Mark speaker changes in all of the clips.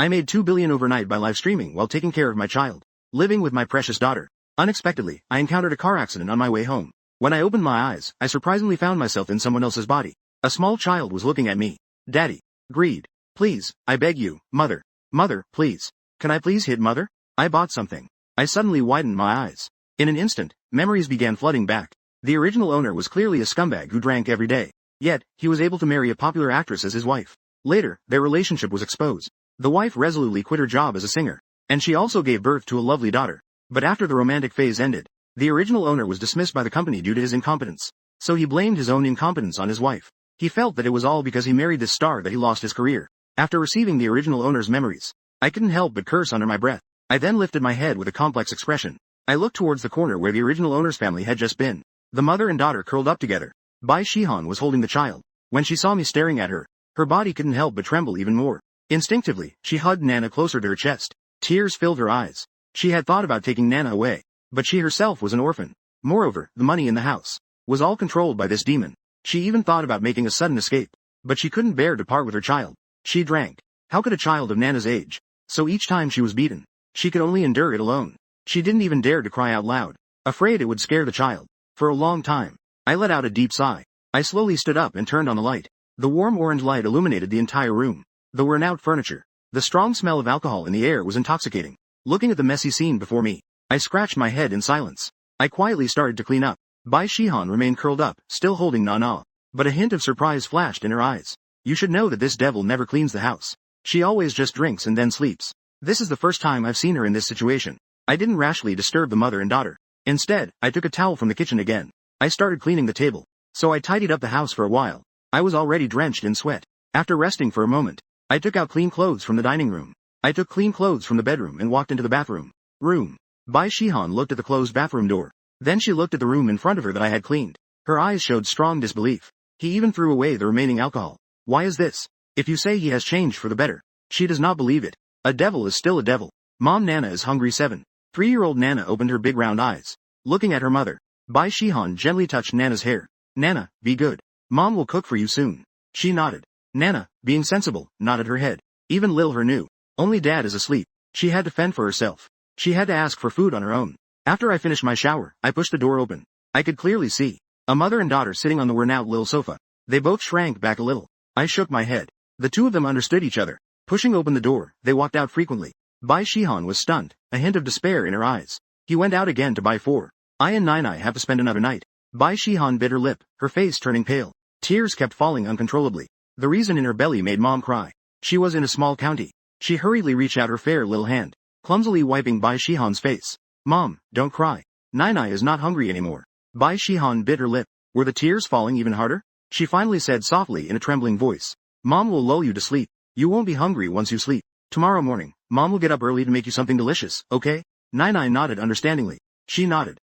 Speaker 1: I made 2 billion overnight by live streaming while taking care of my child, living with my precious daughter. Unexpectedly, I encountered a car accident on my way home. When I opened my eyes, I surprisingly found myself in someone else's body. A small child was looking at me. Daddy. Greed. Please, I beg you, mother. Mother, please. Can I please hit mother? I bought something. I suddenly widened my eyes. In an instant, memories began flooding back. The original owner was clearly a scumbag who drank every day. Yet, he was able to marry a popular actress as his wife. Later, their relationship was exposed. The wife resolutely quit her job as a singer, and she also gave birth to a lovely daughter. But after the romantic phase ended, the original owner was dismissed by the company due to his incompetence. So he blamed his own incompetence on his wife. He felt that it was all because he married this star that he lost his career. After receiving the original owner's memories, I couldn't help but curse under my breath. I then lifted my head with a complex expression. I looked towards the corner where the original owner's family had just been. The mother and daughter curled up together. Bai Shihan was holding the child. When she saw me staring at her, her body couldn't help but tremble even more. Instinctively, she hugged Nana closer to her chest. Tears filled her eyes. She had thought about taking Nana away, but she herself was an orphan. Moreover, the money in the house was all controlled by this demon. She even thought about making a sudden escape, but she couldn't bear to part with her child. She drank. How could a child of Nana's age? So each time she was beaten, she could only endure it alone. She didn't even dare to cry out loud, afraid it would scare the child. For a long time, I let out a deep sigh. I slowly stood up and turned on the light. The warm orange light illuminated the entire room. The worn-out furniture, the strong smell of alcohol in the air was intoxicating. Looking at the messy scene before me, I scratched my head in silence. I quietly started to clean up. Bai Shihan remained curled up, still holding Nana. But a hint of surprise flashed in her eyes. You should know that this devil never cleans the house. She always just drinks and then sleeps. This is the first time I've seen her in this situation. I didn't rashly disturb the mother and daughter. Instead, I took a towel from the kitchen again. I started cleaning the table. So I tidied up the house for a while. I was already drenched in sweat. After resting for a moment, I took out clean clothes from the dining room. I took clean clothes from the bedroom and walked into the bathroom. Bai Shihan looked at the closed bathroom door. Then she looked at the room in front of her that I had cleaned. Her eyes showed strong disbelief. He even threw away the remaining alcohol. Why is this? If you say he has changed for the better. She does not believe it. A devil is still a devil. Mom Nana is hungry 7. 3-year-old Nana opened her big round eyes. Looking at her mother, Bai Shihan gently touched Nana's hair. Nana, be good. Mom will cook for you soon. She nodded. Nana, being sensible, nodded her head. Even Lil her knew. Only Dad is asleep. She had to fend for herself. She had to ask for food on her own. After I finished my shower, I pushed the door open. I could clearly see a mother and daughter sitting on the worn-out Lil sofa. They both shrank back a little. I shook my head. The two of them understood each other. Pushing open the door, they walked out frequently. Bai Shihan was stunned, a hint of despair in her eyes. He went out again to buy 4. I and Nai have to spend another night. Bai Shihan bit her lip, her face turning pale. Tears kept falling uncontrollably. The reason in her belly made Mom cry. She was in a small county. She hurriedly reached out her fair little hand, clumsily wiping Bai Shihan's face. Mom, don't cry. Nai is not hungry anymore. Bai Shihan bit her lip. Were the tears falling even harder? She finally said softly in a trembling voice. Mom will lull you to sleep. You won't be hungry once you sleep. Tomorrow morning, Mom will get up early to make you something delicious, okay? Nai nodded understandingly. She nodded.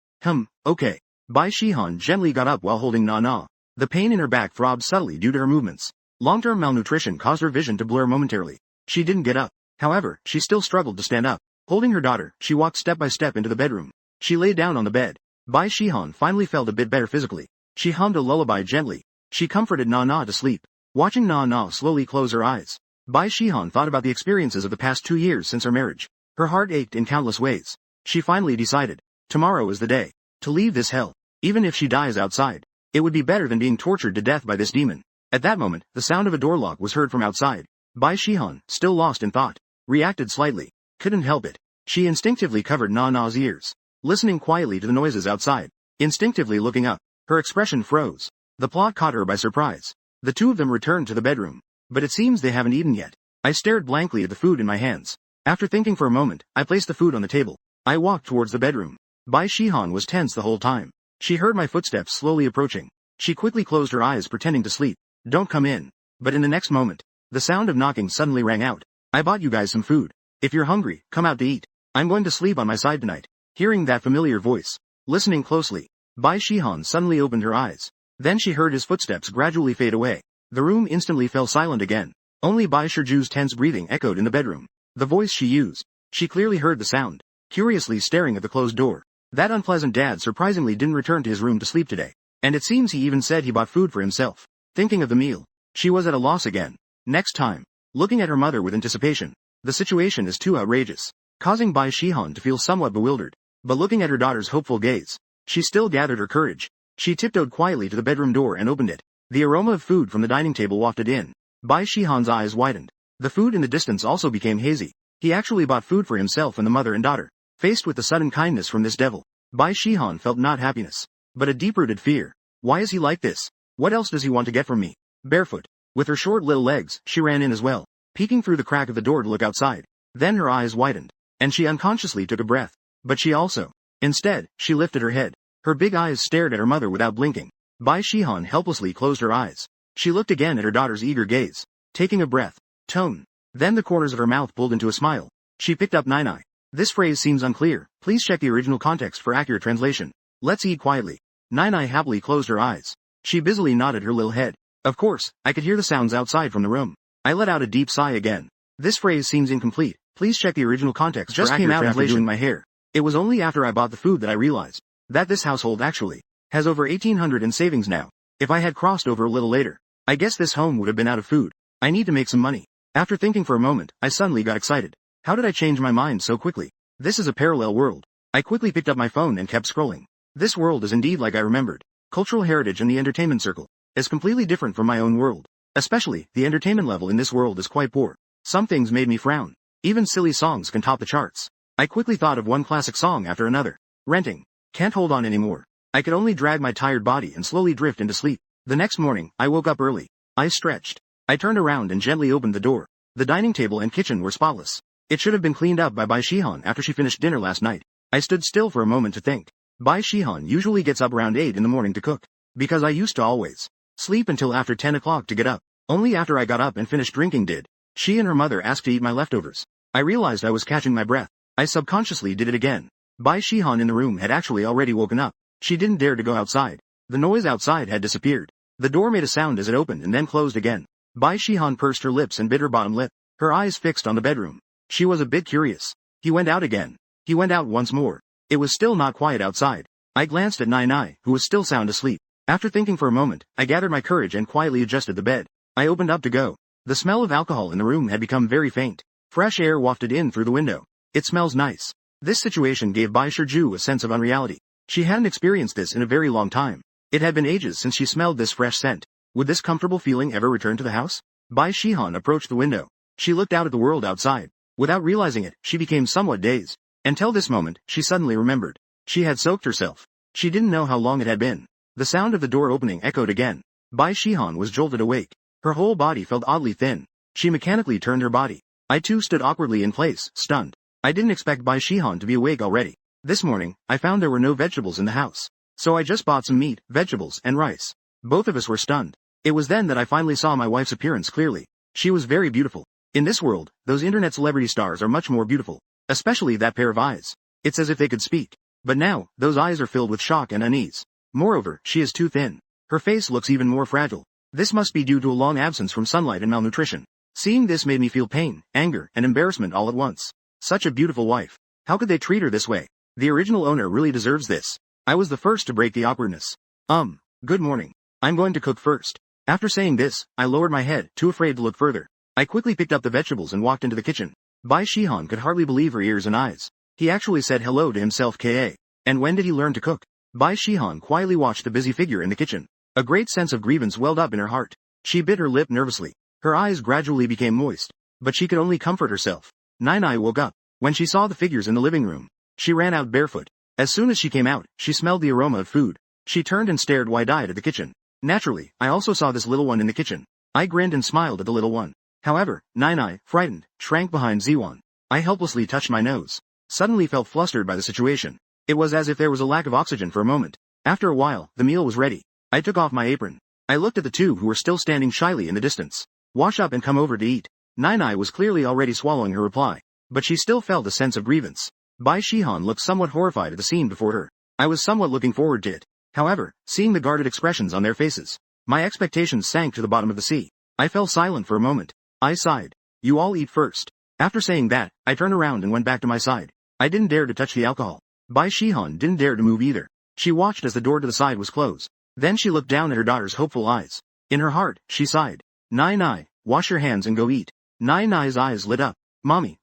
Speaker 1: Okay. Bai Shihan gently got up while holding Nana. The pain in her back throbbed subtly due to her movements. Long-term malnutrition caused her vision to blur momentarily. She didn't get up. However, she still struggled to stand up. Holding her daughter, she walked step by step into the bedroom. She lay down on the bed. Bai Shihan finally felt a bit better physically. She hummed a lullaby gently. She comforted Nana to sleep. Watching Nana slowly close her eyes, Bai Shihan thought about the experiences of the past 2 years since her marriage. Her heart ached in countless ways. She finally decided, tomorrow is the day to leave this hell. Even if she dies outside, it would be better than being tortured to death by this demon. At that moment, the sound of a door lock was heard from outside. Bai Shihan, still lost in thought, reacted slightly. Couldn't help it. She instinctively covered Nana's ears, listening quietly to the noises outside. Instinctively looking up, her expression froze. The plot caught her by surprise. The two of them returned to the bedroom. But it seems they haven't eaten yet. I stared blankly at the food in my hands. After thinking for a moment, I placed the food on the table. I walked towards the bedroom. Bai Shihan was tense the whole time. She heard my footsteps slowly approaching. She quickly closed her eyes pretending to sleep. Don't come in. But in the next moment, the sound of knocking suddenly rang out. I bought you guys some food. If you're hungry, come out to eat. I'm going to sleep on my side tonight. Hearing that familiar voice, listening closely, Bai Shihan suddenly opened her eyes. Then she heard his footsteps gradually fade away. The room instantly fell silent again. Only Bai Shiju's tense breathing echoed in the bedroom. The voice she used. She clearly heard the sound, curiously staring at the closed door. That unpleasant dad surprisingly didn't return to his room to sleep today. And it seems he even said he bought food for himself. Thinking of the meal, she was at a loss again. Next time, looking at her mother with anticipation, The situation is too outrageous, causing Bai Shihan to feel somewhat bewildered. But looking at her daughter's hopeful gaze, she still gathered her courage. She tiptoed quietly to the bedroom door and opened it. The aroma of food from the dining table wafted in. Bai Shihan's eyes widened. The food in the distance also became hazy. He actually bought food for himself and the mother and daughter. Faced with the sudden kindness from this devil, Bai Shihan felt not happiness, but a deep-rooted fear. Why is he like this? What else does he want to get from me? Barefoot, with her short little legs, she ran in as well, peeking through the crack of the door to look outside. Then her eyes widened, and she unconsciously took a breath. But she also. Instead, she lifted her head. Her big eyes stared at her mother without blinking. Bai Shihan helplessly closed her eyes. She looked again at her daughter's eager gaze, taking a breath. Tone. Then the corners of her mouth pulled into a smile. She picked up Nai. This phrase seems unclear. Please check the original context for accurate translation. Let's eat quietly. Nai happily closed her eyes. She busily nodded her little head. Of course, I could hear the sounds outside from the room. I let out a deep sigh again. This phrase seems incomplete. Please check the original context for accurate translation. Just came out after doing my hair. It was only after I bought the food that I realized that this household actually has over 1800 in savings now. If I had crossed over a little later, I guess this home would have been out of food. I need to make some money. After thinking for a moment, I suddenly got excited. How did I change my mind so quickly? This is a parallel world. I quickly picked up my phone and kept scrolling. This world is indeed like I remembered. Cultural heritage in the entertainment circle is completely different from my own world. Especially, the entertainment level in this world is quite poor. Some things made me frown. Even silly songs can top the charts. I quickly thought of one classic song after another. Renting. Can't hold on anymore. I could only drag my tired body and slowly drift into sleep. The next morning, I woke up early. I stretched. I turned around and gently opened the door. The dining table and kitchen were spotless. It should have been cleaned up by Bai Shihan after she finished dinner last night. I stood still for a moment to think. Bai Shihan usually gets up around 8 in the morning to cook. Because I used to always sleep until after 10 o'clock to get up. Only after I got up and finished drinking did she and her mother ask to eat my leftovers. I realized I was catching my breath. I subconsciously did it again. Bai Shihan in the room had actually already woken up. She didn't dare to go outside. The noise outside had disappeared. The door made a sound as it opened and then closed again. Bai Shihan pursed her lips and bit her bottom lip, her eyes fixed on the bedroom. She was a bit curious. He went out again. He went out once more. It was still not quiet outside. I glanced at Nai, who was still sound asleep. After thinking for a moment, I gathered my courage and quietly adjusted the bed. I opened up to go. The smell of alcohol in the room had become very faint. Fresh air wafted in through the window. It smells nice. This situation gave Bai Shiju a sense of unreality. She hadn't experienced this in a very long time. It had been ages since she smelled this fresh scent. Would this comfortable feeling ever return to the house? Bai Shihan approached the window. She looked out at the world outside. Without realizing it, she became somewhat dazed. Until this moment, she suddenly remembered. She had soaked herself. She didn't know how long it had been. The sound of the door opening echoed again. Bai Shihan was jolted awake. Her whole body felt oddly thin. She mechanically turned her body. I too stood awkwardly in place, stunned. I didn't expect Bai Shihan to be awake already. This morning, I found there were no vegetables in the house. So I just bought some meat, vegetables, and rice. Both of us were stunned. It was then that I finally saw my wife's appearance clearly. She was very beautiful. In this world, those internet celebrity stars are much more beautiful. Especially that pair of eyes. It's as if they could speak. But now, those eyes are filled with shock and unease. Moreover, she is too thin. Her face looks even more fragile. This must be due to a long absence from sunlight and malnutrition. Seeing this made me feel pain, anger, and embarrassment all at once. Such a beautiful wife. How could they treat her this way? The original owner really deserves this. I was the first to break the awkwardness. Good morning. I'm going to cook first. After saying this, I lowered my head, too afraid to look further. I quickly picked up the vegetables and walked into the kitchen. Bai Shihan could hardly believe her ears and eyes. He actually said hello to himself Ka. And when did he learn to cook? Bai Shihan quietly watched the busy figure in the kitchen. A great sense of grievance welled up in her heart. She bit her lip nervously. Her eyes gradually became moist. But she could only comfort herself. Nai woke up. When she saw the figures in the living room, she ran out barefoot. As soon as she came out, she smelled the aroma of food. She turned and stared wide-eyed at the kitchen. Naturally, I also saw this little one in the kitchen. I grinned and smiled at the little one. However, Nai, frightened, shrank behind Ziwan. I helplessly touched my nose. Suddenly felt flustered by the situation. It was as if there was a lack of oxygen for a moment. After a while, the meal was ready. I took off my apron. I looked at the two who were still standing shyly in the distance. Wash up and come over to eat. Nai was clearly already swallowing her reply. But she still felt a sense of grievance. Bai Shihan looked somewhat horrified at the scene before her. I was somewhat looking forward to it. However, seeing the guarded expressions on their faces, my expectations sank to the bottom of the sea. I fell silent for a moment. I sighed. You all eat first. After saying that, I turned around and went back to my side. I didn't dare to touch the alcohol. Bai Shihan didn't dare to move either. She watched as the door to the side was closed. Then she looked down at her daughter's hopeful eyes. In her heart, she sighed. Nai, wash your hands and go eat. Nai's eyes lit up. Mommy,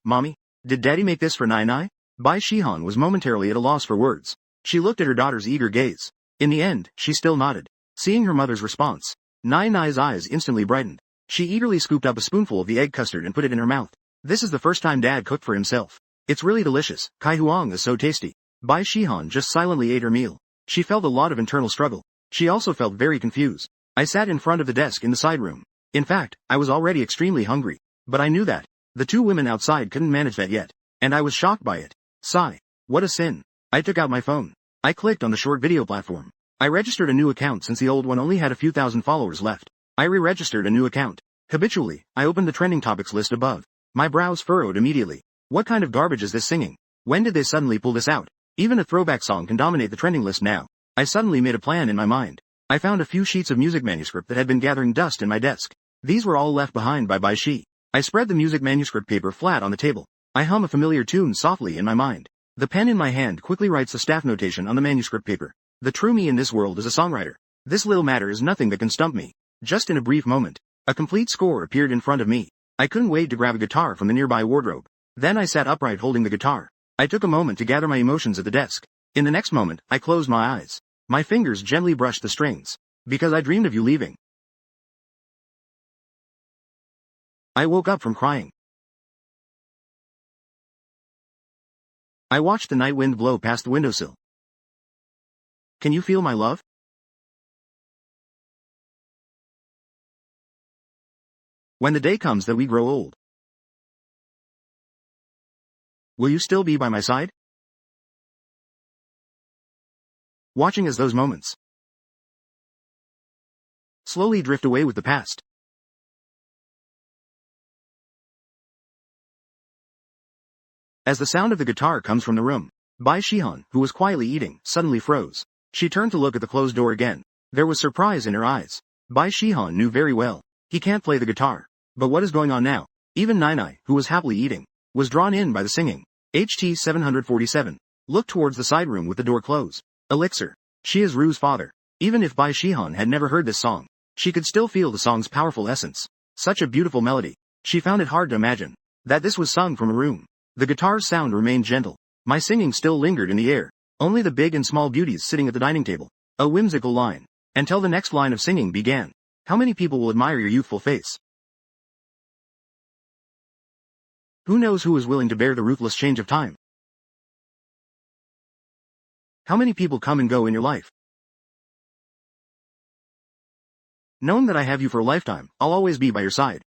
Speaker 1: did Daddy make this for Nai Nai? Bai Shihan was momentarily at a loss for words. She looked at her daughter's eager gaze. In the end, she still nodded. Seeing her mother's response, Nai Nai's eyes instantly brightened. She eagerly scooped up a spoonful of the egg custard and put it in her mouth. This is the first time Dad cooked for himself. It's really delicious. Kai Huang is so tasty. Bai Shihan just silently ate her meal. She felt a lot of internal struggle. She also felt very confused. I sat in front of the desk in the side room. In fact, I was already extremely hungry. But I knew that. The two women outside couldn't manage that yet. And I was shocked by it. Sigh. What a sin. I took out my phone. I clicked on the short video platform. I registered a new account since the old one only had a few thousand followers left. I re-registered a new account. Habitually, I opened the trending topics list above. My brows furrowed immediately. What kind of garbage is this singing? When did they suddenly pull this out? Even a throwback song can dominate the trending list now. I suddenly made a plan in my mind. I found a few sheets of music manuscript that had been gathering dust in my desk. These were all left behind by Bai Shi. I spread the music manuscript paper flat on the table. I hum a familiar tune softly in my mind. The pen in my hand quickly writes the staff notation on the manuscript paper. The true me in this world is a songwriter. This little matter is nothing that can stump me. Just in a brief moment, a complete score appeared in front of me. I couldn't wait to grab a guitar from the nearby wardrobe. Then I sat upright holding the guitar. I took a moment to gather my emotions at the desk. In the next moment, I closed my eyes. My fingers gently brushed the strings. Because I dreamed of you leaving. I woke up from crying. I watched the night wind blow past the windowsill. Can you feel my love? When the day comes that we grow old, will you still be by my side? Watching as those moments slowly drift away with the past. As the sound of the guitar comes from the room, Bai Shihan, who was quietly eating, suddenly froze. She turned to look at the closed door again. There was surprise in her eyes. Bai Shihan knew very well. He can't play the guitar. But what is going on now? Even Nai, who was happily eating, was drawn in by the singing. HT 747. Looked towards the side room with the door closed. Elixir. She is Ru's father. Even if Bai Shihan had never heard this song, she could still feel the song's powerful essence. Such a beautiful melody. She found it hard to imagine that this was sung from a room. The guitar's sound remained gentle. My singing still lingered in the air. Only the big and small beauties sitting at the dining table. A whimsical line. Until the next line of singing began. How many people will admire your youthful face? Who knows who is willing to bear the ruthless change of time? How many people come and go in your life? Knowing that I have you for a lifetime, I'll always be by your side.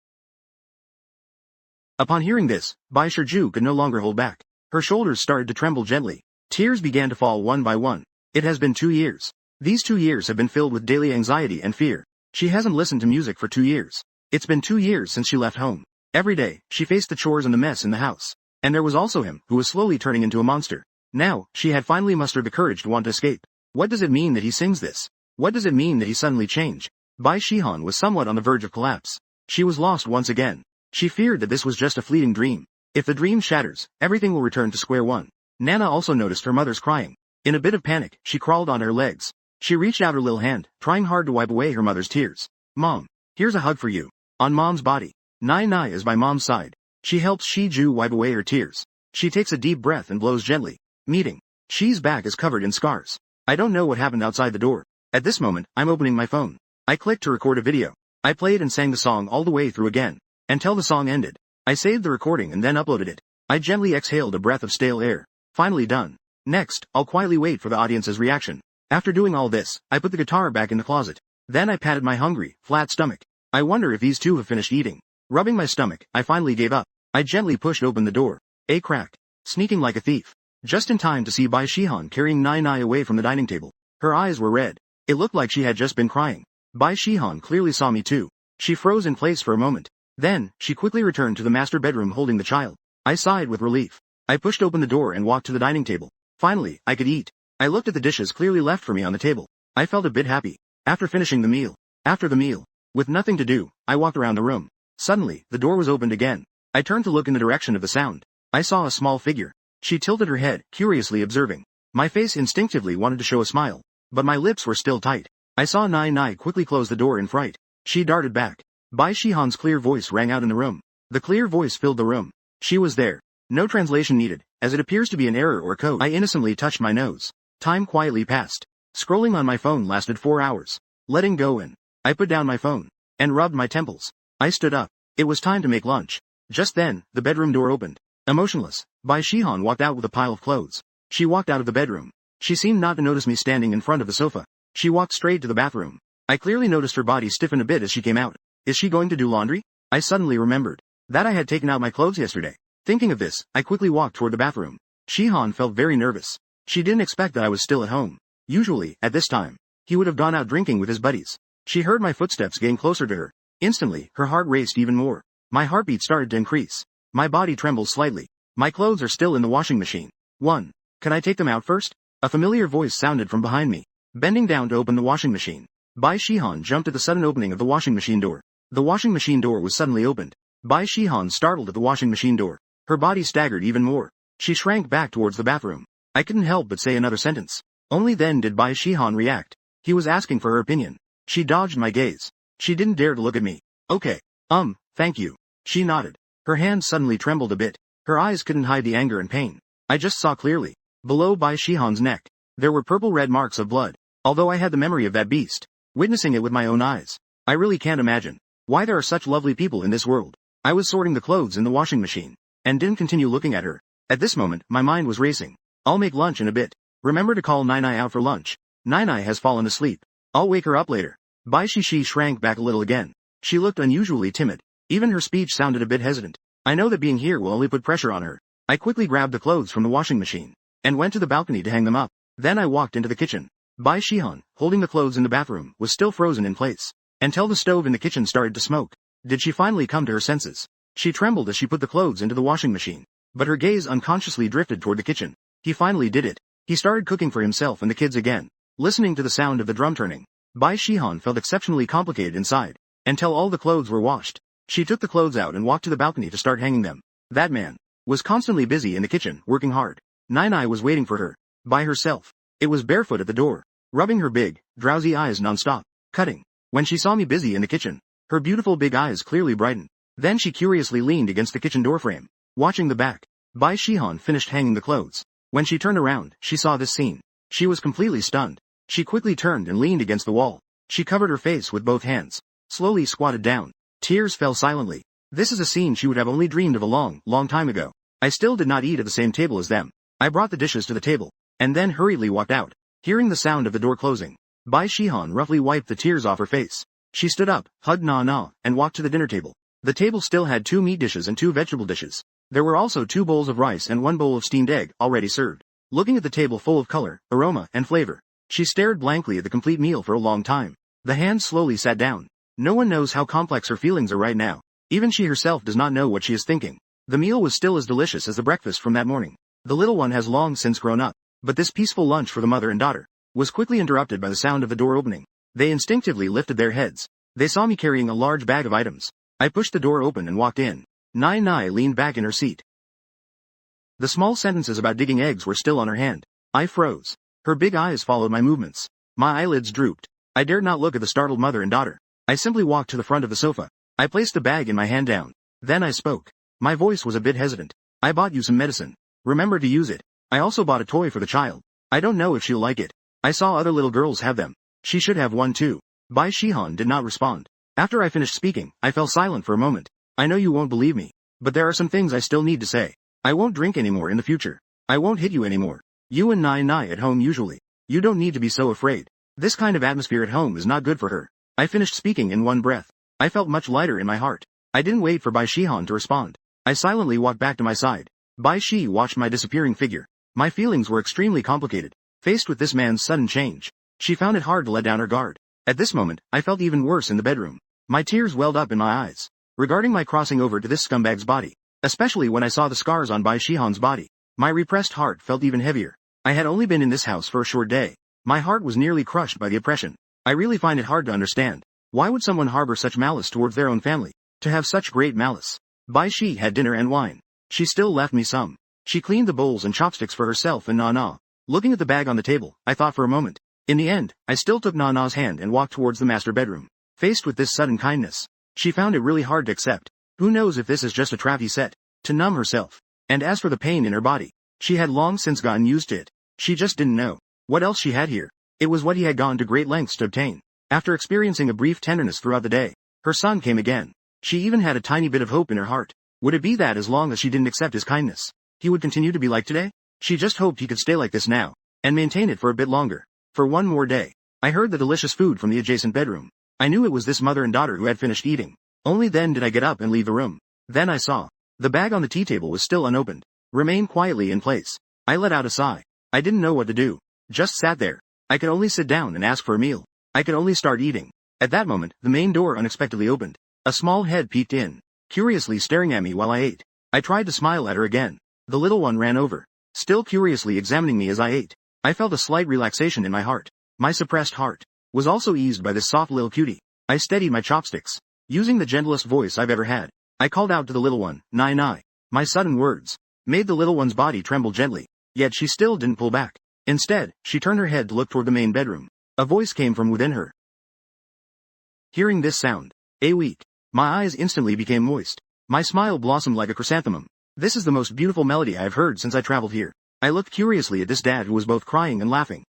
Speaker 1: Upon hearing this, Bai Shiju could no longer hold back. Her shoulders started to tremble gently. Tears began to fall one by one. It has been 2 years. These 2 years have been filled with daily anxiety and fear. She hasn't listened to music for 2 years. It's been 2 years since she left home. Every day, she faced the chores and the mess in the house. And there was also him, who was slowly turning into a monster. Now, she had finally mustered the courage to want to escape. What does it mean that he sings this? What does it mean that he suddenly changed? Bai Shihan was somewhat on the verge of collapse. She was lost once again. She feared that this was just a fleeting dream. If the dream shatters, everything will return to square one. Nana also noticed her mother's crying. In a bit of panic, she crawled onto her legs. She reached out her little hand, trying hard to wipe away her mother's tears. Mom, here's a hug for you. On Mom's body. Nai is by Mom's side. She helps Shiju wipe away her tears. She takes a deep breath and blows gently. Meeting. She's back is covered in scars. I don't know what happened outside the door. At this moment, I'm opening my phone. I clicked to record a video. I played and sang the song all the way through again. Until the song ended. I saved the recording and then uploaded it. I gently exhaled a breath of stale air. Finally done. Next, I'll quietly wait for the audience's reaction. After doing all this, I put the guitar back in the closet. Then I patted my hungry, flat stomach. I wonder if these two have finished eating. Rubbing my stomach, I finally gave up. I gently pushed open the door. A crack. Sneaking like a thief. Just in time to see Bai Shihan carrying Nai away from the dining table. Her eyes were red. It looked like she had just been crying. Bai Shihan clearly saw me too. She froze in place for a moment. Then, she quickly returned to the master bedroom holding the child. I sighed with relief. I pushed open the door and walked to the dining table. Finally, I could eat. I looked at the dishes clearly left for me on the table. I felt a bit happy. After finishing the meal. After the meal. With nothing to do, I walked around the room. Suddenly, the door was opened again. I turned to look in the direction of the sound. I saw a small figure. She tilted her head, curiously observing. My face instinctively wanted to show a smile. But my lips were still tight. I saw Nai quickly close the door in fright. She darted back. Bai Shihan's clear voice rang out in the room. The clear voice filled the room. She was there. No translation needed, as it appears to be an error or code. I innocently touched my nose. Time quietly passed. Scrolling on my phone lasted 4 hours. Letting go in. I put down my phone. And rubbed my temples. I stood up. It was time to make lunch. Just then, the bedroom door opened. Emotionless, Bai Shihan walked out with a pile of clothes. She walked out of the bedroom. She seemed not to notice me standing in front of the sofa. She walked straight to the bathroom. I clearly noticed her body stiffen a bit as she came out. Is she going to do laundry? I suddenly remembered that I had taken out my clothes yesterday. Thinking of this, I quickly walked toward the bathroom. Shihan felt very nervous. She didn't expect that I was still at home. Usually, at this time, he would have gone out drinking with his buddies. She heard my footsteps getting closer to her. Instantly, her heart raced even more. My heartbeat started to increase. My body trembled slightly. My clothes are still in the washing machine. 1. Can I take them out first? A familiar voice sounded from behind me. Bending down to open the washing machine, Bai Shihan jumped at the sudden opening of the washing machine door. The washing machine door was suddenly opened. Bai Shihan startled at the washing machine door. Her body staggered even more. She shrank back towards the bathroom. I couldn't help but say another sentence. Only then did Bai Shihan react. He was asking for her opinion. She dodged my gaze. She didn't dare to look at me. Okay. Thank you. She nodded. Her hands suddenly trembled a bit. Her eyes couldn't hide the anger and pain. I just saw clearly. Below Bai Shihan's neck, there were purple-red marks of blood. Although I had the memory of that beast, witnessing it with my own eyes, I really can't imagine why there are such lovely people in this world. I was sorting the clothes in the washing machine, and didn't continue looking at her. At this moment, my mind was racing. I'll make lunch in a bit. Remember to call Nai out for lunch. Nai has fallen asleep. I'll wake her up later. Bai Shishi shrank back a little again. She looked unusually timid. Even her speech sounded a bit hesitant. I know that being here will only put pressure on her. I quickly grabbed the clothes from the washing machine, and went to the balcony to hang them up. Then I walked into the kitchen. Bai Shihan, holding the clothes in the bathroom, was still frozen in place, until the stove in the kitchen started to smoke. Did she finally come to her senses? She trembled as she put the clothes into the washing machine, but her gaze unconsciously drifted toward the kitchen. He finally did it. He started cooking for himself and the kids again. Listening to the sound of the drum turning, Bai Shihan felt exceptionally complicated inside, until all the clothes were washed. She took the clothes out and walked to the balcony to start hanging them. That man was constantly busy in the kitchen, working hard. Nai was waiting for her, by herself. It was barefoot at the door, rubbing her big, drowsy eyes non-stop, cutting. When she saw me busy in the kitchen, her beautiful big eyes clearly brightened. Then she curiously leaned against the kitchen door frame, watching the back. Bai Shihan finished hanging the clothes. When she turned around, she saw this scene. She was completely stunned. She quickly turned and leaned against the wall. She covered her face with both hands, slowly squatted down. Tears fell silently. This is a scene she would have only dreamed of a long, long time ago. I still did not eat at the same table as them. I brought the dishes to the table, and then hurriedly walked out. Hearing the sound of the door closing, Bai Shihan roughly wiped the tears off her face. She stood up, hugged Na, and walked to the dinner table. The table still had 2 meat dishes and 2 vegetable dishes. There were also 2 bowls of rice and 1 bowl of steamed egg, already served. Looking at the table full of color, aroma, and flavor, she stared blankly at the complete meal for a long time. The hand slowly sat down. No one knows how complex her feelings are right now. Even she herself does not know what she is thinking. The meal was still as delicious as the breakfast from that morning. The little one has long since grown up, but this peaceful lunch for the mother and daughter was quickly interrupted by the sound of the door opening. They instinctively lifted their heads. They saw me carrying a large bag of items. I pushed the door open and walked in. Nai leaned back in her seat. The small sentences about digging eggs were still on her hand. I froze. Her big eyes followed my movements. My eyelids drooped. I dared not look at the startled mother and daughter. I simply walked to the front of the sofa. I placed the bag in my hand down. Then I spoke. My voice was a bit hesitant. I bought you some medicine. Remember to use it. I also bought a toy for the child. I don't know if she'll like it. I saw other little girls have them. She should have one too. Bai Shihan did not respond. After I finished speaking, I fell silent for a moment. I know you won't believe me, but there are some things I still need to say. I won't drink anymore in the future. I won't hit you anymore. You and Nai at home usually. You don't need to be so afraid. This kind of atmosphere at home is not good for her. I finished speaking in one breath. I felt much lighter in my heart. I didn't wait for Bai Shihan to respond. I silently walked back to my side. Bai Shi watched my disappearing figure. My feelings were extremely complicated. Faced with this man's sudden change, she found it hard to let down her guard. At this moment, I felt even worse in the bedroom. My tears welled up in my eyes. Regarding my crossing over to this scumbag's body, especially when I saw the scars on Bai Shihan's body, my repressed heart felt even heavier. I had only been in this house for a short day. My heart was nearly crushed by the oppression. I really find it hard to understand. Why would someone harbor such malice towards their own family? To have such great malice. Bai Shi had dinner and wine. She still left me some. She cleaned the bowls and chopsticks for herself and Na. Looking at the bag on the table, I thought for a moment. In the end, I still took Na's hand and walked towards the master bedroom. Faced with this sudden kindness, she found it really hard to accept. Who knows if this is just a trap he set to numb herself. And as for the pain in her body, she had long since gotten used to it. She just didn't know what else she had here. It was what he had gone to great lengths to obtain. After experiencing a brief tenderness throughout the day, her son came again. She even had a tiny bit of hope in her heart. Would it be that as long as she didn't accept his kindness, he would continue to be like today? She just hoped he could stay like this now, and maintain it for a bit longer. For one more day. I heard the delicious food from the adjacent bedroom. I knew it was this mother and daughter who had finished eating. Only then did I get up and leave the room. Then I saw. The bag on the tea table was still unopened. Remained quietly in place. I let out a sigh. I didn't know what to do. Just sat there. I could only sit down and ask for a meal. I could only start eating. At that moment, the main door unexpectedly opened. A small head peeked in, curiously staring at me while I ate. I tried to smile at her again. The little one ran over, still curiously examining me as I ate. I felt a slight relaxation in my heart. My suppressed heart was also eased by this soft little cutie. I steadied my chopsticks. Using the gentlest voice I've ever had, I called out to the little one, "Nai Nai." My sudden words made the little one's body tremble gently, yet she still didn't pull back. Instead, she turned her head to look toward the main bedroom. A voice came from within her. Hearing this sound, weak, my eyes instantly became moist. My smile blossomed like a chrysanthemum. This is the most beautiful melody I have heard since I traveled here. I looked curiously at this dad who was both crying and laughing.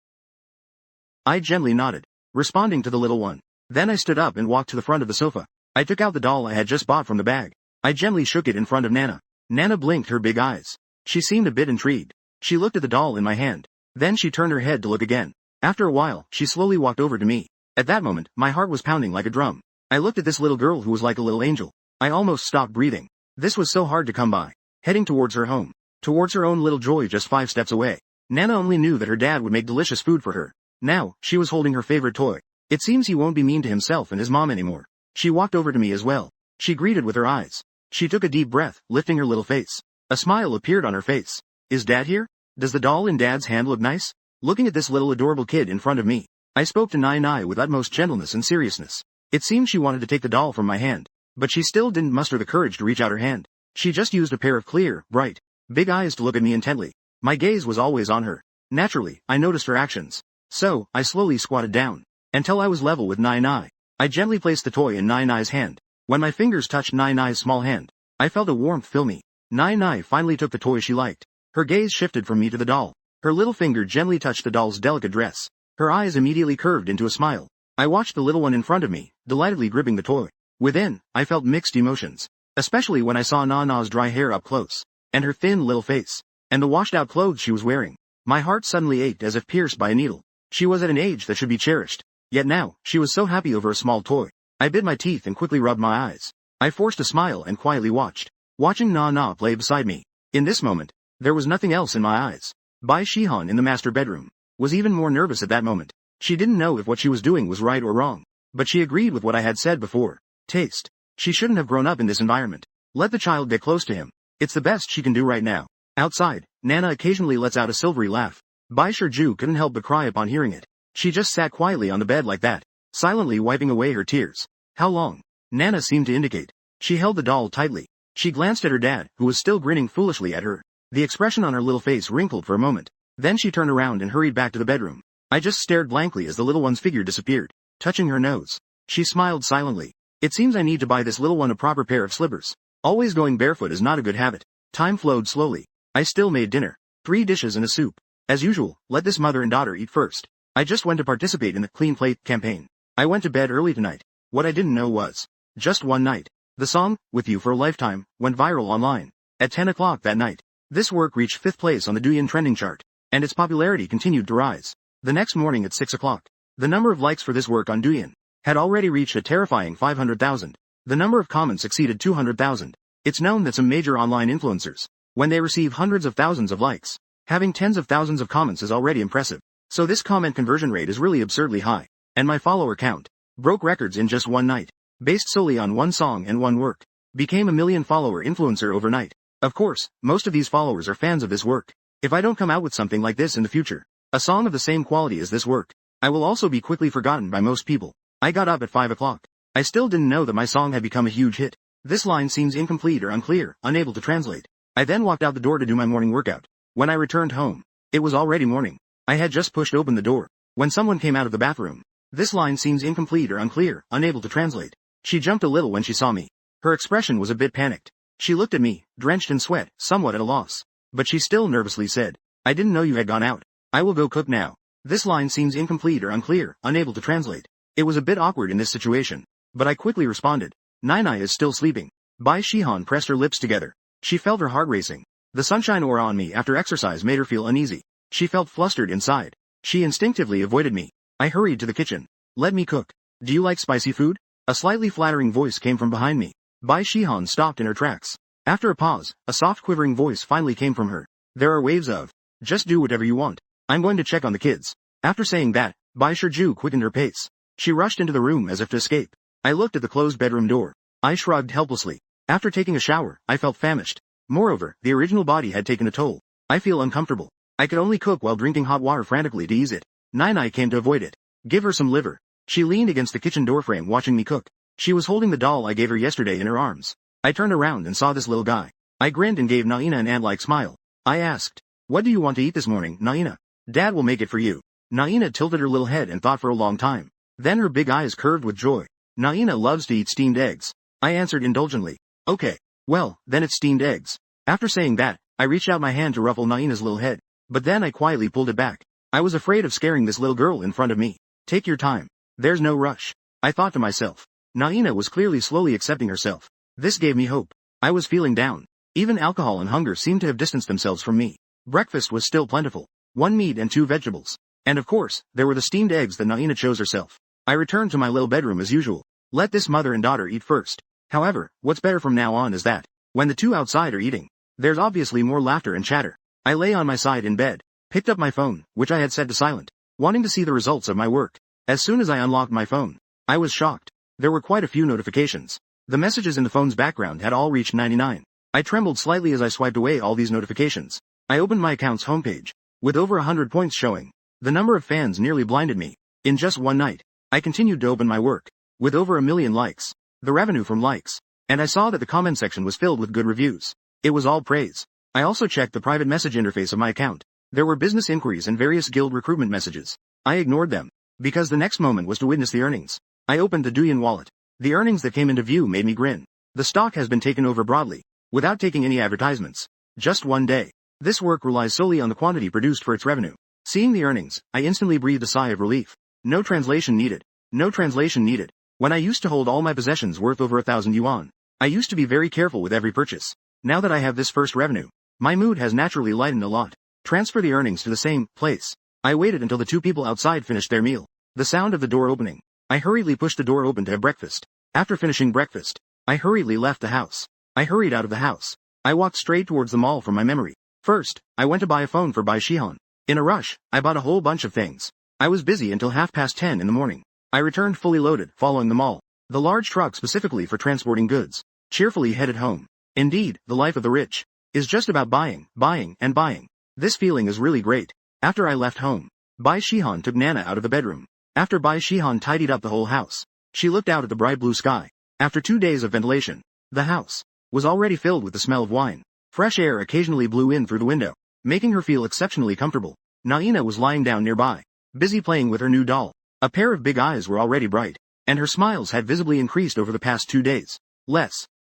Speaker 1: I gently nodded, responding to the little one. Then I stood up and walked to the front of the sofa. I took out the doll I had just bought from the bag. I gently shook it in front of Nana. Nana blinked her big eyes. She seemed a bit intrigued. She looked at the doll in my hand. Then she turned her head to look again. After a while, she slowly walked over to me. At that moment, my heart was pounding like a drum. I looked at this little girl who was like a little angel. I almost stopped breathing. This was so hard to come by. Heading towards her home. Towards her own little joy just 5 steps away. Nana only knew that her dad would make delicious food for her. Now, she was holding her favorite toy. It seems he won't be mean to himself and his mom anymore. She walked over to me as well. She greeted with her eyes. She took a deep breath, lifting her little face. A smile appeared on her face. Is Dad here? Does the doll in Dad's hand look nice? Looking at this little adorable kid in front of me, I spoke to Nai Nai with utmost gentleness and seriousness. It seemed she wanted to take the doll from my hand, but she still didn't muster the courage to reach out her hand. She just used a pair of clear, bright, big eyes to look at me intently. My gaze was always on her. Naturally, I noticed her actions. So, I slowly squatted down, until I was level with Nai Nai. I gently placed the toy in Nai Nai's hand. When my fingers touched Nai Nai's small hand, I felt a warmth fill me. Nai Nai finally took the toy she liked. Her gaze shifted from me to the doll. Her little finger gently touched the doll's delicate dress. Her eyes immediately curved into a smile. I watched the little one in front of me, delightedly gripping the toy. Within, I felt mixed emotions, especially when I saw Nana's dry hair up close, and her thin little face, and the washed-out clothes she was wearing. My heart suddenly ached as if pierced by a needle. She was at an age that should be cherished, yet now, she was so happy over a small toy. I bit my teeth and quickly rubbed my eyes. I forced a smile and quietly watching Nana play beside me. In this moment, there was nothing else in my eyes. Bai Shihan in the master bedroom was even more nervous at that moment. She didn't know if what she was doing was right or wrong, but she agreed with what I had said before. Taste. She shouldn't have grown up in this environment. Let the child get close to him. It's the best she can do right now. Outside, Nana occasionally lets out a silvery laugh. Bai Shiju couldn't help but cry upon hearing it. She just sat quietly on the bed like that, silently wiping away her tears. How long? Nana seemed to indicate. She held the doll tightly. She glanced at her dad, who was still grinning foolishly at her. The expression on her little face wrinkled for a moment. Then she turned around and hurried back to the bedroom. I just stared blankly as the little one's figure disappeared, touching her nose. She smiled silently. It seems I need to buy this little one a proper pair of slippers. Always going barefoot is not a good habit. Time flowed slowly. I still made dinner. 3 dishes and a soup. As usual, let this mother and daughter eat first. I just went to participate in the Clean Plate campaign. I went to bed early tonight. What I didn't know was, just one night, the song, With You for a Lifetime, went viral online. At 10 o'clock that night, this work reached 5th place on the Douyin trending chart, and its popularity continued to rise. The next morning at 6 o'clock, the number of likes for this work on Douyin had already reached a terrifying 500,000. The number of comments exceeded 200,000. It's known that some major online influencers, when they receive hundreds of thousands of likes, having tens of thousands of comments is already impressive. So this comment conversion rate is really absurdly high, and my follower count broke records in just one night, based solely on one song and one work, became a million follower influencer overnight. Of course, most of these followers are fans of this work. If I don't come out with something like this in the future, a song of the same quality as this work, I will also be quickly forgotten by most people. I got up at 5 o'clock. I still didn't know that my song had become a huge hit. This line seems incomplete or unclear, unable to translate. I then walked out the door to do my morning workout. When I returned home, it was already morning. I had just pushed open the door when someone came out of the bathroom. This line seems incomplete or unclear, unable to translate. She jumped a little when she saw me. Her expression was a bit panicked. She looked at me, drenched in sweat, somewhat at a loss. But she still nervously said, I didn't know you had gone out. I will go cook now. This line seems incomplete or unclear, unable to translate. It was a bit awkward in this situation. But I quickly responded. Nai is still sleeping. Bai Shihan pressed her lips together. She felt her heart racing. The sunshine aura on me after exercise made her feel uneasy. She felt flustered inside. She instinctively avoided me. I hurried to the kitchen. Let me cook. Do you like spicy food? A slightly flattering voice came from behind me. Bai Shihan stopped in her tracks. After a pause, a soft quivering voice finally came from her. There are waves of, just do whatever you want. I'm going to check on the kids. After saying that, Bai Shiju quickened her pace. She rushed into the room as if to escape. I looked at the closed bedroom door. I shrugged helplessly. After taking a shower, I felt famished. Moreover, the original body had taken a toll. I feel uncomfortable. I could only cook while drinking hot water frantically to ease it. Nai came to avoid it. Give her some liver. She leaned against the kitchen doorframe watching me cook. She was holding the doll I gave her yesterday in her arms. I turned around and saw this little guy. I grinned and gave Naina an ant-like smile. I asked, what do you want to eat this morning, Naina? Dad will make it for you. Naina tilted her little head and thought for a long time. Then her big eyes curved with joy. Naina loves to eat steamed eggs. I answered indulgently. Okay. Well, then it's steamed eggs. After saying that, I reached out my hand to ruffle Naina's little head. But then I quietly pulled it back. I was afraid of scaring this little girl in front of me. Take your time. There's no rush. I thought to myself. Naina was clearly slowly accepting herself. This gave me hope. I was feeling down. Even alcohol and hunger seemed to have distanced themselves from me. Breakfast was still plentiful. 1 meat and 2 vegetables. And of course, there were the steamed eggs that Naina chose herself. I returned to my little bedroom as usual. Let this mother and daughter eat first. However, what's better from now on is that, when the two outside are eating, there's obviously more laughter and chatter. I lay on my side in bed, picked up my phone, which I had set to silent, wanting to see the results of my work. As soon as I unlocked my phone, I was shocked. There were quite a few notifications. The messages in the phone's background had all reached 99. I trembled slightly as I swiped away all these notifications. I opened my account's homepage, with over 100 points showing. The number of fans nearly blinded me. In just one night, I continued to open my work, with over 1 million likes. The revenue from likes. And I saw that the comment section was filled with good reviews. It was all praise. I also checked the private message interface of my account. There were business inquiries and various guild recruitment messages. I ignored them, because the next moment was to witness the earnings. I opened the Douyin wallet. The earnings that came into view made me grin. The stock has been taken over broadly, without taking any advertisements. Just one day. This work relies solely on the quantity produced for its revenue. Seeing the earnings, I instantly breathed a sigh of relief. No translation needed. No translation needed. When I used to hold all my possessions worth over 1,000 yuan, I used to be very careful with every purchase. Now that I have this first revenue, my mood has naturally lightened a lot. Transfer the earnings to the same place. I waited until the two people outside finished their meal. The sound of the door opening. I hurriedly pushed the door open to have breakfast. After finishing breakfast, I hurriedly left the house. I hurried out of the house. I walked straight towards the mall from my memory. First, I went to buy a phone for Bai Shihan. In a rush, I bought a whole bunch of things. I was busy until 10:30 in the morning. I returned fully loaded, following the mall. The large truck specifically for transporting goods. Cheerfully headed home. Indeed, the life of the rich is just about buying, buying, and buying. This feeling is really great. After I left home, Bai Shihan took Nana out of the bedroom. After Bai Shihan tidied up the whole house, she looked out at the bright blue sky. After 2 days of ventilation, the house was already filled with the smell of wine. Fresh air occasionally blew in through the window, making her feel exceptionally comfortable. Naina was lying down nearby, busy playing with her new doll. A pair of big eyes were already bright, and her smiles had visibly increased over the past 2 days.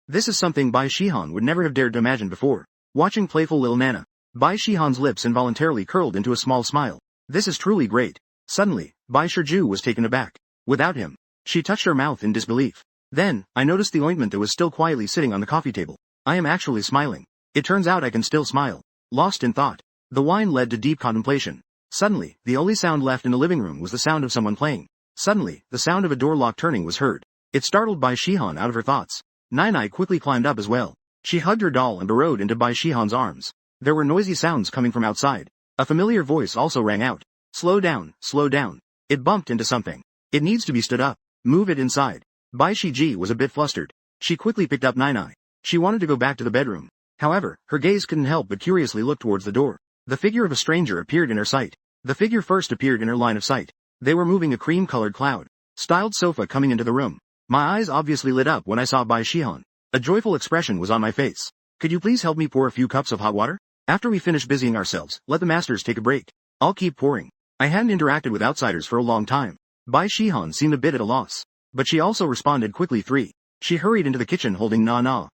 Speaker 1: This is something Bai Shihan would never have dared to imagine before. Watching playful little Nana, Bai Shihan's lips involuntarily curled into a small smile. This is truly great. Suddenly, Bai Shiju was taken aback. Without him, she touched her mouth in disbelief. Then, I noticed the ointment that was still quietly sitting on the coffee table. I am actually smiling. It turns out I can still smile. Lost in thought, the wine led to deep contemplation. Suddenly, the only sound left in the living room was the sound of someone playing. Suddenly, the sound of a door lock turning was heard. It startled Bai Shihan out of her thoughts. Nai quickly climbed up as well. She hugged her doll and burrowed into Bai Shihan's arms. There were noisy sounds coming from outside. A familiar voice also rang out. Slow down, slow down. It bumped into something. It needs to be stood up. Move it inside. Bai Shiji was a bit flustered. She quickly picked up Nai. She wanted to go back to the bedroom. However, her gaze couldn't help but curiously look towards the door. The figure of a stranger appeared in her sight. The figure first appeared in her line of sight. They were moving a cream-colored cloud-styled sofa coming into the room. My eyes obviously lit up when I saw Bai Shihan. A joyful expression was on my face. Could you please help me pour a few cups of hot water? After we finish busying ourselves, let the masters take a break. I'll keep pouring. I hadn't interacted with outsiders for a long time. Bai Shihan seemed a bit at a loss. But she also responded quickly. She hurried into the kitchen holding Na.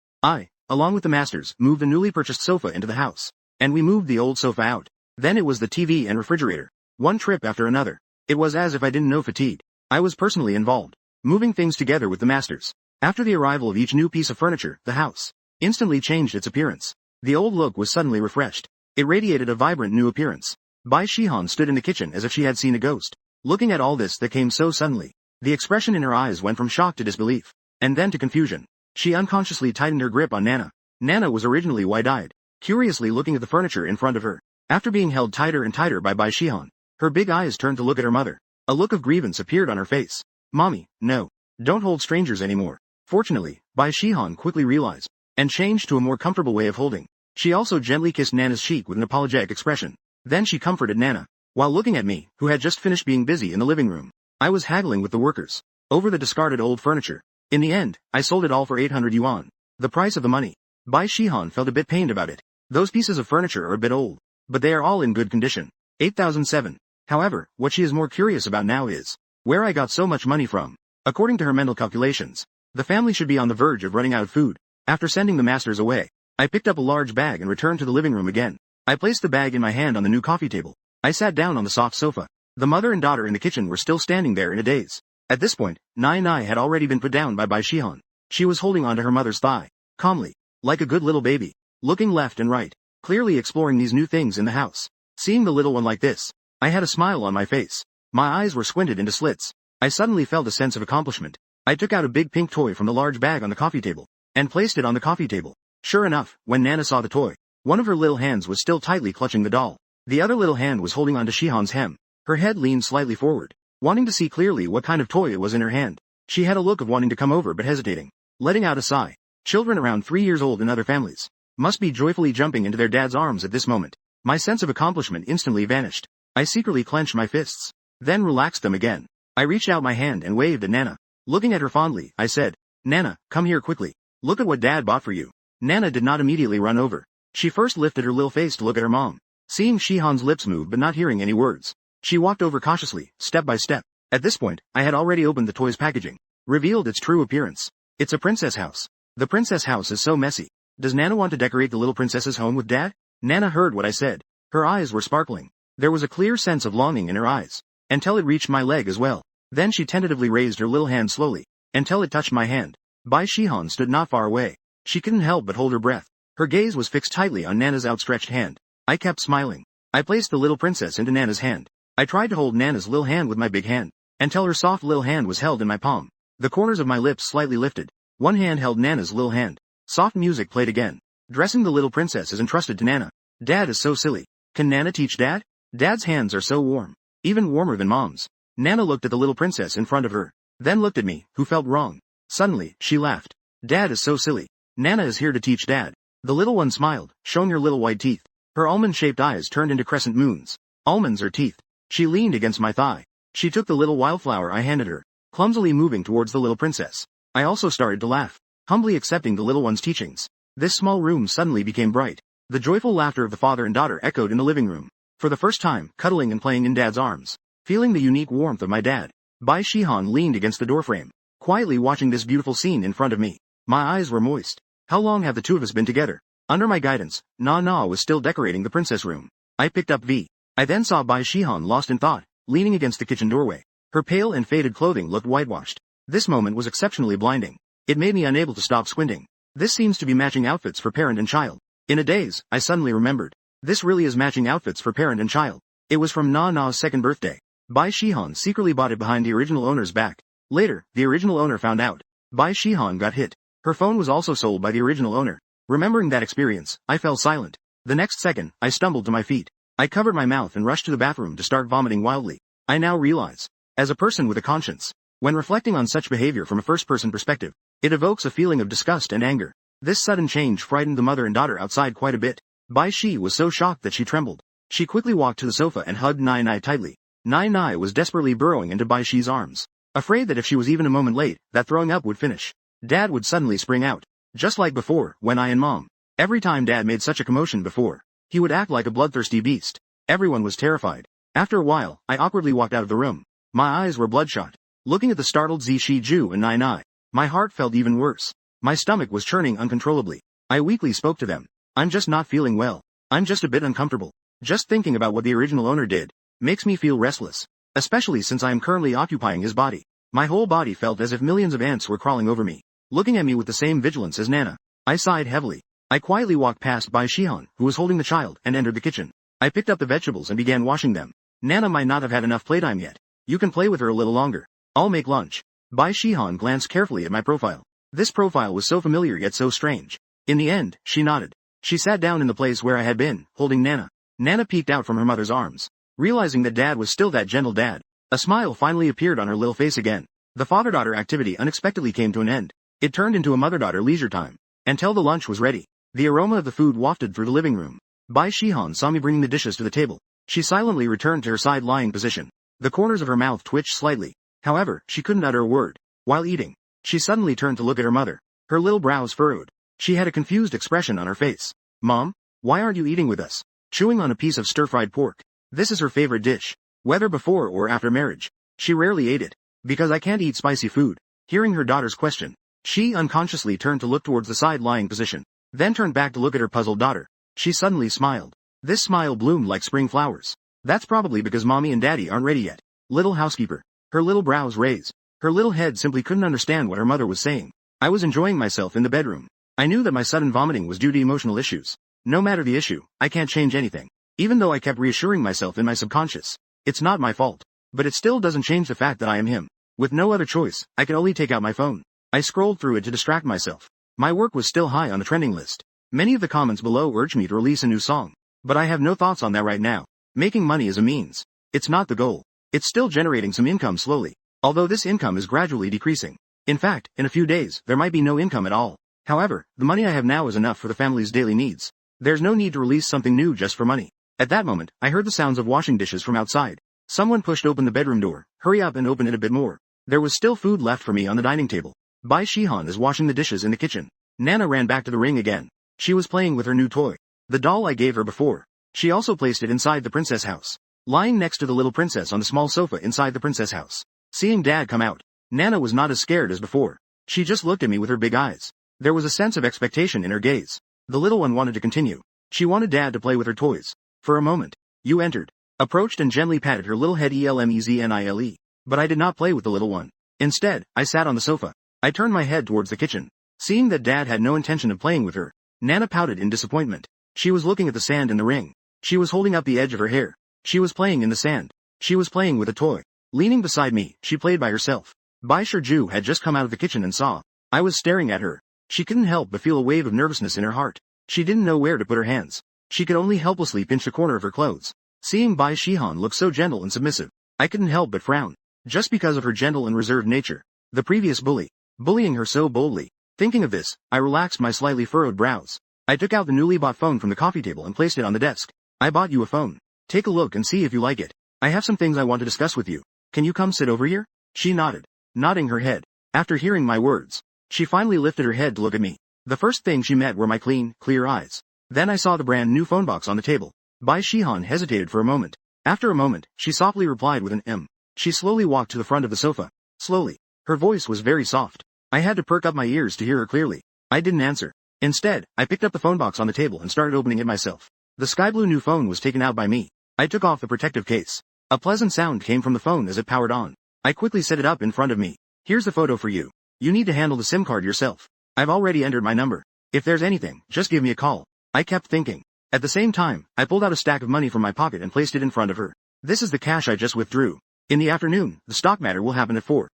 Speaker 1: along with the masters, moved the newly purchased sofa into the house. And we moved the old sofa out. Then it was the TV and refrigerator. One trip after another. It was as if I didn't know fatigue. I was personally involved, moving things together with the masters. After the arrival of each new piece of furniture, the house instantly changed its appearance. The old look was suddenly refreshed. It radiated a vibrant new appearance. Bai Shihan stood in the kitchen as if she had seen a ghost. Looking at all this that came so suddenly, the expression in her eyes went from shock to disbelief, and then to confusion. She unconsciously tightened her grip on Nana. Nana was originally wide-eyed, curiously looking at the furniture in front of her. After being held tighter and tighter by Bai Shihan, her big eyes turned to look at her mother. A look of grievance appeared on her face. Mommy, no. Don't hold strangers anymore. Fortunately, Bai Shihan quickly realized, and changed to a more comfortable way of holding. She also gently kissed Nana's cheek with an apologetic expression. Then she comforted Nana, while looking at me, who had just finished being busy in the living room. I was haggling with the workers over the discarded old furniture. In the end, I sold it all for 800 yuan. The price of the money. Bai Shihan felt a bit pained about it. Those pieces of furniture are a bit old, but they are all in good condition. 8007. However, what she is more curious about now is where I got so much money from. According to her mental calculations, the family should be on the verge of running out of food. After sending the masters away, I picked up a large bag and returned to the living room again. I placed the bag in my hand on the new coffee table. I sat down on the soft sofa. The mother and daughter in the kitchen were still standing there in a daze. At this point, Nai had already been put down by Bai Shihan. She was holding onto her mother's thigh, calmly, like a good little baby, looking left and right, clearly exploring these new things in the house. Seeing the little one like this, I had a smile on my face. My eyes were squinted into slits. I suddenly felt a sense of accomplishment. I took out a big pink toy from the large bag on the coffee table, and placed it on the coffee table. Sure enough, when Nana saw the toy, one of her little hands was still tightly clutching the doll. The other little hand was holding onto Shihan's hem. Her head leaned slightly forward, wanting to see clearly what kind of toy it was in her hand. She had a look of wanting to come over but hesitating, letting out a sigh. Children around 3 years old in other families must be joyfully jumping into their dad's arms at this moment. My sense of accomplishment instantly vanished. I secretly clenched my fists, then relaxed them again. I reached out my hand and waved at Nana. Looking at her fondly, I said, Nana, come here quickly. Look at what Dad bought for you. Nana did not immediately run over. She first lifted her little face to look at her mom. Seeing Shihan's lips move but not hearing any words, she walked over cautiously, step by step. At this point, I had already opened the toy's packaging, revealed its true appearance. It's a princess house. The princess house is so messy. Does Nana want to decorate the little princess's home with Dad? Nana heard what I said. Her eyes were sparkling. There was a clear sense of longing in her eyes, until it reached my leg as well. Then she tentatively raised her little hand slowly, until it touched my hand. Bai Shihan stood not far away. She couldn't help but hold her breath. Her gaze was fixed tightly on Nana's outstretched hand. I kept smiling. I placed the little princess into Nana's hand. I tried to hold Nana's little hand with my big hand, until her soft little hand was held in my palm. The corners of my lips slightly lifted. One hand held Nana's little hand. Soft music played again. Dressing the little princess is entrusted to Nana. Dad is so silly. Can Nana teach Dad? Dad's hands are so warm. Even warmer than Mom's. Nana looked at the little princess in front of her, then looked at me, who felt wrong. Suddenly, she laughed. Dad is so silly. Nana is here to teach Dad. The little one smiled, showing her little white teeth. Her almond-shaped eyes turned into crescent moons. Almonds are teeth. She leaned against my thigh. She took the little wildflower I handed her, clumsily moving towards the little princess. I also started to laugh, humbly accepting the little one's teachings. This small room suddenly became bright. The joyful laughter of the father and daughter echoed in the living room. For the first time, cuddling and playing in Dad's arms. Feeling the unique warmth of my dad, Bai Shihan leaned against the doorframe, quietly watching this beautiful scene in front of me. My eyes were moist. How long have the two of us been together? Under my guidance, Na was still decorating the princess room. I picked up V. I then saw Bai Shihan lost in thought, leaning against the kitchen doorway. Her pale and faded clothing looked whitewashed. This moment was exceptionally blinding. It made me unable to stop squinting. This seems to be matching outfits for parent and child. In a daze, I suddenly remembered. This really is matching outfits for parent and child. It was from Na's second birthday. Bai Shihan secretly bought it behind the original owner's back. Later, the original owner found out. Bai Shihan got hit. Her phone was also sold by the original owner. Remembering that experience, I fell silent. The next second, I stumbled to my feet. I covered my mouth and rushed to the bathroom to start vomiting wildly. I now realize, as a person with a conscience, when reflecting on such behavior from a first-person perspective, it evokes a feeling of disgust and anger. This sudden change frightened the mother and daughter outside quite a bit. Bai Shi was so shocked that she trembled. She quickly walked to the sofa and hugged Nai tightly. Nai was desperately burrowing into Bai Shi's arms, afraid that if she was even a moment late, that throwing up would finish. Dad would suddenly spring out. Just like before, when I and Mom. Every time Dad made such a commotion before, he would act like a bloodthirsty beast. Everyone was terrified. After a while, I awkwardly walked out of the room. My eyes were bloodshot. Looking at the startled Zi Shiju and Nai, my heart felt even worse. My stomach was churning uncontrollably. I weakly spoke to them. I'm just not feeling well. I'm just a bit uncomfortable. Just thinking about what the original owner did makes me feel restless, especially since I am currently occupying his body. My whole body felt as if millions of ants were crawling over me, looking at me with the same vigilance as Nana. I sighed heavily. I quietly walked past Bai Shihan, who was holding the child, and entered the kitchen. I picked up the vegetables and began washing them. Nana might not have had enough playtime yet. You can play with her a little longer. I'll make lunch. Bai Shihan glanced carefully at my profile. This profile was so familiar yet so strange. In the end, she nodded. She sat down in the place where I had been, holding Nana. Nana peeked out from her mother's arms. Realizing that Dad was still that gentle dad, a smile finally appeared on her little face again. The father-daughter activity unexpectedly came to an end. It turned into a mother-daughter leisure time. Until the lunch was ready. The aroma of the food wafted through the living room. Bai Shihan saw me bringing the dishes to the table. She silently returned to her side-lying position. The corners of her mouth twitched slightly. However, she couldn't utter a word. While eating, she suddenly turned to look at her mother. Her little brows furrowed. She had a confused expression on her face. Mom, why aren't you eating with us? Chewing on a piece of stir-fried pork. This is her favorite dish. Whether before or after marriage, she rarely ate it. Because I can't eat spicy food. Hearing her daughter's question, she unconsciously turned to look towards the side-lying position, then turned back to look at her puzzled daughter. She suddenly smiled. This smile bloomed like spring flowers. That's probably because mommy and daddy aren't ready yet. Little housekeeper. Her little brows raised. Her little head simply couldn't understand what her mother was saying. I was enjoying myself in the bedroom. I knew that my sudden vomiting was due to emotional issues. No matter the issue, I can't change anything. Even though I kept reassuring myself in my subconscious, it's not my fault. But it still doesn't change the fact that I am him. With no other choice, I could only take out my phone. I scrolled through it to distract myself. My work was still high on the trending list. Many of the comments below urged me to release a new song. But I have no thoughts on that right now. Making money is a means. It's not the goal. It's still generating some income slowly. Although this income is gradually decreasing. In fact, in a few days, there might be no income at all. However, the money I have now is enough for the family's daily needs. There's no need to release something new just for money. At that moment, I heard the sounds of washing dishes from outside. Someone pushed open the bedroom door. Hurry up and open it a bit more. There was still food left for me on the dining table. Bai Shihan is washing the dishes in the kitchen. Nana ran back to the ring again. She was playing with her new toy. The doll I gave her before. She also placed it inside the princess house. Lying next to the little princess on the small sofa inside the princess house. Seeing Dad come out, Nana was not as scared as before. She just looked at me with her big eyes. There was a sense of expectation in her gaze. The little one wanted to continue. She wanted Dad to play with her toys. For a moment, you entered, approached and gently patted her little head ELMEZNILE. But I did not play with the little one. Instead, I sat on the sofa. I turned my head towards the kitchen. Seeing that Dad had no intention of playing with her, Nana pouted in disappointment. She was looking at the sand in the ring. She was holding up the edge of her hair. She was playing in the sand. She was playing with a toy. Leaning beside me, she played by herself. Bai Shiju had just come out of the kitchen and saw. I was staring at her. She couldn't help but feel a wave of nervousness in her heart. She didn't know where to put her hands. She could only helplessly pinch the corner of her clothes. Seeing Bai Shihan look so gentle and submissive, I couldn't help but frown. Just because of her gentle and reserved nature. The previous bully, bullying her so boldly. Thinking of this, I relaxed my slightly furrowed brows. I took out the newly bought phone from the coffee table and placed it on the desk. I bought you a phone. Take a look and see if you like it. I have some things I want to discuss with you. Can you come sit over here? She nodded, nodding her head. After hearing my words, she finally lifted her head to look at me. The first thing she met were my clean, clear eyes. Then I saw the brand new phone box on the table. Bai Shihan hesitated for a moment. After a moment, she softly replied with an M. She slowly walked to the front of the sofa. Slowly. Her voice was very soft. I had to perk up my ears to hear her clearly. I didn't answer. Instead, I picked up the phone box on the table and started opening it myself. The sky blue new phone was taken out by me. I took off the protective case. A pleasant sound came from the phone as it powered on. I quickly set it up in front of me. Here's the photo for you. You need to handle the SIM card yourself. I've already entered my number. If there's anything, just give me a call. I kept thinking. At the same time, I pulled out a stack of money from my pocket and placed it in front of her. This is the cash I just withdrew. In the afternoon, the stock matter will happen at 4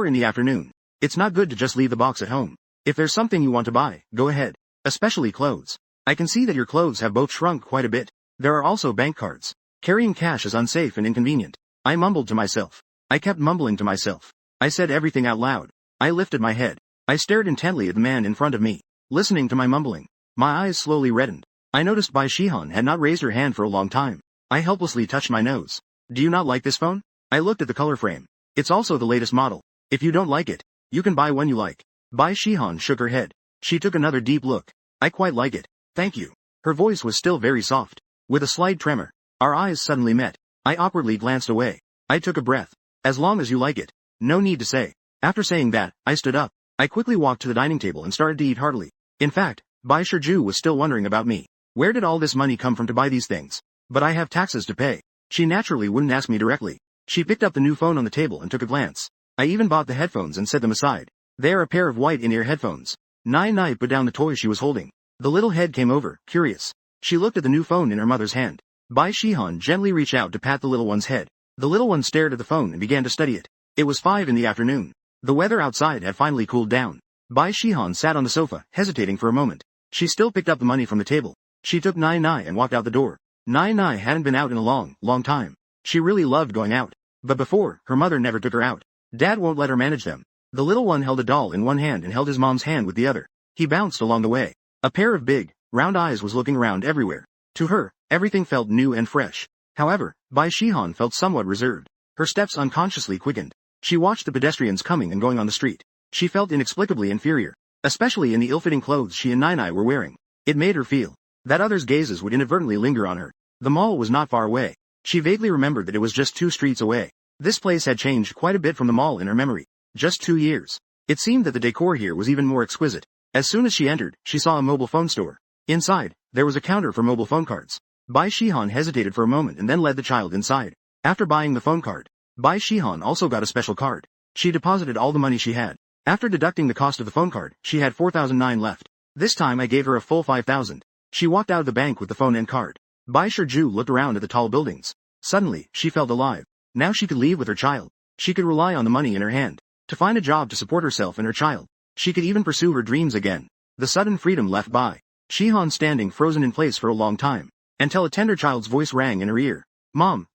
Speaker 1: in the afternoon. It's not good to just leave the box at home. If there's something you want to buy, go ahead. Especially clothes. I can see that your clothes have both shrunk quite a bit. There are also bank cards. Carrying cash is unsafe and inconvenient. I mumbled to myself. I kept mumbling to myself. I said everything out loud. I lifted my head. I stared intently at the man in front of me, listening to my mumbling. My eyes slowly reddened. I noticed Bai Shihan had not raised her hand for a long time. I helplessly touched my nose. Do you not like this phone? I looked at the color frame. It's also the latest model. If you don't like it, you can buy one you like. Bai Shihan shook her head. She took another deep look. I quite like it. Thank you. Her voice was still very soft. With a slight tremor, our eyes suddenly met. I awkwardly glanced away. I took a breath. As long as you like it. No need to say. After saying that, I stood up. I quickly walked to the dining table and started to eat heartily. In fact, Bai Shiju was still wondering about me. Where did all this money come from to buy these things? But I have taxes to pay. She naturally wouldn't ask me directly. She picked up the new phone on the table and took a glance. I even bought the headphones and set them aside. They are a pair of white in-ear headphones. Nai put down the toy she was holding. The little head came over, curious. She looked at the new phone in her mother's hand. Bai Shihan gently reached out to pat the little one's head. The little one stared at the phone and began to study it. It was 5 in the afternoon. The weather outside had finally cooled down. Bai Shihan sat on the sofa, hesitating for a moment. She still picked up the money from the table. She took Nai and walked out the door. Nai hadn't been out in a long time. She really loved going out. But before, her mother never took her out. Dad won't let her manage them. The little one held a doll in one hand and held his mom's hand with the other. He bounced along the way. A pair of big, round eyes was looking around everywhere. To her, everything felt new and fresh. However, Bai Shihan felt somewhat reserved. Her steps unconsciously quickened. She watched the pedestrians coming and going on the street. She felt inexplicably inferior, especially in the ill-fitting clothes she and Nai were wearing. It made her feel that others' gazes would inadvertently linger on her. The mall was not far away. She vaguely remembered that it was just 2 streets away. This place had changed quite a bit from the mall in her memory. Just 2 years. It seemed that the decor here was even more exquisite. As soon as she entered, she saw a mobile phone store. Inside, there was a counter for mobile phone cards. Bai Shihan hesitated for a moment and then led the child inside. After buying the phone card, Bai Shihan also got a special card. She deposited all the money she had. After deducting the cost of the phone card, she had 4,009 left. This time I gave her a full 5,000. She walked out of the bank with the phone and card. Bai Shiju looked around at the tall buildings. Suddenly, she felt alive. Now she could leave with her child. She could rely on the money in her hand to find a job to support herself and her child. She could even pursue her dreams again. The sudden freedom left Bai Shihan standing frozen in place for a long time, until a tender child's voice rang in her ear. Mom,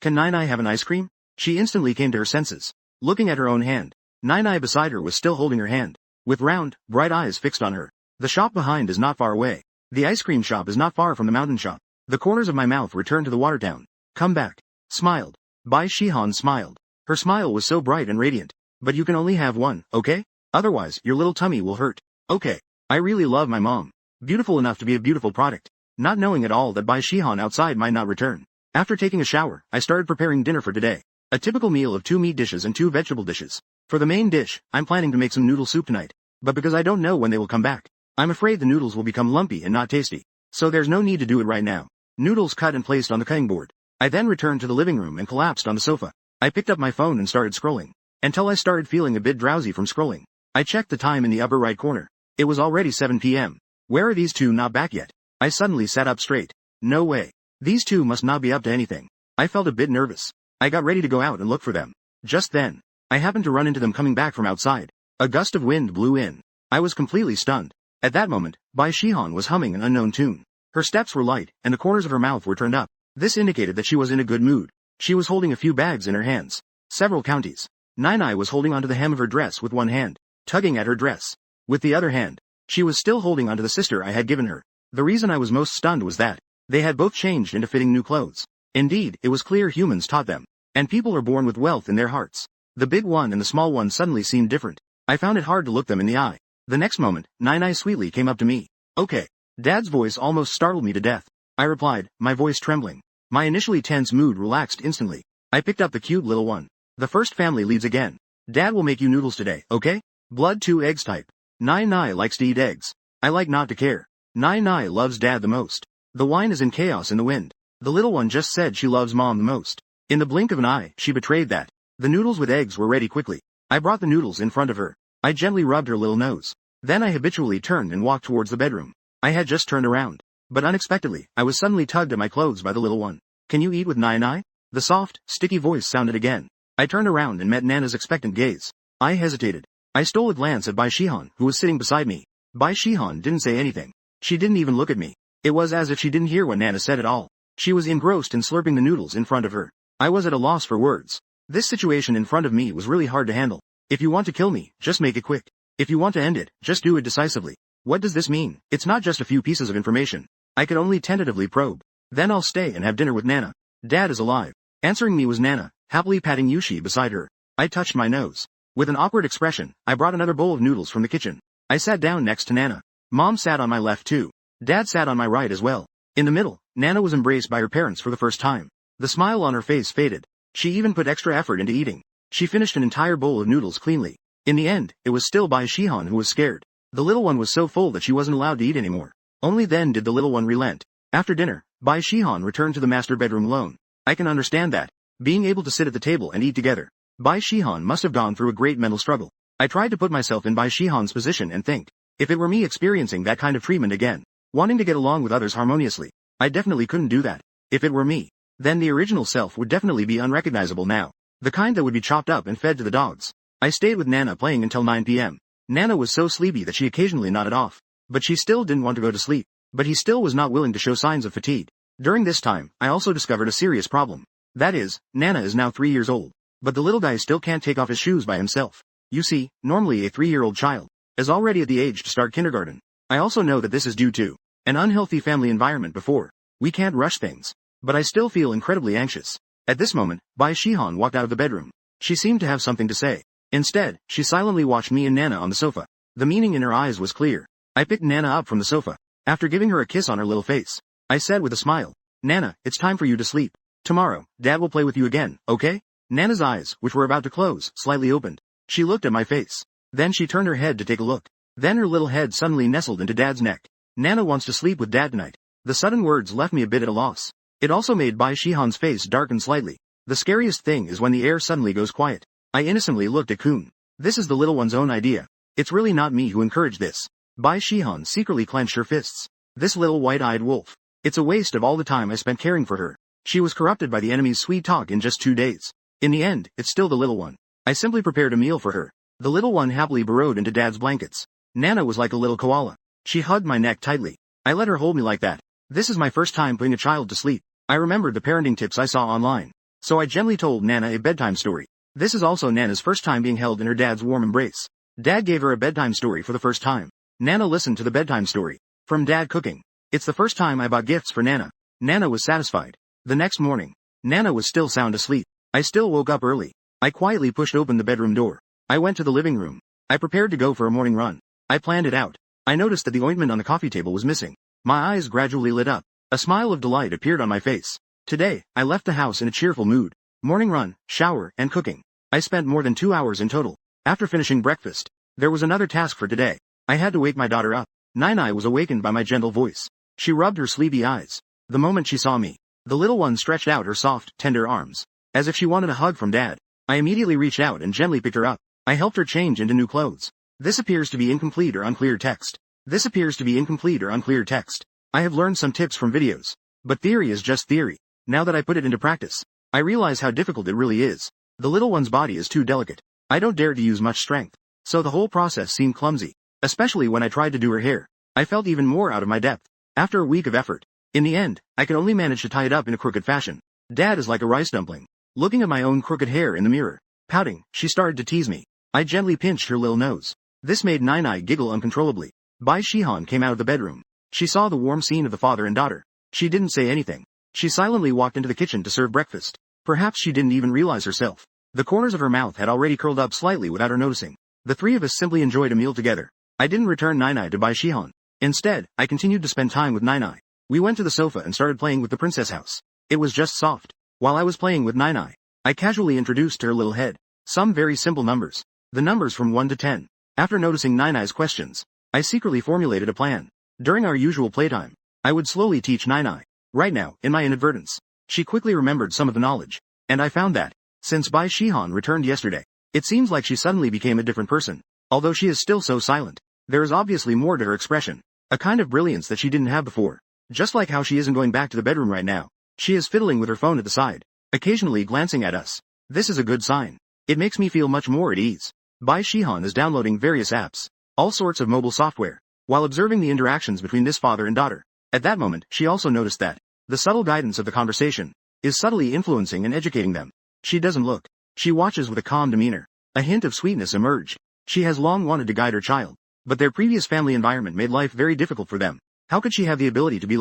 Speaker 1: can Nai have an ice cream? She instantly came to her senses. Looking at her own hand, Nai beside her was still holding her hand, with round, bright eyes fixed on her. The shop behind is not far away. The ice cream shop is not far from the mountain shop. The corners of my mouth returned to the water town. Come back. Smiled. Bai Shihan smiled. Her smile was so bright and radiant. But you can only have one, okay? Otherwise, your little tummy will hurt. Okay. I really love my mom. Beautiful enough to be a beautiful product. Not knowing at all that Bai Shihan outside might not return. After taking a shower, I started preparing dinner for today. A typical meal of 2 meat dishes and 2 vegetable dishes. For the main dish, I'm planning to make some noodle soup tonight. But because I don't know when they will come back, I'm afraid the noodles will become lumpy and not tasty. So there's no need to do it right now. Noodles cut and placed on the cutting board. I then returned to the living room and collapsed on the sofa. I picked up my phone and started scrolling. Until I started feeling a bit drowsy from scrolling. I checked the time in the upper right corner. It was already 7 p.m. Where are these 2 not back yet? I suddenly sat up straight. No way. These 2 must not be up to anything. I felt a bit nervous. I got ready to go out and look for them. Just then, I happened to run into them coming back from outside. A gust of wind blew in. I was completely stunned. At that moment, Bai Shihan was humming an unknown tune. Her steps were light, and the corners of her mouth were turned up. This indicated that she was in a good mood. She was holding a few bags in her hands. Several counties. Nai was holding onto the hem of her dress with one hand, tugging at her dress. With the other hand, she was still holding onto the sister I had given her. The reason I was most stunned was that they had both changed into fitting new clothes. Indeed, it was clear humans taught them. And people are born with wealth in their hearts. The big one and the small one suddenly seemed different. I found it hard to look them in the eye. The next moment, Nai sweetly came up to me. Okay. Dad's voice almost startled me to death. I replied, my voice trembling. My initially tense mood relaxed instantly. I picked up the cute little one. The first family leads again. Dad will make you noodles today, okay? Blood 2 eggs type. Nai likes to eat eggs. I like not to care. Nai loves Dad the most. The wine is in chaos in the wind. The little one just said she loves Mom the most. In the blink of an eye, she betrayed that. The noodles with eggs were ready quickly. I brought the noodles in front of her. I gently rubbed her little nose. Then I habitually turned and walked towards the bedroom. I had just turned around. But unexpectedly, I was suddenly tugged at my clothes by the little one. Can you eat with Nai? The soft, sticky voice sounded again. I turned around and met Nana's expectant gaze. I hesitated. I stole a glance at Bai Shihan, who was sitting beside me. Bai Shihan didn't say anything. She didn't even look at me. It was as if she didn't hear what Nana said at all. She was engrossed in slurping the noodles in front of her. I was at a loss for words. This situation in front of me was really hard to handle. If you want to kill me, just make it quick. If you want to end it, just do it decisively. What does this mean? It's not just a few pieces of information. I could only tentatively probe. Then I'll stay and have dinner with Nana. Dad is alive. Answering me was Nana, happily patting Yushi beside her. I touched my nose. With an awkward expression, I brought another bowl of noodles from the kitchen. I sat down next to Nana. Mom sat on my left too. Dad sat on my right as well. In the middle, Nana was embraced by her parents for the first time. The smile on her face faded. She even put extra effort into eating. She finished an entire bowl of noodles cleanly. In the end, it was still Bai Shihan who was scared. The little one was so full that she wasn't allowed to eat anymore. Only then did the little one relent. After dinner, Bai Shihan returned to the master bedroom alone. I can understand that. Being able to sit at the table and eat together. Bai Shihan must have gone through a great mental struggle. I tried to put myself in Bai Shihan's position and think. If it were me experiencing that kind of treatment again, wanting to get along with others harmoniously, I definitely couldn't do that. If it were me, then the original self would definitely be unrecognizable now. The kind that would be chopped up and fed to the dogs. I stayed with Nana playing until 9 p.m. Nana was so sleepy that she occasionally nodded off. But she still didn't want to go to sleep. But he still was not willing to show signs of fatigue. During this time, I also discovered a serious problem. That is, Nana is now 3 years old. But the little guy still can't take off his shoes by himself. You see, normally a 3-year-old child is already at the age to start kindergarten. I also know that this is due to an unhealthy family environment before. We can't rush things. But I still feel incredibly anxious. At this moment, Bai Shihan walked out of the bedroom. She seemed to have something to say. Instead, she silently watched me and Nana on the sofa. The meaning in her eyes was clear. I picked Nana up from the sofa. After giving her a kiss on her little face, I said with a smile, Nana, it's time for you to sleep. Tomorrow, Dad will play with you again, okay? Nana's eyes, which were about to close, slightly opened. She looked at my face. Then she turned her head to take a look. Then her little head suddenly nestled into Dad's neck. Nana wants to sleep with Dad tonight. The sudden words left me a bit at a loss. It also made Bai Shihan's face darken slightly. The scariest thing is when the air suddenly goes quiet. I innocently looked at Kun. This is the little one's own idea. It's really not me who encouraged this. Bai Shihan secretly clenched her fists. This little white-eyed wolf. It's a waste of all the time I spent caring for her. She was corrupted by the enemy's sweet talk in just 2 days. In the end, it's still the little one. I simply prepared a meal for her. The little one happily burrowed into Dad's blankets. Nana was like a little koala. She hugged my neck tightly. I let her hold me like that. This is my first time putting a child to sleep. I remembered the parenting tips I saw online. So I gently told Nana a bedtime story. This is also Nana's first time being held in her dad's warm embrace. Dad gave her a bedtime story for the first time. Nana listened to the bedtime story. From Dad cooking. It's the first time I bought gifts for Nana. Nana was satisfied. The next morning, Nana was still sound asleep. I still woke up early. I quietly pushed open the bedroom door. I went to the living room. I prepared to go for a morning run. I planned it out. I noticed that the ointment on the coffee table was missing. My eyes gradually lit up. A smile of delight appeared on my face. Today, I left the house in a cheerful mood. Morning run, shower, and cooking. I spent more than 2 hours in total. After finishing breakfast, there was another task for today. I had to wake my daughter up. Nai was awakened by my gentle voice. She rubbed her sleepy eyes. The moment she saw me, the little one stretched out her soft, tender arms, as if she wanted a hug from Dad. I immediately reached out and gently picked her up. I helped her change into new clothes. This appears to be incomplete or unclear text. This appears to be incomplete or unclear text. I have learned some tips from videos. But theory is just theory. Now that I put it into practice, I realize how difficult it really is. The little one's body is too delicate. I don't dare to use much strength. So the whole process seemed clumsy. Especially when I tried to do her hair. I felt even more out of my depth. After a week of effort. In the end, I could only manage to tie it up in a crooked fashion. Dad is like a rice dumpling. Looking at my own crooked hair in the mirror. Pouting, she started to tease me. I gently pinched her little nose. This made Nai giggle uncontrollably. Bai Shihan came out of the bedroom. She saw the warm scene of the father and daughter. She didn't say anything. She silently walked into the kitchen to serve breakfast. Perhaps she didn't even realize herself. The corners of her mouth had already curled up slightly without her noticing. The three of us simply enjoyed a meal together. I didn't return Nai to Bai Shihan. Instead, I continued to spend time with Nai. We went to the sofa and started playing with the princess house. It was just soft. While I was playing with Nai, I casually introduced to her little head some very simple numbers. The numbers from 1 to 10. After noticing Nai's questions, I secretly formulated a plan. During our usual playtime, I would slowly teach Nai. Right now, in my inadvertence, she quickly remembered some of the knowledge. And I found that, since Bai Shihan returned yesterday, it seems like she suddenly became a different person. Although she is still so silent, there is obviously more to her expression. A kind of brilliance that she didn't have before. Just like how she isn't going back to the bedroom right now. She is fiddling with her phone at the side, occasionally glancing at us. This is a good sign. It makes me feel much more at ease. Bai Shihan is downloading various apps, all sorts of mobile software, while observing the interactions between this father and daughter. At that moment, she also noticed that the subtle guidance of the conversation is subtly influencing and educating them. She doesn't look. She watches with a calm demeanor. A hint of sweetness emerged. She has long wanted to guide her child, but their previous family environment made life very difficult for them. How could she have the ability to be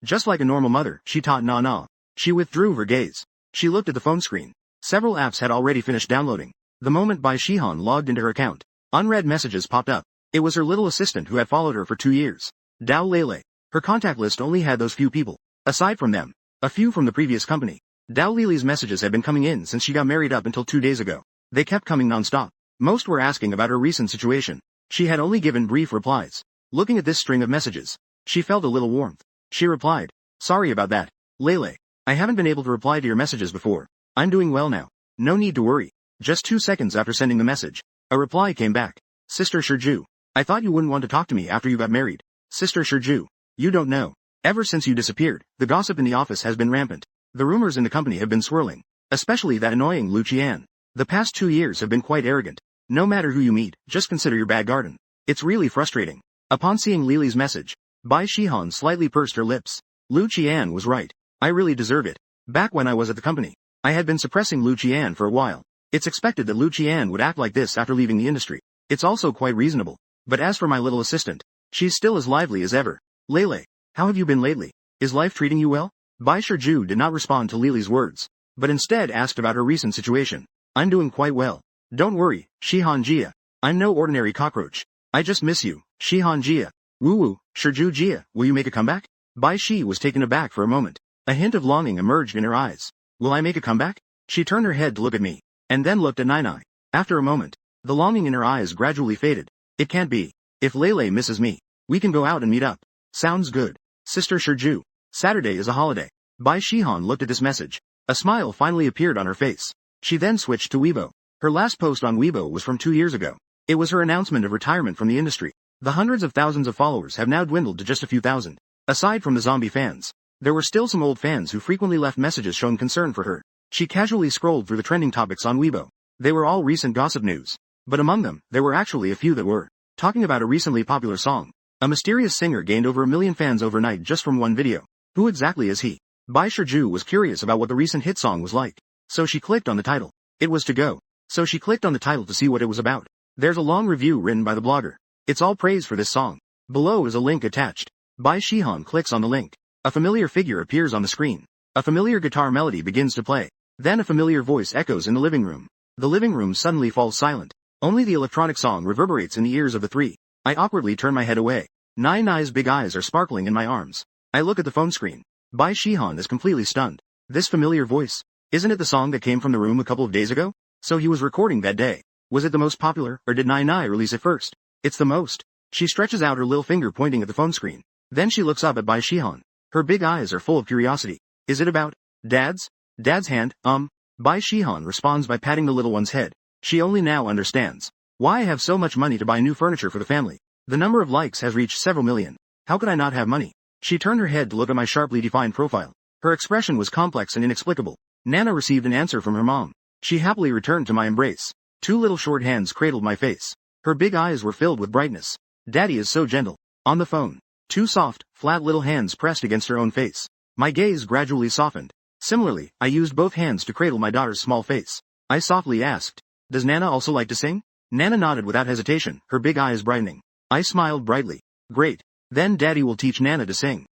Speaker 1: just like a normal mother? She taught Na. She withdrew her gaze. She looked at the phone screen. Several apps had already finished downloading. The moment Bai Shihan logged into her account, unread messages popped up. It was her little assistant who had followed her for 2 years. Dao Lele. Her contact list only had those few people. Aside from them, a few from the previous company. Dao Lele's messages had been coming in since she got married up until 2 days ago. They kept coming non-stop. Most were asking about her recent situation. She had only given brief replies. Looking at this string of messages, she felt a little warmth. She replied, "Sorry about that, Lele. I haven't been able to reply to your messages before. I'm doing well now. No need to worry." Just 2 seconds after sending the message, a reply came back. "Sister Shirju, I thought you wouldn't want to talk to me after you got married. Sister Shirju, you don't know. Ever since you disappeared, the gossip in the office has been rampant. The rumors in the company have been swirling. Especially that annoying Lu Qian. The past 2 years have been quite arrogant. No matter who you meet, just consider your bad garden. It's really frustrating." Upon seeing Lily's message, Bai Shihan slightly pursed her lips. Lu Qian was right. I really deserve it. Back when I was at the company, I had been suppressing Lu Qian for a while. It's expected that Lu Qian would act like this after leaving the industry. It's also quite reasonable. But as for my little assistant, she's still as lively as ever. "Lele, how have you been lately? Is life treating you well?" Bai Shiju did not respond to Lily's words, but instead asked about her recent situation. "I'm doing quite well. Don't worry, Shihan Jia. I'm no ordinary cockroach. I just miss you, Shihan Jia. Woo-woo, Shiju Jia, will you make a comeback?" Bai Shi was taken aback for a moment. A hint of longing emerged in her eyes. "Will I make a comeback?" She turned her head to look at me, and then looked at Nai. After a moment, the longing in her eyes gradually faded. "It can't be. If Lele misses me, we can go out and meet up." "Sounds good. Sister Shiju. Saturday is a holiday." Bai Shihan looked at this message. A smile finally appeared on her face. She then switched to Weibo. Her last post on Weibo was from 2 years ago. It was her announcement of retirement from the industry. The hundreds of thousands of followers have now dwindled to just a few thousand. Aside from the zombie fans, there were still some old fans who frequently left messages showing concern for her. She casually scrolled through the trending topics on Weibo. They were all recent gossip news. But among them, there were actually a few that were talking about a recently popular song. A mysterious singer gained over 1 million fans overnight just from one video. Who exactly is he? Bai Shiju was curious about what the recent hit song was like. So she clicked on the title. It was to go. So she clicked on the title to see what it was about. There's a long review written by the blogger. It's all praise for this song. Below is a link attached. Bai Shihan clicks on the link. A familiar figure appears on the screen. A familiar guitar melody begins to play. Then a familiar voice echoes in the living room. The living room suddenly falls silent. Only the electronic song reverberates in the ears of the three. I awkwardly turn my head away. Nai's big eyes are sparkling in my arms. I look at the phone screen. Bai Shihan is completely stunned. This familiar voice. Isn't it the song that came from the room a couple of days ago? So he was recording that day. Was it the most popular, or did Nai release it first? It's the most. She stretches out her little finger pointing at the phone screen. Then she looks up at Bai Shihan. Her big eyes are full of curiosity. Is it about Dad's? Dad's hand, Bai Shihan responds by patting the little one's head. She only now understands why I have so much money to buy new furniture for the family. The number of likes has reached several million. How could I not have money? She turned her head to look at my sharply defined profile. Her expression was complex and inexplicable. Nana received an answer from her mom. She happily returned to my embrace. 2 little short hands cradled my face. Her big eyes were filled with brightness. Daddy is so gentle. On the phone. 2 soft, flat little hands pressed against her own face. My gaze gradually softened. Similarly, I used both hands to cradle my daughter's small face. I softly asked, "Does Nana also like to sing?" Nana nodded without hesitation, her big eyes brightening. I smiled brightly. "Great. Then Daddy will teach Nana to sing."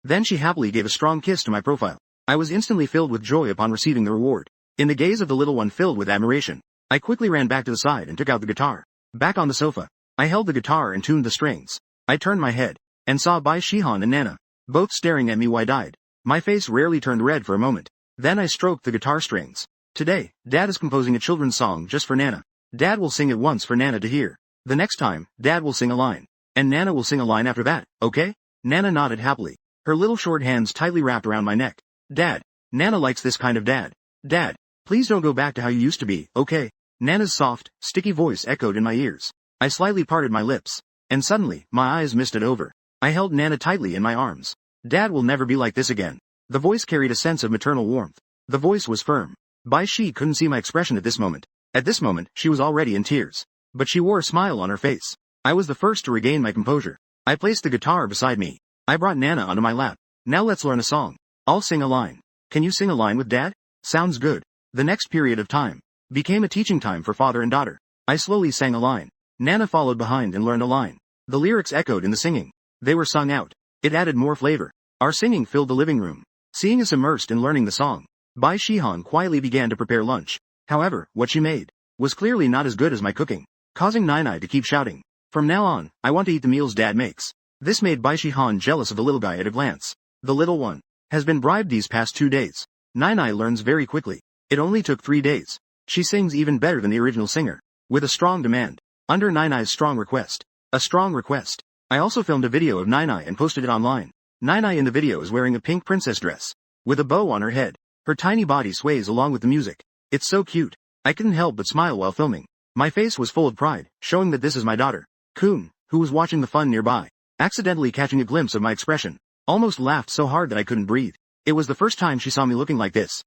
Speaker 1: Then she happily gave a strong kiss to my profile. I was instantly filled with joy upon receiving the reward. In the gaze of the little one filled with admiration, I quickly ran back to the side and took out the guitar. Back on the sofa, I held the guitar and tuned the strings. I turned my head, and saw Bai Shihan and Nana, both staring at me wide-eyed. My face rarely turned red for a moment. Then I stroked the guitar strings. Today, Dad is composing a children's song just for Nana. Dad will sing it once for Nana to hear. The next time, Dad will sing a line. And Nana will sing a line after that, okay? Nana nodded happily. Her little short hands tightly wrapped around my neck. Dad. Nana likes this kind of dad. Dad. Please don't go back to how you used to be, okay? Nana's soft, sticky voice echoed in my ears. I slightly parted my lips. And suddenly, my eyes misted over. I held Nana tightly in my arms. Dad will never be like this again. The voice carried a sense of maternal warmth. The voice was firm. Bai Shi couldn't see my expression at this moment. At this moment, she was already in tears. But she wore a smile on her face. I was the first to regain my composure. I placed the guitar beside me. I brought Nana onto my lap. Now let's learn a song. I'll sing a line. Can you sing a line with Dad? Sounds good. The next period of time became a teaching time for father and daughter. I slowly sang a line. Nana followed behind and learned a line. The lyrics echoed in the singing. They were sung out. It added more flavor. Our singing filled the living room. Seeing us immersed in learning the song, Bai Shihan quietly began to prepare lunch. However, what she made was clearly not as good as my cooking, causing Nai to keep shouting. From now on, I want to eat the meals Dad makes. This made Bai Shihan jealous of the little guy at a glance. The little one has been bribed these past 2 days. Nai learns very quickly. It only took 3 days. She sings even better than the original singer. with a strong demand. Under Nai's strong request. A strong request. I also filmed a video of Nai and posted it online. Nai in the video is wearing a pink princess dress, with a bow on her head. Her tiny body sways along with the music. It's so cute. I couldn't help but smile while filming. My face was full of pride, showing that this is my daughter. Kun, who was watching the fun nearby, accidentally catching a glimpse of my expression, almost laughed so hard that I couldn't breathe. It was the first time she saw me looking like this.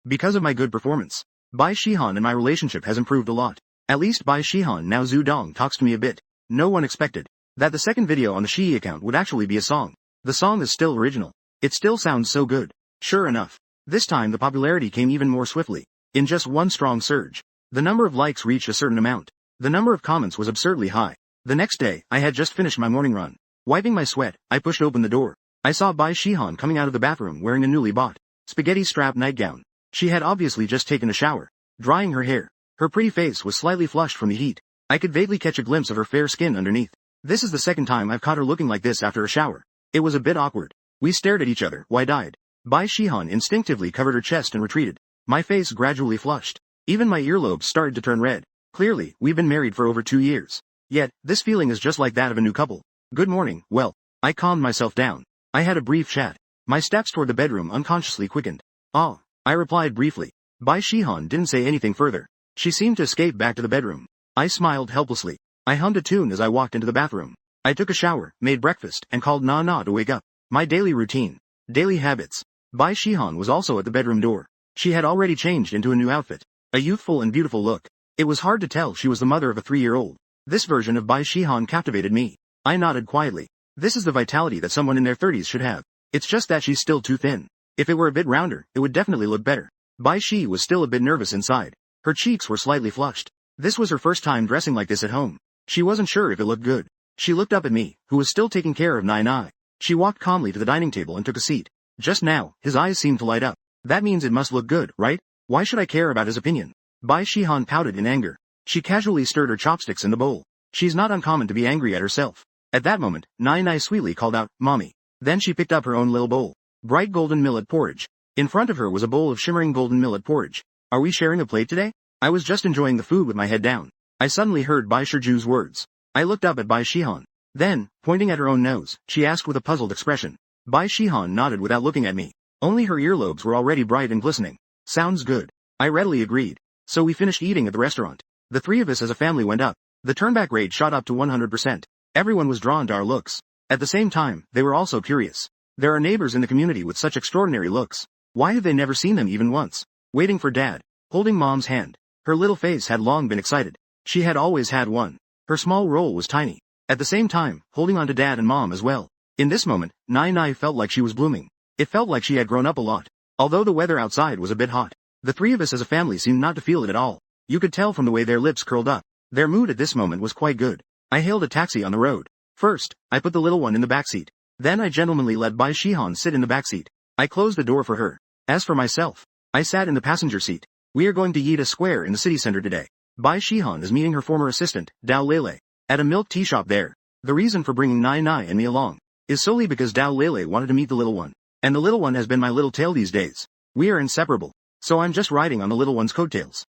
Speaker 1: Because of my good performance. Bai Shihan and my relationship has improved a lot. At least Bai Shihan now Zhu Dong talks to me a bit. No one expected that the second video on the Shi account would actually be a song. The song is still original. It still sounds so good. Sure enough, this time the popularity came even more swiftly. In just one strong surge, the number of likes reached a certain amount. The number of comments was absurdly high. The next day, I had just finished my morning run. Wiping my sweat, I pushed open the door. I saw Bai Shihan coming out of the bathroom wearing a newly bought spaghetti strap nightgown. She had obviously just taken a shower, drying her hair. Her pretty face was slightly flushed from the heat. I could vaguely catch a glimpse of her fair skin underneath. This is the second time I've caught her looking like this after a shower. It was a bit awkward. We stared at each other, wide-eyed. Bai Shihan instinctively covered her chest and retreated. My face gradually flushed. Even my earlobes started to turn red. Clearly, we've been married for over 2 years. Yet, this feeling is just like that of a new couple. Good morning. Well, I calmed myself down. I had a brief chat. My steps toward the bedroom unconsciously quickened. Oh, I replied briefly. Bai Shihan didn't say anything further. She seemed to escape back to the bedroom. I smiled helplessly. I hummed a tune as I walked into the bathroom. I took a shower, made breakfast, and called Na to wake up. My daily routine. Daily habits. Bai Shihan was also at the bedroom door. She had already changed into a new outfit. A youthful and beautiful look. It was hard to tell she was the mother of a 3-year-old. This version of Bai Shihan captivated me. I nodded quietly. This is the vitality that someone in their 30s should have. It's just that she's still too thin. If it were a bit rounder, it would definitely look better. Bai Shi was still a bit nervous inside. Her cheeks were slightly flushed. This was her first time dressing like this at home. She wasn't sure if it looked good. She looked up at me, who was still taking care of Nai. She walked calmly to the dining table and took a seat. Just now, his eyes seemed to light up. That means it must look good, right? Why should I care about his opinion? Bai Shihan pouted in anger. She casually stirred her chopsticks in the bowl. She's not uncommon to be angry at herself. At that moment, Nai sweetly called out, "Mommy." Then she picked up her own little bowl. Bright golden millet porridge. In front of her was a bowl of shimmering golden millet porridge. Are we sharing a plate today? I was just enjoying the food with my head down. I suddenly heard Bai Shiju's words. I looked up at Bai Shihan. Then, pointing at her own nose, she asked with a puzzled expression. Bai Shihan nodded without looking at me. Only her earlobes were already bright and glistening. Sounds good. I readily agreed. So we finished eating at the restaurant. The three of us as a family went up. The turnback rate shot up to 100%. Everyone was drawn to our looks. At the same time, they were also curious. There are neighbors in the community with such extraordinary looks. Why have they never seen them even once? Waiting for Dad. Holding Mom's hand. Her little face had long been excited. She had always had one. Her small role was tiny. At the same time, holding on to Dad and Mom as well. In this moment, Nai felt like she was blooming. It felt like she had grown up a lot. Although the weather outside was a bit hot. The three of us as a family seemed not to feel it at all. You could tell from the way their lips curled up. Their mood at this moment was quite good. I hailed a taxi on the road. First, I put the little one in the backseat. Then I gentlemanly let Bai Shihan sit in the backseat. I closed the door for her. As for myself, I sat in the passenger seat. We are going to Yida Square in the city center today. Bai Shihan is meeting her former assistant, Dao Lele, at a milk tea shop there. The reason for bringing Nai and me along is solely because Dao Lele wanted to meet the little one. And the little one has been my little tail these days. We are inseparable. So I'm just riding on the little one's coattails.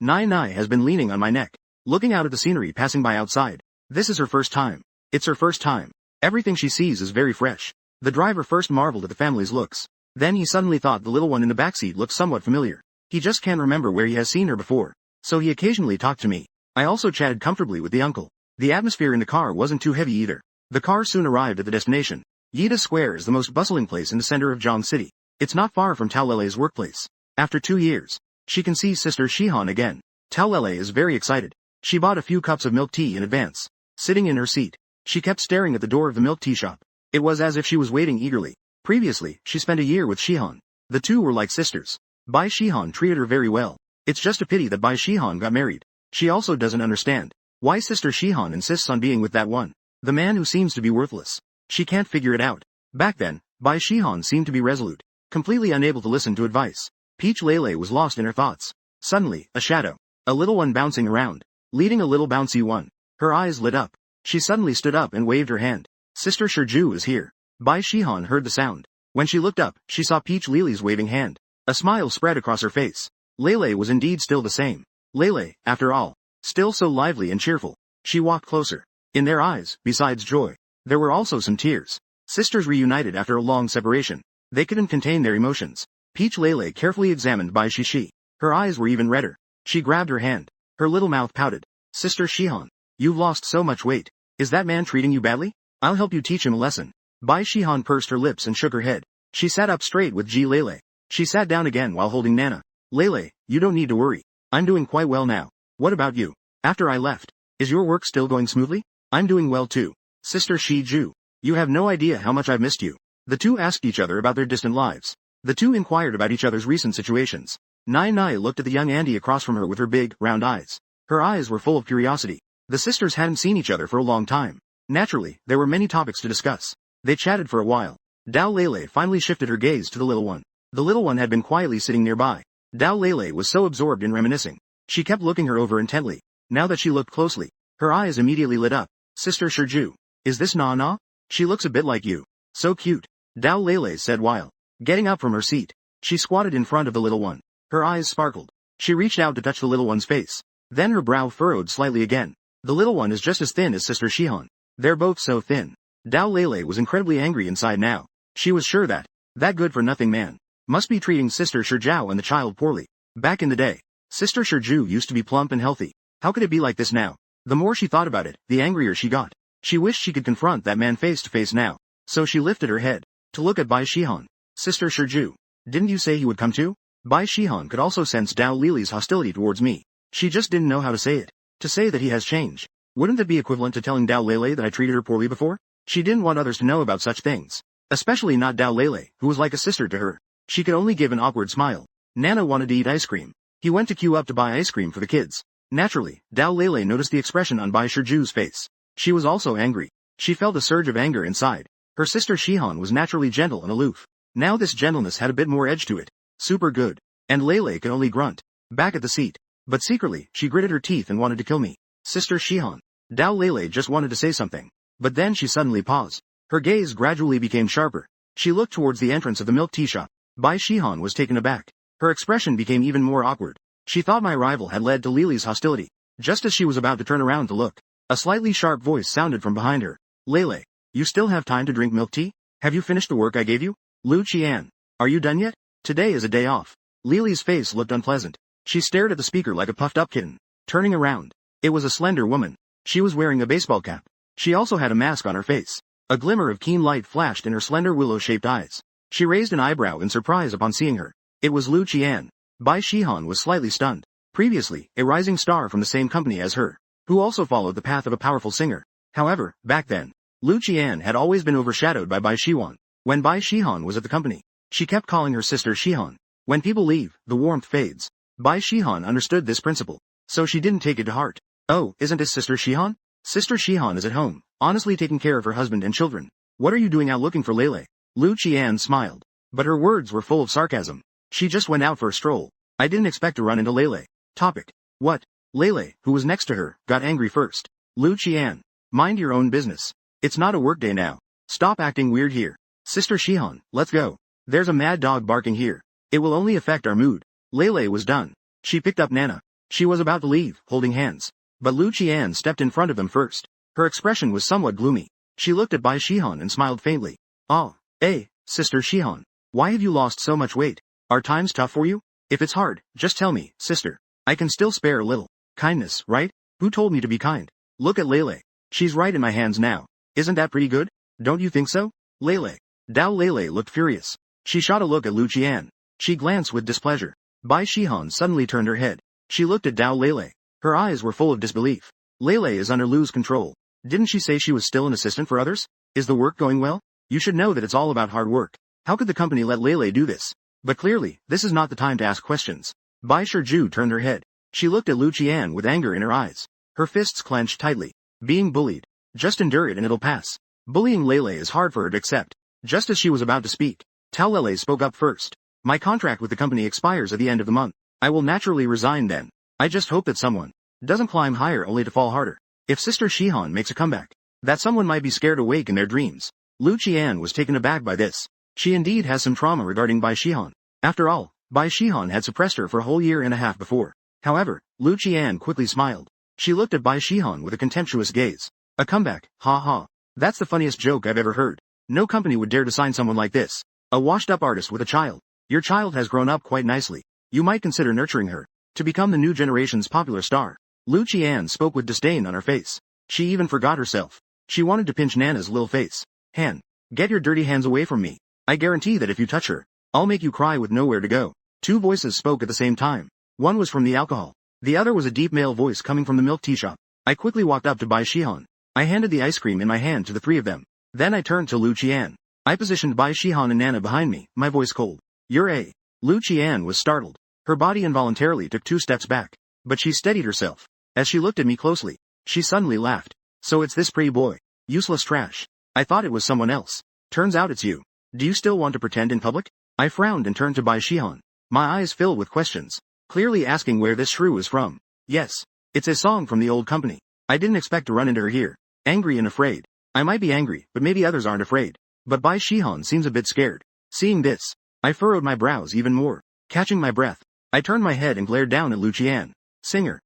Speaker 1: Nai has been leaning on my neck, looking out at the scenery passing by outside. This is her first time. It's her first time. Everything she sees is very fresh. The driver first marveled at the family's looks. Then he suddenly thought the little one in the backseat looked somewhat familiar. He just can't remember where he has seen her before. So he occasionally talked to me. I also chatted comfortably with the uncle. The atmosphere in the car wasn't too heavy either. The car soon arrived at the destination. Yida Square is the most bustling place in the center of Zhang City. It's not far from Taolele's workplace. After 2 years, she can see Sister Shihan again. Taolele is very excited. She bought a few cups of milk tea in advance. Sitting in her seat, she kept staring at the door of the milk tea shop. It was as if she was waiting eagerly. Previously, she spent a year with Shihan. The two were like sisters. Bai Shihan treated her very well. It's just a pity that Bai Shihan got married. She also doesn't understand why Sister Shihan insists on being with that one, the man who seems to be worthless. She can't figure it out. Back then, Bai Shihan seemed to be resolute, completely unable to listen to advice. Peach Lele was lost in her thoughts. Suddenly, a shadow. A little one bouncing around, leading a little bouncy one. Her eyes lit up. She suddenly stood up and waved her hand. Sister Shiju is here. Bai Shihan heard the sound. When she looked up, she saw Peach Lily's waving hand. A smile spread across her face. Lele was indeed still the same. Lele, after all, still so lively and cheerful. She walked closer. In their eyes, besides joy, there were also some tears. Sisters reunited after a long separation. They couldn't contain their emotions. Peach Lele carefully examined Bai Shishi. Her eyes were even redder. She grabbed her hand. Her little mouth pouted. Sister Shihan, you've lost so much weight. Is that man treating you badly? I'll help you teach him a lesson. Bai Shihan pursed her lips and shook her head. She sat up straight with Ji Lele. She sat down again while holding Nana. Lele, you don't need to worry. I'm doing quite well now. What about you? After I left, is your work still going smoothly? I'm doing well too. Sister Shi Ju, you have no idea how much I've missed you. The two asked each other about their distant lives. The two inquired about each other's recent situations. Nai Nai looked at the young Andy across from her with her big, round eyes. Her eyes were full of curiosity. The sisters hadn't seen each other for a long time. Naturally, there were many topics to discuss. They chatted for a while. Dao Lele finally shifted her gaze to the little one. The little one had been quietly sitting nearby. Dao Lele was so absorbed in reminiscing. She kept looking her over intently. Now that she looked closely, her eyes immediately lit up. Sister Shiju, is this Na Na? She looks a bit like you. So cute. Dao Lele said while getting up from her seat. She squatted in front of the little one. Her eyes sparkled. She reached out to touch the little one's face. Then her brow furrowed slightly again. The little one is just as thin as Sister Shihan. They're both so thin. Dao Lele was incredibly angry inside now. She was sure that good-for-nothing man must be treating Sister Shurjiao and the child poorly. Back in the day, Sister Shurju used to be plump and healthy. How could it be like this now? The more she thought about it, the angrier she got. She wished she could confront that man face to face now. So she lifted her head to look at Bai Shihan. Sister Shurju, didn't you say he would come too? Bai Shihan could also sense Dao Lili's hostility towards me. She just didn't know how to say it. To say that he has changed. Wouldn't that be equivalent to telling Dao Lele that I treated her poorly before? She didn't want others to know about such things. Especially not Dao Lele, who was like a sister to her. She could only give an awkward smile. Nana wanted to eat ice cream. He went to queue up to buy ice cream for the kids. Naturally, Dao Lele noticed the expression on Bai Shiju's face. She was also angry. She felt a surge of anger inside. Her sister Shihan was naturally gentle and aloof. Now this gentleness had a bit more edge to it. Super good. And Lele could only grunt. Back at the seat. But secretly, she gritted her teeth and wanted to kill me. Sister Shihan. Dao Lele just wanted to say something. But then she suddenly paused. Her gaze gradually became sharper. She looked towards the entrance of the milk tea shop. Bai Shihan was taken aback. Her expression became even more awkward. She thought my arrival had led to Lili's hostility. Just as she was about to turn around to look, a slightly sharp voice sounded from behind her. Lele, you still have time to drink milk tea? Have you finished the work I gave you? Lu Qian, are you done yet? Today is a day off. Lili's face looked unpleasant. She stared at the speaker like a puffed-up kitten. Turning around, it was a slender woman. She was wearing a baseball cap. She also had a mask on her face. A glimmer of keen light flashed in her slender willow-shaped eyes. She raised an eyebrow in surprise upon seeing her. It was Lu Qian. Bai Shihan was slightly stunned. Previously, a rising star from the same company as her, who also followed the path of a powerful singer. However, back then, Lu Qian had always been overshadowed by Bai Shihan. When Bai Shihan was at the company, she kept calling her sister Shihan. When people leave, the warmth fades. Bai Shihan understood this principle, so she didn't take it to heart. Oh, isn't this Sister Shihan? Sister Shihan is at home, honestly taking care of her husband and children. What are you doing out looking for Lele? Lu Qian smiled. But her words were full of sarcasm. She just went out for a stroll. I didn't expect to run into Lele. Topic. What? Lele, who was next to her, got angry first. Lu Qian. Mind your own business. It's not a workday now. Stop acting weird here. Sister Shihan, let's go. There's a mad dog barking here. It will only affect our mood. Lele was done. She picked up Nana. She was about to leave, holding hands. But Lu Qian stepped in front of them first. Her expression was somewhat gloomy. She looked at Bai Shihan and smiled faintly. Oh, hey, Sister Shihan. Why have you lost so much weight? Are times tough for you? If it's hard, just tell me, sister. I can still spare a little. Kindness, right? Who told me to be kind? Look at Lele. She's right in my hands now. Isn't that pretty good? Don't you think so? Lele. Dao Lele looked furious. She shot a look at Lu Qian. She glanced with displeasure. Bai Shihan suddenly turned her head. She looked at Dao Lele. Her eyes were full of disbelief. Lele is under Lu's control. Didn't she say she was still an assistant for others? Is the work going well? You should know that it's all about hard work. How could the company let Lele do this? But clearly, this is not the time to ask questions. Bai Shiju turned her head. She looked at Lu Qian with anger in her eyes. Her fists clenched tightly. Being bullied. Just endure it and it'll pass. Bullying Lele is hard for her to accept. Just as she was about to speak, Tao Lele spoke up first. My contract with the company expires at the end of the month. I will naturally resign then. I just hope that someone doesn't climb higher only to fall harder. If Sister Shihan makes a comeback, that someone might be scared awake in their dreams. Lu Qian was taken aback by this. She indeed has some trauma regarding Bai Shihan. After all, Bai Shihan had suppressed her for a whole year and a half before. However, Lu Qian quickly smiled. She looked at Bai Shihan with a contemptuous gaze. A comeback, ha ha. That's the funniest joke I've ever heard. No company would dare to sign someone like this. A washed-up artist with a child. Your child has grown up quite nicely. You might consider nurturing her to become the new generation's popular star. Lu Qian spoke with disdain on her face. She even forgot herself. She wanted to pinch Nana's little face. Han, get your dirty hands away from me. I guarantee that if you touch her, I'll make you cry with nowhere to go. Two voices spoke at the same time. One was from the alcohol. The other was a deep male voice coming from the milk tea shop. I quickly walked up to Bai Shihan. I handed the ice cream in my hand to the three of them. Then I turned to Lu Qian. I positioned Bai Shihan and Nana behind me, my voice cold. You're a... Lu Qian was startled. Her body involuntarily took 2 steps back. But she steadied herself. As she looked at me closely, she suddenly laughed. So it's this pretty boy. Useless trash. I thought it was someone else. Turns out it's you. Do you still want to pretend in public? I frowned and turned to Bai Shihan. My eyes filled with questions. Clearly asking where this shrew is from. Yes. It's a song from the old company. I didn't expect to run into her here. Angry and afraid. I might be angry, but maybe others aren't afraid. But Bai Shihan seems a bit scared. Seeing this, I furrowed my brows even more. Catching my breath, I turned my head and glared down at Lu Qian. Singer.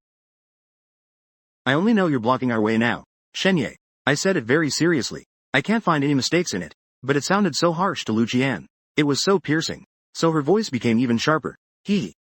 Speaker 1: I only know you're blocking our way now. Shenye. I said it very seriously. I can't find any mistakes in it. But it sounded so harsh to Lu Qian. It was so piercing. So her voice became even sharper.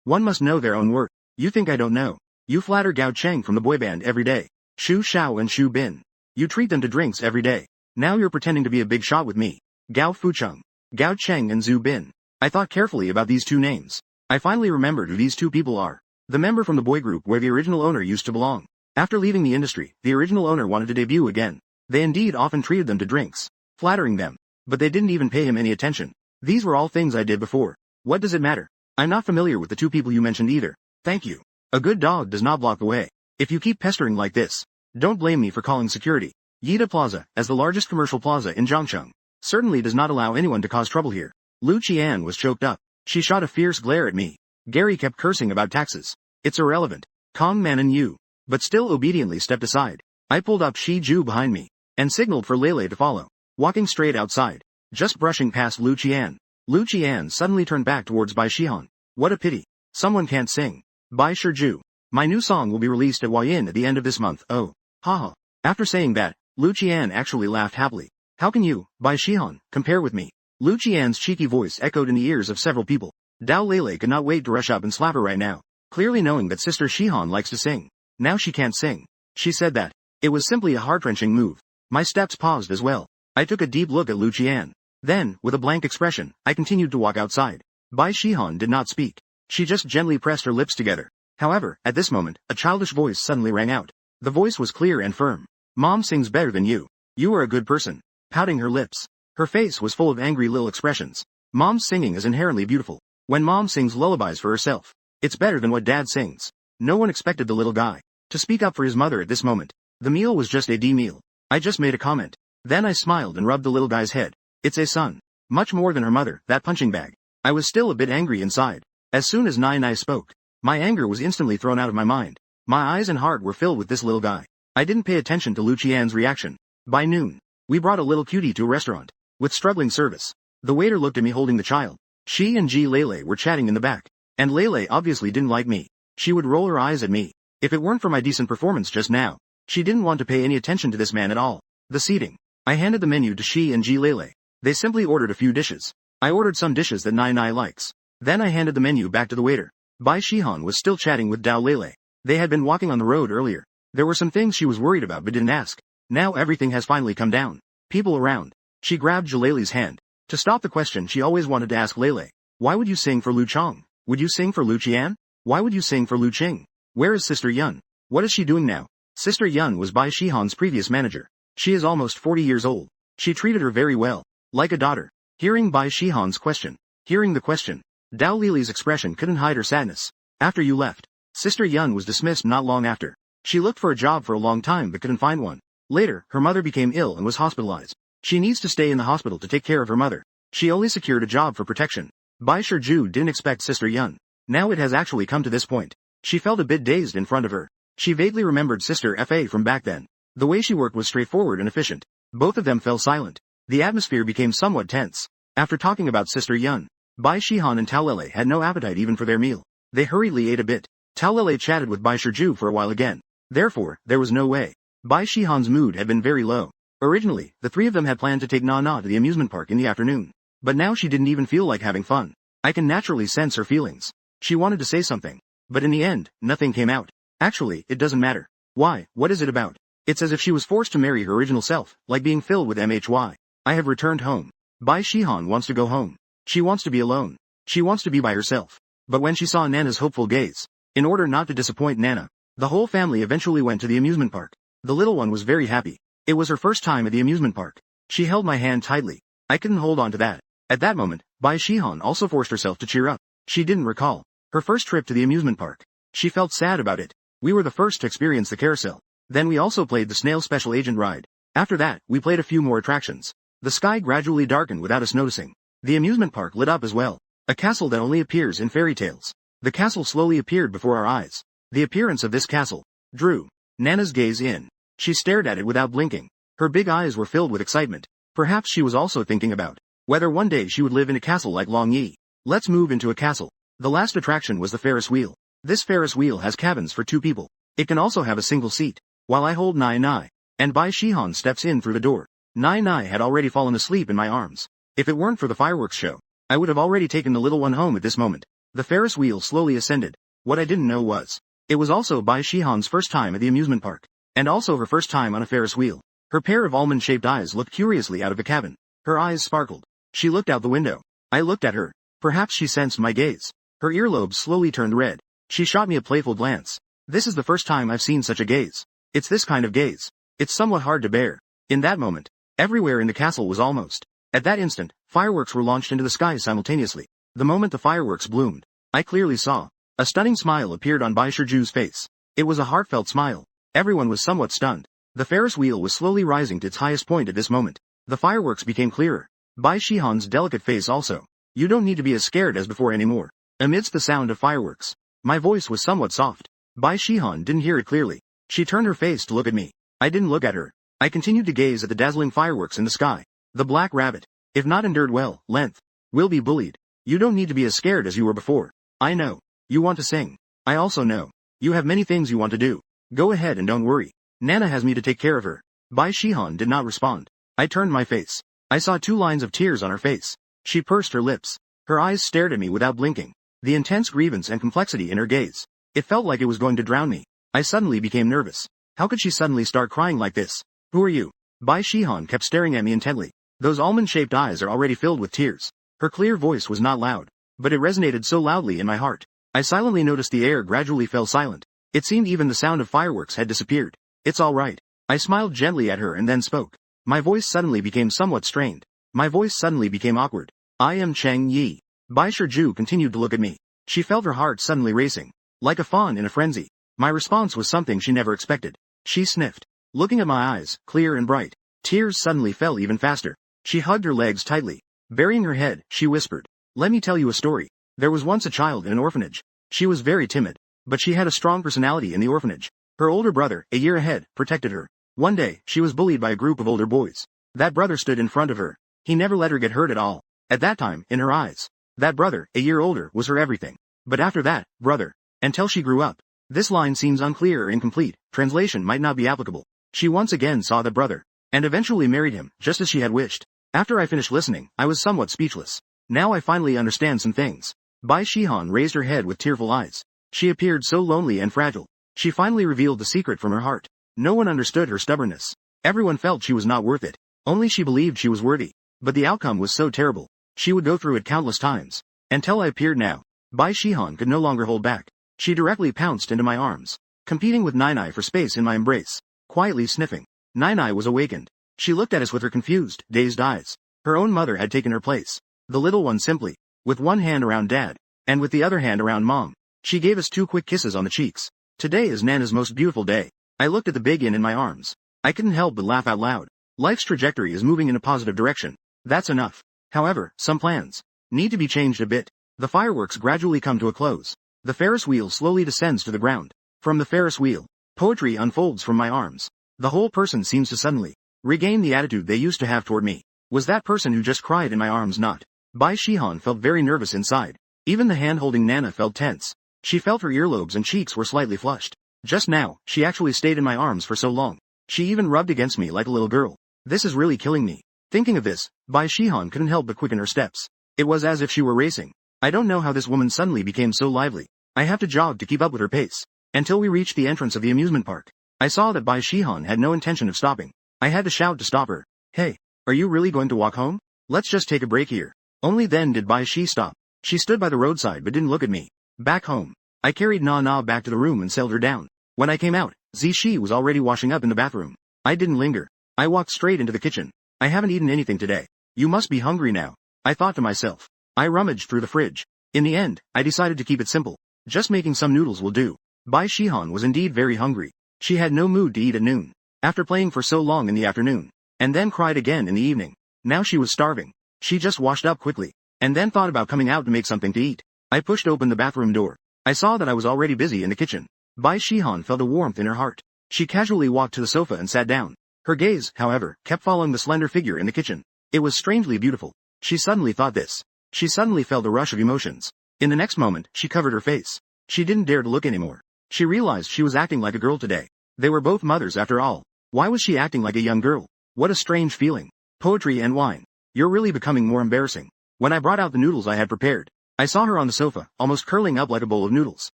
Speaker 1: One must know their own worth. You think I don't know? You flatter Gao Cheng from the boy band every day. Shu Shao and Shu Bin. You treat them to drinks every day. Now you're pretending to be a big shot with me. Gao Fucheng. Gao Cheng and Zhu Bin. I thought carefully about these 2 names. I finally remembered who these 2 people are. The member from the boy group where the original owner used to belong. After leaving the industry, the original owner wanted to debut again. They indeed often treated them to drinks, flattering them. But they didn't even pay him any attention. These were all things I did before. What does it matter? I'm not familiar with the 2 people you mentioned either. Thank you. A good dog does not block the way. If you keep pestering like this, don't blame me for calling security. Yida Plaza, as the largest commercial plaza in Zhangcheng, certainly does not allow anyone to cause trouble here. Lu Qian was choked up. She shot a fierce glare at me. Gary kept cursing about taxes. It's irrelevant. Kong Man and you. But still obediently stepped aside. I pulled up Shi Ju behind me, and signaled for Lele to follow. Walking straight outside, just brushing past Lu Qian. Lu Qian suddenly turned back towards Bai Shihan. What a pity. Someone can't sing. Bai Shiju. My new song will be released at Huayin at the end of this month. Oh. Haha. After saying that, Lu Qian actually laughed happily. How can you, Bai Shihan, compare with me? Lu Qian's cheeky voice echoed in the ears of several people. Dao Lele could not wait to rush up and slap her right now, clearly knowing that Sister Shihan likes to sing. Now she can't sing. She said that. It was simply a heart-wrenching move. My steps paused as well. I took a deep look at Lu Qian. Then, with a blank expression, I continued to walk outside. Bai Shihan did not speak. She just gently pressed her lips together. However, at this moment, a childish voice suddenly rang out. The voice was clear and firm. Mom sings better than you. You are a good person. Pouting her lips. Her face was full of angry little expressions. Mom's singing is inherently beautiful. When Mom sings lullabies for herself, it's better than what Dad sings. No one expected the little guy to speak up for his mother at this moment. The meal was just a D meal. I just made a comment. Then I smiled and rubbed the little guy's head. It's a son. Much more than her mother, that punching bag. I was still a bit angry inside. As soon as Nai spoke, my anger was instantly thrown out of my mind. My eyes and heart were filled with this little guy. I didn't pay attention to Lu Qian's reaction. By noon, we brought a little cutie to a restaurant, with struggling service. The waiter looked at me holding the child. She and Ji Lele were chatting in the back. And Lele obviously didn't like me. She would roll her eyes at me. If it weren't for my decent performance just now, she didn't want to pay any attention to this man at all. The seating. I handed the menu to Shi and Ji Lele. They simply ordered a few dishes. I ordered some dishes that Nai likes. Then I handed the menu back to the waiter. Bai Shihan was still chatting with Dao Lele. They had been walking on the road earlier. There were some things she was worried about but didn't ask. Now everything has finally come down. People around. She grabbed Jalele's hand. To stop the question she always wanted to ask Lele. Why would you sing for Lu Chong? Would you sing for Lu Qian? Why would you sing for Lu Qing? Where is Sister Yun? What is she doing now? Sister Yun was Bai Shihan's previous manager. She is almost 40 years old. She treated her very well. Like a daughter. Hearing Bai Shihan's question. Hearing the question. Dao Lili's expression couldn't hide her sadness. After you left, Sister Yun was dismissed not long after. She looked for a job for a long time but couldn't find one. Later, her mother became ill and was hospitalized. She needs to stay in the hospital to take care of her mother. She only secured a job for protection. Bai Shiju didn't expect Sister Yun. Now it has actually come to this point. She felt a bit dazed in front of her. She vaguely remembered Sister Fa from back then. The way she worked was straightforward and efficient. Both of them fell silent. The atmosphere became somewhat tense. After talking about Sister Yun, Bai Shihan and Taolele had no appetite even for their meal. They hurriedly ate a bit. Taolele chatted with Bai Shiju for a while again. Therefore, there was no way. Bai Shihan's mood had been very low. Originally, the three of them had planned to take Nana to the amusement park in the afternoon. But now she didn't even feel like having fun. I can naturally sense her feelings. She wanted to say something. But in the end, nothing came out. Actually, it doesn't matter. Why, what is it about? It's as if she was forced to marry her original self, like being filled with MHY. I have returned home. Bai Shihan wants to go home. She wants to be alone. She wants to be by herself. But when she saw Nana's hopeful gaze, in order not to disappoint Nana, the whole family eventually went to the amusement park. The little one was very happy. It was her first time at the amusement park. She held my hand tightly. I couldn't hold on to that. At that moment, Bai Shihan also forced herself to cheer up. She didn't recall her first trip to the amusement park. She felt sad about it. We were the first to experience the carousel. Then we also played the snail special agent ride. After that, we played a few more attractions. The sky gradually darkened without us noticing. The amusement park lit up as well. A castle that only appears in fairy tales. The castle slowly appeared before our eyes. The appearance of this castle drew Nana's gaze in. She stared at it without blinking. Her big eyes were filled with excitement. Perhaps she was also thinking about whether one day she would live in a castle like Long Yi. Let's move into a castle. The last attraction was the Ferris wheel. This Ferris wheel has cabins for 2 people. It can also have a single seat. While I hold Nai Nai, and Bai Shihan steps in through the door. Nai Nai had already fallen asleep in my arms. If it weren't for the fireworks show, I would have already taken the little one home at this moment. The Ferris wheel slowly ascended. What I didn't know was, it was also Bai Shihan's first time at the amusement park. And also her first time on a Ferris wheel. Her pair of almond-shaped eyes looked curiously out of the cabin. Her eyes sparkled. She looked out the window. I looked at her. Perhaps she sensed my gaze. Her earlobes slowly turned red. She shot me a playful glance. This is the first time I've seen such a gaze. It's this kind of gaze. It's somewhat hard to bear. In that moment, everywhere in the castle was almost. At that instant, fireworks were launched into the sky simultaneously. The moment the fireworks bloomed, I clearly saw. A stunning smile appeared on Bai Shiju's face. It was a heartfelt smile. Everyone was somewhat stunned. The Ferris wheel was slowly rising to its highest point at this moment. The fireworks became clearer. Bai Shihan's delicate face also. You don't need to be as scared as before anymore. Amidst the sound of fireworks, my voice was somewhat soft. Bai Shihan didn't hear it clearly. She turned her face to look at me. I didn't look at her. I continued to gaze at the dazzling fireworks in the sky. The black rabbit, if not endured well, length, will be bullied. You don't need to be as scared as you were before. I know. You want to sing. I also know. You have many things you want to do. Go ahead and don't worry. Nana has me to take care of her. Bai Shihan did not respond. I turned my face. I saw 2 lines of tears on her face. She pursed her lips. Her eyes stared at me without blinking. The intense grievance and complexity in her gaze. It felt like it was going to drown me. I suddenly became nervous. How could she suddenly start crying like this? Who are you? Bai Shihan kept staring at me intently. Those almond-shaped eyes are already filled with tears. Her clear voice was not loud, but it resonated so loudly in my heart. I silently noticed the air gradually fell silent. It seemed even the sound of fireworks had disappeared. It's all right. I smiled gently at her and then spoke. My voice suddenly became somewhat strained. My voice suddenly became awkward. I am Cheng Yi. Bai Shiju continued to look at me. She felt her heart suddenly racing. Like a fawn in a frenzy. My response was something she never expected. She sniffed. Looking at my eyes, clear and bright, tears suddenly fell even faster. She hugged her legs tightly. Burying her head, she whispered, "Let me tell you a story. There was once a child in an orphanage. She was very timid, but she had a strong personality in the orphanage. Her older brother, a year ahead, protected her. One day, she was bullied by a group of older boys. That brother stood in front of her. He never let her get hurt at all. At that time, in her eyes, that brother, a year older, was her everything. But after that, brother, until she grew up." This line seems unclear or incomplete. Translation might not be applicable. She once again saw the brother, and eventually married him, just as she had wished. After I finished listening, I was somewhat speechless. Now I finally understand some things. Bai Shihan raised her head with tearful eyes. She appeared so lonely and fragile. She finally revealed the secret from her heart. No one understood her stubbornness. Everyone felt she was not worth it. Only she believed she was worthy. But the outcome was so terrible. She would go through it countless times. Until I appeared now. Bai Shihan could no longer hold back. She directly pounced into my arms, competing with Nai for space in my embrace, quietly sniffing. Nai was awakened. She looked at us with her confused, dazed eyes. Her own mother had taken her place. The little one simply, with one hand around Dad, and with the other hand around Mom. She gave us 2 quick kisses on the cheeks. Today is Nana's most beautiful day. I looked at the big in my arms. I couldn't help but laugh out loud. Life's trajectory is moving in a positive direction. That's enough. However, some plans need to be changed a bit. The fireworks gradually come to a close. The Ferris wheel slowly descends to the ground. From the Ferris wheel, poetry unfolds from my arms. The whole person seems to suddenly regain the attitude they used to have toward me. Was that person who just cried in my arms not Bai Shihan felt very nervous inside. Even the hand holding Nana felt tense. She felt her earlobes and cheeks were slightly flushed. Just now, she actually stayed in my arms for so long. She even rubbed against me like a little girl. This is really killing me. Thinking of this, Bai Shihan couldn't help but quicken her steps. It was as if she were racing. I don't know how this woman suddenly became so lively. I have to jog to keep up with her pace. Until we reached the entrance of the amusement park. I saw that Bai Shihan had no intention of stopping. I had to shout to stop her. Hey, are you really going to walk home? Let's just take a break here. Only then did Bai Shi stop. She stood by the roadside but didn't look at me. Back home. I carried Na Na back to the room and sailed her down. When I came out, Zishi was already washing up in the bathroom. I didn't linger. I walked straight into the kitchen. I haven't eaten anything today. You must be hungry now. I thought to myself. I rummaged through the fridge. In the end, I decided to keep it simple. Just making some noodles will do. Bai Shihan was indeed very hungry. She had no mood to eat at noon. After playing for so long in the afternoon. And then cried again in the evening. Now she was starving. She just washed up quickly. And then thought about coming out to make something to eat. I pushed open the bathroom door. I saw that I was already busy in the kitchen. Bai Shihan felt a warmth in her heart. She casually walked to the sofa and sat down. Her gaze, however, kept following the slender figure in the kitchen. It was strangely beautiful. She suddenly thought this. She suddenly felt a rush of emotions. In the next moment, she covered her face. She didn't dare to look anymore. She realized she was acting like a girl today. They were both mothers after all. Why was she acting like a young girl? What a strange feeling. Poetry and wine. You're really becoming more embarrassing. When I brought out the noodles I had prepared, I saw her on the sofa, almost curling up like a bowl of noodles.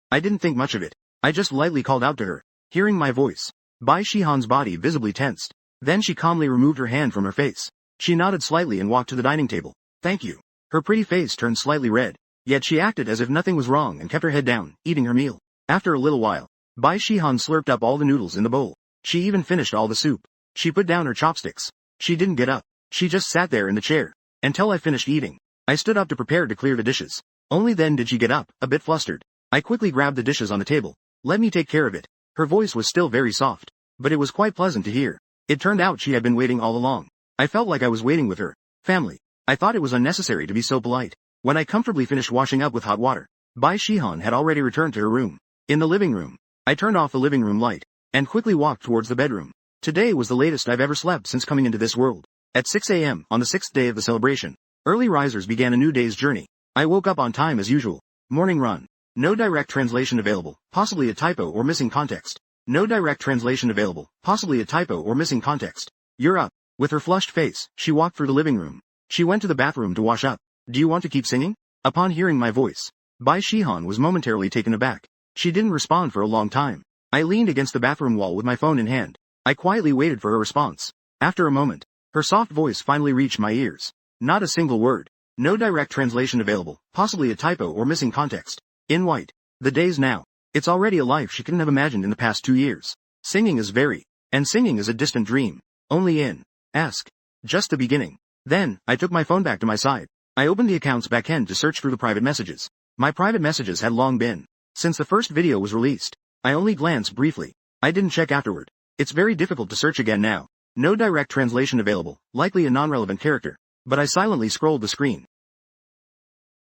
Speaker 1: I didn't think much of it. I just lightly called out to her. Hearing my voice, Bai Shihan's body visibly tensed. Then she calmly removed her hand from her face. She nodded slightly and walked to the dining table. Thank you. Her pretty face turned slightly red. Yet she acted as if nothing was wrong and kept her head down, eating her meal. After a little while, Bai Shihan slurped up all the noodles in the bowl. She even finished all the soup. She put down her chopsticks. She didn't get up. She just sat there in the chair. Until I finished eating. I stood up to prepare to clear the dishes. Only then did she get up, a bit flustered. I quickly grabbed the dishes on the table. Let me take care of it. Her voice was still very soft. But it was quite pleasant to hear. It turned out she had been waiting all along. I felt like I was waiting with her family. I thought it was unnecessary to be so polite. When I comfortably finished washing up with hot water, Bai Shihan had already returned to her room. In the living room, I turned off the living room light, and quickly walked towards the bedroom. Today was the latest I've ever slept since coming into this world. At 6 a.m. on the 6th day of the celebration, early risers began a new day's journey. I woke up on time as usual. Morning run. No direct translation available, possibly a typo or missing context. No direct translation available, possibly a typo or missing context. You're up. With her flushed face, she walked through the living room. She went to the bathroom to wash up. Do you want to keep singing? Upon hearing my voice, Bai Shihan was momentarily taken aback. She didn't respond for a long time. I leaned against the bathroom wall with my phone in hand. I quietly waited for her response. After a moment, her soft voice finally reached my ears. Not a single word. No direct translation available, possibly a typo or missing context. In white. The days now. It's already a life she couldn't have imagined in the past 2 years. Singing is singing is a distant dream. Only in. Ask. Just the beginning. Then, I took my phone back to my side. I opened the account's backend to search through the private messages. My private messages had long been. Since the first video was released, I only glanced briefly. I didn't check afterward. It's very difficult to search again now. No direct translation available, likely a non-relevant character. But I silently scrolled the screen.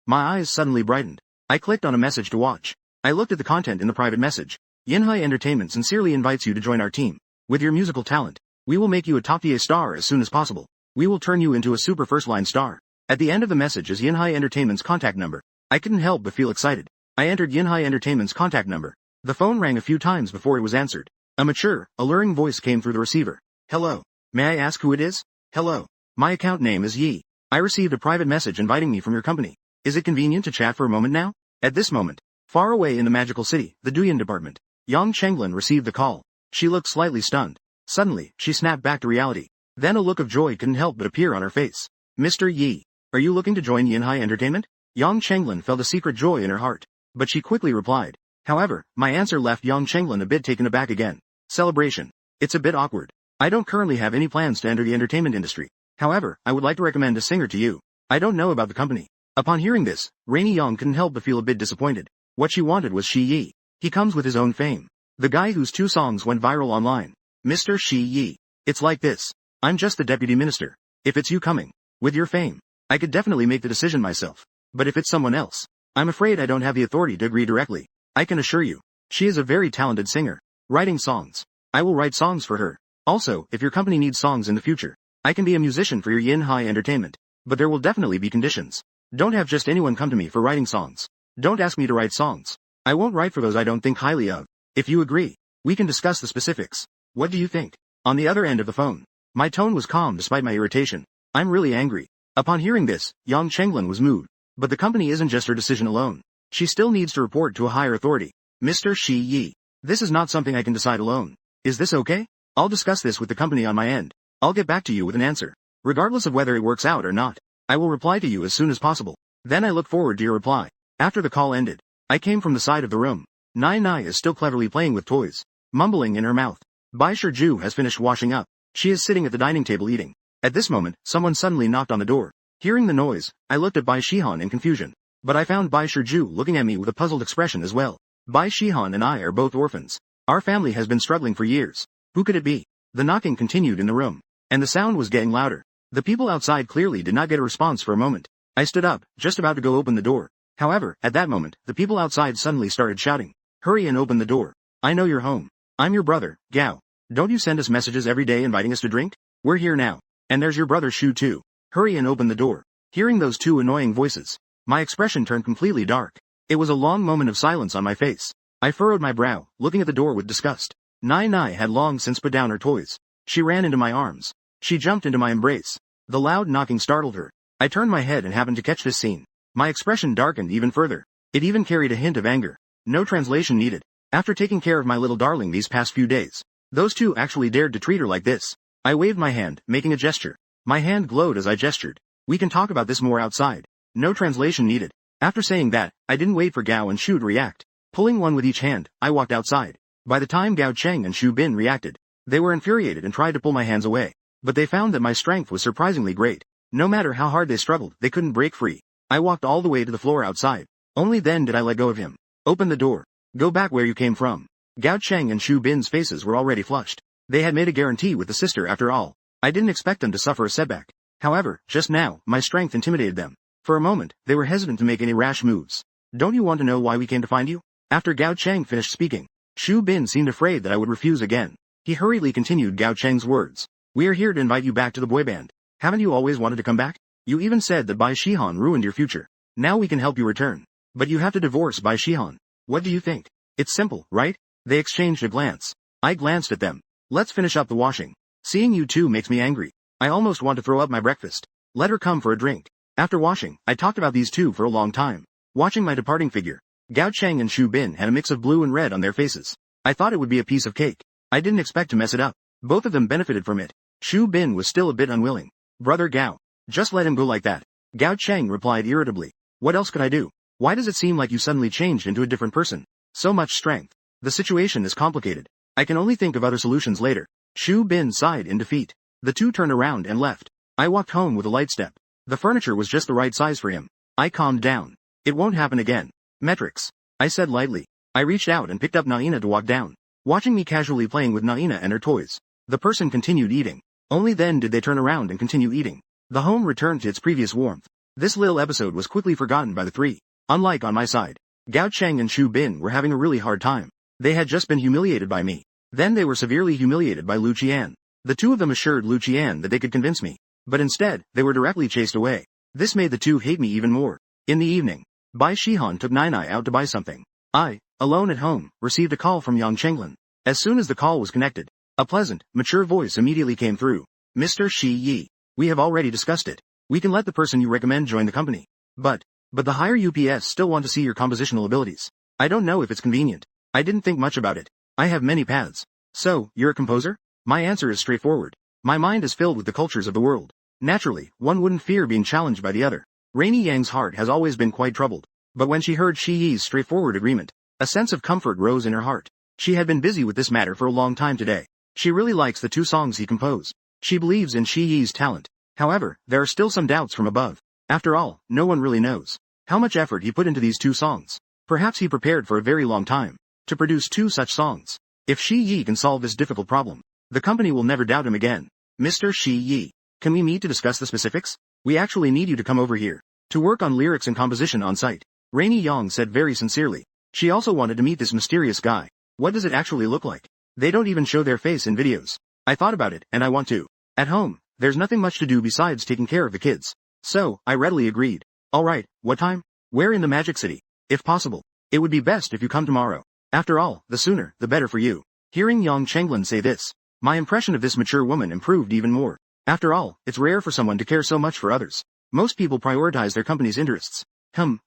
Speaker 1: My eyes suddenly brightened. I clicked on a message to watch. I looked at the content in the private message. Yinhai Entertainment sincerely invites you to join our team. With your musical talent, we will make you a top-tier star as soon as possible. We will turn you into a super first-line star. At the end of the message is Yinhai Entertainment's contact number. I couldn't help but feel excited. I entered Yinhai Entertainment's contact number. The phone rang a few times before it was answered. A mature, alluring voice came through the receiver. Hello. May I ask who it is? Hello. My account name is Yi. I received a private message inviting me from your company. Is it convenient to chat for a moment now? At this moment, far away in the magical city, the Duyan department, Yang Chenglin received the call. She looked slightly stunned. Suddenly, she snapped back to reality. Then a look of joy couldn't help but appear on her face. Mr. Yi, are you looking to join Yinhai Entertainment? Yang Chenglin felt a secret joy in her heart. But she quickly replied. However, my answer left Yang Chenglin a bit taken aback again. Celebration. It's a bit awkward. I don't currently have any plans to enter the entertainment industry. However, I would like to recommend a singer to you. I don't know about the company. Upon hearing this, Rainy Yang couldn't help but feel a bit disappointed. What she wanted was Shi Yi. He comes with his own fame. The guy whose 2 songs went viral online. Mr. Shi Yi. It's like this. I'm just the deputy minister. If it's you coming, with your fame, I could definitely make the decision myself. But if it's someone else, I'm afraid I don't have the authority to agree directly. I can assure you, she is a very talented singer. Writing songs. I will write songs for her. Also, if your company needs songs in the future, I can be a musician for your Yinhai Entertainment. but there will definitely be conditions. Don't have just anyone come to me for writing songs. Don't ask me to write songs. I won't write for those I don't think highly of. If you agree, we can discuss the specifics. What do you think? On the other end of the phone, my tone was calm despite my irritation. I'm really angry. Upon hearing this, Yang Chenglin was moved. But the company isn't just her decision alone. She still needs to report to a higher authority. Mr. Shi Yi. This is not something I can decide alone. Is this okay? I'll discuss this with the company on my end. I'll get back to you with an answer. Regardless of whether it works out or not, I will reply to you as soon as possible. Then I look forward to your reply. After the call ended, I came from the side of the room. Nai Nai is still cleverly playing with toys, mumbling in her mouth. Bai Shiju has finished washing up. She is sitting at the dining table eating. At this moment, someone suddenly knocked on the door. Hearing the noise, I looked at Bai Shihan in confusion. But I found Bai Shiju looking at me with a puzzled expression as well. Bai Shihan and I are both orphans. Our family has been struggling for years. Who could it be? The knocking continued in the room, and the sound was getting louder. The people outside clearly did not get a response for a moment. I stood up, just about to go open the door. However, at that moment, the people outside suddenly started shouting, "Hurry and open the door. I know you're home. I'm your brother, Gao. Don't you send us messages every day inviting us to drink? We're here now. And there's your brother Shu too. Hurry and open the door." Hearing those two annoying voices, my expression turned completely dark. It was a long moment of silence on my face. I furrowed my brow, looking at the door with disgust. Nai Nai had long since put down her toys. She ran into my arms. She jumped into my embrace. The loud knocking startled her. I turned my head and happened to catch this scene. My expression darkened even further. It even carried a hint of anger. No translation needed. After taking care of my little darling these past few days, those two actually dared to treat her like this. I waved my hand, making a gesture. My hand glowed as I gestured. We can talk about this more outside. No translation needed. After saying that, I didn't wait for Gao and Shu to react. Pulling one with each hand, I walked outside. By the time Gao Cheng and Shu Bin reacted, they were infuriated and tried to pull my hands away. But they found that my strength was surprisingly great. No matter how hard they struggled, they couldn't break free. I walked all the way to the floor outside. Only then did I let go of him. Open the door. Go back where you came from. Gao Cheng and Shu Bin's faces were already flushed. They had made a guarantee with the sister after all. I didn't expect them to suffer a setback. However, just now, my strength intimidated them. For a moment, they were hesitant to make any rash moves. Don't you want to know why we came to find you? After Gao Cheng finished speaking, Shu Bin seemed afraid that I would refuse again. He hurriedly continued Gao Cheng's words. We are here to invite you back to the boy band. Haven't you always wanted to come back? You even said that Bai Shihan ruined your future. Now we can help you return. But you have to divorce Bai Shihan. What do you think? It's simple, right? They exchanged a glance. I glanced at them. Let's finish up the washing. Seeing you two makes me angry. I almost want to throw up my breakfast. Let her come for a drink. After washing, I talked about these two for a long time. Watching my departing figure, Gao Cheng and Shu Bin had a mix of blue and red on their faces. I thought it would be a piece of cake. I didn't expect to mess it up. Both of them benefited from it. Shu Bin was still a bit unwilling. Brother Gao, just let him go like that. Gao Cheng replied irritably. What else could I do? Why does it seem like you suddenly changed into a different person? So much strength. The situation is complicated. I can only think of other solutions later. Shu Bin sighed in defeat. The two turned around and left. I walked home with a light step. The furniture was just the right size for him. I calmed down. It won't happen again. Metrics. I said lightly. I reached out and picked up Naina to walk down. Watching me casually playing with Naina and her toys, the person continued eating. Only then did they turn around and continue eating. The home returned to its previous warmth. This little episode was quickly forgotten by the three. Unlike on my side, Gao Cheng and Shu Bin were having a really hard time. They had just been humiliated by me. Then they were severely humiliated by Lu Qian. The two of them assured Lu Qian that they could convince me. But instead, they were directly chased away. This made the two hate me even more. In the evening, Bai Shihan took Nainai out to buy something. I, alone at home, received a call from Yang Chenglin. As soon as the call was connected, a pleasant, mature voice immediately came through. Mr. Shi Yi. We have already discussed it. We can let the person you recommend join the company. But the higher UPS still want to see your compositional abilities. I don't know if it's convenient. I didn't think much about it. I have many paths. So, you're a composer? My answer is straightforward. My mind is filled with the cultures of the world. Naturally, one wouldn't fear being challenged by the other. Rainy Yang's heart has always been quite troubled. But when she heard Shi Yi's straightforward agreement, a sense of comfort rose in her heart. She had been busy with this matter for a long time today. She really likes the two songs he composed. She believes in Shi Yi's talent. However, there are still some doubts from above. After all, no one really knows how much effort he put into these two songs. Perhaps he prepared for a very long time to produce two such songs. If Shi Yi can solve this difficult problem, the company will never doubt him again. Mr. Shi Yi, can we meet to discuss the specifics? We actually need you to come over here to work on lyrics and composition on site. Rainy Yang said very sincerely. She also wanted to meet this mysterious guy. What does it actually look like? They don't even show their face in videos. I thought about it, and I want to. At home, there's nothing much to do besides taking care of the kids. So, I readily agreed. Alright, what time? Where in the Magic City? If possible. It would be best if you come tomorrow. After all, the sooner, the better for you. Hearing Yang Chenglin say this, my impression of this mature woman improved even more. After all, it's rare for someone to care so much for others. Most people prioritize their company's interests.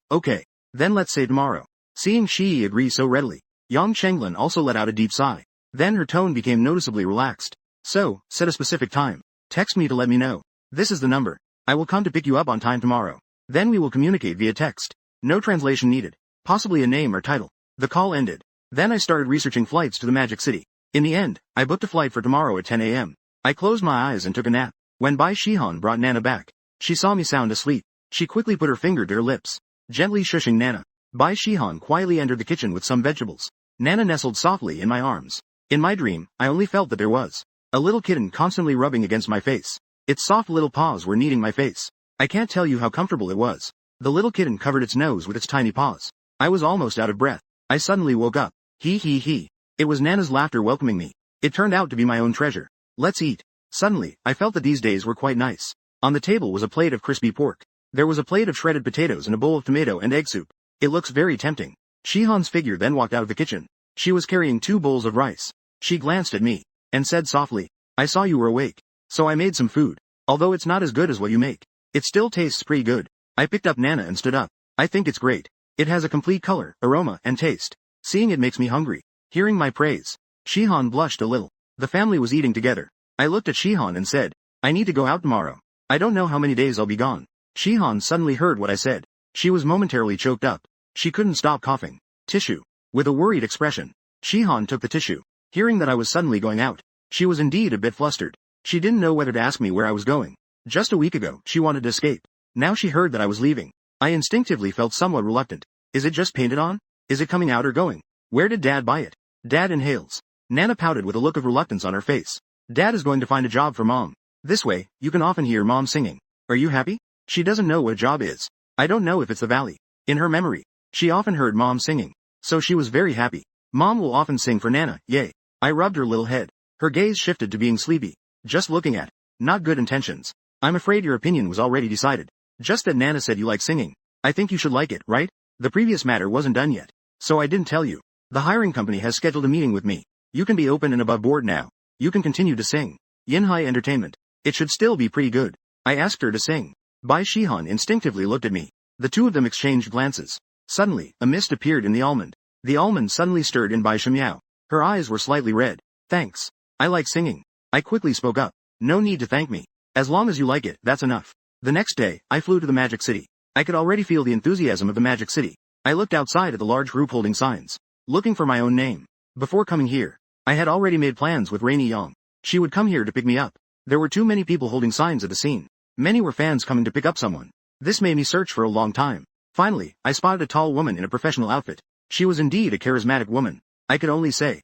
Speaker 1: Okay. Then let's say tomorrow. Seeing she agree so readily, Yang Chenglin also let out a deep sigh. Then her tone became noticeably relaxed. So, set a specific time. Text me to let me know. This is the number. I will come to pick you up on time tomorrow. Then we will communicate via text. No translation needed. Possibly a name or title. The call ended. Then I started researching flights to the Magic City. In the end, I booked a flight for tomorrow at 10 a.m. I closed my eyes and took a nap. When Bai Shihan brought Nana back, she saw me sound asleep. She quickly put her finger to her lips, gently shushing Nana. Bai Shihan quietly entered the kitchen with some vegetables. Nana nestled softly in my arms. In my dream, I only felt that there was a little kitten constantly rubbing against my face. Its soft little paws were kneading my face. I can't tell you how comfortable it was. The little kitten covered its nose with its tiny paws. I was almost out of breath. I suddenly woke up. He. It was Nana's laughter welcoming me. It turned out to be my own treasure. Let's eat. Suddenly, I felt that these days were quite nice. On the table was a plate of crispy pork. There was a plate of shredded potatoes and a bowl of tomato and egg soup. It looks very tempting. Shihan's figure then walked out of the kitchen. She was carrying 2 bowls of rice. She glanced at me and said softly, I saw you were awake. So I made some food. Although it's not as good as what you make, it still tastes pretty good. I picked up Nana and stood up. I think it's great. It has a complete color, aroma, and taste. Seeing it makes me hungry. Hearing my praise, Shihan blushed a little. The family was eating together. I looked at Shihan and said, I need to go out tomorrow. I don't know how many days I'll be gone. Shihan suddenly heard what I said. She was momentarily choked up. She couldn't stop coughing. Tissue. With a worried expression, Shihan took the tissue. Hearing that I was suddenly going out, she was indeed a bit flustered. She didn't know whether to ask me where I was going. Just a week ago, she wanted to escape. Now she heard that I was leaving. I instinctively felt somewhat reluctant. Is it just painted on? Is it coming out or going? Where did Dad buy it? Dad inhales. Nana pouted with a look of reluctance on her face. Dad is going to find a job for Mom. This way, you can often hear Mom singing. Are you happy? She doesn't know what a job is. I don't know if it's the valley. In her memory, she often heard Mom singing. So she was very happy. Mom will often sing for Nana, yay. I rubbed her little head. Her gaze shifted to being sleepy. Just looking at. Not good intentions. I'm afraid your opinion was already decided. Just that Nana said you like singing. I think you should like it, right? The previous matter wasn't done yet. So I didn't tell you. The hiring company has scheduled a meeting with me. You can be open and above board now. You can continue to sing. Yinhai Entertainment. It should still be pretty good. I asked her to sing. Bai Shihan instinctively looked at me. The two of them exchanged glances. Suddenly, a mist appeared in the almond. The almond suddenly stirred in Bai Shimiao. Her eyes were slightly red. Thanks. I like singing. I quickly spoke up. No need to thank me. As long as you like it, that's enough. The next day, I flew to the Magic City. I could already feel the enthusiasm of the Magic City. I looked outside at the large group holding signs, looking for my own name. Before coming here, I had already made plans with Rainy Yang. She would come here to pick me up. There were too many people holding signs at the scene. Many were fans coming to pick up someone. This made me search for a long time. Finally, I spotted a tall woman in a professional outfit. She was indeed a charismatic woman. I could only say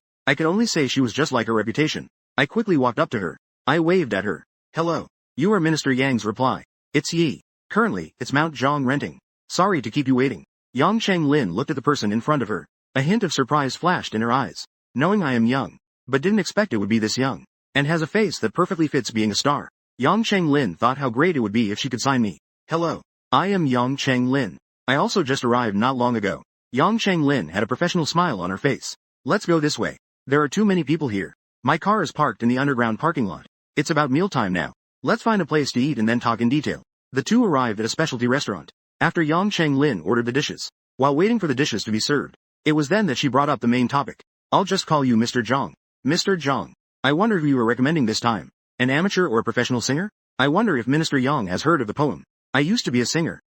Speaker 1: she was just like her reputation. I quickly walked up to her. I waved at her. Hello. You are Minister Yang's reply. It's Yi. Currently, it's Mount Zhang renting. Sorry to keep you waiting. Yang Chenglin looked at the person in front of her. A hint of surprise flashed in her eyes. Knowing I am young, but didn't expect it would be this young, and has a face that perfectly fits being a star. Yang Chenglin thought how great it would be if she could sign me. Hello. I am Yang Chenglin. I also just arrived not long ago. Yang Chenglin had a professional smile on her face. Let's go this way. There are too many people here. My car is parked in the underground parking lot. It's about mealtime now. Let's find a place to eat and then talk in detail. The two arrived at a specialty restaurant. After Yang Chenglin ordered the dishes, while waiting for the dishes to be served, it was then that she brought up the main topic. I'll just call you Mr. Zhang. Mr. Zhang. I wonder who you were recommending this time. An amateur or a professional singer? I wonder if Minister Yang has heard of the poem. I used to be a singer.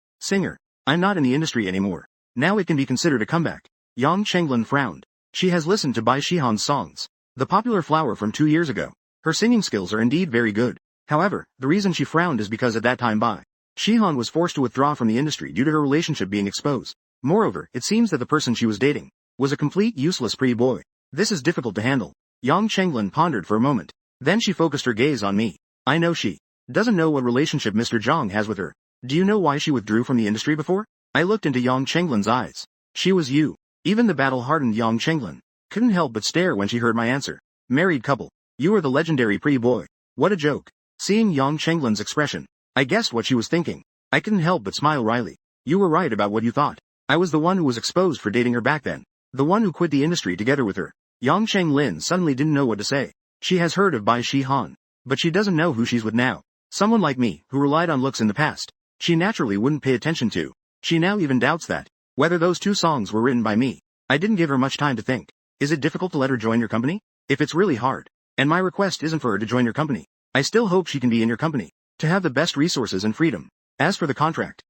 Speaker 1: I'm not in the industry anymore. Now it can be considered a comeback. Yang Chenglin frowned. She has listened to Bai Shihan's songs. The popular flower from 2 years ago. Her singing skills are indeed very good. However, the reason she frowned is because at that time Bai Shihan was forced to withdraw from the industry due to her relationship being exposed. Moreover, it seems that the person she was dating was a complete useless pretty boy. This is difficult to handle. Yang Chenglin pondered for a moment. Then she focused her gaze on me. I know she doesn't know what relationship Mr. Zhang has with her. Do you know why she withdrew from the industry before? I looked into Yang Chenglin's eyes. She was you. Even the battle-hardened Yang Chenglin couldn't help but stare when she heard my answer. Married couple. You are the legendary pretty boy. What a joke. Seeing Yang Chenglin's expression, I guessed what she was thinking. I couldn't help but smile wryly. You were right about what you thought. I was the one who was exposed for dating her back then. The one who quit the industry together with her. Yang Chenglin suddenly didn't know what to say. She has heard of Bai Shihan, but she doesn't know who she's with now. Someone like me, who relied on looks in the past, she naturally wouldn't pay attention to. She now even doubts that. Whether those two songs were written by me. I didn't give her much time to think. Is it difficult to let her join your company? If it's really hard, and my request isn't for her to join your company, I still hope she can be in your company, to have the best resources and freedom. As for the contract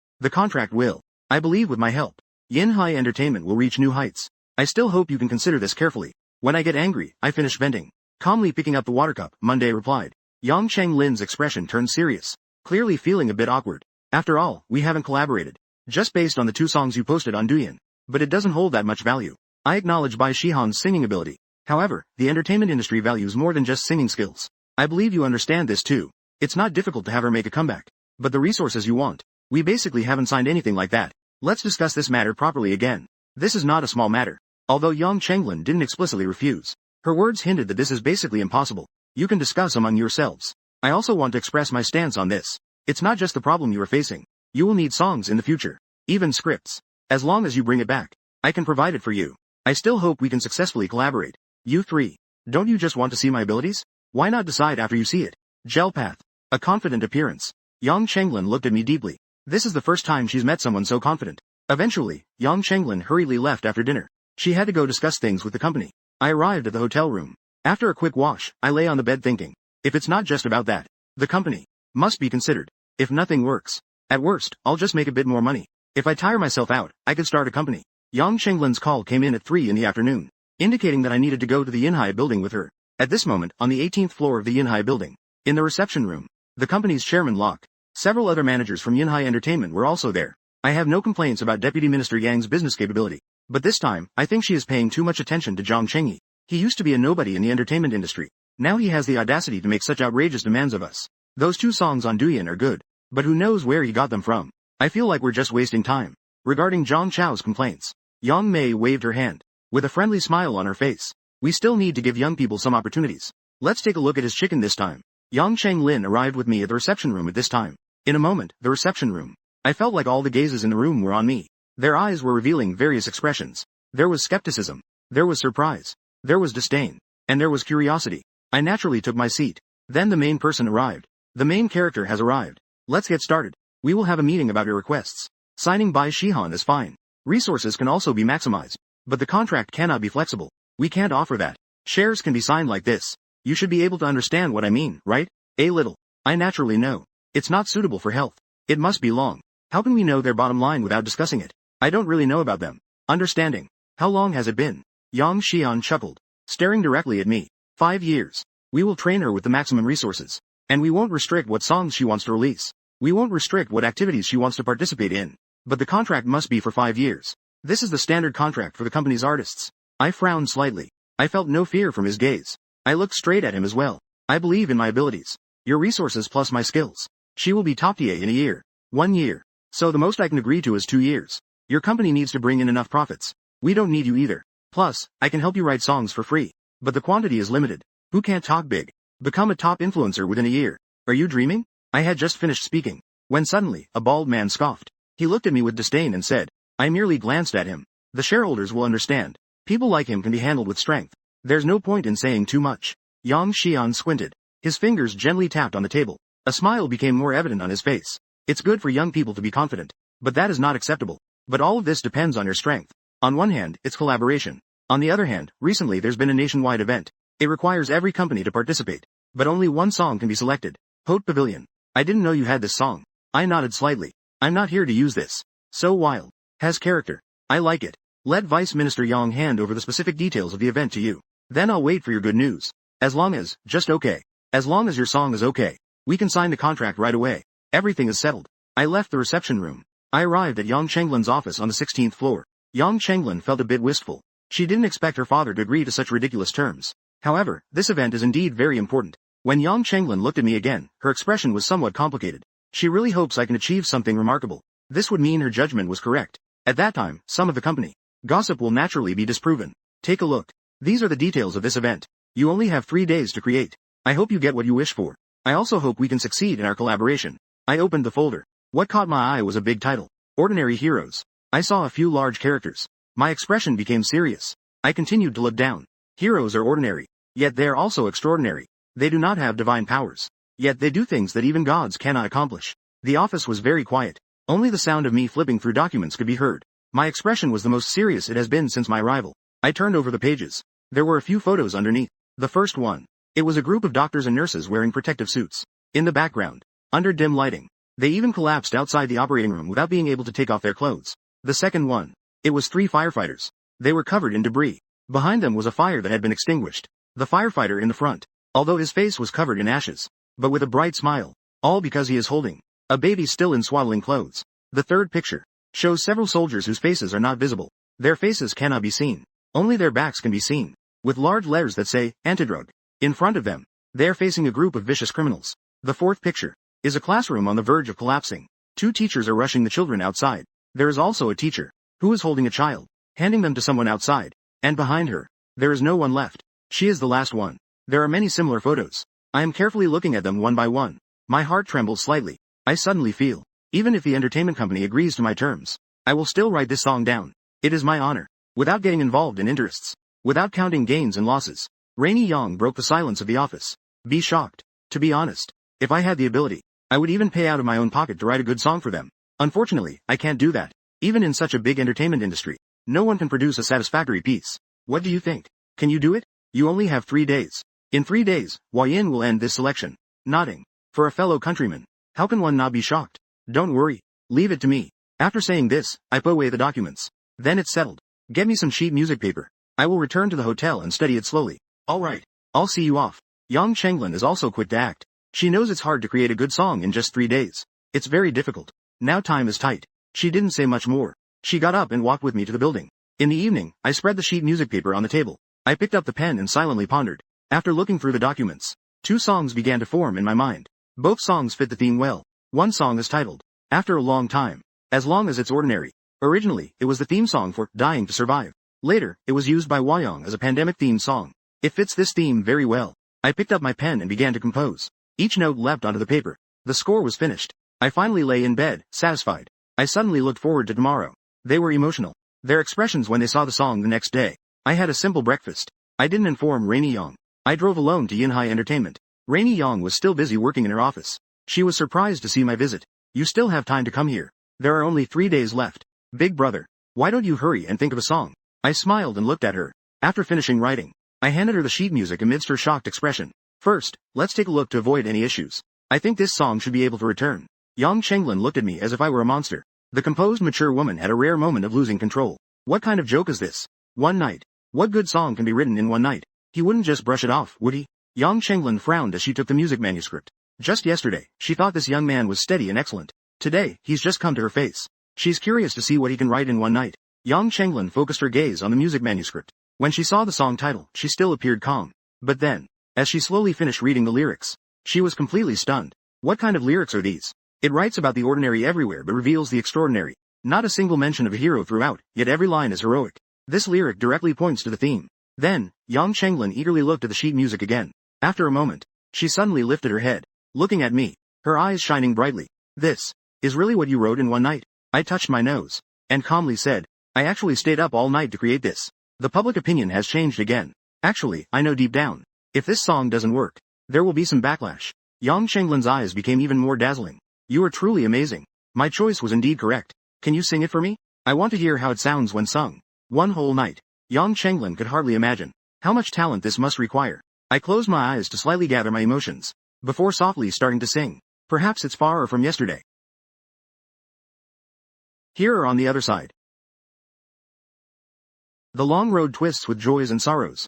Speaker 1: will, I believe with my help, Yinhai Entertainment will reach new heights. I still hope you can consider this carefully. When I get angry, I finish venting. Calmly picking up the water cup, Monday replied. Yang Chenglin's expression turned serious, clearly feeling a bit awkward. After all, we haven't collaborated. Just based on the two songs you posted on Douyin. But it doesn't hold that much value. I acknowledge Bai Shihan's singing ability. However, the entertainment industry values more than just singing skills. I believe you understand this too. It's not difficult to have her make a comeback. But the resources you want, we basically haven't signed anything like that. Let's discuss this matter properly again. This is not a small matter. Although Yang Chenglin didn't explicitly refuse, her words hinted that this is basically impossible. You can discuss among yourselves. I also want to express my stance on this. It's not just the problem you are facing. You will need songs in the future. Even scripts. As long as you bring it back, I can provide it for you. I still hope we can successfully collaborate. You three. Don't you just want to see my abilities? Why not decide after you see it? Gel path. A confident appearance. Yang Chenglin looked at me deeply. This is the first time she's met someone so confident. Eventually, Yang Chenglin hurriedly left after dinner. She had to go discuss things with the company. I arrived at the hotel room. After a quick wash, I lay on the bed thinking. If it's not just about that, the company must be considered. If nothing works, at worst, I'll just make a bit more money. If I tire myself out, I could start a company. Yang Chenglin's call came in at 3 in the afternoon, indicating that I needed to go to the Yinhai building with her. At this moment, on the 18th floor of the Yinhai building, in the reception room, the company's chairman Locke, several other managers from Yinhai Entertainment were also there. I have no complaints about Deputy Minister Yang's business capability, but this time, I think she is paying too much attention to Zhang Chengyi. He used to be a nobody in the entertainment industry. Now he has the audacity to make such outrageous demands of us. Those two songs on Douyin are good, but who knows where he got them from. I feel like we're just wasting time. Regarding Zhang Chao's complaints, Yang Mei waved her hand, with a friendly smile on her face. We still need to give young people some opportunities. Let's take a look at his chicken this time. Yang Chenglin arrived with me at the reception room at this time. In a moment, the reception room. I felt like all the gazes in the room were on me. Their eyes were revealing various expressions. There was skepticism. There was surprise. There was disdain. And there was curiosity. I naturally took my seat. Then the main person arrived. The main character has arrived. Let's get started. We will have a meeting about your requests. Signing Bai Shihan is fine. Resources can also be maximized. But the contract cannot be flexible. We can't offer that. Shares can be signed like this. You should be able to understand what I mean, right? A little. I naturally know. It's not suitable for health. It must be long. How can we know their bottom line without discussing it? I don't really know about them. Understanding. How long has it been? Yang Xian chuckled, staring directly at me. 5 years. We will train her with the maximum resources. And we won't restrict what songs she wants to release. We won't restrict what activities she wants to participate in. But the contract must be for 5 years. This is the standard contract for the company's artists. I frowned slightly. I felt no fear from his gaze. I looked straight at him as well. I believe in my abilities. Your resources plus my skills. She will be top TA in a year. 1 year. So the most I can agree to is 2 years. Your company needs to bring in enough profits. We don't need you either. Plus, I can help you write songs for free. But the quantity is limited. Who can't talk big? Become a top influencer within a year. Are you dreaming? I had just finished speaking, when suddenly, a bald man scoffed. He looked at me with disdain and said, I merely glanced at him. The shareholders will understand. People like him can be handled with strength. There's no point in saying too much. Yang Xian squinted. His fingers gently tapped on the table. A smile became more evident on his face. It's good for young people to be confident. But that is not acceptable. But all of this depends on your strength. On one hand, it's collaboration. On the other hand, recently there's been a nationwide event. It requires every company to participate. But only one song can be selected. Haute Pavilion. I didn't know you had this song. I nodded slightly. I'm not here to use this. So wild. Has character. I like it. Let Vice Minister Yang hand over the specific details of the event to you. Then I'll wait for your good news. As long as, just okay. As long as your song is okay. We can sign the contract right away. Everything is settled. I left the reception room. I arrived at Yang Chenglin's office on the 16th floor. Yang Chenglin felt a bit wistful. She didn't expect her father to agree to such ridiculous terms. However, this event is indeed very important. When Yang Chenglin looked at me again, her expression was somewhat complicated. She really hopes I can achieve something remarkable. This would mean her judgment was correct. At that time, some of the company gossip will naturally be disproven. Take a look. These are the details of this event. You only have 3 days to create. I hope you get what you wish for. I also hope we can succeed in our collaboration. I opened the folder. What caught my eye was a big title. Ordinary Heroes. I saw a few large characters. My expression became serious. I continued to look down. Heroes are ordinary. Yet they are also extraordinary. They do not have divine powers. Yet they do things that even gods cannot accomplish. The office was very quiet. Only the sound of me flipping through documents could be heard. My expression was the most serious it has been since my arrival. I turned over the pages. There were a few photos underneath. The first one. It was a group of doctors and nurses wearing protective suits. In the background, under dim lighting, they even collapsed outside the operating room without being able to take off their clothes. The second one. It was 3 firefighters. They were covered in debris. Behind them was a fire that had been extinguished. The firefighter in the front, although his face was covered in ashes, but with a bright smile, all because he is holding a baby still in swaddling clothes. The third picture shows several soldiers whose faces are not visible. Their faces cannot be seen. Only their backs can be seen, with large letters that say, Antidrug. In front of them, they are facing a group of vicious criminals. The fourth picture is a classroom on the verge of collapsing. 2 teachers are rushing the children outside. There is also a teacher, who is holding a child, handing them to someone outside, and behind her, there is no one left. She is the last one. There are many similar photos. I am carefully looking at them one by one. My heart trembles slightly. I suddenly feel, even if the entertainment company agrees to my terms, I will still write this song down. It is my honor. Without getting involved in interests. Without counting gains and losses. Rainy Young broke the silence of the office. Be shocked. To be honest, if I had the ability, I would even pay out of my own pocket to write a good song for them. Unfortunately, I can't do that. Even in such a big entertainment industry, no one can produce a satisfactory piece. What do you think? Can you do it? You only have 3 days. In 3 days, Yin will end this selection. Nodding. For a fellow countryman, how can one not be shocked? Don't worry. Leave it to me. After saying this, I put away the documents. Then it's settled. Get me some sheet music paper. I will return to the hotel and study it slowly. Alright. I'll see you off. Yang Chenglin is also quick to act. She knows it's hard to create a good song in just 3 days. It's very difficult. Now time is tight. She didn't say much more. She got up and walked with me to the building. In the evening, I spread the sheet music paper on the table. I picked up the pen and silently pondered. After looking through the documents, 2 songs began to form in my mind. Both songs fit the theme well. One song is titled, After a Long Time. As long as it's ordinary. Originally, it was the theme song for Dying to Survive. Later, it was used by Wyong as a pandemic theme song. It fits this theme very well. I picked up my pen and began to compose. Each note leapt onto the paper. The score was finished. I finally lay in bed, satisfied. I suddenly looked forward to tomorrow. They were emotional. Their expressions when they saw the song the next day. I had a simple breakfast. I didn't inform Rainy Young. I drove alone to Yinhai Entertainment. Rainy Young was still busy working in her office. She was surprised to see my visit. You still have time to come here. There are only 3 days left. Big brother, why don't you hurry and think of a song? I smiled and looked at her. After finishing writing, I handed her the sheet music amidst her shocked expression. First, let's take a look to avoid any issues. I think this song should be able to return. Yang Chenglin looked at me as if I were a monster. The composed mature woman had a rare moment of losing control. What kind of joke is this? One night. What good song can be written in one night? He wouldn't just brush it off, would he? Yang Chenglin frowned as she took the music manuscript. Just yesterday, she thought this young man was steady and excellent. Today, he's just come to her face. She's curious to see what he can write in one night. Yang Chenglin focused her gaze on the music manuscript. When she saw the song title, she still appeared calm. But then, as she slowly finished reading the lyrics, she was completely stunned. What kind of lyrics are these? It writes about the ordinary everywhere but reveals the extraordinary. Not a single mention of a hero throughout, yet every line is heroic. This lyric directly points to the theme. Then, Yang Chenglin eagerly looked at the sheet music again. After a moment, she suddenly lifted her head, looking at me, her eyes shining brightly. This is really what you wrote in one night? I touched my nose, and calmly said, I actually stayed up all night to create this. The public opinion has changed again. Actually, I know deep down, if this song doesn't work, there will be some backlash. Yang Chenglin's eyes became even more dazzling. You are truly amazing. My choice was indeed correct. Can you sing it for me? I want to hear how it sounds when sung. One whole night. Yang Chenglin could hardly imagine how much talent this must require. I closed my eyes to slightly gather my emotions, before softly starting to sing. Perhaps it's far or from yesterday. Here or on the other side. The long road twists with joys and sorrows.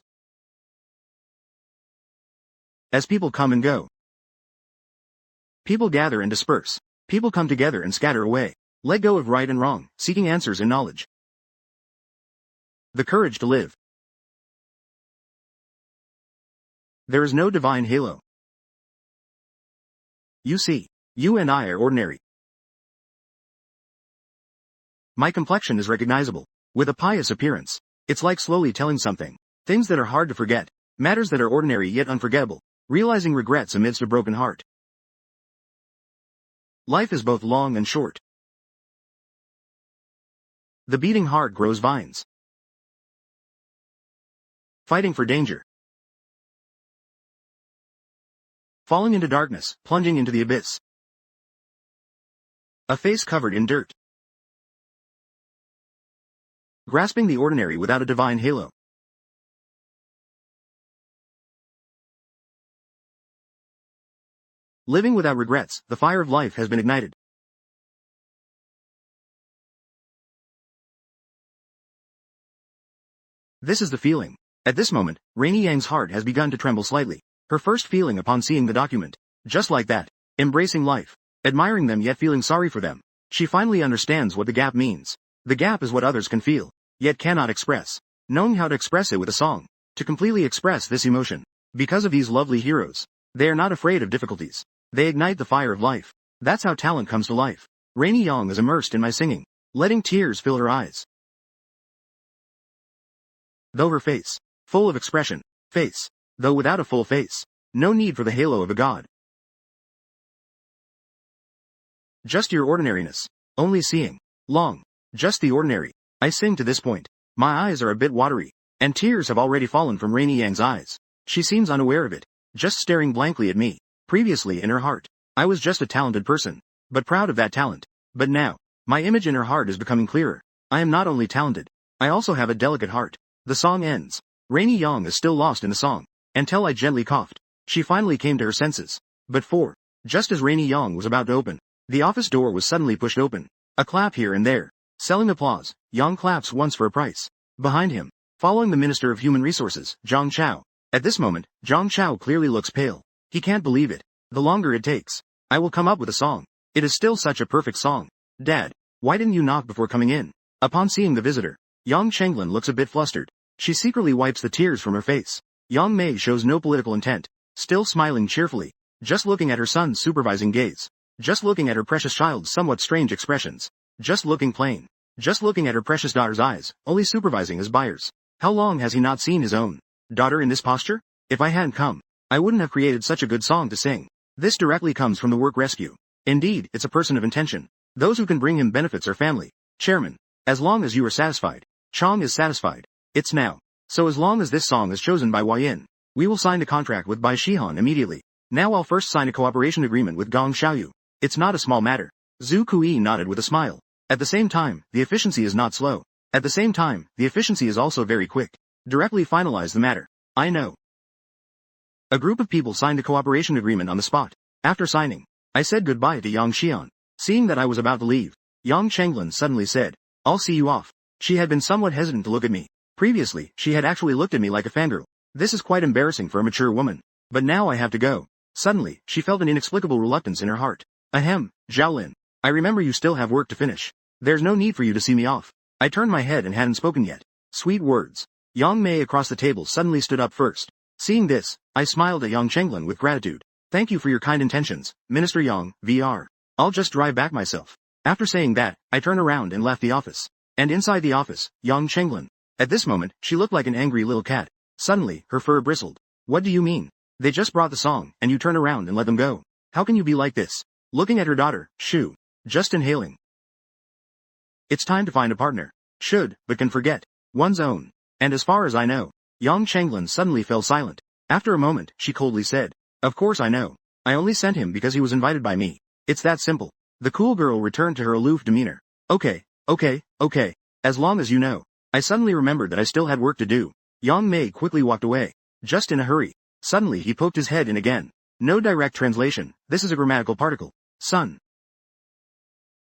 Speaker 1: As people come and go. People gather and disperse. People come together and scatter away. Let go of right and wrong, seeking answers in knowledge. The courage to live. There is no divine halo. You see, you and I are ordinary. My complexion is recognizable, with a pious appearance. It's like slowly telling something. Things that are hard to forget. Matters that are ordinary yet unforgettable. Realizing regrets amidst a broken heart. Life is both long and short. The beating heart grows vines. Fighting for danger. Falling into darkness, plunging into the abyss. A face covered in dirt. Grasping the ordinary without a divine halo. Living without regrets, the fire of life has been ignited. This is the feeling. At this moment, Rainy Yang's heart has begun to tremble slightly. Her first feeling upon seeing the document. Just like that. Embracing life. Admiring them yet feeling sorry for them. She finally understands what the gap means. The gap is what others can feel, yet cannot express. Knowing how to express it with a song. To completely express this emotion. Because of these lovely heroes. They are not afraid of difficulties. They ignite the fire of life. That's how talent comes to life. Rainy Yang is immersed in my singing. Letting tears fill her eyes. Though her face. Full of expression. Face. Though without a full face. No need for the halo of a god. Just your ordinariness. Only seeing. Long. Just the ordinary. I sing to this point. My eyes are a bit watery. And tears have already fallen from Rainy Yang's eyes. She seems unaware of it. Just staring blankly at me. Previously in her heart. I was just a talented person. But proud of that talent. But now. My image in her heart is becoming clearer. I am not only talented. I also have a delicate heart. The song ends. Rainy Yang is still lost in the song. Until I gently coughed. She finally came to her senses. But just as Rainy Yang was about to open, the office door was suddenly pushed open. A clap here and there. Selling applause. Yang claps once for a price. Behind him, following the Minister of Human Resources, Zhang Chao. At this moment, Zhang Chao clearly looks pale. He can't believe it. The longer it takes, I will come up with a song. It is still such a perfect song. Dad, why didn't you knock before coming in? Upon seeing the visitor, Yang Chenglin looks a bit flustered. She secretly wipes the tears from her face. Yang Mei shows no political intent. Still smiling cheerfully. Just looking at her son's supervising gaze. Just looking at her precious child's somewhat strange expressions. Just looking plain. Just looking at her precious daughter's eyes, only supervising as buyers. How long has he not seen his own daughter in this posture? If I hadn't come, I wouldn't have created such a good song to sing. This directly comes from the work rescue. Indeed, it's a person of intention. Those who can bring him benefits are family. Chairman, as long as you are satisfied, Chong is satisfied. It's now. So as long as this song is chosen by Yin, we will sign the contract with Bai Shihan immediately. Now I'll first sign a cooperation agreement with Gong Xiaoyu. It's not a small matter. Zhu Kui nodded with a smile. At the same time, the efficiency is not slow. At the same time, the efficiency is also very quick. Directly finalize the matter. I know. A group of people signed a cooperation agreement on the spot. After signing, I said goodbye to Yang Xian. Seeing that I was about to leave, Yang Chenglin suddenly said, I'll see you off. She had been somewhat hesitant to look at me. Previously, she had actually looked at me like a fangirl. This is quite embarrassing for a mature woman. But now I have to go. Suddenly, she felt an inexplicable reluctance in her heart. Ahem, Zhaolin. I remember you still have work to finish. There's no need for you to see me off. I turned my head and hadn't spoken yet. Sweet words. Yang Mei across the table suddenly stood up first. Seeing this, I smiled at Yang Chenglin with gratitude. Thank you for your kind intentions, Minister Yang, VR. I'll just drive back myself. After saying that, I turned around and left the office. And inside the office, Yang Chenglin. At this moment, she looked like an angry little cat. Suddenly, her fur bristled. What do you mean? They just brought the song, and you turn around and let them go. How can you be like this? Looking at her daughter, Shu. Just inhaling. It's time to find a partner. Should, but can forget. One's own. And as far as I know, Yang Chenglin suddenly fell silent. After a moment, she coldly said, Of course I know. I only sent him because he was invited by me. It's that simple. The cool girl returned to her aloof demeanor. Okay. As long as you know. I suddenly remembered that I still had work to do. Yang Mei quickly walked away. Just in a hurry. Suddenly he poked his head in again. No direct translation. This is a grammatical particle. Son.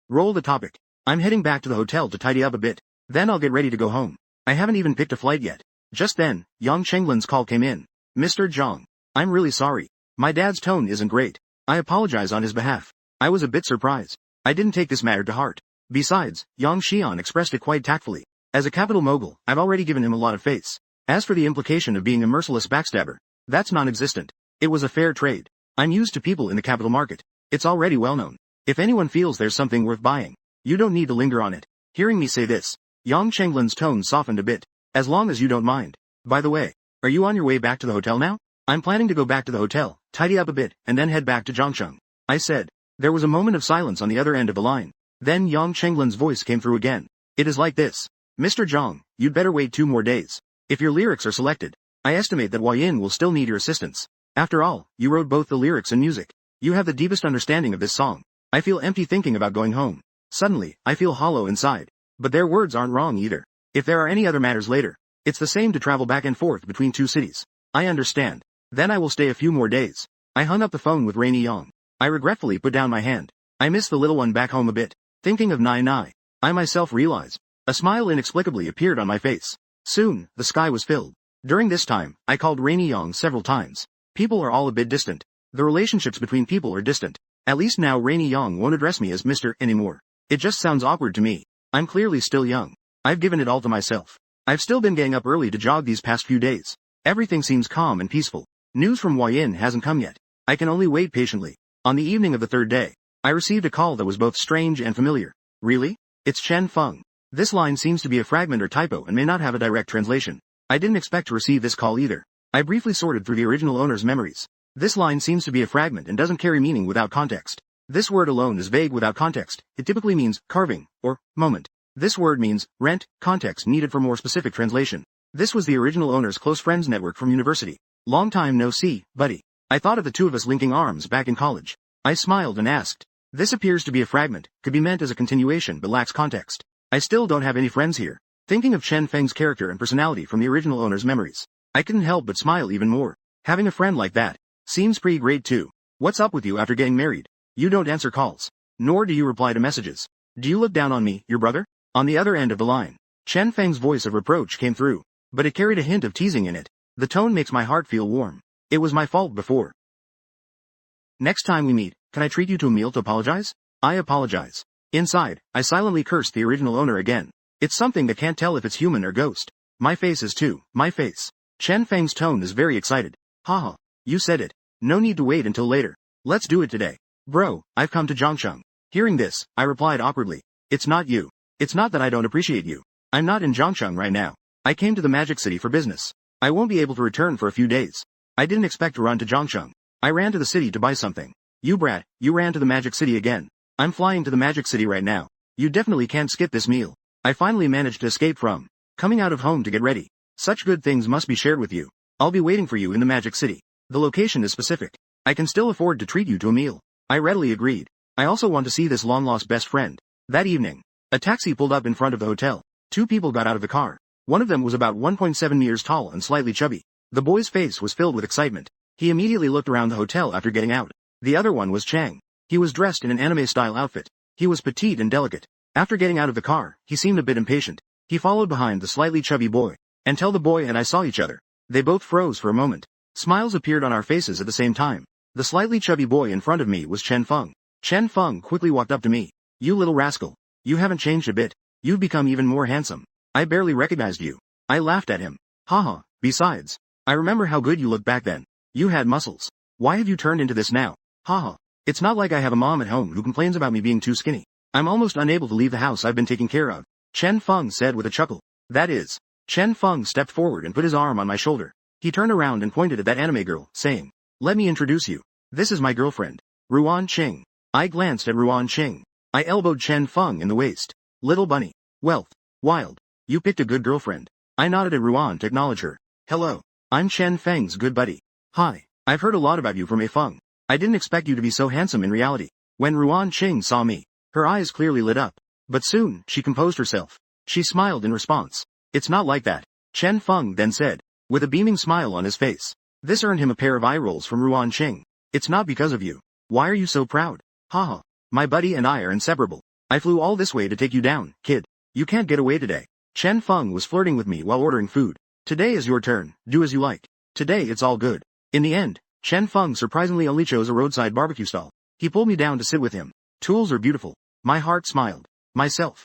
Speaker 1: Roll the topic. I'm heading back to the hotel to tidy up a bit. Then I'll get ready to go home. I haven't even picked a flight yet. Just then, Yang Chenglin's call came in. Mr. Zhang. I'm really sorry. My dad's tone isn't great. I apologize on his behalf. I was a bit surprised. I didn't take this matter to heart. Besides, Yang Xian expressed it quite tactfully. As a capital mogul, I've already given him a lot of face. As for the implication of being a merciless backstabber, that's non-existent. It was a fair trade. I'm used to people in the capital market. It's already well known. If anyone feels there's something worth buying, you don't need to linger on it. Hearing me say this, Yang Chenglin's tone softened a bit. As long as you don't mind. By the way, are you on your way back to the hotel now? I'm planning to go back to the hotel, tidy up a bit, and then head back to Zhangsheng. I said. There was a moment of silence on the other end of the line. Then Yang Chenglin's voice came through again. It is like this. Mr. Zhang, you'd better wait 2 more days. If your lyrics are selected, I estimate that Yin will still need your assistance. After all, you wrote both the lyrics and music. You have the deepest understanding of this song. I feel empty thinking about going home. Suddenly, I feel hollow inside. But their words aren't wrong either. If there are any other matters later, it's the same to travel back and forth between 2 cities. I understand. Then I will stay a few more days. I hung up the phone with Rainy Yang. I regretfully put down my hand. I miss the little one back home a bit. Thinking of Nai Nai, I myself realized. A smile inexplicably appeared on my face. Soon, the sky was filled. During this time, I called Rainy Yang several times. People are all a bit distant. The relationships between people are distant. At least now Rainy Yang won't address me as Mr. anymore. It just sounds awkward to me. I'm clearly still young. I've given it all to myself. I've still been getting up early to jog these past few days. Everything seems calm and peaceful. News from Yin hasn't come yet. I can only wait patiently. On the evening of the 3rd day, I received a call that was both strange and familiar. Really? It's Chen Feng. This line seems to be a fragment or typo and may not have a direct translation. I didn't expect to receive this call either. I briefly sorted through the original owner's memories. This line seems to be a fragment and doesn't carry meaning without context. This word alone is vague without context. It typically means carving or moment. This word means rent, context needed for more specific translation. This was the original owner's close friends network from university. Long time no see, buddy. I thought of the 2 of us linking arms back in college. I smiled and asked. This appears to be a fragment, could be meant as a continuation but lacks context. I still don't have any friends here. Thinking of Chen Feng's character and personality from the original owner's memories, I couldn't help but smile even more. Having a friend like that seems pretty great too. What's up with you after getting married? You don't answer calls, nor do you reply to messages. Do you look down on me, your brother? On the other end of the line, Chen Feng's voice of reproach came through, but it carried a hint of teasing in it. The tone makes my heart feel warm. It was my fault before. Next time we meet, can I treat you to a meal to apologize? I apologize. Inside, I silently cursed the original owner again. It's something that can't tell if it's human or ghost. My face is too, my face. Chen Feng's tone is very excited. Haha, you said it. No need to wait until later. Let's do it today. Bro, I've come to Zhangcheng. Hearing this, I replied awkwardly. It's not you. It's not that I don't appreciate you. I'm not in Zhangcheng right now. I came to the Magic City for business. I won't be able to return for a few days. I didn't expect to run to Zhangcheng. I ran to the city to buy something. You brat, you ran to the Magic City again. I'm flying to the Magic City right now. You definitely can't skip this meal. I finally managed to escape from coming out of home to get ready. Such good things must be shared with you. I'll be waiting for you in the Magic City. The location is specific. I can still afford to treat you to a meal. I readily agreed. I also want to see this long-lost best friend. That evening, a taxi pulled up in front of the hotel. 2 people got out of the car. One of them was about 1.7 meters tall and slightly chubby. The boy's face was filled with excitement. He immediately looked around the hotel after getting out. The other one was Chang. He was dressed in an anime-style outfit. He was petite and delicate. After getting out of the car, he seemed a bit impatient. He followed behind the slightly chubby boy. Until the boy and I saw each other. They both froze for a moment. Smiles appeared on our faces at the same time. The slightly chubby boy in front of me was Chen Feng. Chen Feng quickly walked up to me. You little rascal. You haven't changed a bit. You've become even more handsome. I barely recognized you. I laughed at him. Haha, besides, I remember how good you looked back then. You had muscles. Why have you turned into this now? Haha. It's not like I have a mom at home who complains about me being too skinny. I'm almost unable to leave the house I've been taking care of. Chen Feng said with a chuckle. That is. Chen Feng stepped forward and put his arm on my shoulder. He turned around and pointed at that anime girl, saying, Let me introduce you. This is my girlfriend, Ruan Qing. I glanced at Ruan Qing. I elbowed Chen Feng in the waist. Little bunny. Wealth. Wild. You picked a good girlfriend. I nodded at Ruan to acknowledge her. Hello. I'm Chen Feng's good buddy. Hi. I've heard a lot about you from A Feng. I didn't expect you to be so handsome in reality. When Ruan Qing saw me, her eyes clearly lit up. But soon, she composed herself. She smiled in response. It's not like that, Chen Feng then said, with a beaming smile on his face. This earned him a pair of eye rolls from Ruan Qing. It's not because of you. Why are you so proud? Haha. My buddy and I are inseparable. I flew all this way to take you down, kid. You can't get away today. Chen Feng was flirting with me while ordering food. Today is your turn, do as you like. Today it's all good. In the end, Chen Feng surprisingly only chose a roadside barbecue stall. He pulled me down to sit with him. Tools are beautiful. My heart smiled. Myself.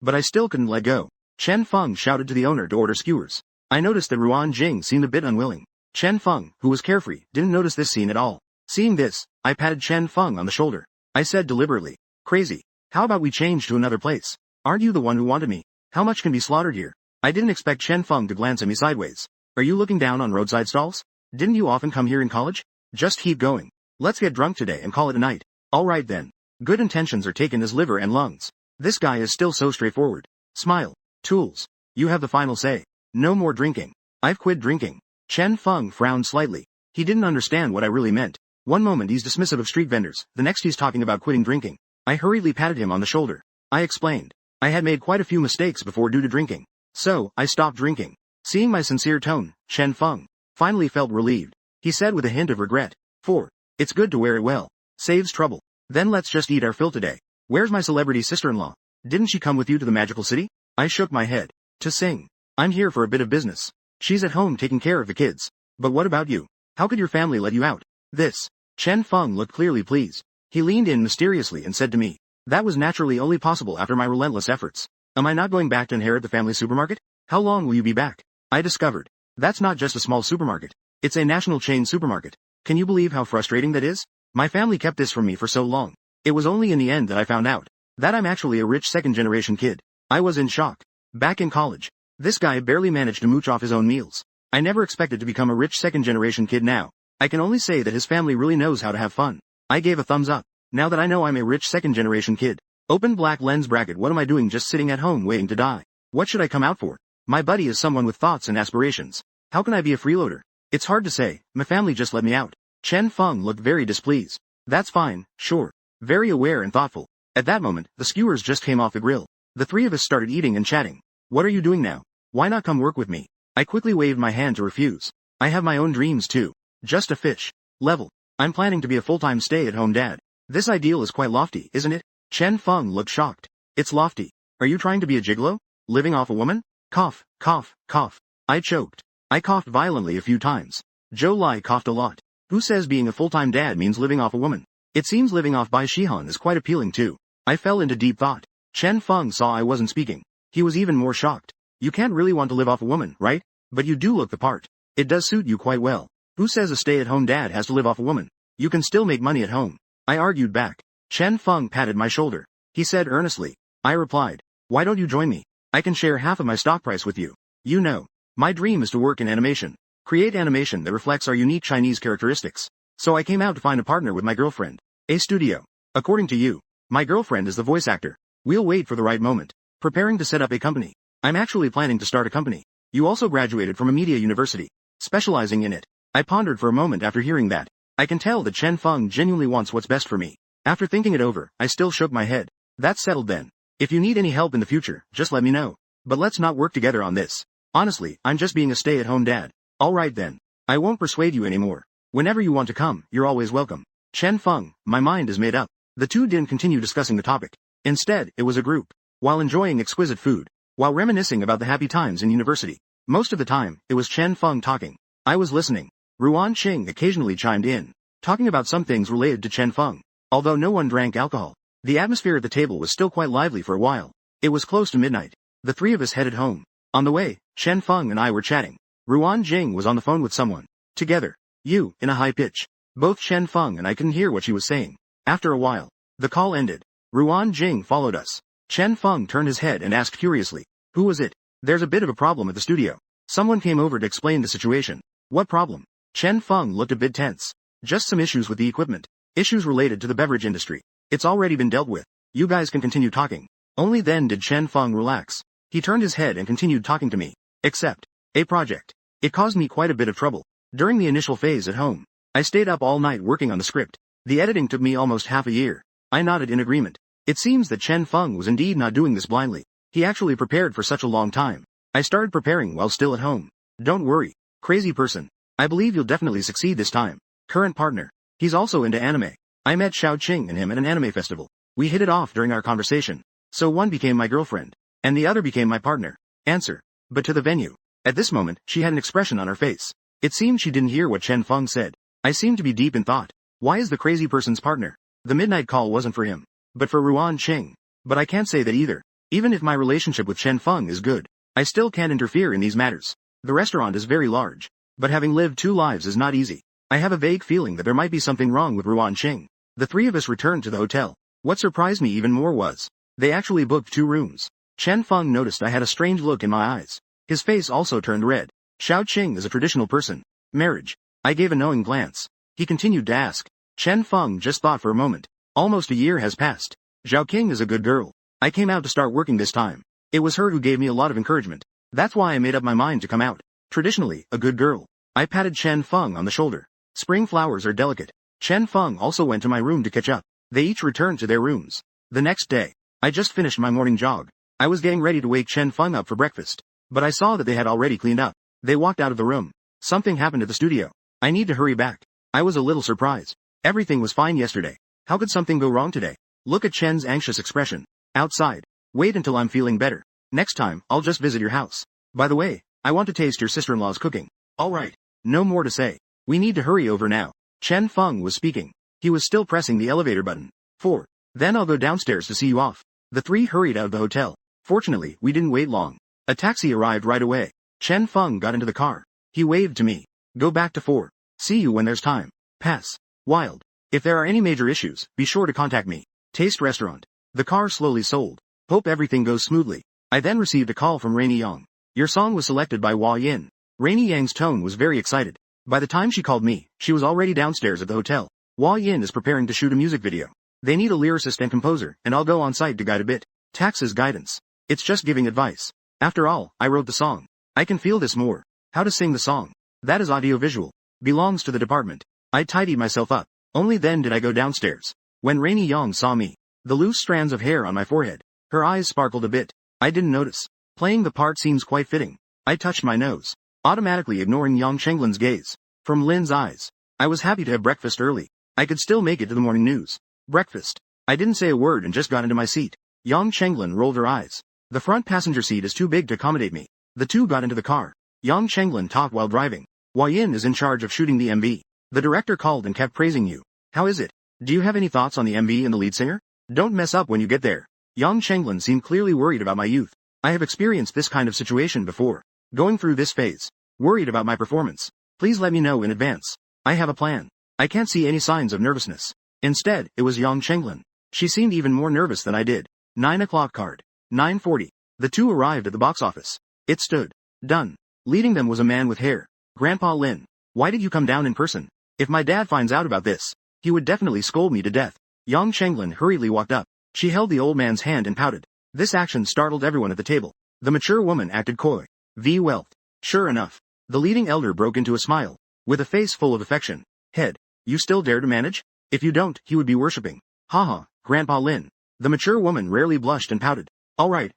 Speaker 1: But I still couldn't let go. Chen Feng shouted to the owner to order skewers. I noticed that Ruan Jing seemed a bit unwilling. Chen Feng, who was carefree, didn't notice this scene at all. Seeing this, I patted Chen Feng on the shoulder. I said deliberately, Crazy. How about we change to another place? Aren't you the one who wanted me? How much can be slaughtered here? I didn't expect Chen Feng to glance at me sideways. Are you looking down on roadside stalls? Didn't you often come here in college? Just keep going. Let's get drunk today and call it a night. Alright then. Good intentions are taken as liver and lungs. This guy is still so straightforward. Smile. Tools. You have the final say. No more drinking. I've quit drinking. Chen Feng frowned slightly. He didn't understand what I really meant. One moment he's dismissive of street vendors, the next he's talking about quitting drinking. I hurriedly patted him on the shoulder. I explained. I had made quite a few mistakes before due to drinking. So, I stopped drinking. Seeing my sincere tone, Chen Feng finally felt relieved. He said with a hint of regret. 4. It's good to wear it well. Saves trouble. Then let's just eat our fill today. Where's my celebrity sister-in-law? Didn't she come with you to the magical city? I shook my head. To sing. I'm here for a bit of business. She's at home taking care of the kids. But what about you? How could your family let you out? This. Chen Feng looked clearly pleased. He leaned in mysteriously and said to me, that was naturally only possible after my relentless efforts. Am I not going back to inherit the family supermarket? How long will you be back? I discovered. That's not just a small supermarket. It's a national chain supermarket. Can you believe how frustrating that is? My family kept this from me for so long. It was only in the end that I found out that I'm actually a rich second-generation kid. I was in shock. Back in college, this guy barely managed to mooch off his own meals. I never expected to become a rich second-generation kid now. I can only say that his family really knows how to have fun. I gave a thumbs up. Now that I know I'm a rich second-generation kid. Open black lens bracket. What am I doing just sitting at home waiting to die? What should I come out for? My buddy is someone with thoughts and aspirations. How can I be a freeloader? It's hard to say. My family just let me out. Chen Feng looked very displeased. That's fine, sure. Very aware and thoughtful. At that moment, the skewers just came off the grill. The three of us started eating and chatting. What are you doing now? Why not come work with me? I quickly waved my hand to refuse. I have my own dreams too. Just a fish. Level. I'm planning to be a full-time stay-at-home dad. This ideal is quite lofty, isn't it? Chen Feng looked shocked. It's lofty. Are you trying to be a gigolo? Living off a woman? Cough, cough, cough. I choked. I coughed violently a few times. Zhou Lai coughed a lot. Who says being a full-time dad means living off a woman? It seems living off Bai Shihan is quite appealing too. I fell into deep thought. Chen Feng saw I wasn't speaking. He was even more shocked. You can't really want to live off a woman, right? But you do look the part. It does suit you quite well. Who says a stay-at-home dad has to live off a woman? You can still make money at home. I argued back. Chen Feng patted my shoulder. He said earnestly. I replied. Why don't you join me? I can share half of my stock price with you. You know. My dream is to work in animation. Create animation that reflects our unique Chinese characteristics. So I came out to find a partner with my girlfriend. A studio. According to you, my girlfriend is the voice actor. We'll wait for the right moment. Preparing to set up a company. I'm actually planning to start a company. You also graduated from a media university. Specializing in it. I pondered for a moment after hearing that. I can tell that Chen Feng genuinely wants what's best for me. After thinking it over, I still shook my head. That's settled then. If you need any help in the future, just let me know. But let's not work together on this. Honestly, I'm just being a stay-at-home dad. Alright then. I won't persuade you anymore. Whenever you want to come, you're always welcome. Chen Feng, my mind is made up. The two didn't continue discussing the topic. Instead, it was a group. While enjoying exquisite food. While reminiscing about the happy times in university. Most of the time, it was Chen Feng talking. I was listening. Ruan Qing occasionally chimed in. Talking about some things related to Chen Feng. Although no one drank alcohol, the atmosphere at the table was still quite lively for a while. It was close to midnight. The three of us headed home. On the way, Chen Feng and I were chatting. Ruan Jing was on the phone with someone. Together. You, in a high pitch. Both Chen Feng and I couldn't hear what she was saying. After a while, the call ended. Ruan Jing followed us. Chen Feng turned his head and asked curiously. Who was it? There's a bit of a problem at the studio. Someone came over to explain the situation. What problem? Chen Feng looked a bit tense. Just some issues with the equipment. Issues related to the beverage industry. It's already been dealt with. You guys can continue talking. Only then did Chen Feng relax. He turned his head and continued talking to me. Except. A project. It caused me quite a bit of trouble. During the initial phase at home, I stayed up all night working on the script. The editing took me almost half a year. I nodded in agreement. It seems that Chen Feng was indeed not doing this blindly. He actually prepared for such a long time. I started preparing while still at home. Don't worry. Crazy person. I believe you'll definitely succeed this time. Current partner. He's also into anime. I met Xiao Qing and him at an anime festival. We hit it off during our conversation. So one became my girlfriend. And the other became my partner. Answer. But to the venue. At this moment, she had an expression on her face. It seemed she didn't hear what Chen Feng said. I seemed to be deep in thought. Why is the crazy person's partner? The midnight call wasn't for him. But for Ruan Qing. But I can't say that either. Even if my relationship with Chen Feng is good, I still can't interfere in these matters. The restaurant is very large. But having lived two lives is not easy. I have a vague feeling that there might be something wrong with Ruan Qing. The three of us returned to the hotel. What surprised me even more was, they actually booked 2 rooms. Chen Feng noticed I had a strange look in my eyes. His face also turned red. Xiao Qing is a traditional person. Marriage. I gave a knowing glance. He continued to ask. Chen Feng just thought for a moment. Almost a year has passed. Zhao King is a good girl. I came out to start working this time. It was her who gave me a lot of encouragement. That's why I made up my mind to come out. Traditionally, a good girl. I patted Chen Feng on the shoulder. Spring flowers are delicate. Chen Feng also went to my room to catch up. They each returned to their rooms. The next day, I just finished my morning jog. I was getting ready to wake Chen Feng up for breakfast, but I saw that they had already cleaned up. They walked out of the room. Something happened at the studio. I need to hurry back. I was a little surprised. Everything was fine yesterday. How could something go wrong today? Look at Chen's anxious expression. Outside. Wait until I'm feeling better. Next time, I'll just visit your house. By the way, I want to taste your sister-in-law's cooking. Alright. No more to say. We need to hurry over now. Chen Feng was speaking. He was still pressing the elevator button. 4. Then I'll go downstairs to see you off. The three hurried out of the hotel. Fortunately, we didn't wait long. A taxi arrived right away. Chen Feng got into the car. He waved to me. Go back to 4. See you when there's time. Pass. Wild. If there are any major issues, be sure to contact me. Taste Restaurant. The car slowly sold. Hope everything goes smoothly. I then received a call from Rainy Yang. Your song was selected by Hua Yin. Rainy Yang's tone was very excited. By the time she called me, she was already downstairs at the hotel. Hua Yin is preparing to shoot a music video. They need a lyricist and composer, and I'll go on site to guide a bit. Tax's guidance. It's just giving advice. After all, I wrote the song. I can feel this more. How to sing the song. That is audiovisual. Belongs to the department. I tidied myself up. Only then did I go downstairs. When Rainy Yang saw me, the loose strands of hair on my forehead, her eyes sparkled a bit. I didn't notice. Playing the part seems quite fitting. I touched my nose, automatically ignoring Yang Chenglin's gaze. From Lin's eyes, I was happy to have breakfast early. I could still make it to the morning news. Breakfast. I didn't say a word and just got into my seat. Yang Chenglin rolled her eyes. The front passenger seat is too big to accommodate me. The two got into the car. Yang Chenglin talked while driving. Hua Yin is in charge of shooting the MV. The director called and kept praising you. How is it? Do you have any thoughts on the MV and the lead singer? Don't mess up when you get there. Yang Chenglin seemed clearly worried about my youth. I have experienced this kind of situation before. Going through this phase. Worried about my performance. Please let me know in advance. I have a plan. I can't see any signs of nervousness. Instead, it was Yang Chenglin. She seemed even more nervous than I did. 9 o'clock card. 9:40. The two arrived at the box office. It stood. Done. Leading them was a man with hair. Grandpa Lin. Why did you come down in person? If my dad finds out about this, he would definitely scold me to death. Yang Chenglin hurriedly walked up. She held the old man's hand and pouted. This action startled everyone at the table. The mature woman acted coy. V. Wealth. Sure enough. The leading elder broke into a smile. With a face full of affection. Head. You still dare to manage? If you don't, he would be worshipping. Haha, Grandpa Lin. The mature woman rarely blushed and pouted. Alright.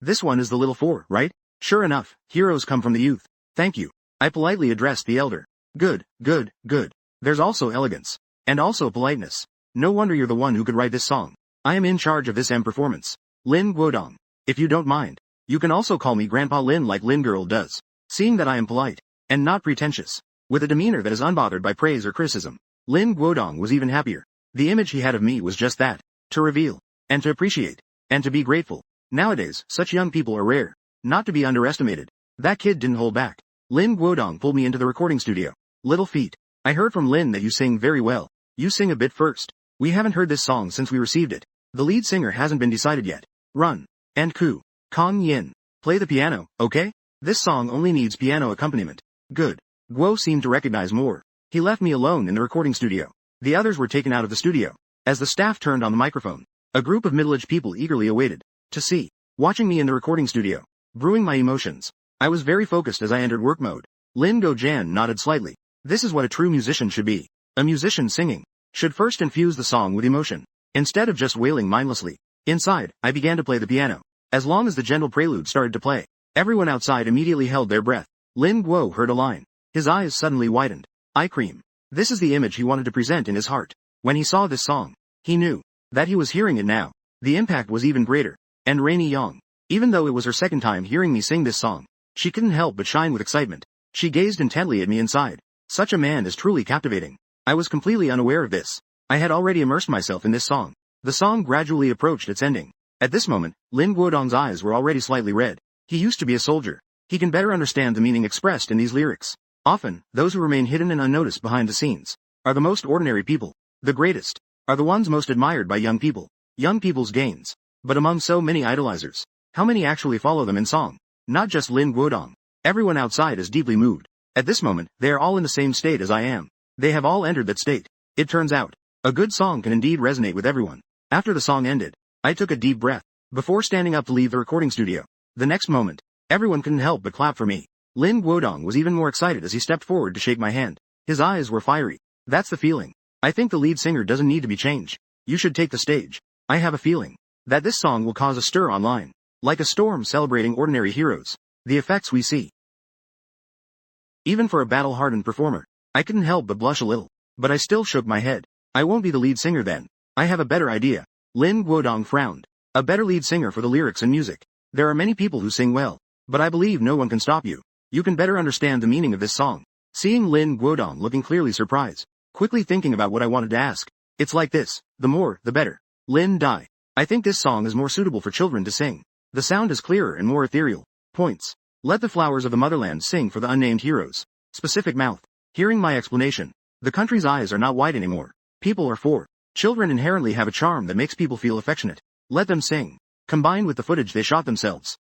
Speaker 1: This one is the little 4, right? Sure enough, heroes come from the youth. Thank you. I politely addressed the elder. Good. There's also elegance. And also politeness. No wonder you're the one who could write this song. I am in charge of this performance. Lin Guodong. If you don't mind, you can also call me Grandpa Lin like Lin Girl does. Seeing that I am polite, and not pretentious, with a demeanor that is unbothered by praise or criticism, Lin Guodong was even happier. The image he had of me was just that. To reveal. And to appreciate. And to be grateful. Nowadays, such young people are rare. Not to be underestimated. That kid didn't hold back. Lin Guodong pulled me into the recording studio. Little feet. I heard from Lin that you sing very well. You sing a bit first. We haven't heard this song since we received it. The lead singer hasn't been decided yet. Run. And Ku. Kong Yin. Play the piano, okay? This song only needs piano accompaniment. Good. Guo seemed to recognize more. He left me alone in the recording studio. The others were taken out of the studio. As the staff turned on the microphone, a group of middle-aged people eagerly awaited to see. Watching me in the recording studio. Brewing my emotions. I was very focused as I entered work mode. Lin Gojan nodded slightly. This is what a true musician should be. A musician singing should first infuse the song with emotion, instead of just wailing mindlessly. Inside, I began to play the piano. As long as the gentle prelude started to play, everyone outside immediately held their breath. Lin Guo heard a line. His eyes suddenly widened. Eye cream. This is the image he wanted to present in his heart. When he saw this song, he knew that he was hearing it now. The impact was even greater. And Rainy Yang, even though it was her second time hearing me sing this song, she couldn't help but shine with excitement. She gazed intently at me inside. Such a man is truly captivating. I was completely unaware of this. I had already immersed myself in this song. The song gradually approached its ending. At this moment, Lin Guodong's eyes were already slightly red. He used to be a soldier. He can better understand the meaning expressed in these lyrics. Often, those who remain hidden and unnoticed behind the scenes are the most ordinary people. The greatest are the ones most admired by young people. Young people's gains. But among so many idolizers, how many actually follow them in song? Not just Lin Guodong. Everyone outside is deeply moved. At this moment, they are all in the same state as I am. They have all entered that state. It turns out A good song can indeed resonate with everyone. After the song ended, I took a deep breath before standing up to leave the recording studio. The next moment, everyone couldn't help but clap for me. Lin Guodong was even more excited as he stepped forward to shake my hand. His eyes were fiery. That's the feeling. I think the lead singer doesn't need to be changed. You should take the stage. I have a feeling that this song will cause a stir online. Like a storm celebrating ordinary heroes. The effects we see. Even for a battle-hardened performer, I couldn't help but blush a little. But I still shook my head. I won't be the lead singer then. I have a better idea. Lin Guodong frowned. A better lead singer for the lyrics and music. There are many people who sing well, but I believe no one can stop you. You can better understand the meaning of this song. Seeing Lin Guodong looking clearly surprised, quickly thinking about what I wanted to ask. It's like this, the more, the better. Lin Dai. I think this song is more suitable for children to sing. The sound is clearer and more ethereal. Points. Let the flowers of the motherland sing for the unnamed heroes. Specific mouth. Hearing my explanation. The country's eyes are not wide anymore. People are for. Children inherently have a charm that makes people feel affectionate. Let them sing. Combined with the footage they shot themselves.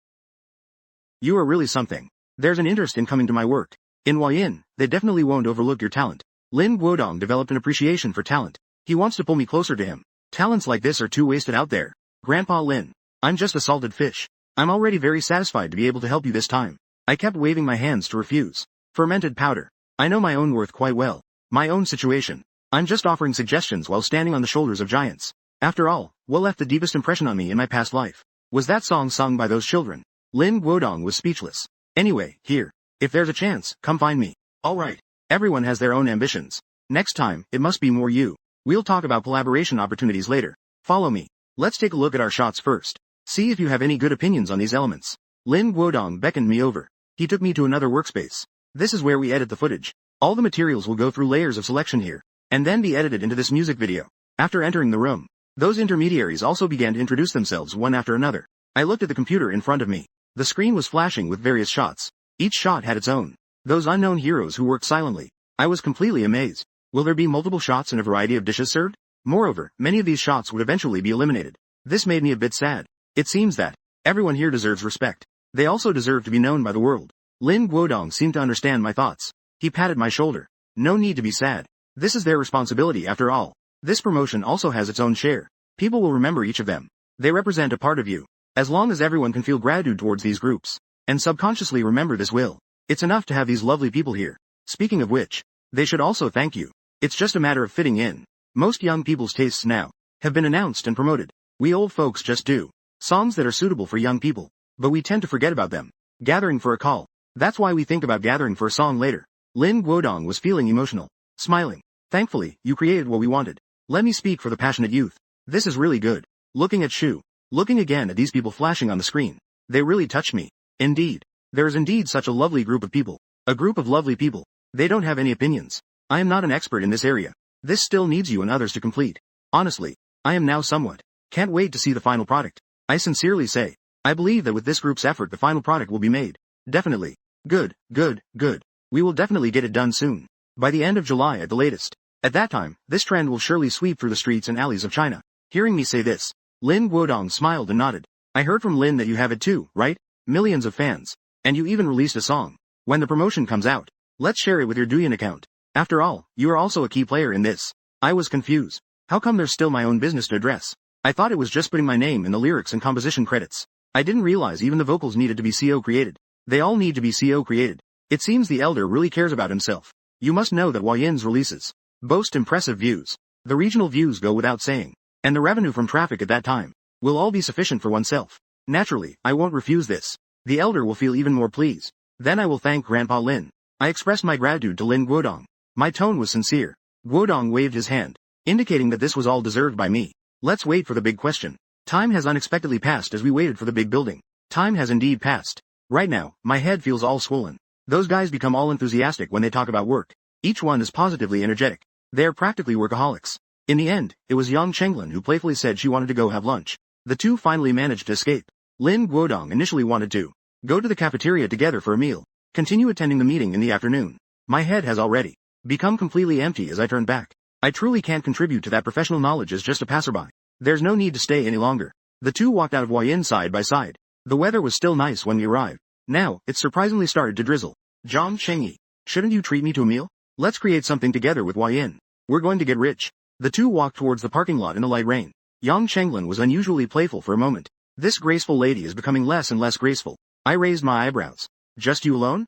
Speaker 1: You are really something. There's an interest in coming to my work. In Huayin, they definitely won't overlook your talent. Lin Guodong developed an appreciation for talent. He wants to pull me closer to him. Talents like this are too wasted out there. Grandpa Lin. I'm just a salted fish. I'm already very satisfied to be able to help you this time. I kept waving my hands to refuse. Fermented powder. I know my own worth quite well. My own situation. I'm just offering suggestions while standing on the shoulders of giants. After all, what left the deepest impression on me in my past life? Was that song sung by those children? Lin Guodong was speechless. Anyway, here. If there's a chance, come find me. Alright. Everyone has their own ambitions. Next time, it must be more you. We'll talk about collaboration opportunities later. Follow me. Let's take a look at our shots first. See if you have any good opinions on these elements. Lin Guodong beckoned me over. He took me to another workspace. This is where we edit the footage. All the materials will go through layers of selection here, and then be edited into this music video. After entering the room, those intermediaries also began to introduce themselves one after another. I looked at the computer in front of me. The screen was flashing with various shots. Each shot had its own. Those unknown heroes who worked silently. I was completely amazed. Will there be multiple shots and a variety of dishes served? Moreover, many of these shots would eventually be eliminated. This made me a bit sad. It seems that everyone here deserves respect. They also deserve to be known by the world. Lin Guodong seemed to understand my thoughts. He patted my shoulder. No need to be sad. This is their responsibility after all. This promotion also has its own share. People will remember each of them. They represent a part of you. As long as everyone can feel gratitude towards these groups, and subconsciously remember this will, it's enough to have these lovely people here. Speaking of which, they should also thank you. It's just a matter of fitting in. Most young people's tastes now have been announced and promoted. We old folks just do songs that are suitable for young people, but we tend to forget about them. Gathering for a call. That's why we think about gathering for a song later. Lin Guodong was feeling emotional, smiling. Thankfully, you created what we wanted. Let me speak for the passionate youth. This is really good. Looking at Shu. Looking again at these people flashing on the screen. They really touched me. Indeed. There is indeed such a lovely group of people. A group of lovely people. They don't have any opinions. I am not an expert in this area. This still needs you and others to complete. Honestly, I am now somewhat. Can't wait to see the final product. I sincerely say, I believe that with this group's effort the final product will be made. Definitely. Good, good, good. We will definitely get it done soon. By the end of July at the latest. At that time, this trend will surely sweep through the streets and alleys of China. Hearing me say this, Lin Guodong smiled and nodded. I heard from Lin that you have it too, right? Millions of fans. And you even released a song. When the promotion comes out, let's share it with your Douyin account. After all, you are also a key player in this. I was confused. How come there's still my own business to address? I thought it was just putting my name in the lyrics and composition credits. I didn't realize even the vocals needed to be CO created. They all need to be CO created. It seems the elder really cares about himself. You must know that Huayin's releases boast impressive views. The regional views go without saying. And the revenue from traffic at that time will all be sufficient for oneself. Naturally, I won't refuse this. The elder will feel even more pleased. Then I will thank Grandpa Lin. I expressed my gratitude to Lin Guodong. My tone was sincere. Guodong waved his hand, indicating that this was all deserved by me. Let's wait for the big question. Time has unexpectedly passed as we waited for the big building. Time has indeed passed. Right now, my head feels all swollen. Those guys become all enthusiastic when they talk about work. Each one is positively energetic. They are practically workaholics. In the end, it was Yang Chenglin who playfully said she wanted to go have lunch. The two finally managed to escape. Lin Guodong initially wanted to go to the cafeteria together for a meal, continue attending the meeting in the afternoon. My head has already become completely empty as I turn back. I truly can't contribute to that professional knowledge as just a passerby. There's no need to stay any longer. The two walked out of Huayin side by side. The weather was still nice when we arrived. Now, it surprisingly started to drizzle. Zhang Chengyi, shouldn't you treat me to a meal? Let's create something together with Huayin. We're going to get rich. The two walked towards the parking lot in the light rain. Yang Chenglin was unusually playful for a moment. This graceful lady is becoming less and less graceful. I raised my eyebrows. Just you alone?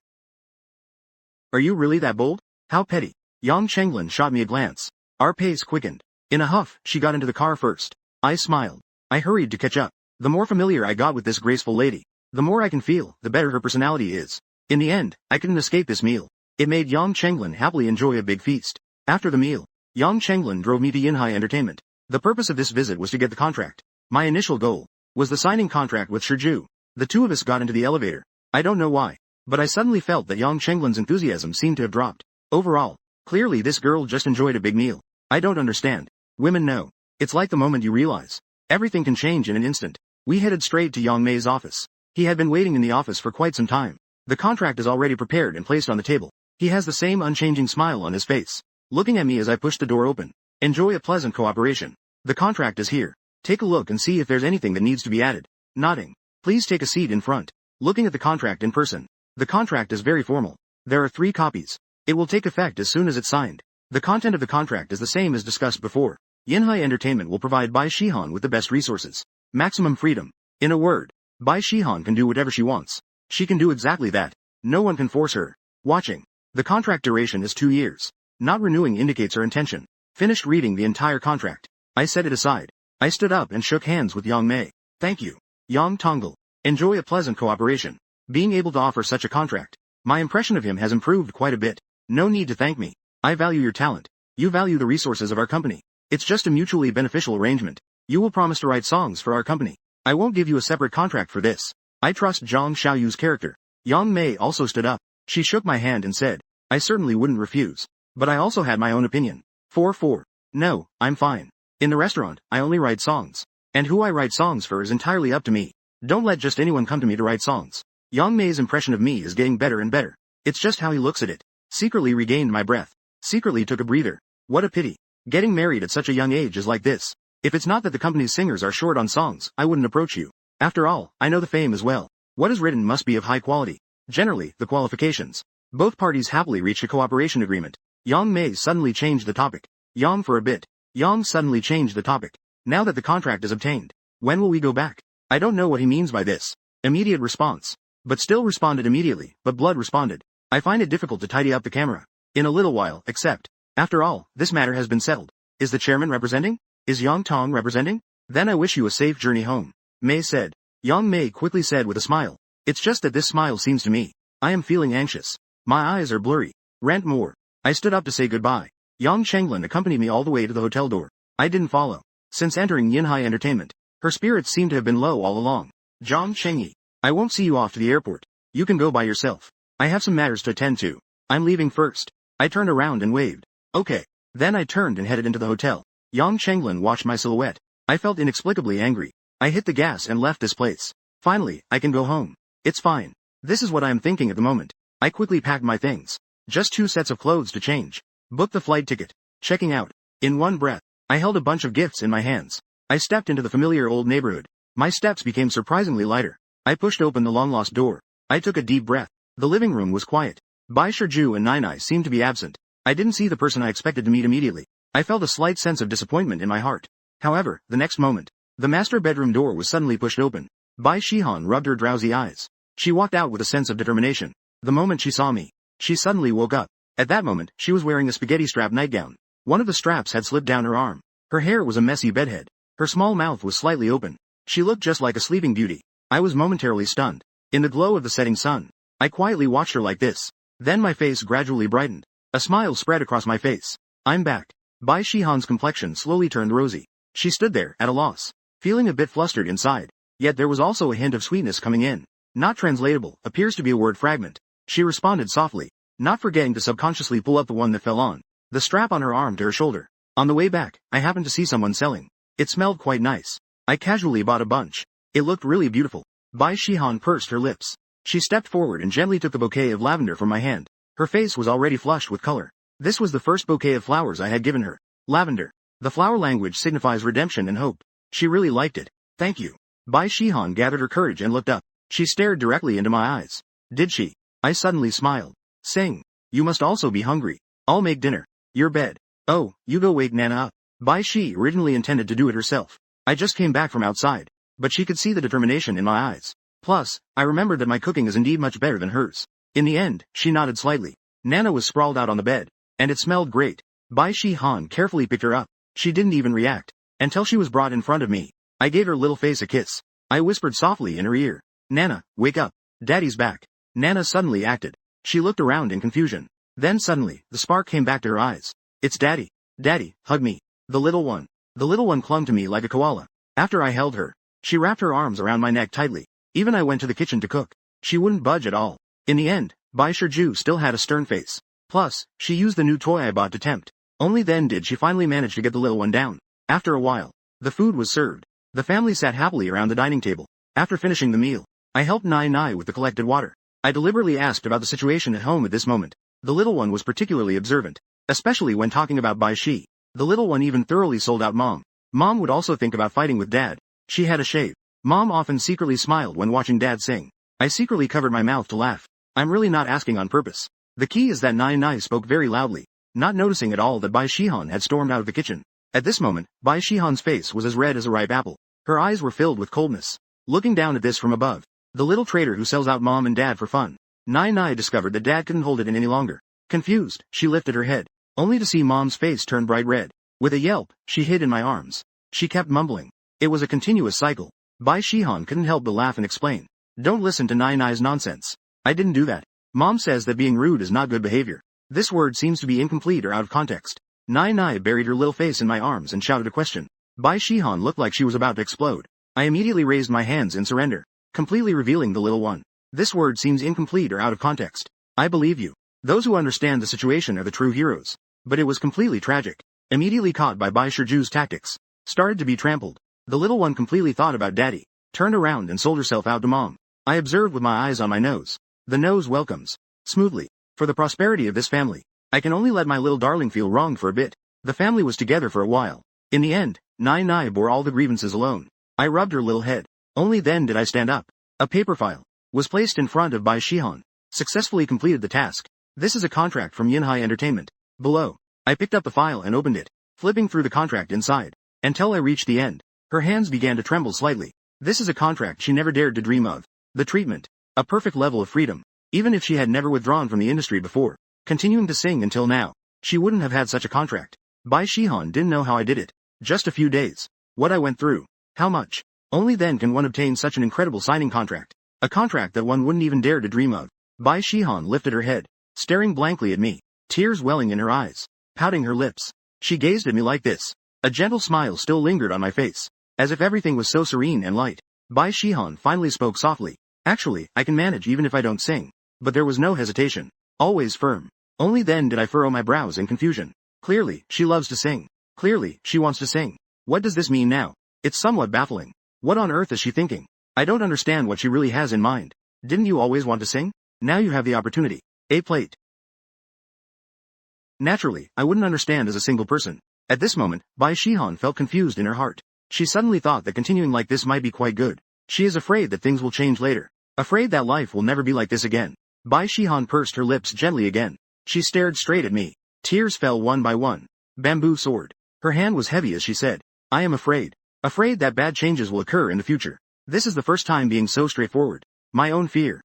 Speaker 1: Are you really that bold? How petty. Yang Chenglin shot me a glance. Our pace quickened. In a huff, she got into the car first. I smiled. I hurried to catch up. The more familiar I got with this graceful lady, the more I can feel, the better her personality is. In the end, I couldn't escape this meal. It made Yang Chenglin happily enjoy a big feast. After the meal, Yang Chenglin drove me to Yinhai Entertainment. The purpose of this visit was to get the contract. My initial goal was the signing contract with Shiju. The two of us got into the elevator. I don't know why, but I suddenly felt that Yang Chenglin's enthusiasm seemed to have dropped. Overall, clearly this girl just enjoyed a big meal. I don't understand. Women know. It's like the moment you realize. Everything can change in an instant. We headed straight to Yang Mei's office. He had been waiting in the office for quite some time. The contract is already prepared and placed on the table. He has the same unchanging smile on his face, looking at me as I pushed the door open. Enjoy a pleasant cooperation. The contract is here. Take a look and see if there's anything that needs to be added. Nodding. Please take a seat in front. Looking at the contract in person. The contract is very formal. There are 3 copies. It will take effect as soon as it's signed. The content of the contract is the same as discussed before. Yinhai Entertainment will provide Bai Shihan with the best resources. Maximum freedom. In a word, Bai Shihan can do whatever she wants. She can do exactly that. No one can force her. Watching. The contract duration is 2 years. Not renewing indicates her intention. Finished reading the entire contract. I set it aside. I stood up and shook hands with Yang Mei. Thank you. Yang Tonggal. Enjoy a pleasant cooperation. Being able to offer such a contract. My impression of him has improved quite a bit. No need to thank me. I value your talent. You value the resources of our company. It's just a mutually beneficial arrangement. You will promise to write songs for our company. I won't give you a separate contract for this. I trust Zhang Xiaoyu's character. Yang Mei also stood up. She shook my hand and said, I certainly wouldn't refuse. But I also had my own opinion. 4-4. No, I'm fine. In the restaurant, I only write songs. And who I write songs for is entirely up to me. Don't let just anyone come to me to write songs. Yang Mei's impression of me is getting better and better. It's just how he looks at it. Secretly regained my breath. Secretly took a breather. What a pity. Getting married at such a young age is like this. If it's not that the company's singers are short on songs, I wouldn't approach you. After all, I know the fame as well. What is written must be of high quality. Generally, the qualifications. Both parties happily reached a cooperation agreement. Yang Mei suddenly changed the topic. Yang for a bit. Yang suddenly changed the topic. Now that the contract is obtained, when will we go back? I don't know what he means by this. Immediate response. But still responded immediately, but blood responded. I find it difficult to tidy up the camera. In a little while, except. After all, this matter has been settled. Is the chairman representing? Is Yang Tong representing? Then I wish you a safe journey home. Mei said. Yang Mei quickly said with a smile. It's just that this smile seems to me. I am feeling anxious. My eyes are blurry. Rant more. I stood up to say goodbye. Yang Chenglin accompanied me all the way to the hotel door. I didn't follow. Since entering Yinhai Entertainment, her spirits seem to have been low all along. Zhang Chengyi. I won't see you off to the airport. You can go by yourself. I have some matters to attend to. I'm leaving first. I turned around and waved. Okay. Then I turned and headed into the hotel. Yang Chenglin watched my silhouette. I felt inexplicably angry. I hit the gas and left this place. Finally, I can go home. It's fine. This is what I am thinking at the moment. I quickly packed my things. Just 2 sets of clothes to change. Booked the flight ticket. Checking out. In one breath, I held a bunch of gifts in my hands. I stepped into the familiar old neighborhood. My steps became surprisingly lighter. I pushed open the long-lost door. I took a deep breath. The living room was quiet. Bai Shiju and Nainai seemed to be absent. I didn't see the person I expected to meet immediately. I felt a slight sense of disappointment in my heart. However, the next moment, the master bedroom door was suddenly pushed open. Bai Shihan rubbed her drowsy eyes. She walked out with a sense of determination. The moment she saw me, she suddenly woke up. At that moment, she was wearing a spaghetti-strap nightgown. One of the straps had slipped down her arm. Her hair was a messy bedhead. Her small mouth was slightly open. She looked just like a sleeping beauty. I was momentarily stunned. In the glow of the setting sun, I quietly watched her like this. Then my face gradually brightened. A smile spread across my face. I'm back. Bai Shihan's complexion slowly turned rosy. She stood there, at a loss, feeling a bit flustered inside. Yet there was also a hint of sweetness coming in. Not translatable, appears to be a word fragment. She responded softly, not forgetting to subconsciously pull up the one that fell on the strap on her arm to her shoulder. On the way back, I happened to see someone selling. It smelled quite nice. I casually bought a bunch. It looked really beautiful. Bai Shihan pursed her lips. She stepped forward and gently took the bouquet of lavender from my hand. Her face was already flushed with color. This was the first bouquet of flowers I had given her. Lavender. The flower language signifies redemption and hope. She really liked it. Thank you. Bai Shihan gathered her courage and looked up. She stared directly into my eyes. Did she? I suddenly smiled, saying, you must also be hungry. I'll make dinner. Your bed. Oh, you go wake Nana up. Bai Shi originally intended to do it herself. I just came back from outside. But she could see the determination in my eyes. Plus, I remembered that my cooking is indeed much better than hers. In the end, she nodded slightly. Nana was sprawled out on the bed. And it smelled great. Bai Shi Han carefully picked her up. She didn't even react. Until she was brought in front of me. I gave her little face a kiss. I whispered softly in her ear. Nana, wake up. Daddy's back. Nana suddenly acted. She looked around in confusion. Then suddenly, the spark came back to her eyes. It's Daddy. Daddy, hug me. The little one. The little one clung to me like a koala. After I held her, she wrapped her arms around my neck tightly. Even I went to the kitchen to cook. She wouldn't budge at all. In the end, Bai Shiju still had a stern face. Plus, she used the new toy I bought to tempt. Only then did she finally manage to get the little one down. After a while, the food was served. The family sat happily around the dining table. After finishing the meal, I helped Nai with the collected water. I deliberately asked about the situation at home at this moment. The little one was particularly observant, especially when talking about Bai Shi. The little one even thoroughly sold out Mom. Mom would also think about fighting with Dad. She had a shave. Mom often secretly smiled when watching Dad sing. I secretly covered my mouth to laugh. I'm really not asking on purpose. The key is that Nai spoke very loudly, not noticing at all that Bai Shihan had stormed out of the kitchen. At this moment, Bai Shihan's face was as red as a ripe apple. Her eyes were filled with coldness. Looking down at this from above, the little trader who sells out Mom and Dad for fun. Nai discovered that Dad couldn't hold it in any longer. Confused, she lifted her head, only to see Mom's face turn bright red. With a yelp, she hid in my arms. She kept mumbling. It was a continuous cycle. Bai Shihan couldn't help but laugh and explain. Don't listen to Nai's nonsense. I didn't do that. Mom says that being rude is not good behavior. This word seems to be incomplete or out of context. Nai buried her little face in my arms and shouted a question. Bai Shihan looked like she was about to explode. I immediately raised my hands in surrender, completely revealing the little one. This word seems incomplete or out of context. I believe you. Those who understand the situation are the true heroes. But it was completely tragic. Immediately caught by Bai Shiju's tactics. Started to be trampled. The little one completely thought about Daddy. Turned around and sold herself out to Mom. I observed with my eyes on my nose. The nose welcomes. Smoothly. For the prosperity of this family. I can only let my little darling feel wronged for a bit. The family was together for a while. In the end, Nai bore all the grievances alone. I rubbed her little head. Only then did I stand up. A paper file was placed in front of Bai Shihan. Successfully completed the task. This is a contract from Yinhai Entertainment. Below. I picked up the file and opened it, flipping through the contract inside. Until I reached the end. Her hands began to tremble slightly. This is a contract she never dared to dream of. The treatment. A perfect level of freedom. Even if she had never withdrawn from the industry before, continuing to sing until now, she wouldn't have had such a contract. Bai Shihan didn't know how I did it. Just a few days. What I went through. How much. Only then can one obtain such an incredible signing contract. A contract that one wouldn't even dare to dream of. Bai Shihan lifted her head, staring blankly at me, tears welling in her eyes, pouting her lips. She gazed at me like this. A gentle smile still lingered on my face, as if everything was so serene and light. Bai Shihan finally spoke softly. Actually, I can manage even if I don't sing. But there was no hesitation. Always firm. Only then did I furrow my brows in confusion. Clearly, she loves to sing. Clearly, she wants to sing. What does this mean now? It's somewhat baffling. What on earth is she thinking? I don't understand what she really has in mind. Didn't you always want to sing? Now you have the opportunity. A plate. Naturally, I wouldn't understand as a single person. At this moment, Bai Shihan felt confused in her heart. She suddenly thought that continuing like this might be quite good. She is afraid that things will change later. Afraid that life will never be like this again. Bai Shihan pursed her lips gently again. She stared straight at me. Tears fell one by one. Bamboo sword. Her hand was heavy as she said, I am afraid. Afraid that bad changes will occur in the future. This is the first time being so straightforward. My own fear.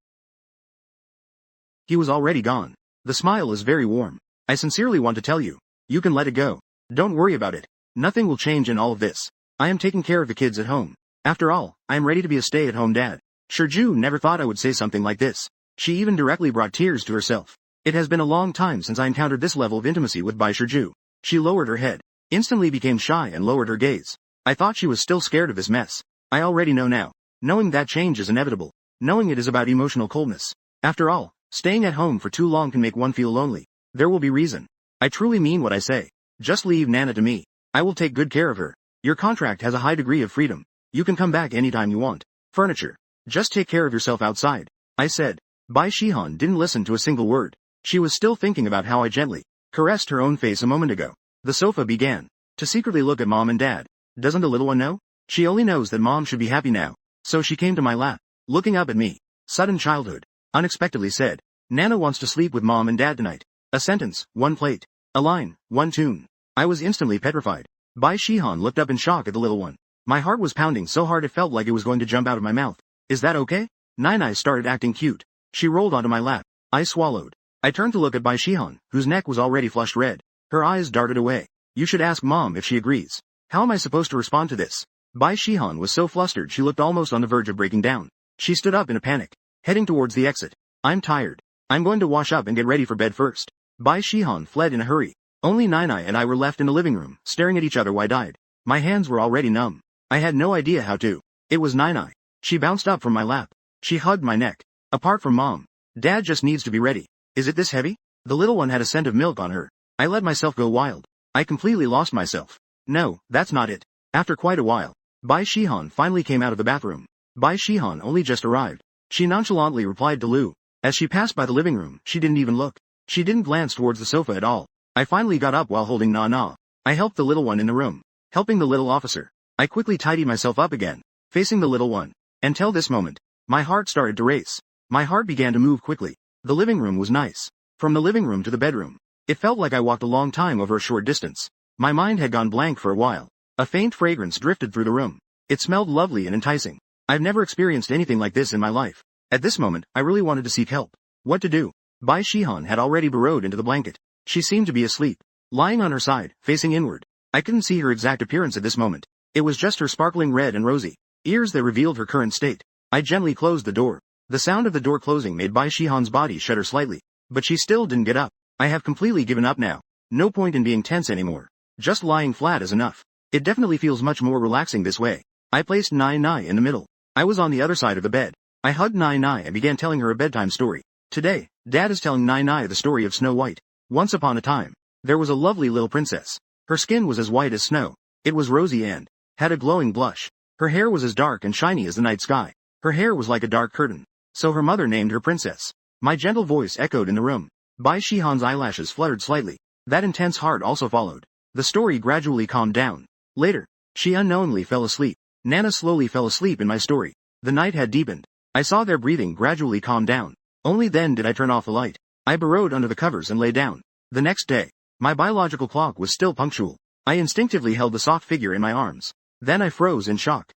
Speaker 1: He was already gone. The smile is very warm. I sincerely want to tell you. You can let it go. Don't worry about it. Nothing will change in all of this. I am taking care of the kids at home. After all, I am ready to be a stay-at-home dad. Shiju never thought I would say something like this. She even directly brought tears to herself. It has been a long time since I encountered this level of intimacy with Bai Shiju. She lowered her head, instantly became shy and lowered her gaze. I thought she was still scared of this mess. I already know now. Knowing that change is inevitable. Knowing it is about emotional coldness. After all, staying at home for too long can make one feel lonely. There will be reason. I truly mean what I say. Just leave Nana to me. I will take good care of her. Your contract has a high degree of freedom. You can come back anytime you want. Furniture. Just take care of yourself outside. I said. Bai Shihan didn't listen to a single word. She was still thinking about how I gently caressed her own face a moment ago. The sofa began to secretly look at Mom and Dad. Doesn't the little one know? She only knows that Mom should be happy now. So she came to my lap, looking up at me. Sudden childhood. Unexpectedly said. Nana wants to sleep with Mom and Dad tonight. A sentence, one plate. A line, one tune. I was instantly petrified. Bai Shihan looked up in shock at the little one. My heart was pounding so hard it felt like it was going to jump out of my mouth. Is that okay? Nai started acting cute. She rolled onto my lap. I swallowed. I turned to look at Bai Shihan, whose neck was already flushed red. Her eyes darted away. You should ask Mom if she agrees. How am I supposed to respond to this? Bai Shihan was so flustered she looked almost on the verge of breaking down. She stood up in a panic, heading towards the exit. I'm tired. I'm going to wash up and get ready for bed first. Bai Shihan fled in a hurry. Only Nai and I were left in the living room, staring at each other wide-eyed. My hands were already numb. I had no idea how to. It was Nai. She bounced up from my lap. She hugged my neck. Apart from Mom, Dad just needs to be ready. Is it this heavy? The little one had a scent of milk on her. I let myself go wild. I completely lost myself. No, that's not it. After quite a while, Bai Shihan finally came out of the bathroom. Bai Shihan only just arrived. She nonchalantly replied to Lu. As she passed by the living room, she didn't even look. She didn't glance towards the sofa at all. I finally got up while holding Na. I helped the little one in the room, helping the little officer. I quickly tidied myself up again, facing the little one. Until this moment, my heart started to race. My heart began to move quickly. The living room was nice. From the living room to the bedroom, it felt like I walked a long time over a short distance. My mind had gone blank for a while. A faint fragrance drifted through the room. It smelled lovely and enticing. I've never experienced anything like this in my life. At this moment, I really wanted to seek help. What to do? Bai Shihan had already burrowed into the blanket. She seemed to be asleep, lying on her side, facing inward. I couldn't see her exact appearance at this moment. It was just her sparkling red and rosy ears that revealed her current state. I gently closed the door. The sound of the door closing made Bai Shihan's body shudder slightly, but she still didn't get up. I have completely given up now. No point in being tense anymore. Just lying flat is enough. It definitely feels much more relaxing this way. I placed Nai in the middle. I was on the other side of the bed. I hugged Nai and began telling her a bedtime story. Today, Dad is telling Nai the story of Snow White. Once upon a time, there was a lovely little princess. Her skin was as white as snow. It was rosy and had a glowing blush. Her hair was as dark and shiny as the night sky. Her hair was like a dark curtain. So her mother named her Princess. My gentle voice echoed in the room. Bai Shihan's eyelashes fluttered slightly. That intense heart also followed. The story gradually calmed down. Later, she unknowingly fell asleep. Nana slowly fell asleep in my story. The night had deepened. I saw their breathing gradually calm down. Only then did I turn off the light. I burrowed under the covers and lay down. The next day, my biological clock was still punctual. I instinctively held the soft figure in my arms. Then I froze in shock.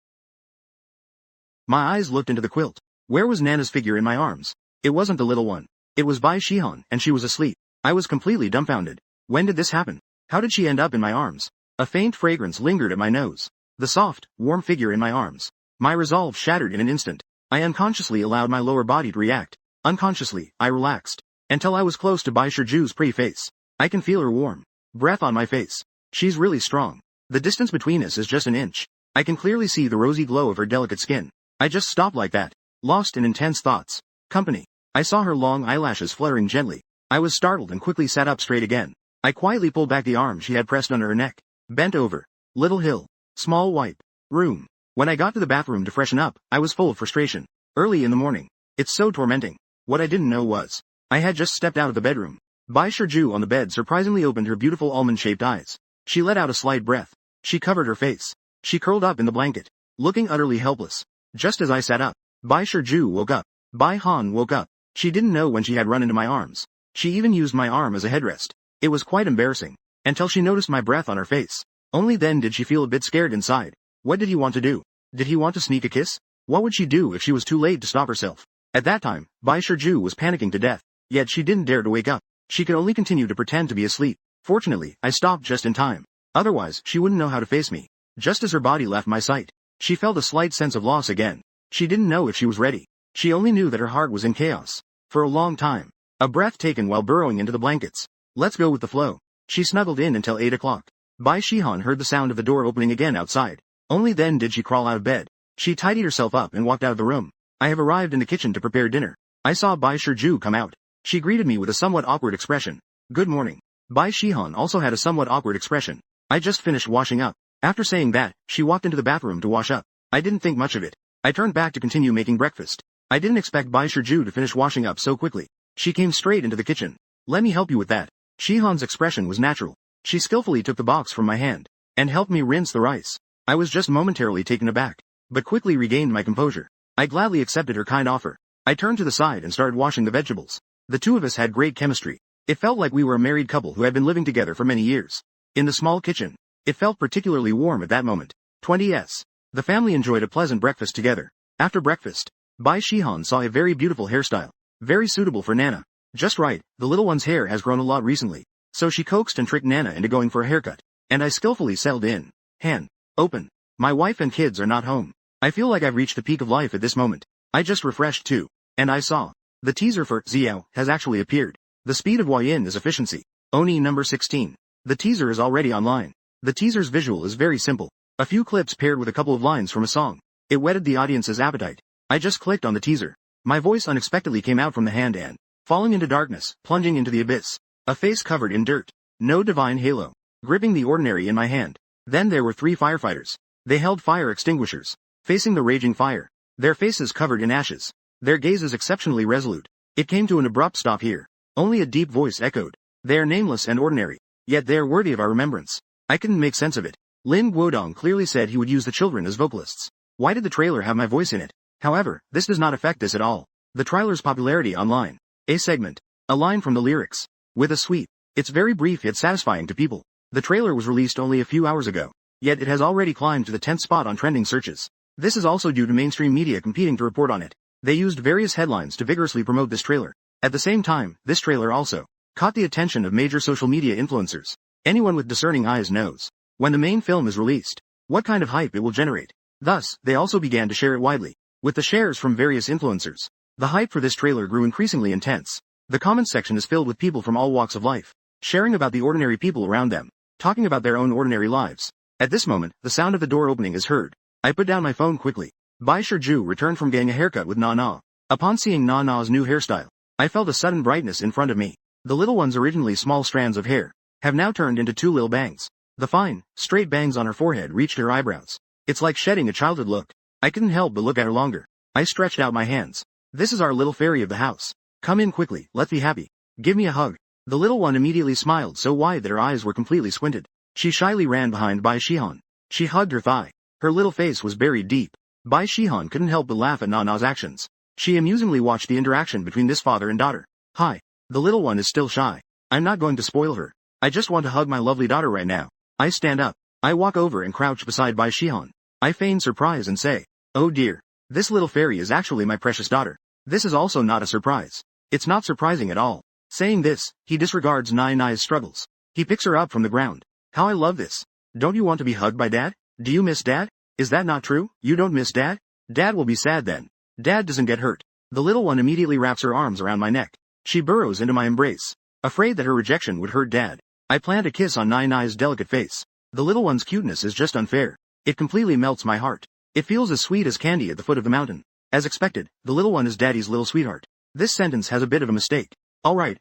Speaker 1: My eyes looked into the quilt. Where was Nana's figure in my arms? It wasn't the little one. It was Bai Shihan, and she was asleep. I was completely dumbfounded. When did this happen? How did she end up in my arms? A faint fragrance lingered at my nose. The soft, warm figure in my arms. My resolve shattered in an instant. I unconsciously allowed my lower body to react. Unconsciously, I relaxed. Until I was close to Bai Shiju's pretty face. I can feel her warm breath on my face. She's really strong. The distance between us is just an inch. I can clearly see the rosy glow of her delicate skin. I just stopped like that, lost in intense thoughts. Company. I saw her long eyelashes fluttering gently. I was startled and quickly sat up straight again. I quietly pulled back the arm she had pressed under her neck. Bent over. Little hill. Small white. Room. When I got to the bathroom to freshen up, I was full of frustration. Early in the morning. It's so tormenting. What I didn't know was, I had just stepped out of the bedroom. Bai Shiju on the bed surprisingly opened her beautiful almond-shaped eyes. She let out a slight breath. She covered her face. She curled up in the blanket, looking utterly helpless. Just as I sat up, Bai Shiju woke up. Bai Han woke up. She didn't know when she had run into my arms. She even used my arm as a headrest. It was quite embarrassing. Until she noticed my breath on her face. Only then did she feel a bit scared inside. What did he want to do? Did he want to sneak a kiss? What would she do if she was too late to stop herself? At that time, Bai Shiju was panicking to death. Yet she didn't dare to wake up. She could only continue to pretend to be asleep. Fortunately, I stopped just in time. Otherwise, she wouldn't know how to face me. Just as her body left my sight, she felt a slight sense of loss again. She didn't know if she was ready. She only knew that her heart was in chaos. For a long time. A breath taken while burrowing into the blankets. Let's go with the flow. She snuggled in until 8 o'clock. Bai Shihan heard the sound of the door opening again outside. Only then did she crawl out of bed. She tidied herself up and walked out of the room. I have arrived in the kitchen to prepare dinner. I saw Bai Shiju come out. She greeted me with a somewhat awkward expression. Good morning. Bai Shihan also had a somewhat awkward expression. I just finished washing up. After saying that, she walked into the bathroom to wash up. I didn't think much of it. I turned back to continue making breakfast. I didn't expect Bai Shiju to finish washing up so quickly. She came straight into the kitchen. Let me help you with that. Shihan's expression was natural. She skillfully took the box from my hand and helped me rinse the rice. I was just momentarily taken aback, but quickly regained my composure. I gladly accepted her kind offer. I turned to the side and started washing the vegetables. The two of us had great chemistry. It felt like we were a married couple who had been living together for many years. In the small kitchen, It felt particularly warm at that moment. 20s. The family enjoyed a pleasant breakfast together. After breakfast, Bai Shihan saw a very beautiful hairstyle. Very suitable for Nana. Just right, the little one's hair has grown a lot recently. So she coaxed and tricked Nana into going for a haircut. And I skillfully settled in. Hand. Open. My wife and kids are not home. I feel like I've reached the peak of life at this moment. I just refreshed too. And I saw. The teaser for Xiao has actually appeared. The speed of Huayin is efficiency. Oni number 16. The teaser is already online. The teaser's visual is very simple. A few clips paired with a couple of lines from a song. It whetted the audience's appetite. I just clicked on the teaser. My voice unexpectedly came out from the hand and, falling into darkness, plunging into the abyss. A face covered in dirt. No divine halo. Gripping the ordinary in my hand. Then there were 3 firefighters. They held fire extinguishers. Facing the raging fire. Their faces covered in ashes. Their gazes exceptionally resolute. It came to an abrupt stop here. Only a deep voice echoed. They are nameless and ordinary. Yet they are worthy of our remembrance. I couldn't make sense of it. Lin Guodong clearly said he would use the children as vocalists. Why did the trailer have my voice in it? However, this does not affect this at all. The trailer's popularity online. A segment. A line from the lyrics. With a sweep. It's very brief yet satisfying to people. The trailer was released only a few hours ago. Yet it has already climbed to the 10th spot on trending searches. This is also due to mainstream media competing to report on it. They used various headlines to vigorously promote this trailer. At the same time, this trailer also caught the attention of major social media influencers. Anyone with discerning eyes knows when the main film is released, what kind of hype it will generate. Thus, they also began to share it widely. With the shares from various influencers, the hype for this trailer grew increasingly intense. The comment section is filled with people from all walks of life, sharing about the ordinary people around them, talking about their own ordinary lives. At this moment, the sound of the door opening is heard. I put down my phone quickly. Bai Shiju returned from getting a haircut with Na. Upon seeing Na's new hairstyle, I felt a sudden brightness in front of me. The little one's originally small strands of hair have now turned into 2 little bangs. The fine, straight bangs on her forehead reached her eyebrows. It's like shedding a childhood look. I couldn't help but look at her longer. I stretched out my hands. This is our little fairy of the house. Come in quickly, let's be happy. Give me a hug. The little one immediately smiled so wide that her eyes were completely squinted. She shyly ran behind Bai Shihan. She hugged her thigh. Her little face was buried deep. Bai Shihan couldn't help but laugh at Na's actions. She amusingly watched the interaction between this father and daughter. Hi. The little one is still shy. I'm not going to spoil her. I just want to hug my lovely daughter right now. I stand up. I walk over and crouch beside Bai Shihan. I feign surprise and say, oh dear. This little fairy is actually my precious daughter. This is also not a surprise. It's not surprising at all. Saying this, he disregards Nai's struggles. He picks her up from the ground. How I love this. Don't you want to be hugged by Dad? Do you miss Dad? Is that not true? You don't miss Dad? Dad will be sad then. Dad doesn't get hurt. The little one immediately wraps her arms around my neck. She burrows into my embrace. Afraid that her rejection would hurt Dad, I plant a kiss on Nai's delicate face. The little one's cuteness is just unfair. It completely melts my heart. It feels as sweet as candy at the foot of the mountain. As expected, the little one is Daddy's little sweetheart. This sentence has a bit of a mistake. Alright.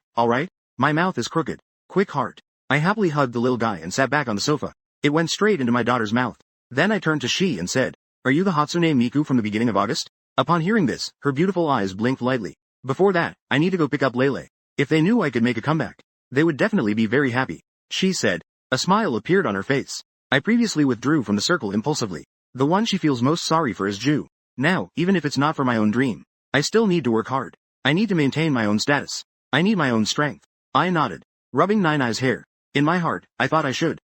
Speaker 1: My mouth is crooked. Quick heart. I happily hugged the little guy and sat back on the sofa. It went straight into my daughter's mouth. Then I turned to she and said, are you the Hatsune Miku from the beginning of August? Upon hearing this, her beautiful eyes blinked lightly. Before that, I need to go pick up Lele. If they knew I could make a comeback, they would definitely be very happy. She said. A smile appeared on her face. I previously withdrew from the circle impulsively. The one she feels most sorry for is Ju. Now, even if it's not for my own dream, I still need to work hard. I need to maintain my own status. I need my own strength. I nodded, rubbing Nai's hair. In my heart, I thought I should.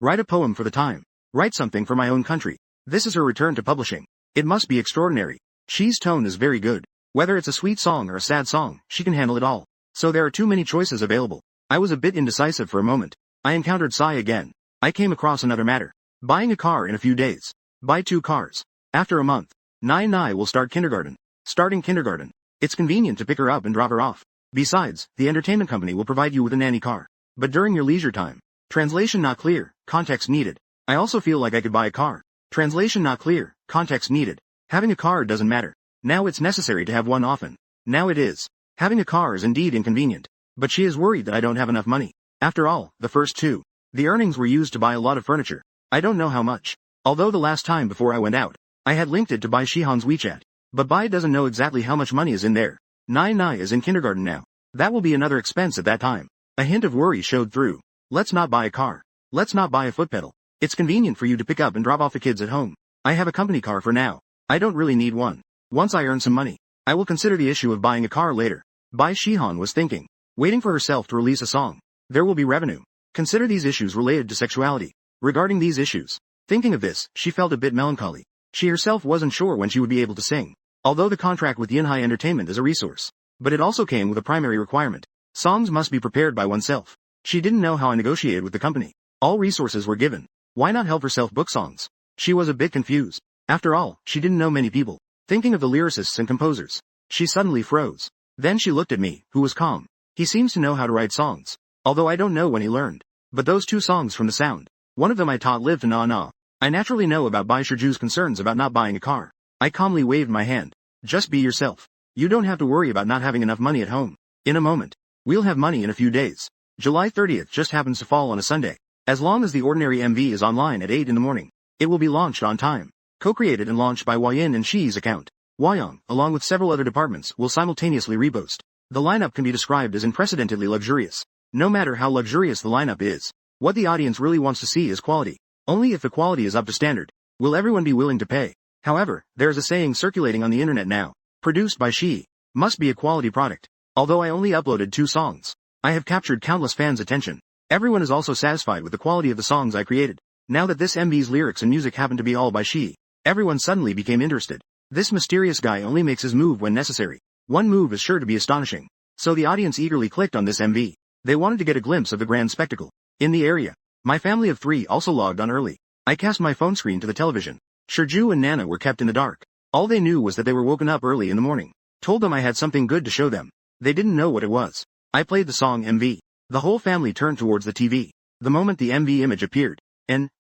Speaker 1: Write a poem for the time. Write something for my own country. This is her return to publishing. It must be extraordinary. She's tone is very good. Whether it's a sweet song or a sad song, she can handle it all. So there are too many choices available. I was a bit indecisive for a moment. I encountered Sai again. I came across another matter. Buying a car in a few days. Buy 2 cars. After a month, Nai will start kindergarten. Starting kindergarten. It's convenient to pick her up and drop her off. Besides, the entertainment company will provide you with a nanny car. But during your leisure time. Translation not clear, context needed. I also feel like I could buy a car. Translation not clear, context needed. Having a car doesn't matter. Now it's necessary to have one often. Now it is. Having a car is indeed inconvenient. But she is worried that I don't have enough money. After all, the first 2. The earnings were used to buy a lot of furniture. I don't know how much. Although the last time before I went out, I had linked it to Bai Shihan's WeChat. But Bai doesn't know exactly how much money is in there. Nai is in kindergarten now. That will be another expense at that time. A hint of worry showed through. Let's not buy a car. Let's not buy a foot pedal. It's convenient for you to pick up and drop off the kids at home. I have a company car for now. I don't really need one. Once I earn some money, I will consider the issue of buying a car later. Bai Shihan was thinking, waiting for herself to release a song. There will be revenue. Consider these issues related to sexuality. Regarding these issues, thinking of this, she felt a bit melancholy. She herself wasn't sure when she would be able to sing. Although the contract with Yunhai Entertainment is a resource, but it also came with a primary requirement. Songs must be prepared by oneself. She didn't know how I negotiated with the company. All resources were given. Why not help herself book songs? She was a bit confused. After all, she didn't know many people. Thinking of the lyricists and composers, she suddenly froze. Then she looked at me, who was calm. He seems to know how to write songs. Although I don't know when he learned. But those two songs from the sound. One of them I taught Live to Na Na. I naturally know about Bai Shiju's concerns about not buying a car. I calmly waved my hand. Just be yourself. You don't have to worry about not having enough money at home. In a moment. We'll have money in a few days. July 30th just happens to fall on a Sunday. As long as the ordinary MV is online at 8 in the morning, it will be launched on time. Co-created and launched by Huayin and Shi's account. Huayong, along with several other departments, will simultaneously repost. The lineup can be described as unprecedentedly luxurious. No matter how luxurious the lineup is, what the audience really wants to see is quality. Only if the quality is up to standard, will everyone be willing to pay. However, there is a saying circulating on the internet now. Produced by Shi. Must be a quality product. Although I only uploaded 2 songs, I have captured countless fans' attention. Everyone is also satisfied with the quality of the songs I created. Now that this MV's lyrics and music happen to be all by Shi, everyone suddenly became interested. This mysterious guy only makes his move when necessary. One move is sure to be astonishing. So the audience eagerly clicked on this MV. They wanted to get a glimpse of the grand spectacle. In the area, my family of 3 also logged on early. I cast my phone screen to the television. Shiju and Nana were kept in the dark. All they knew was that they were woken up early in the morning. Told them I had something good to show them. They didn't know what it was. I played the song MV. The whole family turned towards the TV. The moment the MV image appeared,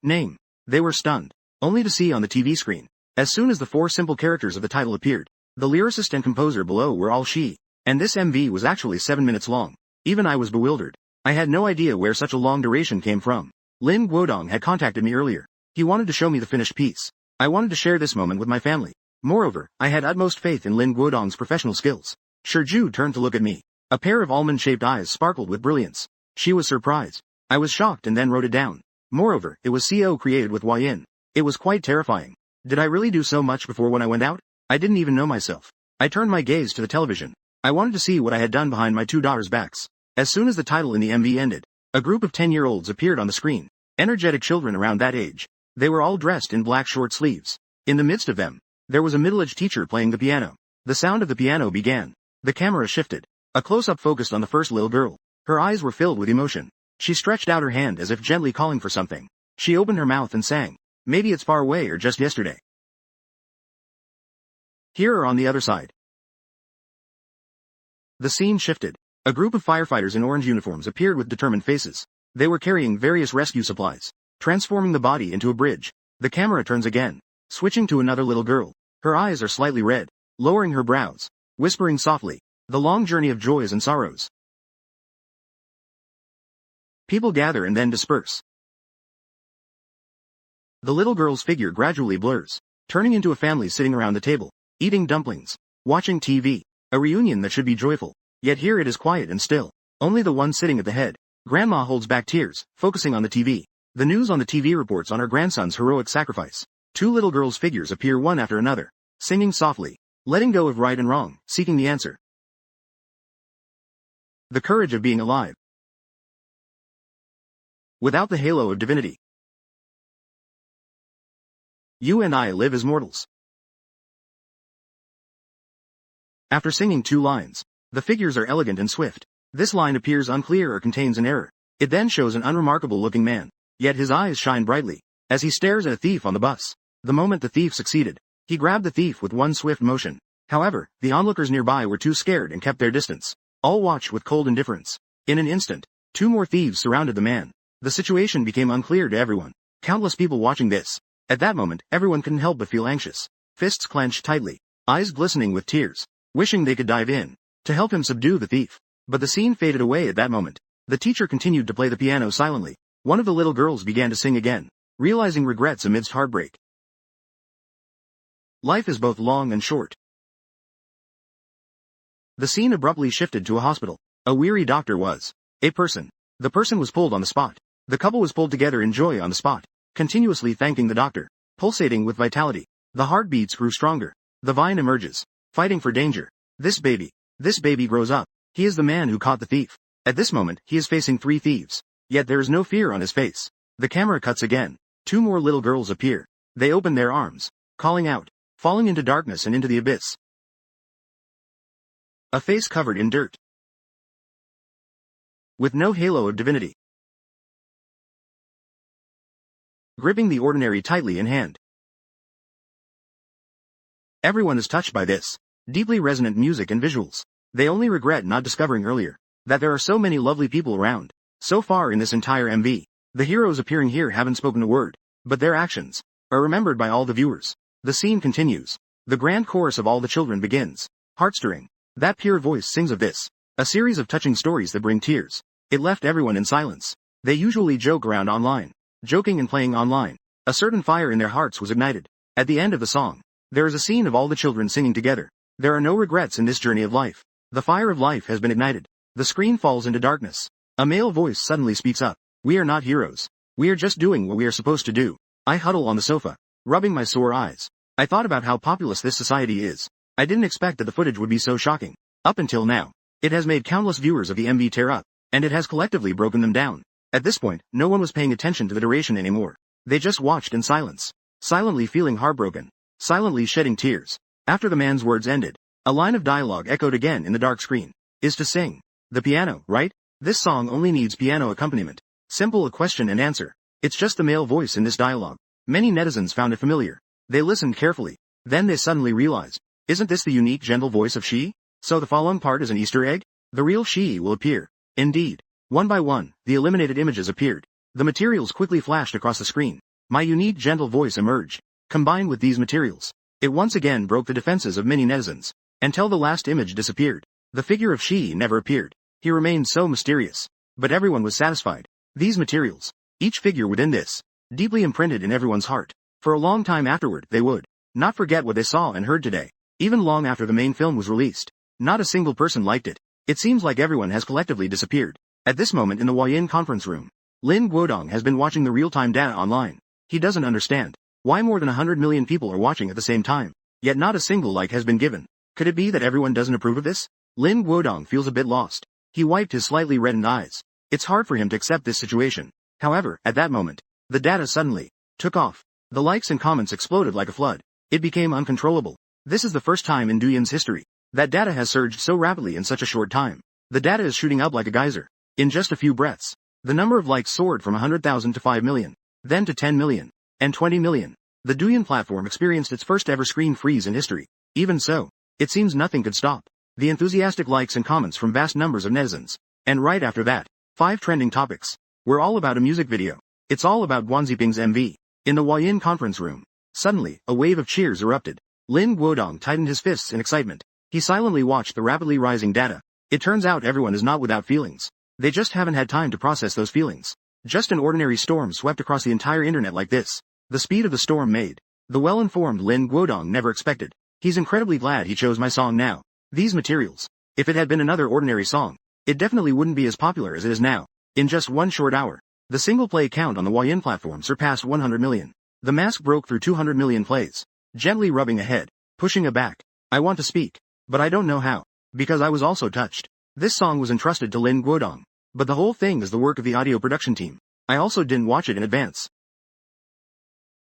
Speaker 1: name, they were stunned. Only to see on the TV screen. As soon as the 4 simple characters of the title appeared, the lyricist and composer below were all Shi. And this MV was actually 7 minutes long. Even I was bewildered. I had no idea where such a long duration came from. Lin Guodong had contacted me earlier. He wanted to show me the finished piece. I wanted to share this moment with my family. Moreover, I had utmost faith in Lin Guodong's professional skills. Shiju turned to look at me. A pair of almond-shaped eyes sparkled with brilliance. She was surprised. I was shocked and then wrote it down. Moreover, it was CO created with Huayin. It was quite terrifying. Did I really do so much before when I went out? I didn't even know myself. I turned my gaze to the television. I wanted to see what I had done behind my 2 daughters' backs. As soon as the title in the MV ended, a group of 10-year-olds appeared on the screen. Energetic children around that age. They were all dressed in black short sleeves. In the midst of them, there was a middle-aged teacher playing the piano. The sound of the piano began. The camera shifted. A close-up focused on the first little girl. Her eyes were filled with emotion. She stretched out her hand as if gently calling for something. She opened her mouth and sang. Maybe it's far away or just yesterday. Here or on the other side. The scene shifted. A group of firefighters in orange uniforms appeared with determined faces. They were carrying various rescue supplies, transforming the body into a bridge. The camera turns again, switching to another little girl. Her eyes are slightly red, lowering her brows, whispering softly, the long journey of joys and sorrows. People gather and then disperse. The little girl's figure gradually blurs, turning into a family sitting around the table, eating dumplings, watching TV, a reunion that should be joyful. Yet here it is quiet and still. Only the one sitting at the head. Grandma holds back tears, focusing on the TV. The news on the TV reports on her grandson's heroic sacrifice. 2 little girls' figures appear one after another, singing softly, letting go of right and wrong, seeking the answer. The courage of being alive. Without the halo of divinity. You and I live as mortals. After singing 2 lines, the figures are elegant and swift. This line appears unclear or contains an error. It then shows an unremarkable-looking man. Yet his eyes shine brightly, as he stares at a thief on the bus. The moment the thief succeeded, he grabbed the thief with one swift motion. However, the onlookers nearby were too scared and kept their distance. All watched with cold indifference. In an instant, 2 more thieves surrounded the man. The situation became unclear to everyone. Countless people watching this. At that moment, everyone couldn't help but feel anxious. Fists clenched tightly, eyes glistening with tears, wishing they could dive in to help him subdue the thief. But the scene faded away at that moment. The teacher continued to play the piano silently. One of the little girls began to sing again, realizing regrets amidst heartbreak. Life is both long and short. The scene abruptly shifted to a hospital. A weary doctor was a person. The person was pulled on the spot. The couple was pulled together in joy on the spot, continuously thanking the doctor, pulsating with vitality. The heartbeats grew stronger. The vine emerges, fighting for danger. This baby grows up. He is the man who caught the thief. At this moment, he is facing 3 thieves. Yet there is no fear on his face. The camera cuts again. Two more little girls appear. They open their arms, calling out, falling into darkness and into the abyss. A face covered in dirt, with no halo of divinity, gripping the ordinary tightly in hand. Everyone is touched by this deeply resonant music and visuals. They only regret not discovering earlier that there are so many lovely people around. So far in this entire MV, the heroes appearing here haven't spoken a word, but their actions are remembered by all the viewers. The scene continues. The grand chorus of all the children begins. Heart-stirring. That pure voice sings of this. A series of touching stories that bring tears. It left everyone in silence. They usually joke around online. Joking and playing online. A certain fire in their hearts was ignited. At the end of the song, there is a scene of all the children singing together. There are no regrets in this journey of life. The fire of life has been ignited. The screen falls into darkness. A male voice suddenly speaks up. We are not heroes. We are just doing what we are supposed to do. I huddle on the sofa, rubbing my sore eyes. I thought about how populous this society is. I didn't expect that the footage would be so shocking. Up until now, it has made countless viewers of the MV tear up, and it has collectively broken them down. At this point, no one was paying attention to the duration anymore. They just watched in silence, silently feeling heartbroken, silently shedding tears. After the man's words ended, a line of dialogue echoed again in the dark screen. Is to sing. The piano, right? This song only needs piano accompaniment. Simple a question and answer. It's just the male voice in this dialogue. Many netizens found it familiar. They listened carefully. Then they suddenly realized, isn't this the unique gentle voice of she? So the following part is an Easter egg? The real she will appear. Indeed. One by one, the eliminated images appeared. The materials quickly flashed across the screen. My unique gentle voice emerged. Combined with these materials, it once again broke the defenses of many netizens. Until the last image disappeared. The figure of she never appeared. He remained so mysterious. But everyone was satisfied. These materials, each figure within this, deeply imprinted in everyone's heart. For a long time afterward, they would not forget what they saw and heard today. Even long after the main film was released. Not a single person liked it. It seems like everyone has collectively disappeared. At this moment in the Huayin conference room, Lin Guodong has been watching the real-time data online. He doesn't understand why more than 100 million people are watching at the same time. Yet not a single like has been given. Could it be that everyone doesn't approve of this? Lin Guodong feels a bit lost. He wiped his slightly reddened eyes. It's hard for him to accept this situation. However, at that moment, the data suddenly took off. The likes and comments exploded like a flood. It became uncontrollable. This is the first time in Douyin's history that data has surged so rapidly in such a short time. The data is shooting up like a geyser. In just a few breaths, the number of likes soared from 100,000 to 5 million, then to 10 million, and 20 million. The Douyin platform experienced its first ever screen freeze in history. Even so, it seems nothing could stop the enthusiastic likes and comments from vast numbers of netizens. And right after that, 5 trending topics were all about a music video. It's all about Guanziping's MV. In the Huayin conference room, suddenly, a wave of cheers erupted. Lin Guodong tightened his fists in excitement. He silently watched the rapidly rising data. It turns out everyone is not without feelings. They just haven't had time to process those feelings. Just an ordinary storm swept across the entire internet like this. The speed of the storm made the well-informed Lin Guodong never expected. He's incredibly glad he chose my song now. These materials. If it had been another ordinary song, it definitely wouldn't be as popular as it is now. In just one short hour, the single play count on the Huayin platform surpassed 100 million. The mask broke through 200 million plays. Gently rubbing a head, pushing a back. I want to speak, but I don't know how. Because I was also touched. This song was entrusted to Lin Guodong. But the whole thing is the work of the audio production team. I also didn't watch it in advance.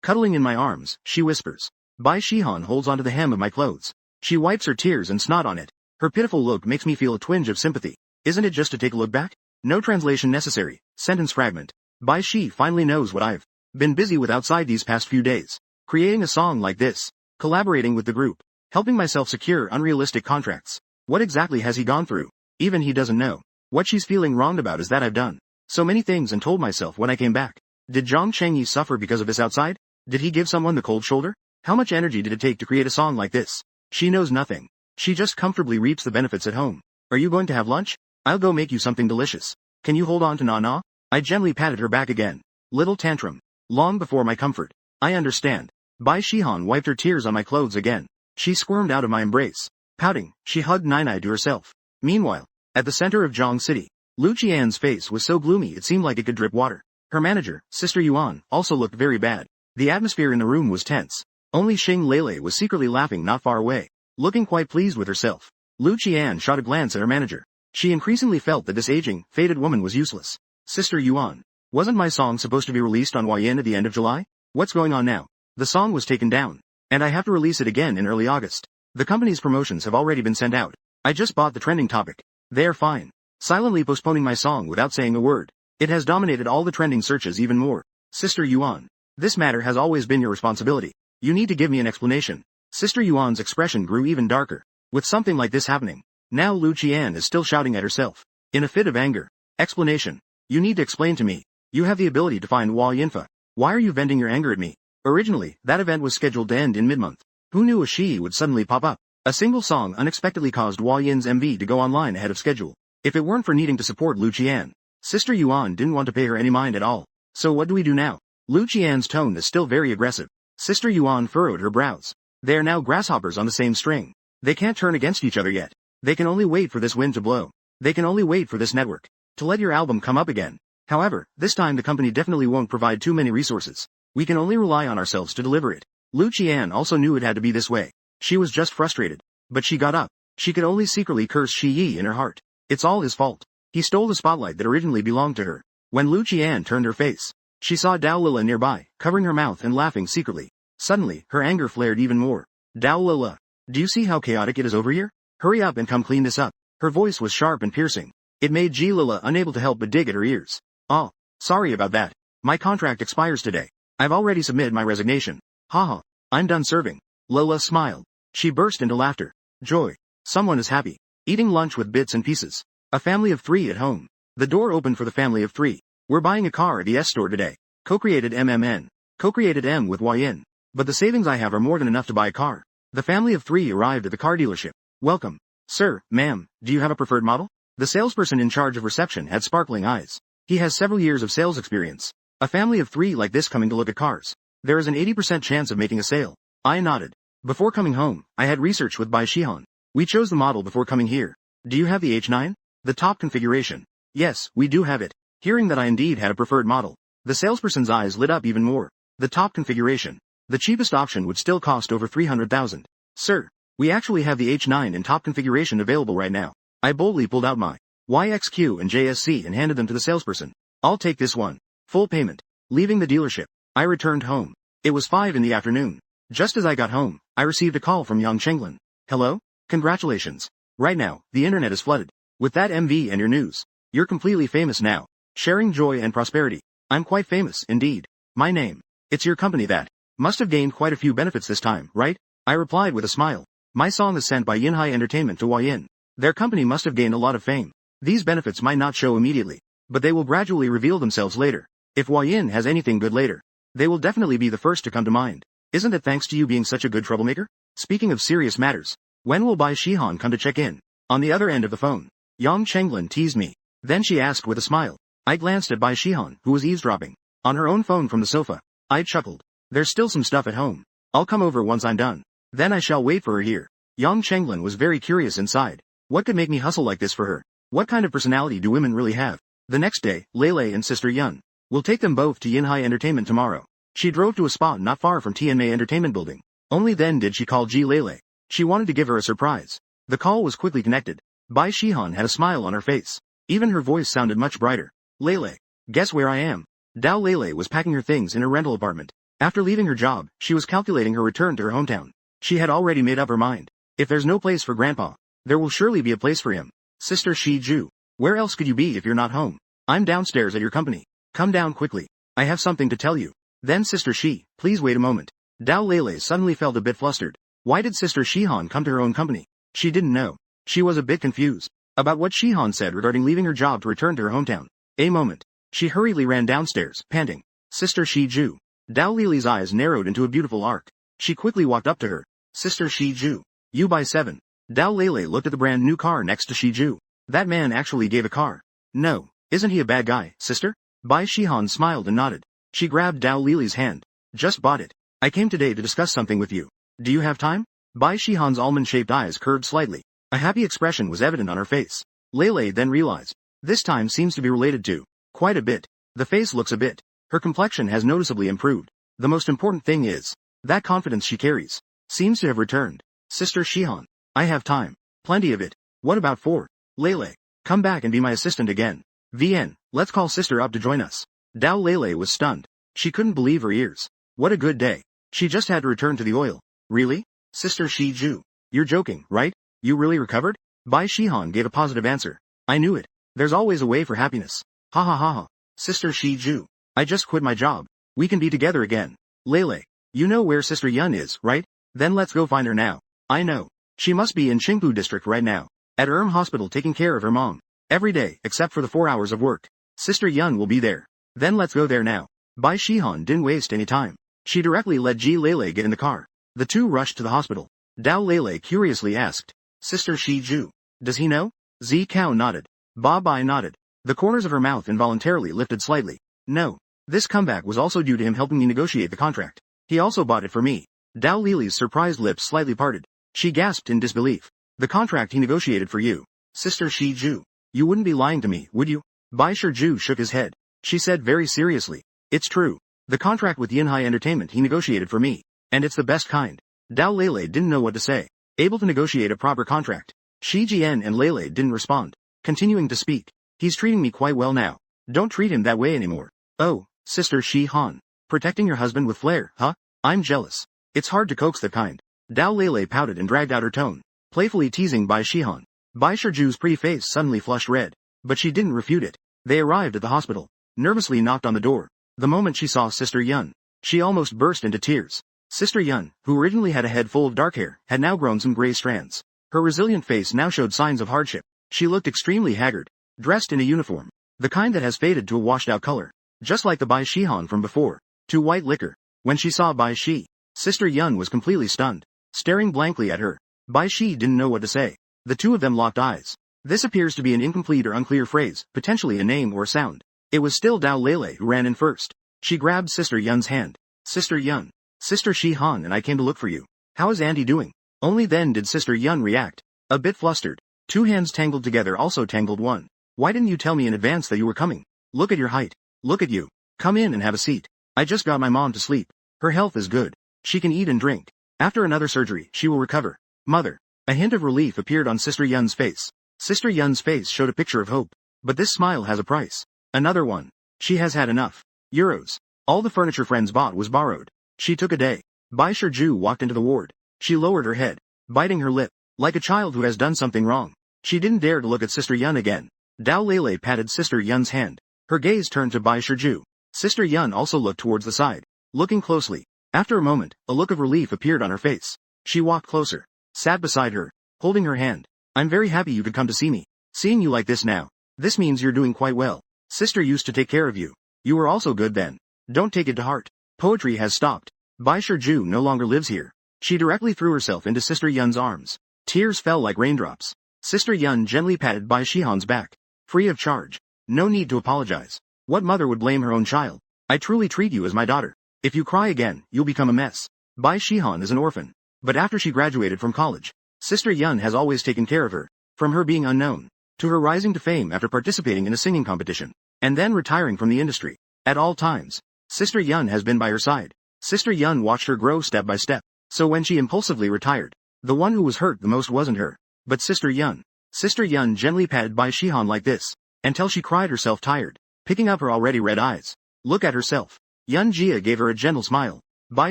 Speaker 1: Cuddling in my arms, she whispers. Bai Shihan holds onto the hem of my clothes. She wipes her tears and snot on it. Her pitiful look makes me feel a twinge of sympathy. Isn't it just to take a look back? No translation necessary. Sentence fragment. Bai Shi finally knows what I've been busy with outside these past few days. Creating a song like this. Collaborating with the group. Helping myself secure unrealistic contracts. What exactly has he gone through? Even he doesn't know. What she's feeling wronged about is that I've done so many things and told myself when I came back. Did Zhang Chengyi suffer because of this outside? Did he give someone the cold shoulder? How much energy did it take to create a song like this? She knows nothing. She just comfortably reaps the benefits at home. Are you going to have lunch? I'll go make you something delicious. Can you hold on to Na-Na? I gently patted her back again. Little tantrum. Long before my comfort. I understand. Bai Shihan wiped her tears on my clothes again. She squirmed out of my embrace. Pouting, she hugged Nai to herself. Meanwhile, at the center of Zhang City, Lu Qian's face was so gloomy it seemed like it could drip water. Her manager, Sister Yuan, also looked very bad. The atmosphere in the room was tense. Only Xing Lele was secretly laughing not far away, looking quite pleased with herself. Lu Qian shot a glance at her manager. She increasingly felt that this aging, faded woman was useless. Sister Yuan. Wasn't my song supposed to be released on YN at the end of July? What's going on now? The song was taken down. And I have to release it again in early August. The company's promotions have already been sent out. I just bought the trending topic. They're fine. Silently postponing my song without saying a word. It has dominated all the trending searches even more. Sister Yuan. This matter has always been your responsibility. You need to give me an explanation. Sister Yuan's expression grew even darker. With something like this happening, now Lu Qian is still shouting at herself. In a fit of anger. Explanation. You need to explain to me. You have the ability to find Hua Yinfa. Why are you venting your anger at me? Originally, that event was scheduled to end in mid-month. Who knew a Shi would suddenly pop up? A single song unexpectedly caused Hua Yin's MV to go online ahead of schedule. If it weren't for needing to support Lu Qian, Sister Yuan didn't want to pay her any mind at all. So what do we do now? Lu Qian's tone is still very aggressive. Sister Yuan furrowed her brows. They are now grasshoppers on the same string. They can't turn against each other yet. They can only wait for this wind to blow. They can only wait for this network to let your album come up again. However, this time the company definitely won't provide too many resources. We can only rely on ourselves to deliver it. Lu Qian also knew it had to be this way. She was just frustrated. But she got up. She could only secretly curse Shi Yi in her heart. It's all his fault. He stole the spotlight that originally belonged to her. When Lu Qian turned her face, she saw Dao Lila nearby, covering her mouth and laughing secretly. Suddenly, her anger flared even more. Dao Lila, do you see how chaotic it is over here? Hurry up and come clean this up. Her voice was sharp and piercing. It made Ji Lila unable to help but dig at her ears. Oh, sorry about that. My contract expires today. I've already submitted my resignation. Haha, I'm done serving. Lola smiled. She burst into laughter. Joy. Someone is happy. Eating lunch with bits and pieces. A family of 3 at home. The door opened for the family of 3. We're buying a car at the S store today. Co-created MMN. Co-created M with YN. But the savings I have are more than enough to buy a car. The family of 3 arrived at the car dealership. Welcome. Sir, ma'am, do you have a preferred model? The salesperson in charge of reception had sparkling eyes. He has several years of sales experience. A family of 3 like this coming to look at cars. There is an 80% chance of making a sale. I nodded. Before coming home, I had research with Bai Shihan. We chose the model before coming here. Do you have the H9? The top configuration. Yes, we do have it. Hearing that I indeed had a preferred model, the salesperson's eyes lit up even more. The top configuration. The cheapest option would still cost over 300,000. Sir, we actually have the H9 in top configuration available right now. I boldly pulled out my YXQ and JSC and handed them to the salesperson. I'll take this one. Full payment. Leaving the dealership, I returned home. It was 5 in the afternoon. Just as I got home, I received a call from Yang Chenglin. Hello? Congratulations. Right now, the internet is flooded. With that MV and your news, you're completely famous now. Sharing joy and prosperity. I'm quite famous, indeed. My name. It's your company that must have gained quite a few benefits this time, right? I replied with a smile. My song is sent by Yinhai Entertainment to YN. Their company must have gained a lot of fame. These benefits might not show immediately, but they will gradually reveal themselves later. If YN has anything good later, they will definitely be the first to come to mind. Isn't it thanks to you being such a good troublemaker? Speaking of serious matters, when will Bai Shihan come to check in? On the other end of the phone, Yang Chenglin teased me. Then she asked with a smile. I glanced at Bai Shihan, who was eavesdropping on her own phone from the sofa. I chuckled. There's still some stuff at home. I'll come over once I'm done. Then I shall wait for her here. Yang Chenglin was very curious inside. What could make me hustle like this for her? What kind of personality do women really have? The next day, Lele and Sister Yun will take them both to Yinhai Entertainment tomorrow. She drove to a spot not far from TNMA Entertainment Building. Only then did she call Ji Lele. She wanted to give her a surprise. The call was quickly connected. Bai Shihan had a smile on her face. Even her voice sounded much brighter. Lele. Guess where I am? Dao Lele was packing her things in her rental apartment. After leaving her job, she was calculating her return to her hometown. She had already made up her mind. If there's no place for Grandpa, there will surely be a place for him. Sister Shi Ju. Where else could you be if you're not home? I'm downstairs at your company. Come down quickly. I have something to tell you. Then Sister Shi, please wait a moment. Dao Lele suddenly felt a bit flustered. Why did Sister Shihan come to her own company? She didn't know. She was a bit confused about what Shihan said regarding leaving her job to return to her hometown. A moment. She hurriedly ran downstairs, panting. Sister Shi Ju. Dao Lele's eyes narrowed into a beautiful arc. She quickly walked up to her. Sister Shi Ju. You buy 7. Dao Lele looked at the brand new car next to Shi Ju. That man actually gave a car. No, isn't he a bad guy, sister? Bai Shihan smiled and nodded. She grabbed Dao Lele's hand. Just bought it. I came today to discuss something with you. Do you have time? Bai Shihan's almond-shaped eyes curved slightly. A happy expression was evident on her face. Lele then realized. This time seems to be related to quite a bit. The face looks a bit. Her complexion has noticeably improved. The most important thing is that confidence she carries seems to have returned. Sister Shihan. I have time. Plenty of it. What about 4? Lele. Come back and be my assistant again. VN, let's call sister up to join us. Dao Lele was stunned. She couldn't believe her ears. What a good day. She just had to return to the oil. Really? Sister Shi Ju. You're joking, right? You really recovered? Bai Shihan gave a positive answer. I knew it. There's always a way for happiness. Ha ha ha ha. Sister Shi Ju. I just quit my job. We can be together again. Lele. You know where Sister Yun is, right? Then let's go find her now. I know. She must be in Qingpu district right now. At Hospital taking care of her mom. Every day, except for the 4 hours of work. Sister Yun will be there. Then let's go there now. Bai Shihan didn't waste any time. She directly let Ji Lele get in the car. The two rushed to the hospital. Dao Lele curiously asked, Sister Shi Ju. Does he know? Zi Kao nodded. Ba Bai nodded. The corners of her mouth involuntarily lifted slightly. No. This comeback was also due to him helping me negotiate the contract. He also bought it for me. Dao Lily's surprised lips slightly parted. She gasped in disbelief. The contract he negotiated for you. Sister Shi Ju. You wouldn't be lying to me, would you? Bai Shiju shook his head. She said very seriously. It's true. The contract with Yinhai Entertainment he negotiated for me. And it's the best kind. Dao Lele didn't know what to say. Able to negotiate a proper contract. Shi Jian and Lele didn't respond. Continuing to speak. He's treating me quite well now. Don't treat him that way anymore. Oh, Sister Shi Han. Protecting your husband with flair, huh? I'm jealous. It's hard to coax that kind. Dao Lele pouted and dragged out her tone. Playfully teasing Bai Shihan. Bai Shiju's pretty face suddenly flushed red. But she didn't refute it. They arrived at the hospital. Nervously knocked on the door. The moment she saw Sister Yun, she almost burst into tears. Sister Yun, who originally had a head full of dark hair, had now grown some gray strands. Her resilient face now showed signs of hardship. She looked extremely haggard. Dressed in a uniform. The kind that has faded to a washed-out color. Just like the Bai Shihan from before. To white liquor. When she saw Bai Shi, Sister Yun was completely stunned. Staring blankly at her. Bai Shi didn't know what to say. The two of them locked eyes. This appears to be an incomplete or unclear phrase, potentially a name or sound. It was still Dao Lele who ran in first. She grabbed Sister Yun's hand. Sister Yun. Sister Shi Han and I came to look for you. How is Auntie doing? Only then did Sister Yun react. A bit flustered. Two hands tangled together also tangled one. Why didn't you tell me in advance that you were coming? Look at your height. Look at you. Come in and have a seat. I just got my mom to sleep. Her health is good. She can eat and drink. After another surgery, she will recover. Mother. A hint of relief appeared on Sister Yun's face. Sister Yun's face showed a picture of hope. But this smile has a price. Another one. She has had enough. Euros. All the furniture friends bought was borrowed. She took a day. Bai Shiju walked into the ward. She lowered her head, biting her lip, like a child who has done something wrong. She didn't dare to look at Sister Yun again. Dao Lele patted Sister Yun's hand. Her gaze turned to Bai Shiju. Sister Yun also looked towards the side, looking closely. After a moment, a look of relief appeared on her face. She walked closer, sat beside her, holding her hand. I'm very happy you could come to see me. Seeing you like this now. This means you're doing quite well. Sister used to take care of you. You were also good then. Don't take it to heart. Poetry has stopped. Bai Shiju no longer lives here. She directly threw herself into Sister Yun's arms. Tears fell like raindrops. Sister Yun gently patted Bai Shihan's back. Free of charge. No need to apologize. What mother would blame her own child? I truly treat you as my daughter. If you cry again, you'll become a mess. Bai Shihan is an orphan. But after she graduated from college, Sister Yun has always taken care of her. From her being unknown, to her rising to fame after participating in a singing competition, and then retiring from the industry. At all times, Sister Yun has been by her side. Sister Yun watched her grow step by step. So when she impulsively retired, the one who was hurt the most wasn't her, but Sister Yun. Sister Yun gently patted Bai Shihan like this, until she cried herself tired, picking up her already red eyes. Look at herself. Yun Jia gave her a gentle smile. Bai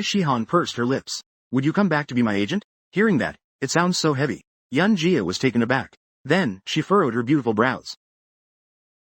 Speaker 1: Shihan pursed her lips. Would you come back to be my agent? Hearing that, it sounds so heavy. Yun Jia was taken aback. Then, she furrowed her beautiful brows.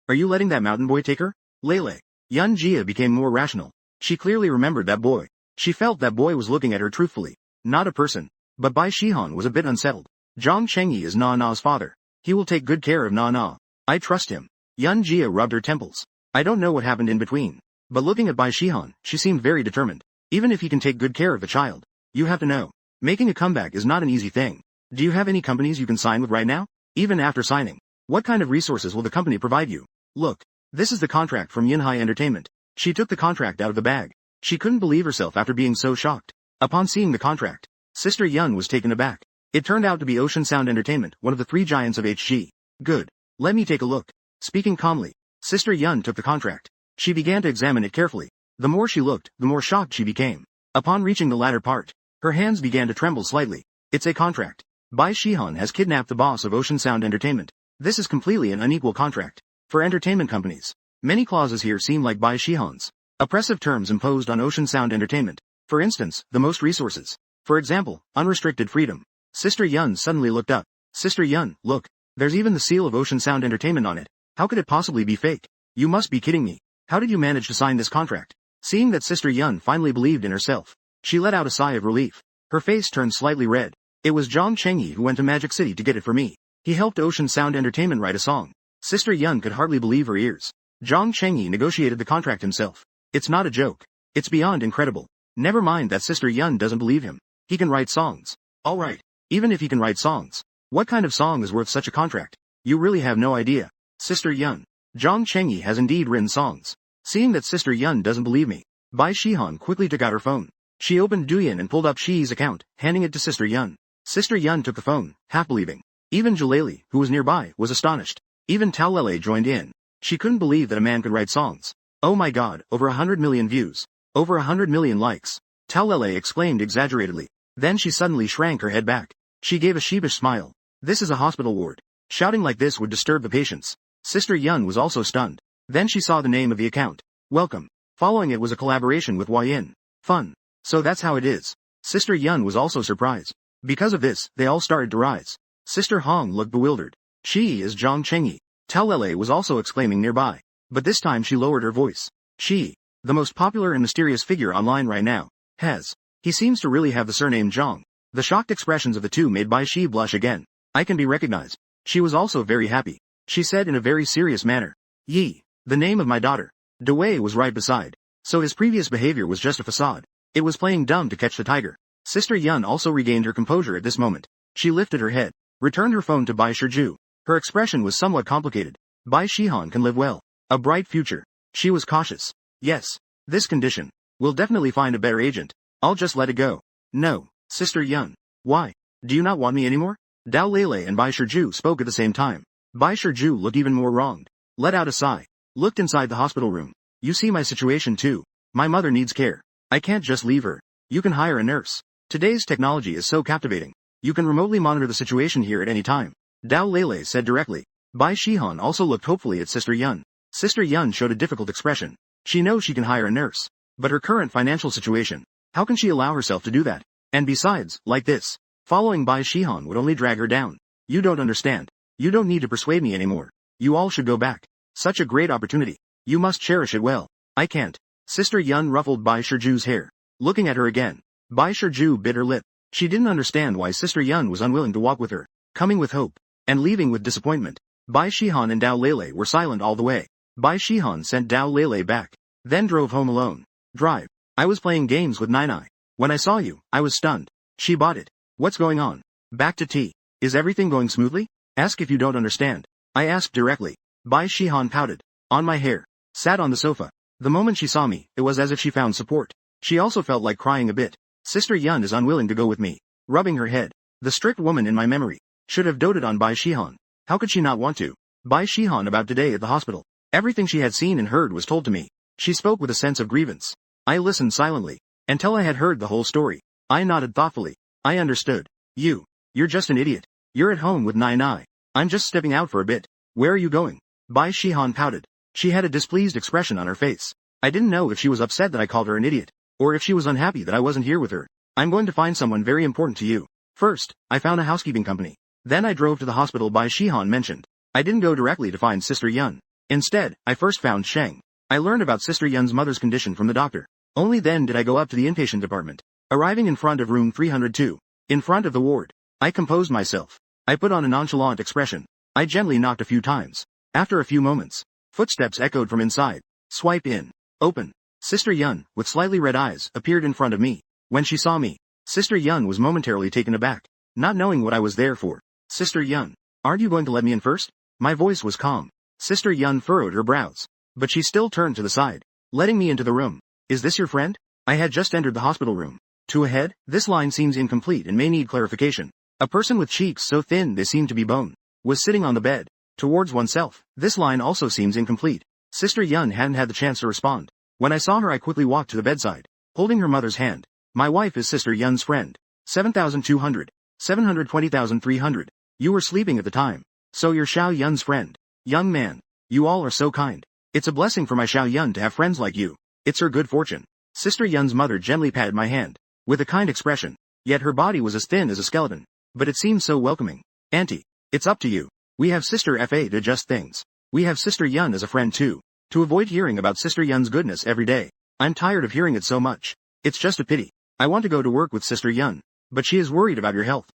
Speaker 1: Are you letting that mountain boy take her? Lele. Yun Jia became more rational. She clearly remembered that boy. She felt that boy was looking at her truthfully. Not a person. But Bai Shihan was a bit unsettled. Zhang Chengyi is Na Na's father. He will take good care of Na Na. I trust him. Yun Jia rubbed her temples. I don't know what happened in between. But looking at Bai Shihan, she seemed very determined. Even if he can take good care of the child. You have to know. Making a comeback is not an easy thing. Do you have any companies you can sign with right now? Even after signing, what kind of resources will the company provide you? Look, this is the contract from Yinhai Entertainment. She took the contract out of the bag. She couldn't believe herself after being so shocked. Upon seeing the contract, Sister Yun was taken aback. It turned out to be Ocean Sound Entertainment, one of the 3 giants of HG. Good. Let me take a look. Speaking calmly, Sister Yun took the contract. She began to examine it carefully. The more she looked, the more shocked she became. Upon reaching the latter part, her hands began to tremble slightly. It's a contract. Bai Shihan has kidnapped the boss of Ocean Sound Entertainment. This is completely an unequal contract. For entertainment companies. Many clauses here seem like Bai Shihan's. Oppressive terms imposed on Ocean Sound Entertainment. For instance, the most resources. For example, unrestricted freedom. Sister Yun suddenly looked up. Sister Yun, look. There's even the seal of Ocean Sound Entertainment on it. How could it possibly be fake? You must be kidding me. How did you manage to sign this contract? Seeing that Sister Yun finally believed in herself, she let out a sigh of relief. Her face turned slightly red. It was Zhang Chengyi who went to Magic City to get it for me. He helped Ocean Sound Entertainment write a song. Sister Yun could hardly believe her ears. Zhang Chengyi negotiated the contract himself. It's not a joke. It's beyond incredible. Never mind that Sister Yun doesn't believe him. He can write songs. Alright. Even if he can write songs. What kind of song is worth such a contract? You really have no idea. Sister Yun. Zhang Chengyi has indeed written songs. Seeing that Sister Yun doesn't believe me, Bai Shihan quickly took out her phone. She opened Douyin and pulled up Shi's account, handing it to Sister Yun. Sister Yun took the phone, half believing. Even Jaleli, who was nearby, was astonished. Even Tao Lele joined in. She couldn't believe that a man could write songs. Oh my god, over 100 million views. Over 100 million likes. Tao Lele exclaimed exaggeratedly. Then she suddenly shrank her head back. She gave a sheepish smile. This is a hospital ward. Shouting like this would disturb the patients. Sister Yun was also stunned. Then she saw the name of the account. Welcome. Following it was a collaboration with Huayin. Fun. So that's how it is. Sister Yun was also surprised. Because of this, they all started to rise. Sister Hong looked bewildered. She is Zhang Chengyi. Tao Lele was also exclaiming nearby. But this time she lowered her voice. She, the most popular and mysterious figure online right now, has. He seems to really have the surname Zhang. The shocked expressions of the two made Bai Shi blush again. I can be recognized. She was also very happy. She said in a very serious manner. Yi, the name of my daughter. Dewey was right beside. So his previous behavior was just a facade. It was playing dumb to catch the tiger. Sister Yun also regained her composure at this moment. She lifted her head, returned her phone to Bai Shiju. Her expression was somewhat complicated. Bai Shihan can live well. A bright future. She was cautious. Yes. This condition. We'll definitely find a better agent. I'll just let it go. No, Sister Yun. Why? Do you not want me anymore? Dao Lele and Bai Shiju spoke at the same time. Bai Shiju looked even more wronged. Let out a sigh. Looked inside the hospital room. You see my situation too. My mother needs care. I can't just leave her. You can hire a nurse. Today's technology is so captivating. You can remotely monitor the situation here at any time. Dao Lele said directly. Bai Shihan also looked hopefully at Sister Yun. Sister Yun showed a difficult expression. She knows she can hire a nurse. But her current financial situation. How can she allow herself to do that? And besides, like this. Following Bai Shihan would only drag her down. You don't understand. You don't need to persuade me anymore. You all should go back. Such a great opportunity. You must cherish it well. I can't. Sister Yun ruffled Bai Shiju's hair. Looking at her again. Bai Shiju bit her lip. She didn't understand why Sister Yun was unwilling to walk with her. Coming with hope. And leaving with disappointment. Bai Shihan and Dao Lele were silent all the way. Bai Shihan sent Dao Lele back. Then drove home alone. Drive. I was playing games with Nai. When I saw you, I was stunned. She bought it. What's going on? Back to tea. Is everything going smoothly? Ask if you don't understand. I asked directly. Bai Shihan pouted. On my hair. Sat on the sofa. The moment she saw me, it was as if she found support. She also felt like crying a bit. Sister Yun is unwilling to go with me. Rubbing her head. The strict woman in my memory. Should have doted on Bai Shihan. How could she not want to? Bai Shihan about today at the hospital. Everything she had seen and heard was told to me. She spoke with a sense of grievance. I listened silently. Until I had heard the whole story. I nodded thoughtfully. I understood. You're just an idiot. You're at home with Nai. I'm just stepping out for a bit. Where are you going? Bai Shihan pouted. She had a displeased expression on her face. I didn't know if she was upset that I called her an idiot, or if she was unhappy that I wasn't here with her. I'm going to find someone very important to you. First, I found a housekeeping company. Then I drove to the hospital Bai Shihan mentioned. I didn't go directly to find Sister Yun. Instead, I first found Sheng. I learned about Sister Yun's mother's condition from the doctor. Only then did I go up to the inpatient department. Arriving in front of room 302. In front of the ward. I composed myself. I put on a nonchalant expression. I gently knocked a few times. After a few moments, footsteps echoed from inside. Swipe in. Open. Sister Yun, with slightly red eyes, appeared in front of me. When she saw me, Sister Yun was momentarily taken aback, not knowing what I was there for. Sister Yun, aren't you going to let me in first? My voice was calm. Sister Yun furrowed her brows. But she still turned to the side, letting me into the room. Is this your friend? I had just entered the hospital room. To ahead, this line seems incomplete and may need clarification. A person with cheeks so thin they seem to be bone, was sitting on the bed. Towards oneself, this line also seems incomplete. Sister Yun hadn't had the chance to respond. When I saw her I quickly walked to the bedside, holding her mother's hand. My wife is Sister Yun's friend. 7,200. 720,300. You were sleeping at the time. So you're Xiao Yun's friend. Young man. You all are so kind. It's a blessing for my Xiao Yun to have friends like you. It's her good fortune. Sister Yun's mother gently patted my hand, with a kind expression, yet her body was as thin as a skeleton. But it seemed so welcoming. Auntie, it's up to you. We have Sister Fa to adjust things. We have Sister Yun as a friend too. To avoid hearing about Sister Yun's goodness every day. I'm tired of hearing it so much. It's just a pity. I want to go to work with Sister Yun. But she is worried about your health.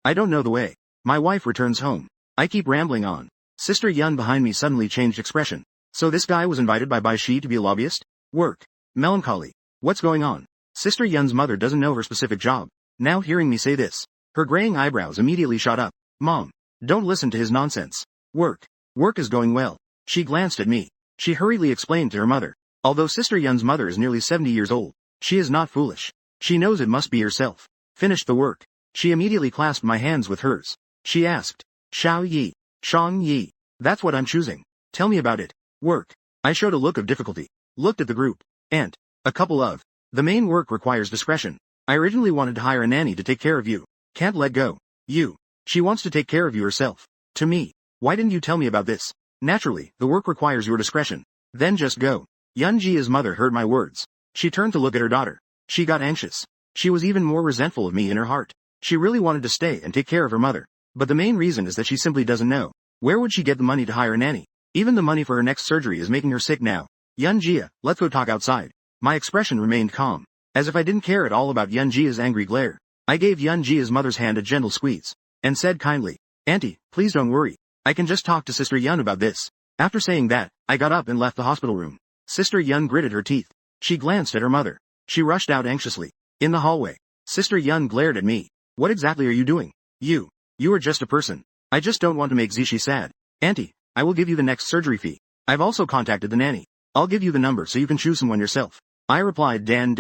Speaker 1: I don't know the way. My wife returns home. I keep rambling on. Sister Yun behind me suddenly changed expression. So this guy was invited by Bai Shi to be a lobbyist? Work. Melancholy. What's going on? Sister Yun's mother doesn't know her specific job. Now hearing me say this, her graying eyebrows immediately shot up. Mom, don't listen to his nonsense. Work. Work is going well. She glanced at me. She hurriedly explained to her mother. Although Sister Yun's mother is nearly 70 years old, she is not foolish. She knows it must be herself. Finished the work. She immediately clasped my hands with hers. She asked, Xiao Yi, Shang Yi. That's what I'm choosing. Tell me about it. Work. I showed a look of difficulty. Looked at the group. And a couple of. The main work requires discretion. I originally wanted to hire a nanny to take care of you. Can't let go. You. She wants to take care of you herself. To me. Why didn't you tell me about this? Naturally, the work requires your discretion. Then just go. Yunji's mother heard my words. She turned to look at her daughter. She got anxious. She was even more resentful of me in her heart. She really wanted to stay and take care of her mother. But the main reason is that she simply doesn't know. Where would she get the money to hire a nanny? Even the money for her next surgery is making her sick now. Yunjia, let's go talk outside. My expression remained calm. As if I didn't care at all about Yunjia's angry glare. I gave Yunjia's mother's hand a gentle squeeze. And said kindly, Auntie, please don't worry. I can just talk to Sister Yun about this. After saying that, I got up and left the hospital room. Sister Yun gritted her teeth. She glanced at her mother. She rushed out anxiously. In the hallway, Sister Yun glared at me. What exactly are you doing? You are just a person. I just don't want to make Zishi sad. Auntie, I will give you the next surgery fee. I've also contacted the nanny. I'll give you the number so you can choose someone yourself. I replied Dan.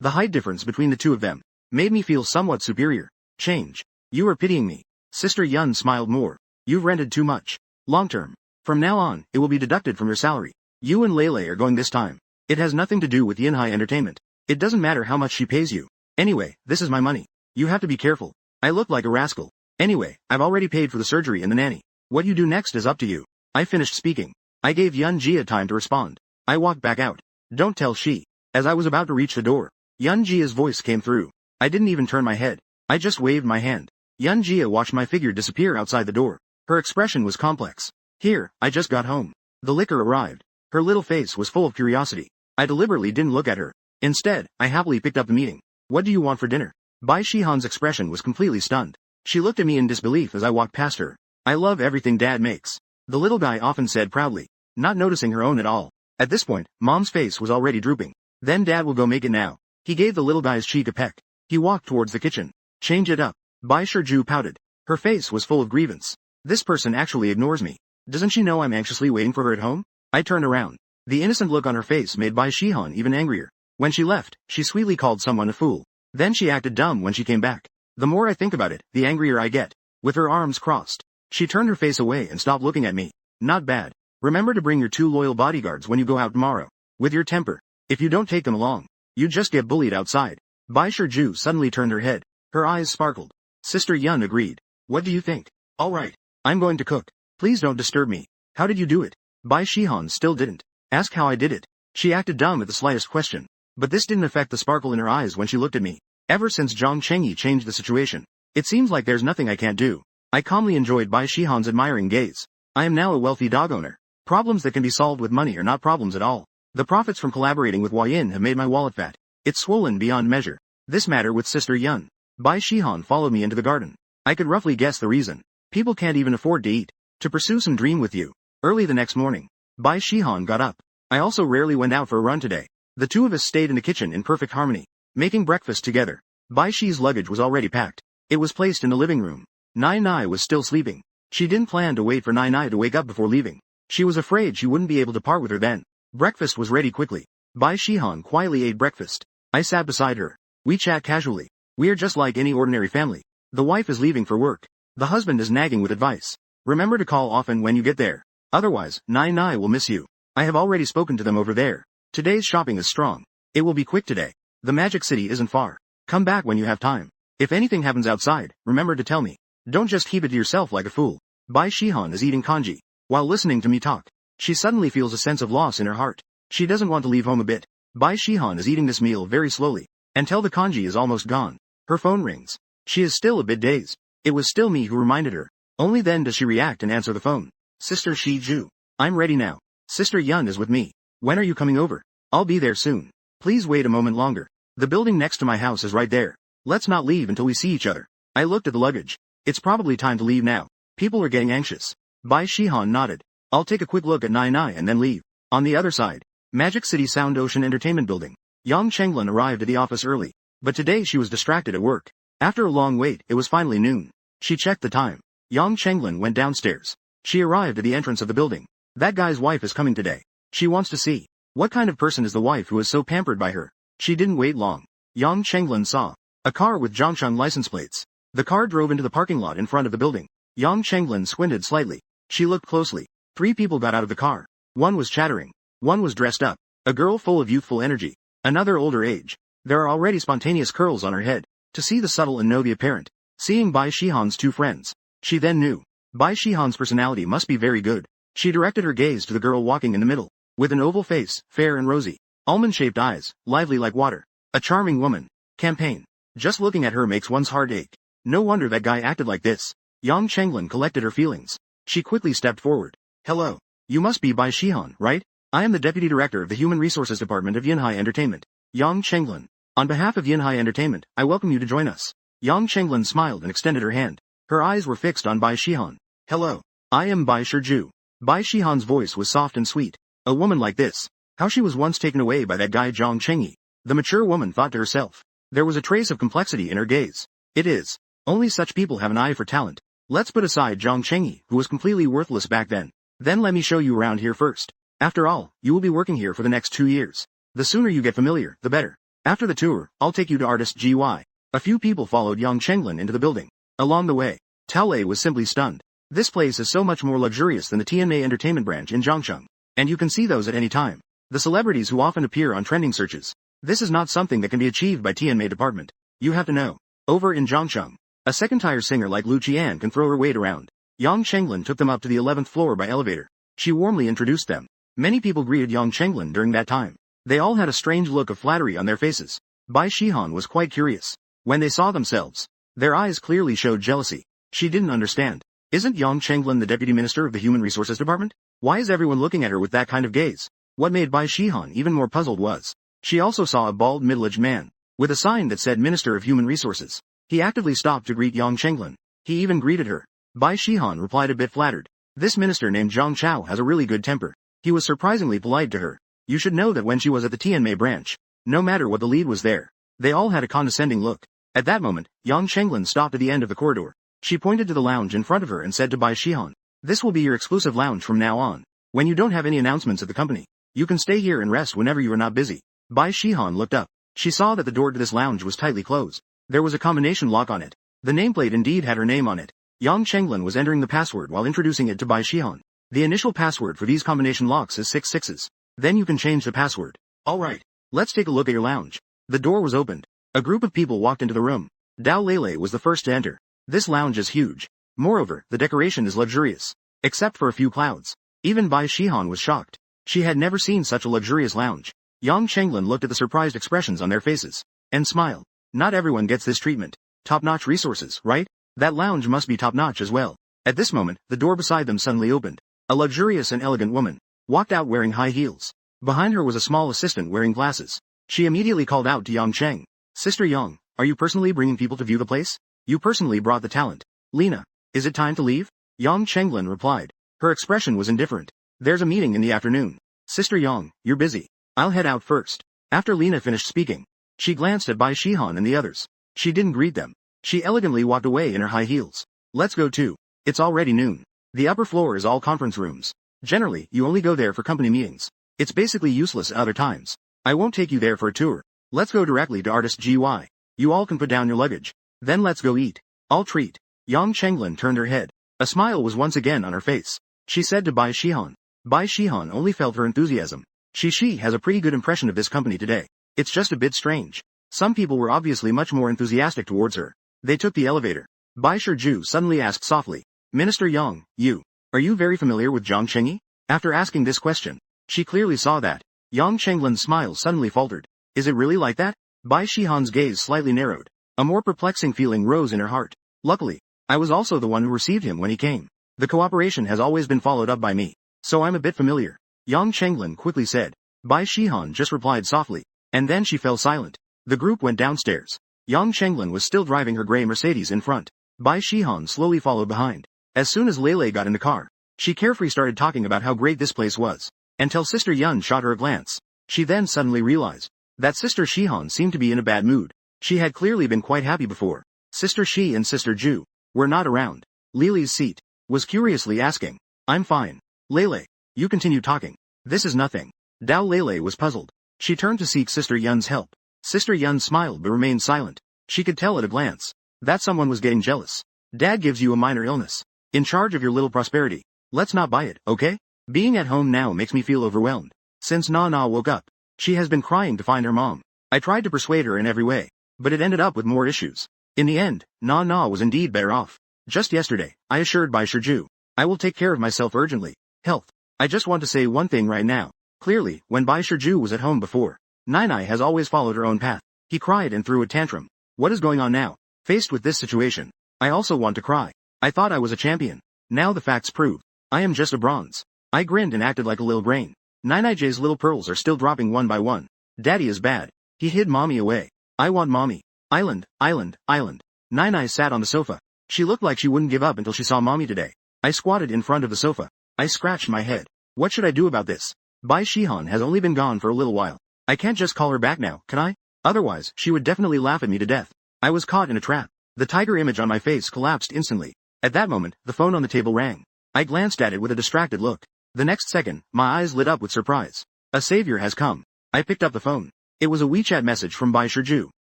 Speaker 1: The height difference between the two of them made me feel somewhat superior. Change. You are pitying me. Sister Yun smiled more. You've rented too much. Long term. From now on, it will be deducted from your salary. You and Lele are going this time. It has nothing to do with Yinhai Entertainment. It doesn't matter how much she pays you. Anyway, this is my money. You have to be careful. I look like a rascal. Anyway, I've already paid for the surgery and the nanny. What you do next is up to you. I finished speaking. I gave Yunjia time to respond. I walked back out. Don't tell she. As I was about to reach the door, Yunjia's voice came through. I didn't even turn my head. I just waved my hand. Yunjia watched my figure disappear outside the door. Her expression was complex. Here, I just got home. The liquor arrived. Her little face was full of curiosity. I deliberately didn't look at her. Instead, I happily picked up the meeting. What do you want for dinner? Bai Shihan's expression was completely stunned. She looked at me in disbelief as I walked past her. I love everything Dad makes. The little guy often said proudly, not noticing her own at all. At this point, Mom's face was already drooping. Then Dad will go make it now. He gave the little guy's cheek a peck. He walked towards the kitchen. Change it up. Bai Shiju pouted. Her face was full of grievance. This person actually ignores me. Doesn't she know I'm anxiously waiting for her at home? I turned around. The innocent look on her face made Bai Shihan even angrier. When she left, she sweetly called someone a fool. Then she acted dumb when she came back. The more I think about it, the angrier I get. With her arms crossed, she turned her face away and stopped looking at me. Not bad. Remember to bring your 2 loyal bodyguards when you go out tomorrow. With your temper. If you don't take them along, you just get bullied outside. Bai Shiju suddenly turned her head. Her eyes sparkled. Sister Yun agreed. What do you think? All right. I'm going to cook. Please don't disturb me. How did you do it? Bai Shihan still didn't ask how I did it. She acted dumb at the slightest question. But this didn't affect the sparkle in her eyes when she looked at me. Ever since Zhang Chengyi changed the situation, it seems like there's nothing I can't do. I calmly enjoyed Bai Shihan's admiring gaze. I am now a wealthy dog owner. Problems that can be solved with money are not problems at all. The profits from collaborating with Hua Yin have made my wallet fat. It's swollen beyond measure. This matter with Sister Yun. Bai Shihan followed me into the garden. I could roughly guess the reason. People can't even afford to eat. To pursue some dream with you. Early the next morning, Bai Shihan got up. I also rarely went out for a run today. The two of us stayed in the kitchen in perfect harmony, making breakfast together. Bai Shi's luggage was already packed. It was placed in the living room. Nai Nai was still sleeping. She didn't plan to wait for Nai Nai to wake up before leaving. She was afraid she wouldn't be able to part with her then. Breakfast was ready quickly. Bai Shihan quietly ate breakfast. I sat beside her. We chat casually. We are just like any ordinary family. The wife is leaving for work. The husband is nagging with advice. Remember to call often when you get there. Otherwise, Nai Nai will miss you. I have already spoken to them over there. Today's shopping is strong. It will be quick today. The Magic City isn't far. Come back when you have time. If anything happens outside, remember to tell me. Don't just keep it to yourself like a fool. Bai Shihan is eating congee. while listening to me talk. She suddenly feels a sense of loss in her heart. She doesn't want to leave home a bit. Bai Shihan is eating this meal very slowly, until the kanji is almost gone. Her phone rings. She is still a bit dazed. It was still me who reminded her. Only then does she react and answer the phone. Sister Shiju. I'm ready now. Sister Yun is with me. When are you coming over? I'll be there soon. Please wait a moment longer. The building next to my house is right there. Let's not leave until we see each other. I looked at the luggage. It's probably time to leave now. People are getting anxious. Bai Shihan nodded. I'll take a quick look at Nai Nai and then leave. On the other side, Magic City Sound Ocean Entertainment Building. Yang Chenglin arrived at the office early, but today she was distracted at work. After a long wait, it was finally noon. She checked the time. Yang Chenglin went downstairs. She arrived at the entrance of the building. That guy's wife is coming today. She wants to see. What kind of person is the wife who is so pampered by her? She didn't wait long. Yang Chenglin saw a car with Zhongcheng license plates. The car drove into the parking lot in front of the building. Yang Chenglin squinted slightly. She looked closely. 3 people got out of the car. One was chattering. One was dressed up. A girl full of youthful energy. Another older age. There are already spontaneous curls on her head. To see the subtle and know the apparent. Seeing Bai Shihan's 2 friends. She then knew. Bai Shihan's personality must be very good. She directed her gaze to the girl walking in the middle. With an oval face, fair and rosy. Almond-shaped eyes, lively like water. A charming woman. Campaign. Just looking at her makes one's heart ache. No wonder that guy acted like this. Yang Chenglin collected her feelings. She quickly stepped forward. Hello. You must be Bai Shihan, right? I am the Deputy Director of the Human Resources Department of Yinhai Entertainment. Yang Chenglin. On behalf of Yinhai Entertainment, I welcome you to join us. Yang Chenglin smiled and extended her hand. Her eyes were fixed on Bai Shihan. Hello. I am Bai Shiju. Bai Shihan's voice was soft and sweet. A woman like this. How she was once taken away by that guy Zhang Chengyi. The mature woman thought to herself. There was a trace of complexity in her gaze. It is. Only such people have an eye for talent. Let's put aside Zhang Chengyi, who was completely worthless back then. Then let me show you around here first. After all, you will be working here for the next 2 years. The sooner you get familiar, the better. After the tour, I'll take you to Artist GY. A few people followed Yang Chenglin into the building. Along the way, Tao Lei was simply stunned. This place is so much more luxurious than the TNA Entertainment branch in Zhongcheng. And you can see those at any time. The celebrities who often appear on trending searches. This is not something that can be achieved by TNA department. You have to know. Over in Zhongcheng, a second-tier singer like Lu Qian can throw her weight around. Yang Chenglin took them up to the 11th floor by elevator. She warmly introduced them. Many people greeted Yang Chenglin during that time. They all had a strange look of flattery on their faces. Bai Shihan was quite curious. When they saw themselves, their eyes clearly showed jealousy. She didn't understand. Isn't Yang Chenglin the Deputy Minister of the Human Resources Department? Why is everyone looking at her with that kind of gaze? What made Bai Shihan even more puzzled was, she also saw a bald middle-aged man, with a sign that said Minister of Human Resources. He actively stopped to greet Yang Chenglin. He even greeted her. Bai Shihan replied a bit flattered. This minister named Zhang Chao has a really good temper. He was surprisingly polite to her. You should know that when she was at the Tianmei branch, no matter what the lead was there, they all had a condescending look. At that moment, Yang Chenglin stopped at the end of the corridor. She pointed to the lounge in front of her and said to Bai Shihan, this will be your exclusive lounge from now on. When you don't have any announcements at the company, you can stay here and rest whenever you are not busy. Bai Shihan looked up. She saw that the door to this lounge was tightly closed. There was a combination lock on it. The nameplate indeed had her name on it. Yang Chenglin was entering the password while introducing it to Bai Shihan. The initial password for these combination locks is 6 sixes. Then you can change the password. Alright. Let's take a look at your lounge. The door was opened. A group of people walked into the room. Dao Lele was the first to enter. This lounge is huge. Moreover, the decoration is luxurious. Except for a few clouds. Even Bai Shihan was shocked. She had never seen such a luxurious lounge. Yang Chenglin looked at the surprised expressions on their faces. And smiled. Not everyone gets this treatment. Top-notch resources, right? That lounge must be top-notch as well. At this moment, the door beside them suddenly opened. A luxurious and elegant woman walked out wearing high heels. Behind her was a small assistant wearing glasses. She immediately called out to Yang Cheng. Sister Yang, are you personally bringing people to view the place? You personally brought the talent. Lena, is it time to leave? Yang Chenglin replied. Her expression was indifferent. There's a meeting in the afternoon. Sister Yang, you're busy. I'll head out first. After Lena finished speaking, she glanced at Bai Shihan and the others. She didn't greet them. She elegantly walked away in her high heels. Let's go too. It's already noon. The upper floor is all conference rooms. Generally, you only go there for company meetings. It's basically useless at other times. I won't take you there for a tour. Let's go directly to Artist GY. You all can put down your luggage. Then let's go eat. I'll treat. Yang Chenglin turned her head. A smile was once again on her face. She said to Bai Shihan. Bai Shihan only felt her enthusiasm. She has a pretty good impression of this company today. It's just a bit strange. Some people were obviously much more enthusiastic towards her. They took the elevator. Bai Shiju suddenly asked softly, Minister Yang, you Are you very familiar with Zhang Chengyi? After asking this question, she clearly saw that Yang Chenglin's smile suddenly faltered. Is it really like that? Bai Shihan's gaze slightly narrowed. A more perplexing feeling rose in her heart. Luckily, I was also the one who received him when he came. The cooperation has always been followed up by me, so I'm a bit familiar. Yang Chenglin quickly said. Bai Shihan just replied softly, and then she fell silent. The group went downstairs. Yang Chenglin was still driving her gray Mercedes in front. Bai Shihan slowly followed behind. As soon as Lele got in the car, she carefree started talking about how great this place was, until Sister Yun shot her a glance. She then suddenly realized that Sister Shihan seemed to be in a bad mood. She had clearly been quite happy before. Sister Shi and Sister Ju were not around. Lily's seat was curiously asking, I'm fine. Lele, you continue talking. This is nothing. Dao Lele was puzzled. She turned to seek Sister Yun's help. Sister Yun smiled but remained silent. She could tell at a glance that someone was getting jealous. Dad gives you a minor illness. In charge of your little prosperity. Let's not buy it, okay? Being at home now makes me feel overwhelmed. Since Nana woke up, she has been crying to find her mom. I tried to persuade her in every way, but it ended up with more issues. In the end, Nana was indeed better off. Just yesterday, I assured Bai Shiju, I will take care of myself urgently. Health. I just want to say one thing right now. Clearly, when Bai Shiju was at home before, Nainai has always followed her own path. He cried and threw a tantrum. What is going on now? Faced with this situation, I also want to cry. I thought I was a champion. Now the facts prove I am just a bronze. I grinned and acted like a little grain. Nainai-J's little pearls are still dropping one by one. Daddy is bad. He hid mommy away. I want mommy. Island, island, island. Nainai sat on the sofa. She looked like she wouldn't give up until she saw mommy today. I squatted in front of the sofa. I scratched my head. What should I do about this? Bai Shihan has only been gone for a little while. I can't just call her back now, can I? Otherwise, she would definitely laugh at me to death. I was caught in a trap. The tiger image on my face collapsed instantly. At that moment, the phone on the table rang. I glanced at it with a distracted look. The next second, my eyes lit up with surprise. A savior has come. I picked up the phone. It was a WeChat message from Bai Shiju.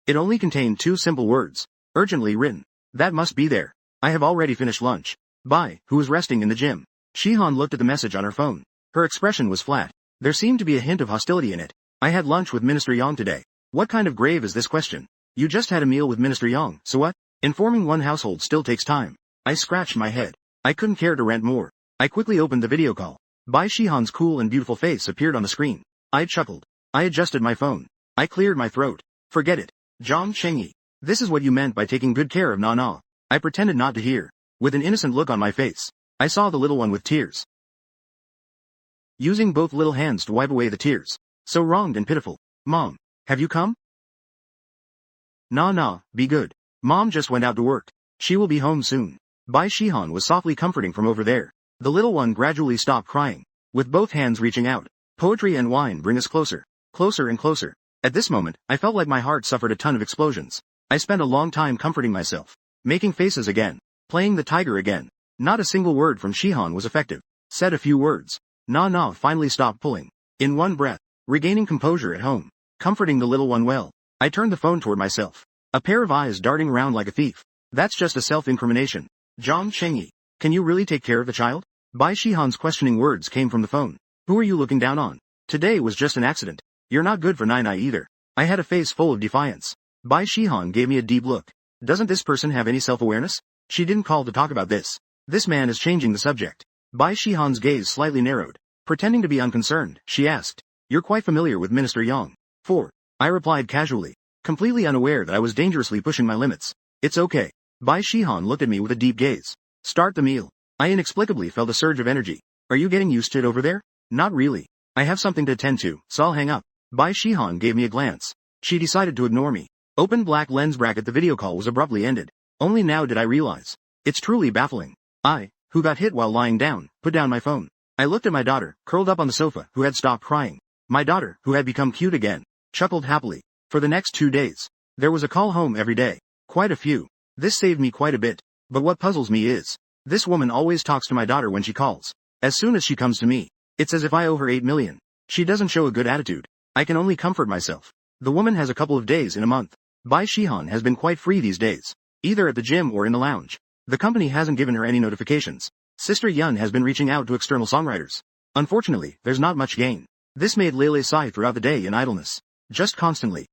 Speaker 1: It only contained 2 simple words. Urgently written. That must be there. I have already finished lunch. Bai, who was resting in the gym. Shihan looked at the message on her phone. Her expression was flat. There seemed to be a hint of hostility in it. I had lunch with Minister Yang today. What kind of grave is this question? You just had a meal with Minister Yang, so what? Informing one household still takes time. I scratched my head. I couldn't care to rant more. I quickly opened the video call. Bai Shihan's cool and beautiful face appeared on the screen. I chuckled. I adjusted my phone. I cleared my throat. Forget it. Zhang Chengyi. This is what you meant by taking good care of Nana. I pretended not to hear. With an innocent look on my face, I saw the little one with tears. Using both little hands to wipe away the tears. So wronged and pitiful. Mom, have you come? Nah, be good. Mom just went out to work. She will be home soon. Bai Shihan was softly comforting from over there. The little one gradually stopped crying. With both hands reaching out. Poetry and wine bring us closer. Closer and closer. At this moment, I felt like my heart suffered a ton of explosions. I spent a long time comforting myself. Making faces again. Playing the tiger again. Not a single word from Shihan was effective. Said a few words. Nah finally stopped pulling. In one breath. Regaining composure at home. Comforting the little one well. I turned the phone toward myself. A pair of eyes darting around like a thief. That's just a self-incrimination. Zhang Chengyi. Can you really take care of the child? Bai Shihan's questioning words came from the phone. Who are you looking down on? Today was just an accident. You're not good for Nainai either. I had a face full of defiance. Bai Shihan gave me a deep look. Doesn't this person have any self-awareness? She didn't call to talk about this. This man is changing the subject. Bai Shihan's gaze slightly narrowed. Pretending to be unconcerned, she asked. You're quite familiar with Minister Yang. 4. I replied casually. Completely unaware that I was dangerously pushing my limits. It's okay. Bai Shihan looked at me with a deep gaze. Start the meal. I inexplicably felt a surge of energy. Are you getting used to it over there? Not really. I have something to attend to, so I'll hang up. Bai Shihan gave me a glance. She decided to ignore me. Open black lens bracket. The video call was abruptly ended. Only now did I realize. It's truly baffling. I, who got hit while lying down, put down my phone. I looked at my daughter, curled up on the sofa, who had stopped crying. My daughter, who had become cute again, chuckled happily. For the next 2 days, there was a call home every day. Quite a few. This saved me quite a bit. But what puzzles me is, this woman always talks to my daughter when she calls. As soon as she comes to me, it's as if I owe her 8 million. She doesn't show a good attitude. I can only comfort myself. The woman has a couple of days in a month. Bai Shihan has been quite free these days. Either at the gym or in the lounge. The company hasn't given her any notifications. Sister Yun has been reaching out to external songwriters. Unfortunately, there's not much gain. This made Lele sigh throughout the day in idleness. Just constantly.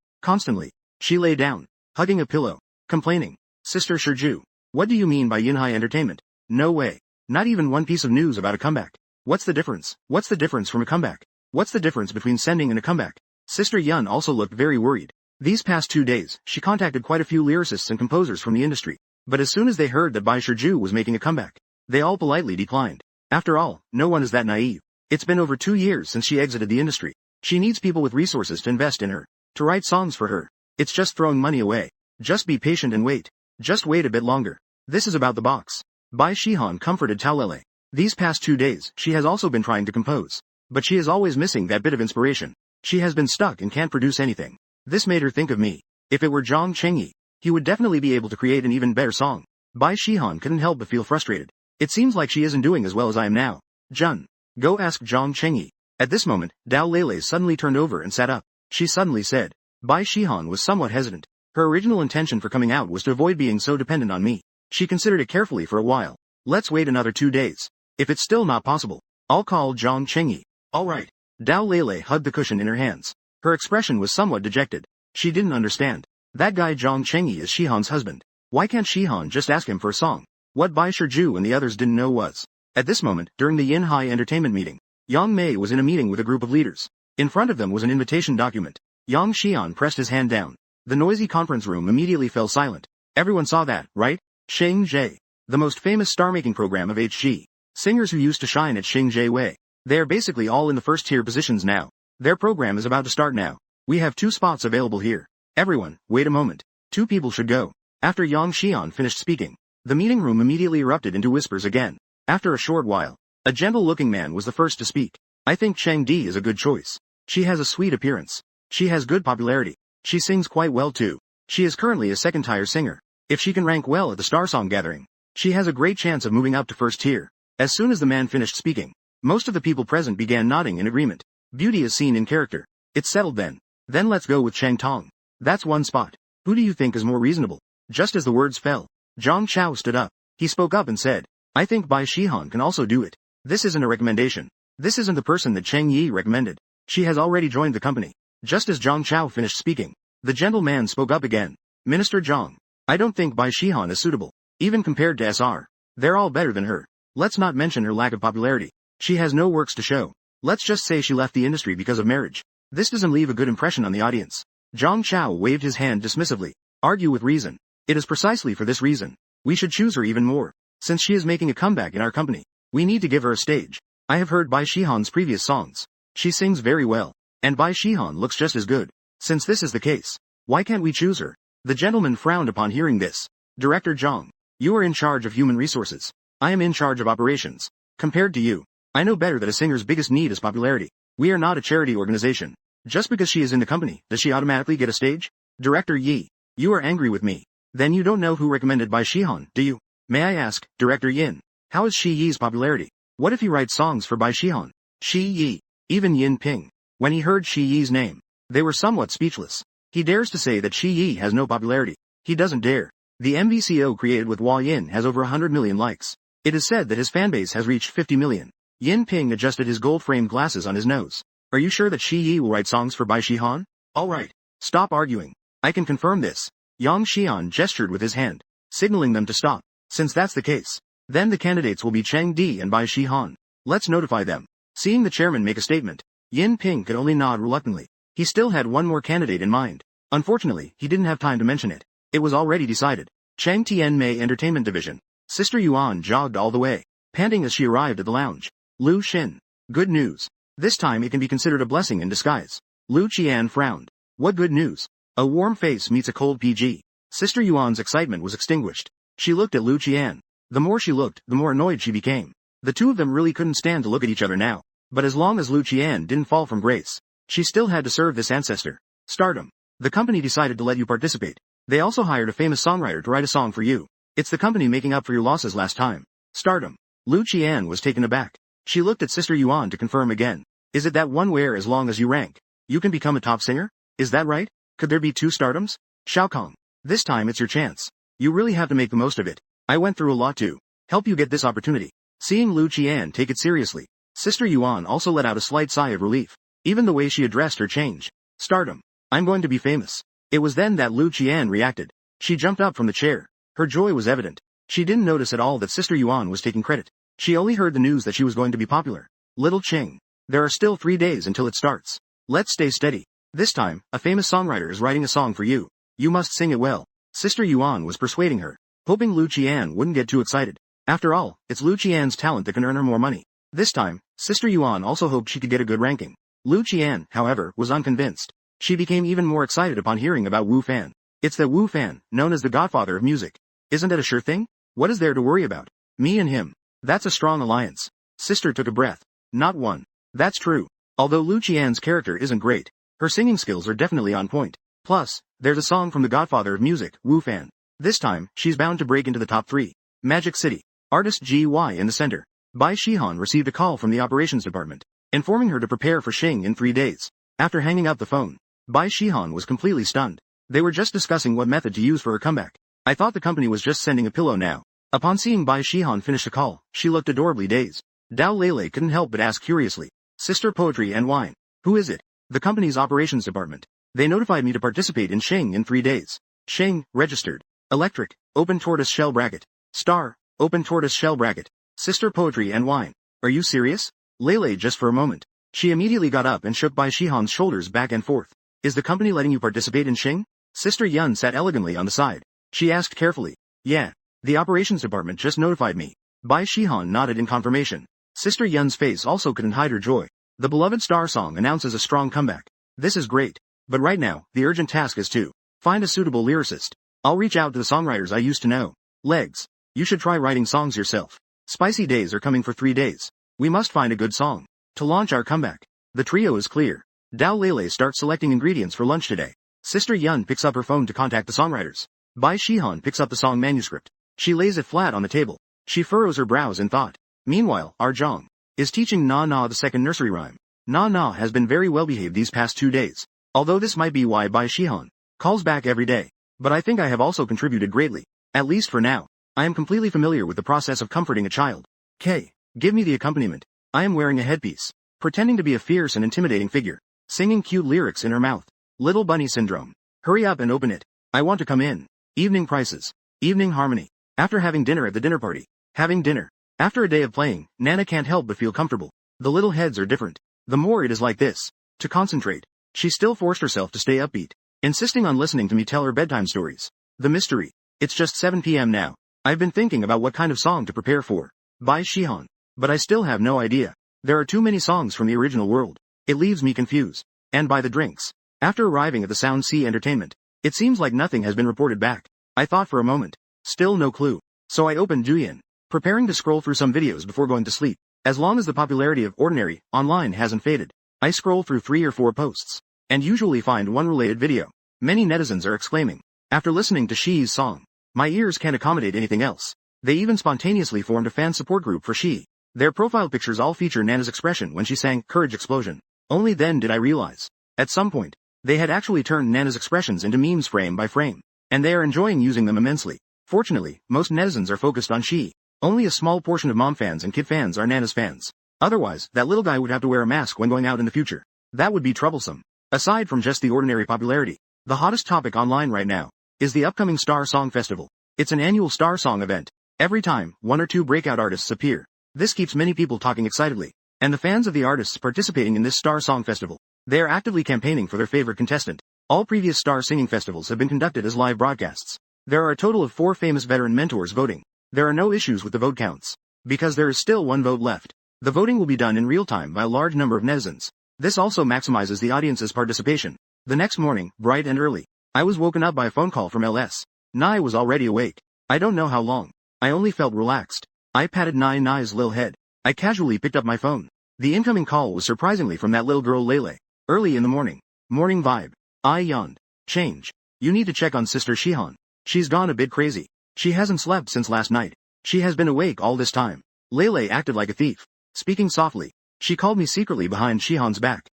Speaker 1: She lay down, hugging a pillow, complaining. Sister Shiju. What do you mean by Yunhai Entertainment? No way. Not even one piece of news about a comeback. What's the difference? What's the difference from a comeback? What's the difference between sending and a comeback? Sister Yun also looked very worried. These past 2 days, she contacted quite a few lyricists and composers from the industry. But as soon as they heard that Bai Shiju was making a comeback, they all politely declined. After all, no one is that naive. It's been over 2 years since she exited the industry. She needs people with resources to invest in her, to write songs for her. It's just throwing money away. Just be patient and wait. Just wait a bit longer. This is about the box. Bai Shihan comforted Taolele. These past 2 days, she has also been trying to compose. But she is always missing that bit of inspiration. She has been stuck and can't produce anything. This made her think of me. If it were Zhang Chengyi, he would definitely be able to create an even better song. Bai Shihan couldn't help but feel frustrated. It seems like she isn't doing as well as I am now. Jun, go ask Zhang Chengyi. At this moment, Dao Lele suddenly turned over and sat up. She suddenly said. Bai Shihan was somewhat hesitant. Her original intention for coming out was to avoid being so dependent on me. She considered it carefully for a while. Let's wait another 2 days. If it's still not possible, I'll call Zhang Chengyi. Alright. Dao Lele hugged the cushion in her hands. Her expression was somewhat dejected. She didn't understand. That guy Zhang Chengyi is Shihan's husband. Why can't Shihan just ask him for a song? What Bai Shiju and the others didn't know was, at this moment, during the Yin Hai entertainment meeting, Yang Mei was in a meeting with a group of leaders. In front of them was an invitation document. Yang Xian pressed his hand down. The noisy conference room immediately fell silent. Everyone saw that, right? Sheng Jie. The most famous star-making program of HG. Singers who used to shine at Sheng Jie Wei. They are basically all in the first-tier positions now. Their program is about to start now. We have 2 spots available here. Everyone, wait a moment. 2 people should go. After Yang Xian finished speaking, the meeting room immediately erupted into whispers again. After a short while, a gentle-looking man was the first to speak. I think Cheng Di is a good choice. She has a sweet appearance. She has good popularity. She sings quite well too. She is currently a second-tier singer. If she can rank well at the Star Song Gathering, she has a great chance of moving up to first tier. As soon as the man finished speaking, most of the people present began nodding in agreement. Beauty is seen in character. It's settled then. Then let's go with Chang Tong. That's 1 spot. Who do you think is more reasonable? Just as the words fell, Zhang Chao stood up. He spoke up and said, I think Bai Shihan can also do it. This isn't a recommendation. This isn't the person that Cheng Yi recommended. She has already joined the company. Just as Zhang Chao finished speaking, the gentleman spoke up again. Minister Zhang, I don't think Bai Shihan is suitable. Even compared to SR, they're all better than her. Let's not mention her lack of popularity. She has no works to show. Let's just say she left the industry because of marriage. This doesn't leave a good impression on the audience. Zhang Chao waved his hand dismissively. Argue with reason. It is precisely for this reason. We should choose her even more. Since she is making a comeback in our company, we need to give her a stage. I have heard Bai Shihan's previous songs. She sings very well. And Bai Shihan looks just as good. Since this is the case, why can't we choose her? The gentleman frowned upon hearing this. Director Zhang, you are in charge of human resources. I am in charge of operations. Compared to you, I know better that a singer's biggest need is popularity. We are not a charity organization. Just because she is in the company, does she automatically get a stage? Director Yi, you are angry with me. Then you don't know who recommended Bai Shihan, do you? May I ask, Director Yin, how is Shi Yi's popularity? What if he writes songs for Bai Shihan? Shi Yi, even Yin Ping. When he heard Shi Yi's name, they were somewhat speechless. He dares to say that Shi Yi has no popularity. He doesn't dare. The MVCO created with Hua Yin has over 100 million likes. It is said that his fanbase has reached 50 million. Yin Ping adjusted his gold-framed glasses on his nose. Are you sure that Shi Yi will write songs for Bai Shihan? Alright. Stop arguing. I can confirm this. Yang Xian gestured with his hand, signaling them to stop. Since that's the case, then the candidates will be Cheng Di and Bai Shihan. Let's notify them. Seeing the chairman make a statement, Yin Ping could only nod reluctantly. He still had one more candidate in mind. Unfortunately, he didn't have time to mention it. It was already decided. Chang Tianmei Entertainment Division. Sister Yuan jogged all the way, panting as she arrived at the lounge. Lu Xin. Good news. This time it can be considered a blessing in disguise. Lu Qian frowned. What good news? A warm face meets a cold PG. Sister Yuan's excitement was extinguished. She looked at Lu Qian. The more she looked, the more annoyed she became. The two of them really couldn't stand to look at each other now. But as long as Lu Qian didn't fall from grace, she still had to serve this ancestor. Stardom. The company decided to let you participate. They also hired a famous songwriter to write a song for you. It's the company making up for your losses last time. Stardom. Lu Qian was taken aback. She looked at Sister Yuan to confirm again. Is it that one where as long as you rank, you can become a top singer? Is that right? Could there be 2 stardoms? Shao Kong. This time it's your chance. You really have to make the most of it. I went through a lot to help you get this opportunity. Seeing Lu Qian take it seriously, Sister Yuan also let out a slight sigh of relief. Even the way she addressed her changed. Stardom. I'm going to be famous. It was then that Lu Qian reacted. She jumped up from the chair. Her joy was evident. She didn't notice at all that Sister Yuan was taking credit. She only heard the news that she was going to be popular. Little Ching. There are still 3 days until it starts. Let's stay steady. This time, a famous songwriter is writing a song for you. You must sing it well. Sister Yuan was persuading her, hoping Lu Qian wouldn't get too excited. After all, it's Lu Qian's talent that can earn her more money. This time, Sister Yuan also hoped she could get a good ranking. Lu Qian, however, was unconvinced. She became even more excited upon hearing about Wu Fan. It's that Wu Fan, known as the godfather of music. Isn't that a sure thing? What is there to worry about? Me and him. That's a strong alliance. Sister took a breath. Not one. That's true. Although Lu Qian's character isn't great, her singing skills are definitely on point. Plus, there's a song from the godfather of music, Wu Fan. This time, she's bound to break into the top 3. Magic City. Artist GY in the center. Bai Shihan received a call from the operations department, informing her to prepare for Xing in 3 days. After hanging up the phone, Bai Shihan was completely stunned. They were just discussing what method to use for her comeback. I thought the company was just sending a pillow now. Upon seeing Bai Shihan finish the call, she looked adorably dazed. Dao Lele couldn't help but ask curiously, Sister Poetry and Wine. Who is it? The company's operations department. They notified me to participate in Xing in 3 days. Xing, registered. Electric, open tortoise shell bracket. Star, open tortoise shell bracket. Sister Poetry and Wine. Are you serious? Lele just for a moment. She immediately got up and shook Bai Shihan's shoulders back and forth. Is the company letting you participate in Xing? Sister Yun sat elegantly on the side. She asked carefully. Yeah. The operations department just notified me. Bai Shihan nodded in confirmation. Sister Yun's face also couldn't hide her joy. The beloved star song announces a strong comeback. This is great. But right now, the urgent task is to find a suitable lyricist. I'll reach out to the songwriters I used to know. Legs. You should try writing songs yourself. Spicy days are coming for 3 days. We must find a good song to launch our comeback. The trio is clear. Dao Lele starts selecting ingredients for lunch today. Sister Yun picks up her phone to contact the songwriters. Bai Shihan picks up the song manuscript. She lays it flat on the table. She furrows her brows in thought. Meanwhile, Arjong is teaching Na Na the second nursery rhyme. Na Na has been very well behaved these past 2 days. Although this might be why Bai Shihan calls back every day. But I think I have also contributed greatly. At least for now. I am completely familiar with the process of comforting a child. K. Give me the accompaniment. I am wearing a headpiece. Pretending to be a fierce and intimidating figure. Singing cute lyrics in her mouth. Little bunny syndrome. Hurry up and open it. I want to come in. Evening prices. Evening harmony. After having dinner at the dinner party. Having dinner. After a day of playing, Nana can't help but feel comfortable. The little heads are different. The more it is like this. To concentrate. She still forced herself to stay upbeat. Insisting on listening to me tell her bedtime stories. The mystery. It's just 7 p.m. now. I've been thinking about what kind of song to prepare for. Bai Shihan. But I still have no idea. There are too many songs from the original world. It leaves me confused. And by the drinks. After arriving at the Sound Sea Entertainment, it seems like nothing has been reported back. I thought for a moment. Still no clue. So I opened Douyin, preparing to scroll through some videos before going to sleep. As long as the popularity of Ordinary online hasn't faded, I scroll through 3 or 4 posts, and usually find one related video. Many netizens are exclaiming. After listening to Xi's song, my ears can't accommodate anything else. They even spontaneously formed a fan support group for Xi. Their profile pictures all feature Nana's expression when she sang Courage Explosion. Only then did I realize. At some point, they had actually turned Nana's expressions into memes frame by frame, and they are enjoying using them immensely. Fortunately, most netizens are focused on Xi. Only a small portion of mom fans and kid fans are Nana's fans. Otherwise, that little guy would have to wear a mask when going out in the future. That would be troublesome. Aside from just the ordinary popularity, the hottest topic online right now is the upcoming Star Song Festival. It's an annual Star Song event. Every time, 1 or 2 breakout artists appear. This keeps many people talking excitedly. And the fans of the artists participating in this Star Song Festival, they are actively campaigning for their favorite contestant. All previous Star Singing Festivals have been conducted as live broadcasts. There are a total of 4 famous veteran mentors voting. There are no issues with the vote counts. Because there is still 1 vote left. The voting will be done in real time by a large number of netizens. This also maximizes the audience's participation. The next morning, bright and early, I was woken up by a phone call from LS. Nai was already awake. I don't know how long. I only felt relaxed. I patted Nai's little head. I casually picked up my phone. The incoming call was surprisingly from that little girl Lele. Early in the morning. Morning vibe. I yawned. Change. You need to check on Sister Shihan. She's gone a bit crazy. She hasn't slept since last night. She has been awake all this time. Lele acted like a thief. Speaking softly, she called me secretly behind Shihan's back.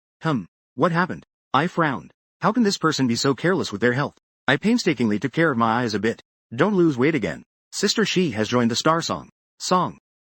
Speaker 1: What happened? I frowned. How can this person be so careless with their health? I painstakingly took care of my eyes a bit. Don't lose weight again. Sister Shi has joined the Star Song.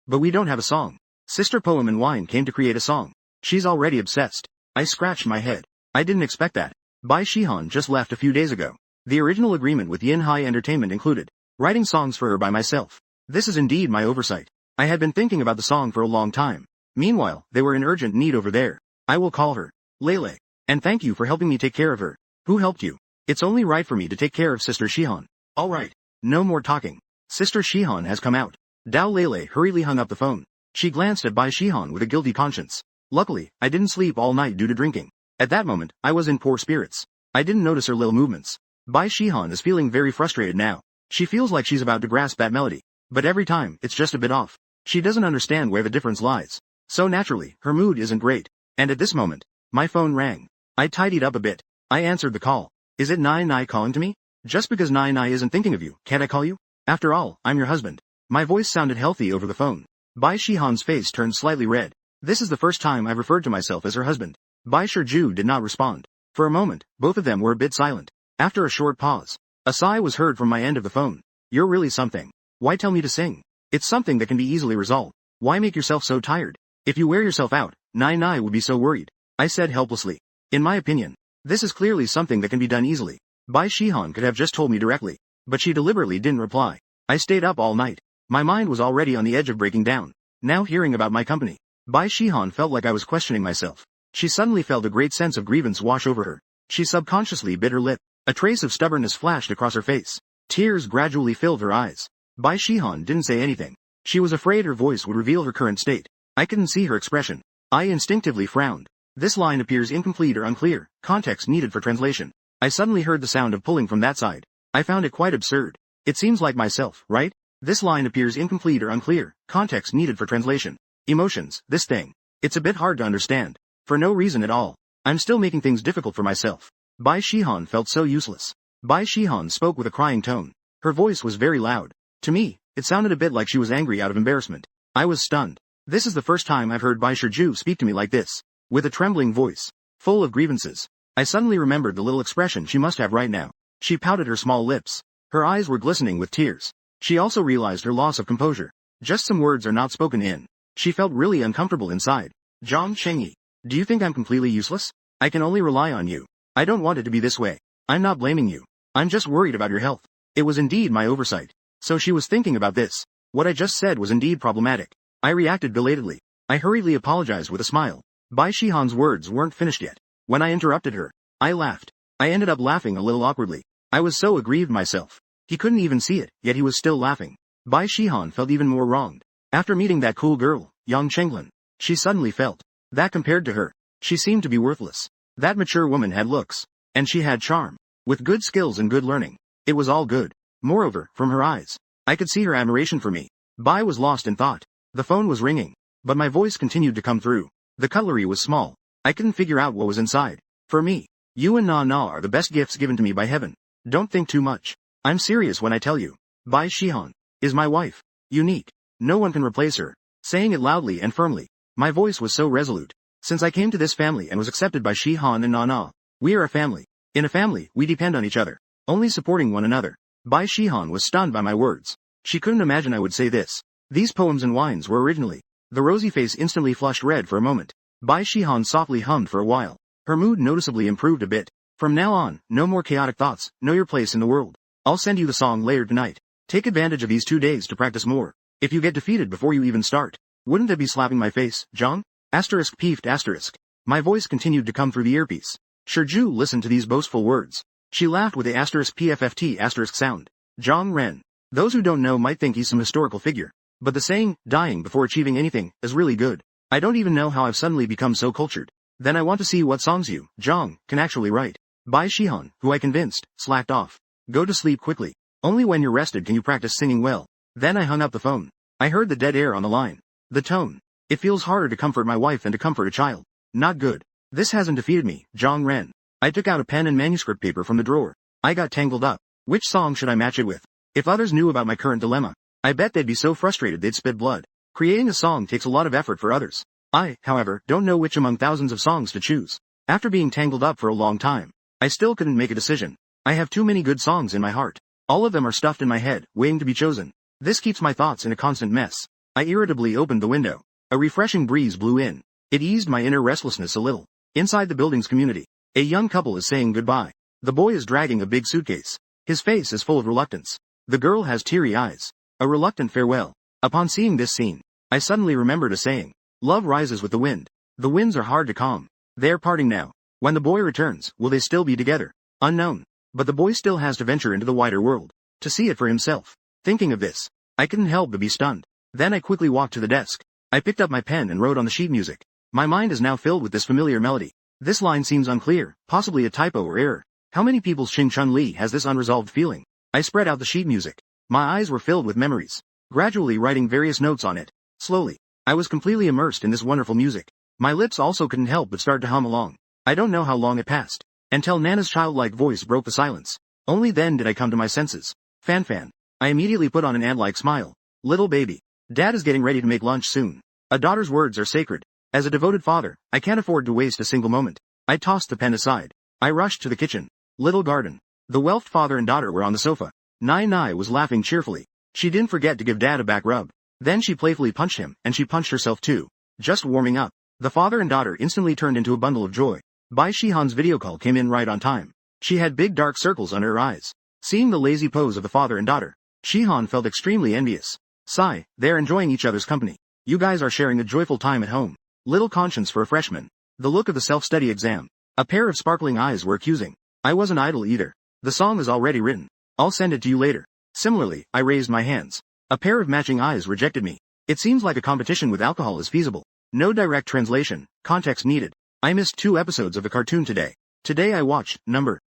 Speaker 1: But we don't have a song. Sister Poem and Wine came to create a song. She's already obsessed. I scratched my head. I didn't expect that. Bai Shihan just left a few days ago. The original agreement with Yin Hai Entertainment included writing songs for her by myself. This is indeed my oversight. I had been thinking about the song for a long time. Meanwhile, they were in urgent need over there. I will call her. Lele. And thank you for helping me take care of her. Who helped you? It's only right for me to take care of Sister Shihan. Alright. No more talking. Sister Shihan has come out. Dao Lele hurriedly hung up the phone. She glanced at Bai Shihan with a guilty conscience. Luckily, I didn't sleep all night due to drinking. At that moment, I was in poor spirits. I didn't notice her little movements. Bai Shihan is feeling very frustrated now. She feels like she's about to grasp that melody. But every time, it's just a bit off. She doesn't understand where the difference lies. So naturally, her mood isn't great. And at this moment, my phone rang. I tidied up a bit. I answered the call. Is it Nai Nai calling to me? Just because Nai Nai isn't thinking of you, can't I call you? After all, I'm your husband. My voice sounded healthy over the phone. Bai Shihan's face turned slightly red. This is the first time I've referred to myself as her husband. Bai Shiju did not respond. For a moment, both of them were a bit silent. After a short pause, a sigh was heard from my end of the phone. You're really something. Why tell me to sing? It's something that can be easily resolved. Why make yourself so tired? If you wear yourself out, Nai Nai would be so worried. I said helplessly. In my opinion, this is clearly something that can be done easily. Bai Shihan could have just told me directly. But she deliberately didn't reply. I stayed up all night. My mind was already on the edge of breaking down. Now hearing about my company, Bai Shihan felt like I was questioning myself. She suddenly felt a great sense of grievance wash over her. She subconsciously bit her lip. A trace of stubbornness flashed across her face. Tears gradually filled her eyes. Bai Shihan didn't say anything. She was afraid her voice would reveal her current state. I couldn't see her expression. I instinctively frowned. This line appears incomplete or unclear, context needed for translation. I suddenly heard the sound of pulling from that side. I found it quite absurd. It seems like myself, right? This line appears incomplete or unclear, context needed for translation. Emotions, this thing. It's a bit hard to understand. For no reason at all. I'm still making things difficult for myself. Bai Shihan felt so useless. Bai Shihan spoke with a crying tone. Her voice was very loud. To me, it sounded a bit like she was angry out of embarrassment. I was stunned. This is the first time I've heard Bai Shiju speak to me like this. With a trembling voice. Full of grievances. I suddenly remembered the little expression she must have right now. She pouted her small lips. Her eyes were glistening with tears. She also realized her loss of composure. Just some words are not spoken in. She felt really uncomfortable inside. Zhang Chengyi, do you think I'm completely useless? I can only rely on you. I don't want it to be this way. I'm not blaming you. I'm just worried about your health. It was indeed my oversight. So she was thinking about this. What I just said was indeed problematic. I reacted belatedly. I hurriedly apologized with a smile. Bai Shihan's words weren't finished yet. When I interrupted her, I laughed. I ended up laughing a little awkwardly. I was so aggrieved myself. He couldn't even see it, yet he was still laughing. Bai Shihan felt even more wronged. After meeting that cool girl, Yang Chenglin, she suddenly felt that compared to her, she seemed to be worthless. That mature woman had looks. And she had charm. With good skills and good learning. It was all good. Moreover, from her eyes, I could see her admiration for me. Bai was lost in thought. The phone was ringing. But my voice continued to come through. The cutlery was small. I couldn't figure out what was inside. For me, you and Na Na are the best gifts given to me by heaven. Don't think too much. I'm serious when I tell you. Bai Shihan is my wife. Unique. No one can replace her. Saying it loudly and firmly. My voice was so resolute. Since I came to this family and was accepted by Shihan and Na Na, we are a family. In a family, we depend on each other. Only supporting one another. Bai Shihan was stunned by my words. She couldn't imagine I would say this. These poems and wines were originally. The rosy face instantly flushed red for a moment. Bai Shihan softly hummed for a while. Her mood noticeably improved a bit. From now on, no more chaotic thoughts. Know your place in the world. I'll send you the song later tonight. Take advantage of these 2 days to practice more. If you get defeated before you even start, wouldn't that be slapping my face, Zhang? Asterisk peeved asterisk. My voice continued to come through the earpiece. Shiju listened to these boastful words. She laughed with the asterisk PFFT asterisk sound. Zhang Ren. Those who don't know might think he's some historical figure. But the saying, dying before achieving anything, is really good. I don't even know how I've suddenly become so cultured. Then I want to see what songs you, Zhang, can actually write. Bai Shihan, who I convinced, slacked off. Go to sleep quickly. Only when you're rested can you practice singing well. Then I hung up the phone. I heard the dead air on the line. The tone. It feels harder to comfort my wife than to comfort a child. Not good. This hasn't defeated me, Zhang Ren. I took out a pen and manuscript paper from the drawer. I got tangled up. Which song should I match it with? If others knew about my current dilemma, I bet they'd be so frustrated they'd spit blood. Creating a song takes a lot of effort for others. I, however, don't know which among thousands of songs to choose. After being tangled up for a long time, I still couldn't make a decision. I have too many good songs in my heart. All of them are stuffed in my head, waiting to be chosen. This keeps my thoughts in a constant mess. I irritably opened the window. A refreshing breeze blew in. It eased my inner restlessness a little. Inside the building's community, a young couple is saying goodbye. The boy is dragging a big suitcase. His face is full of reluctance. The girl has teary eyes. A reluctant farewell. Upon seeing this scene, I suddenly remembered a saying. Love rises with the wind. The winds are hard to calm. They are parting now. When the boy returns, will they still be together? Unknown. But the boy still has to venture into the wider world, to see it for himself. Thinking of this, I couldn't help but be stunned. Then I quickly walked to the desk. I picked up my pen and wrote on the sheet music. My mind is now filled with this familiar melody. This line seems unclear, possibly a typo or error. How many people's Xing Chun Li has this unresolved feeling? I spread out the sheet music. My eyes were filled with memories, gradually writing various notes on it. Slowly, I was completely immersed in this wonderful music. My lips also couldn't help but start to hum along. I don't know how long it passed, until Nana's childlike voice broke the silence. Only then did I come to my senses. Fan. I immediately put on an ant-like smile. Little baby. Dad is getting ready to make lunch soon. A daughter's words are sacred. As a devoted father, I can't afford to waste a single moment. I tossed the pen aside. I rushed to the kitchen. Little garden. The Welfed father and daughter were on the sofa. Nai was laughing cheerfully. She didn't forget to give Dad a back rub. Then she playfully punched him, and she punched herself too. Just warming up. The father and daughter instantly turned into a bundle of joy. Bai Shihan's video call came in right on time. She had big dark circles under her eyes. Seeing the lazy pose of the father and daughter, Shihan felt extremely envious. Sigh, they're enjoying each other's company. You guys are sharing a joyful time at home. Little conscience for a freshman. The look of the self-study exam. A pair of sparkling eyes were accusing. I wasn't idle either. The song is already written. I'll send it to you later. Similarly, I raised my hands. A pair of matching eyes rejected me. It seems like a competition with alcohol is feasible. No direct translation, context needed. I missed 2 episodes of the cartoon today. Today I watched,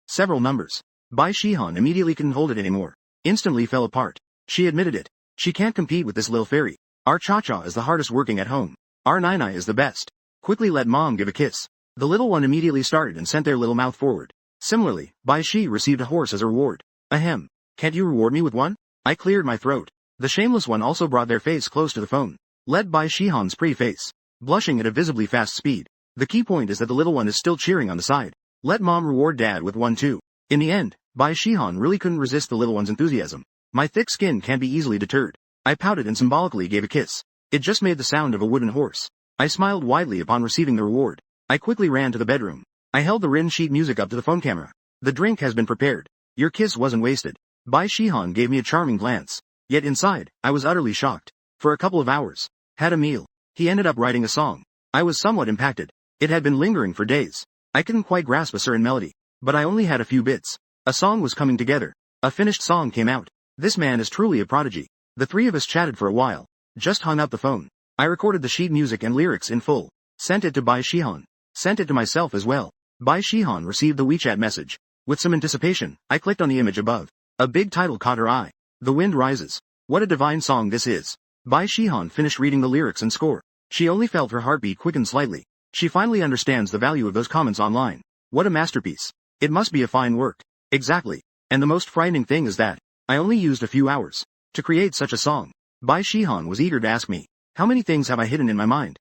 Speaker 1: several numbers. Bai Shihan immediately couldn't hold it anymore. Instantly fell apart. She admitted it. She can't compete with this lil fairy. Our Cha-Cha is the hardest working at home. Our Nai is the best. Quickly let mom give a kiss. The little one immediately started and sent their little mouth forward. Similarly, Bai Shi received a horse as a reward. Ahem. Can't you reward me with one? I cleared my throat. The shameless one also brought their face close to the phone. Led by Shihan's pretty face. Blushing at a visibly fast speed. The key point is that the little one is still cheering on the side. Let mom reward dad with one too. In the end, Bai Shihan really couldn't resist the little one's enthusiasm. My thick skin can't be easily deterred. I pouted and symbolically gave a kiss. It just made the sound of a wooden horse. I smiled widely upon receiving the reward. I quickly ran to the bedroom. I held the written sheet music up to the phone camera. The drink has been prepared. Your kiss wasn't wasted. Bai Shihan gave me a charming glance. Yet inside, I was utterly shocked. For a couple of hours. Had a meal. He ended up writing a song. I was somewhat impacted. It had been lingering for days. I couldn't quite grasp a certain melody. But I only had a few bits. A song was coming together. A finished song came out. This man is truly a prodigy. The 3 of us chatted for a while. Just hung up the phone. I recorded the sheet music and lyrics in full. Sent it to Bai Shihan. Sent it to myself as well. Bai Shihan received the WeChat message. With some anticipation, I clicked on the image above. A big title caught her eye. The Wind Rises. What a divine song this is. Bai Shihan finished reading the lyrics and score. She only felt her heartbeat quicken slightly. She finally understands the value of those comments online. What a masterpiece. It must be a fine work. Exactly. And the most frightening thing is that I only used a few hours to create such a song. Bai Shihan was eager to ask me, how many things have I hidden in my mind?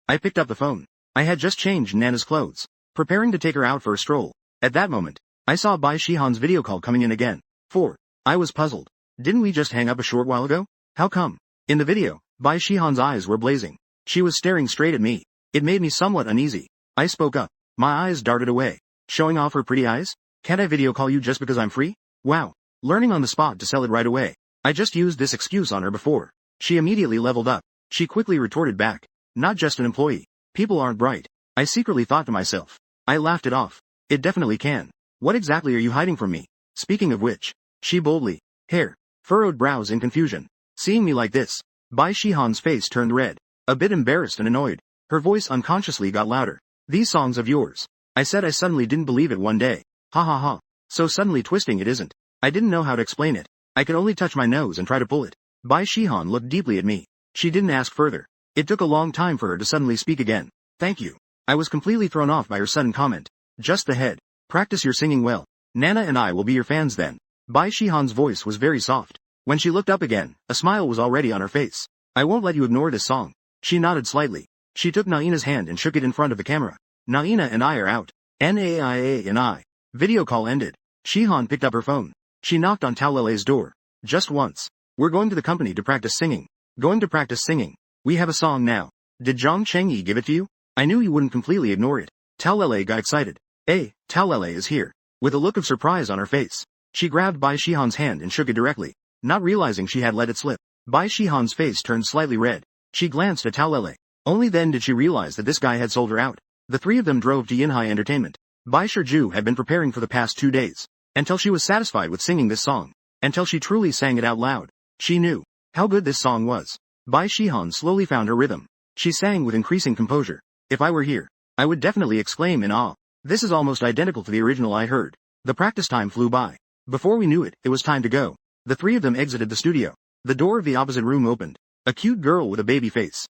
Speaker 1: I picked up the phone. I had just changed Nana's clothes, preparing to take her out for a stroll. At that moment, I saw Bai Shihan's video call coming in again. 4. I was puzzled. Didn't we just hang up a short while ago? How come? In the video, Bai Shihan's eyes were blazing. She was staring straight at me. It made me somewhat uneasy. I spoke up. My eyes darted away. Showing off her pretty eyes? Can't I video call you just because I'm free? Wow. Learning on the spot to sell it right away. I just used this excuse on her before. She immediately leveled up. She quickly retorted back. Not just an employee. People aren't bright. I secretly thought to myself. I laughed it off. It definitely can. What exactly are you hiding from me? Speaking of which, she boldly, hair, furrowed brows in confusion. Seeing me like this, Bai Shihan's face turned red. A bit embarrassed and annoyed. Her voice unconsciously got louder. These songs of yours. I said I suddenly didn't believe it one day. Ha ha ha. So suddenly twisting it isn't. I didn't know how to explain it. I could only touch my nose and try to pull it. Bai Shihan looked deeply at me. She didn't ask further. It took a long time for her to suddenly speak again. Thank you. I was completely thrown off by her sudden comment. Just the head. Practice your singing well. Nana and I will be your fans then. Bai Shihan's voice was very soft. When she looked up again, a smile was already on her face. I won't let you ignore this song. She nodded slightly. She took Naina's hand and shook it in front of the camera. Naina and I are out. Naia and I. Video call ended. Shihan picked up her phone. She knocked on Taolele's door. Just once. We're going to the company to practice singing. Going to practice singing. We have a song now. Did Zhang Chengyi give it to you? I knew you wouldn't completely ignore it. Taolele got excited. Hey, Taolele is here. With a look of surprise on her face. She grabbed Bai Shihan's hand and shook it directly. not realizing she had let it slip. Bai Shihan's face turned slightly red. She glanced at Tao Lele. Only then did she realize that this guy had sold her out. The three of them drove to Yinhai Entertainment. Bai Shiju had been preparing for the past 2 days. Until she was satisfied with singing this song. Until she truly sang it out loud. She knew how good this song was. Bai Shihan slowly found her rhythm. She sang with increasing composure. If I were here, I would definitely exclaim in awe. This is almost identical to the original I heard. The practice time flew by. Before we knew it, it was time to go. The three of them exited the studio. The door of the opposite room opened. A cute girl with a baby face.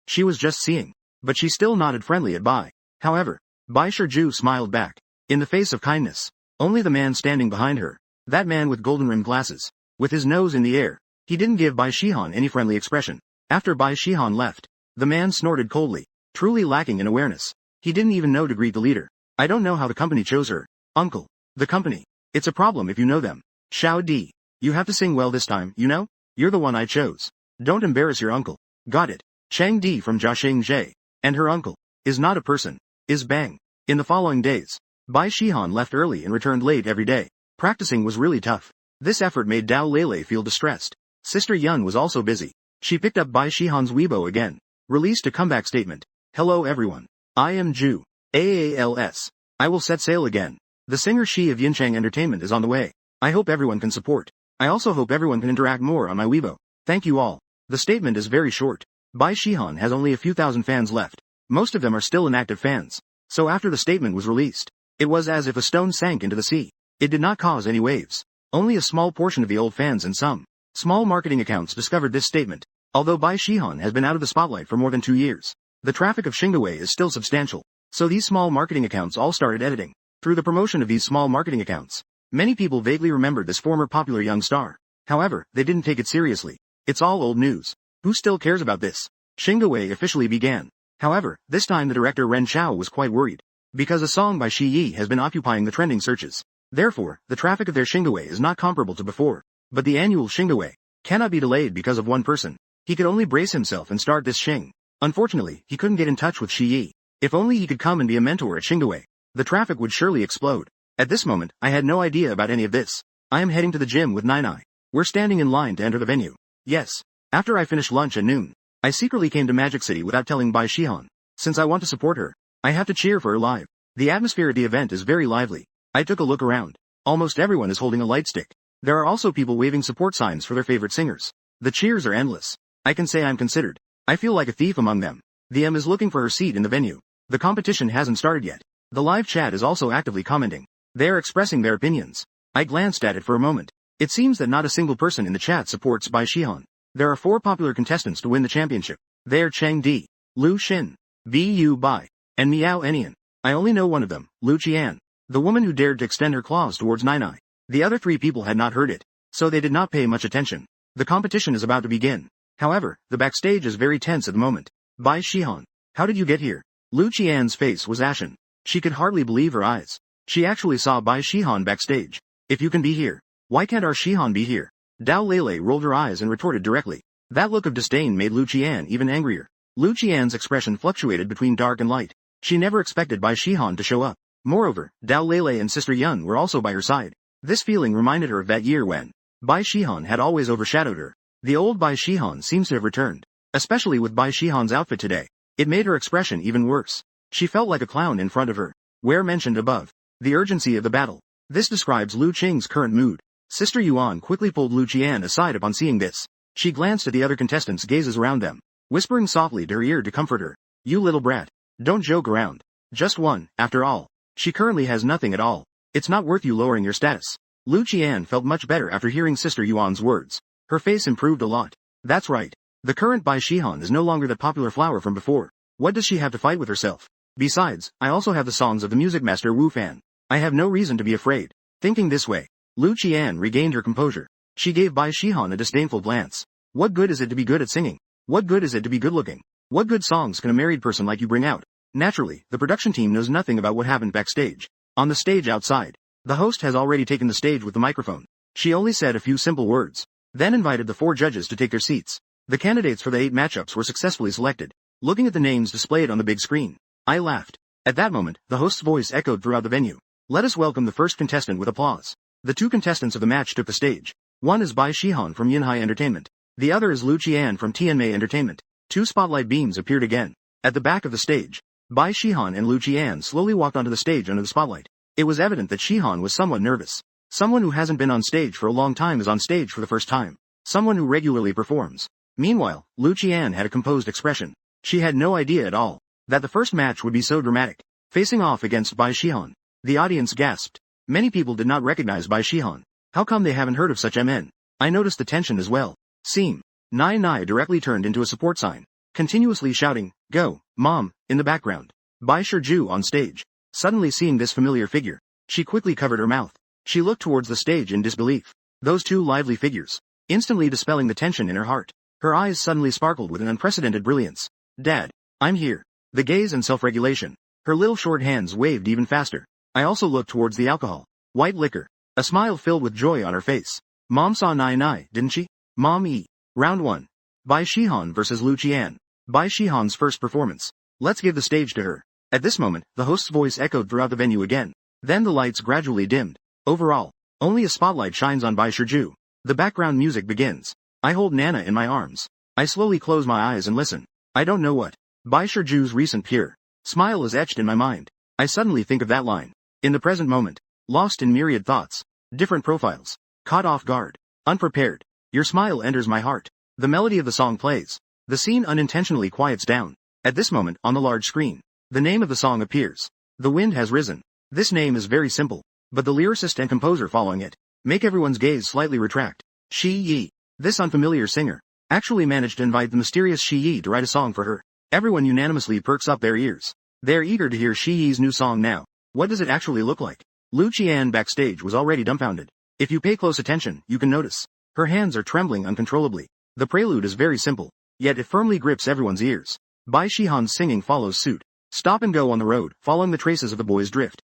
Speaker 1: She was just seeing. But she still nodded friendly at Bai. However, Bai Shiju smiled back. In the face of kindness. Only the man standing behind her. That man with golden-rimmed glasses. With his nose in the air. He didn't give Bai Shihan any friendly expression. After Bai Shihan left, the man snorted coldly. Truly lacking in awareness. He didn't even know to greet the leader. I don't know how the company chose her. Uncle. The company. It's a problem if you know them. Xiao Di. You have to sing well this time, you know? You're the one I chose. Don't embarrass your uncle. Got it. Chang Di from Jiaxing Zhe. And her uncle. Is not a person. Is Bang. In the following days, Bai Shihan left early and returned late every day. Practicing was really tough. This effort made Dao Lele feel distressed. Sister Yun was also busy. She picked up Bai Shihan's Weibo again. Released a comeback statement. Hello everyone. I am Ju. AALS. I will set sail again. The singer Shi of Yinchang Entertainment is on the way. I hope everyone can support. I also hope everyone can interact more on my Weibo. Thank you all. The statement is very short. Bai Shihan has only a few thousand fans left. Most of them are still inactive fans. So after the statement was released, it was as if a stone sank into the sea. It did not cause any waves. Only a small portion of the old fans and some small marketing accounts discovered this statement. Although Bai Shihan has been out of the spotlight for more than 2 years, the traffic of Xingdawei is still substantial. So these small marketing accounts all started editing. Through the promotion of these small marketing accounts, many people vaguely remembered this former popular young star. However, they didn't take it seriously. It's all old news. Who still cares about this? Xingdawei officially began. However, this time the director Ren Chao was quite worried. Because a song by Shi Yi has been occupying the trending searches. Therefore, the traffic of their Xingdawei is not comparable to before. But the annual Xingdawei cannot be delayed because of one person. He could only brace himself and start this Xing. Unfortunately, he couldn't get in touch with Shi Yi. If only he could come and be a mentor at Xingdawei, the traffic would surely explode. At this moment, I had no idea about any of this. I am heading to the gym with Nai. We're standing in line to enter the venue. Yes. After I finished lunch at noon, I secretly came to Magic City without telling Bai Shihan. Since I want to support her, I have to cheer for her live. The atmosphere at the event is very lively. I took a look around. Almost everyone is holding a light stick. There are also people waving support signs for their favorite singers. The cheers are endless. I can say I'm considered. I feel like a thief among them. The M is looking for her seat in the venue. The competition hasn't started yet. The live chat is also actively commenting. They are expressing their opinions. I glanced at it for a moment. It seems that not a single person in the chat supports Bai Shihan. There are 4 popular contestants to win the championship. They are Cheng Di, Lu Xin, Bu Bai, and Miao Enian. I only know one of them, Lu Qian, the woman who dared to extend her claws towards Nai. The other 3 people had not heard it, so they did not pay much attention. The competition is about to begin. However, the backstage is very tense at the moment. Bai Shihan, how did you get here? Lu Qian's face was ashen. She could hardly believe her eyes. She actually saw Bai Shihan backstage. If you can be here, why can't our Shihan be here? Dao Lele rolled her eyes and retorted directly. That look of disdain made Lu Qian even angrier. Lu Qian's expression fluctuated between dark and light. She never expected Bai Shihan to show up. Moreover, Dao Lele and Sister Yun were also by her side. This feeling reminded her of that year when Bai Shihan had always overshadowed her. The old Bai Shihan seems to have returned. Especially with Bai Shihan's outfit today. It made her expression even worse. She felt like a clown in front of her. Where mentioned above. The urgency of the battle. This describes Lu Qing's current mood. Sister Yuan quickly pulled Lu Qian aside upon seeing this. She glanced at the other contestants' gazes around them, whispering softly to her ear to comfort her. You little brat. Don't joke around. Just one, after all. She currently has nothing at all. It's not worth you lowering your status. Lu Qian felt much better after hearing Sister Yuan's words. Her face improved a lot. That's right. The current Bai Shihan is no longer that popular flower from before. What does she have to fight with herself? Besides, I also have the songs of the music master Wu Fan. I have no reason to be afraid. Thinking this way, Lu Qian regained her composure. She gave Bai Shihan a disdainful glance. What good is it to be good at singing? What good is it to be good looking? What good songs can a married person like you bring out? Naturally, the production team knows nothing about what happened backstage. On the stage outside, the host has already taken the stage with the microphone. She only said a few simple words, then invited the 4 judges to take their seats. The candidates for the 8 matchups were successfully selected. Looking at the names displayed on the big screen, I laughed. At that moment, the host's voice echoed throughout the venue. Let us welcome the first contestant with applause. The 2 contestants of the match took the stage. One is Bai Shihan from Yinhai Entertainment. The other is Lu Qian from Tianmei Entertainment. Two spotlight beams appeared again. At the back of the stage, Bai Shihan and Lu Qian slowly walked onto the stage under the spotlight. It was evident that Shihan was somewhat nervous. Someone who hasn't been on stage for a long time is on stage for the first time. Someone who regularly performs. Meanwhile, Lu Qian had a composed expression. She had no idea at all that the first match would be so dramatic. Facing off against Bai Shihan. The audience gasped. Many people did not recognize Bai Shihan. How come they haven't heard of such MN? I noticed the tension as well. Seem. Nai directly turned into a support sign, continuously shouting, "Go, Mom," in the background. Bai Shiju on stage. Suddenly seeing this familiar figure, she quickly covered her mouth. She looked towards the stage in disbelief. Those two lively figures, instantly dispelling the tension in her heart. Her eyes suddenly sparkled with an unprecedented brilliance. "Dad, I'm here." The gaze and self-regulation. Her little short hands waved even faster. I also looked towards the alcohol. White liquor. A smile filled with joy on her face. Mom saw Nai, didn't she? Mom E. Round 1. Bai Shihan versus Lu Qian. Bai Shihan's first performance. Let's give the stage to her. At this moment, the host's voice echoed throughout the venue again. Then the lights gradually dimmed. Overall, only a spotlight shines on Bai Shiju. The background music begins. I hold Nana in my arms. I slowly close my eyes and listen. I don't know what. Bai Shiju's recent pure smile is etched in my mind. I suddenly think of that line. In the present moment. Lost in myriad thoughts. Different profiles. Caught off guard. Unprepared. Your smile enters my heart. The melody of the song plays. The scene unintentionally quiets down. At this moment, on the large screen, the name of the song appears. The Wind Has Risen. This name is very simple, but the lyricist and composer following it make everyone's gaze slightly retract. Shi Yi. This unfamiliar singer actually managed to invite the mysterious Shi Yi to write a song for her. Everyone unanimously perks up their ears. They're eager to hear Shi Yi's new song now. What does it actually look like? Lu Qian backstage was already dumbfounded. If you pay close attention, you can notice. Her hands are trembling uncontrollably. The prelude is very simple, yet it firmly grips everyone's ears. Bai Shihan's singing follows suit. Stop and go on the road, following the traces of the boy's drift.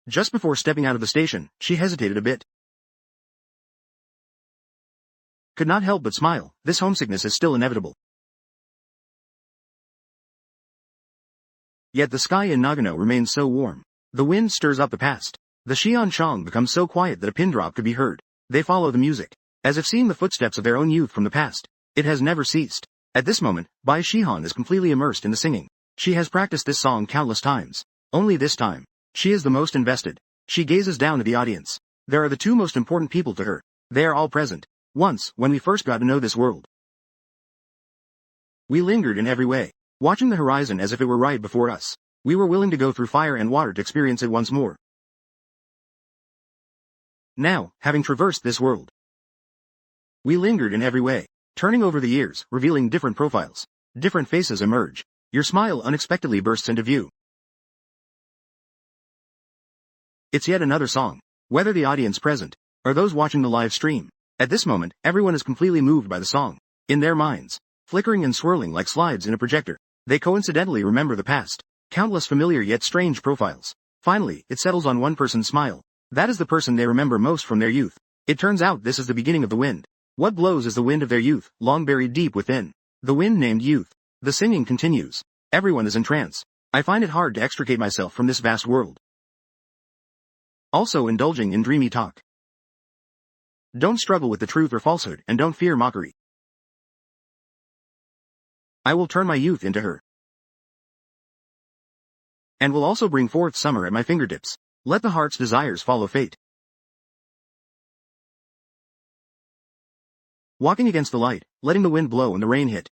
Speaker 1: Just before stepping out of the station, she hesitated a bit. Could not help but smile. This homesickness is still inevitable. Yet the sky in Nagano remains so warm. The wind stirs up the past. The Xianchang becomes so quiet that a pin drop could be heard. They follow the music, as if seeing the footsteps of their own youth from the past. It has never ceased. At this moment, Bai Shihan is completely immersed in the singing. She has practiced this song countless times. Only this time, she is the most invested. She gazes down at the audience. There are the two most important people to her. They are all present. Once, when we first got to know this world, we lingered in every way, watching the horizon as if it were right before us. We were willing to go through fire and water to experience it once more. Now, having traversed this world, we lingered in every way, turning over the years, revealing different profiles. Different faces emerge. Your smile unexpectedly bursts into view. It's yet another song. Whether the audience present, or those watching the live stream, at this moment, everyone is completely moved by the song. In their minds, flickering and swirling like slides in a projector, they coincidentally remember the past. Countless familiar yet strange profiles. Finally, it settles on one person's smile. That is the person they remember most from their youth. It turns out this is the beginning of the wind. What blows is the wind of their youth, long buried deep within. The wind named youth. The singing continues. Everyone is in trance. I find it hard to extricate myself from this vast world. Also indulging in dreamy talk. Don't struggle with the truth or falsehood, and don't fear mockery. I will turn my youth into her, and will also bring forth summer at my fingertips. Let the heart's desires follow fate. Walking against the light, letting the wind blow and the rain hit.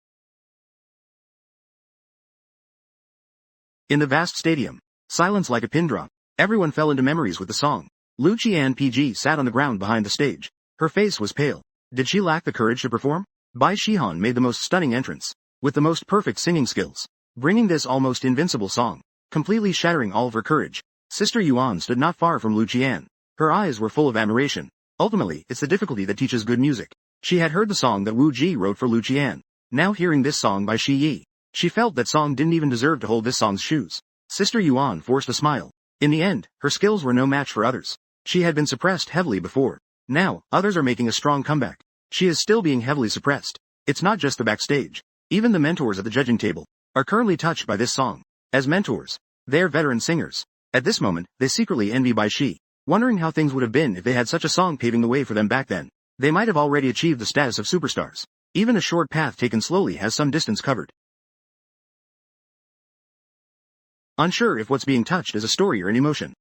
Speaker 1: In the vast stadium, silence like a pin drop. Everyone fell into memories with the song. Lu Qian PG sat on the ground behind the stage. Her face was pale. Did she lack the courage to perform? Bai Shihan made the most stunning entrance, with the most perfect singing skills, bringing this almost invincible song, completely shattering all of her courage. Sister Yuan stood not far from Lu Qian. Her eyes were full of admiration. Ultimately, it's the difficulty that teaches good music. She had heard the song that Wu Ji wrote for Lu Qian. Now hearing this song by Shi Yi, she felt that song didn't even deserve to hold this song's shoes. Sister Yuan forced a smile. In the end, her skills were no match for others. She had been suppressed heavily before. Now, others are making a strong comeback. She is still being heavily suppressed. It's not just the backstage. Even the mentors at the judging table are currently touched by this song. As mentors, they are veteran singers. At this moment, they secretly envy Bai Shi. wondering how things would have been if they had such a song paving the way for them back then. They might have already achieved the status of superstars. Even a short path taken slowly has some distance covered. Unsure if what's being touched is a story or an emotion.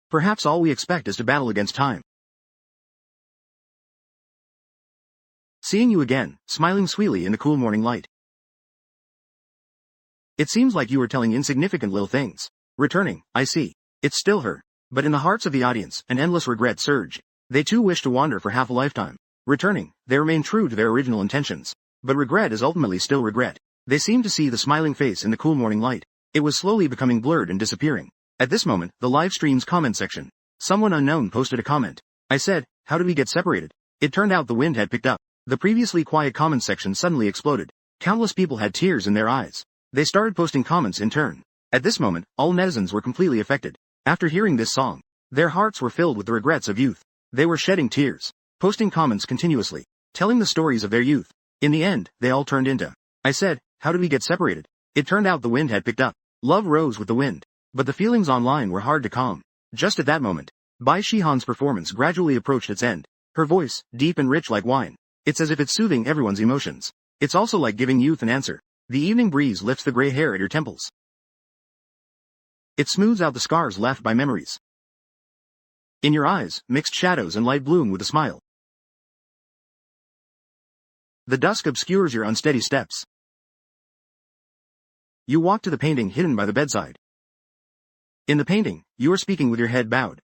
Speaker 1: Perhaps all we expect is to battle against time. Seeing you again, smiling sweetly in the cool morning light. It seems like you were telling insignificant little things. Returning, I see. It's still her. But in the hearts of the audience, an endless regret surged. They too wish to wander for half a lifetime. Returning, they remain true to their original intentions. But regret is ultimately still regret. They seem to see the smiling face in the cool morning light. It was slowly becoming blurred and disappearing. At this moment, the live stream's comment section. Someone unknown posted a comment. I said, how did we get separated? It turned out the wind had picked up. The previously quiet comment section suddenly exploded. Countless people had tears in their eyes. They started posting comments in turn. At this moment, all netizens were completely affected. After hearing this song, their hearts were filled with the regrets of youth. They were shedding tears, posting comments continuously, telling the stories of their youth. In the end, they all turned into, I said, how did we get separated? It turned out the wind had picked up. Love rose with the wind. But the feelings online were hard to calm. Just at that moment, Bai Shihan's performance gradually approached its end. Her voice, deep and rich like wine. It's as if it's soothing everyone's emotions. It's also like giving youth an answer. The evening breeze lifts the gray hair at your temples. It smooths out the scars left by memories. In your eyes, mixed shadows and light bloom with a smile. The dusk obscures your unsteady steps. You walk to the painting hidden by the bedside. In the painting, you are speaking with your head bowed.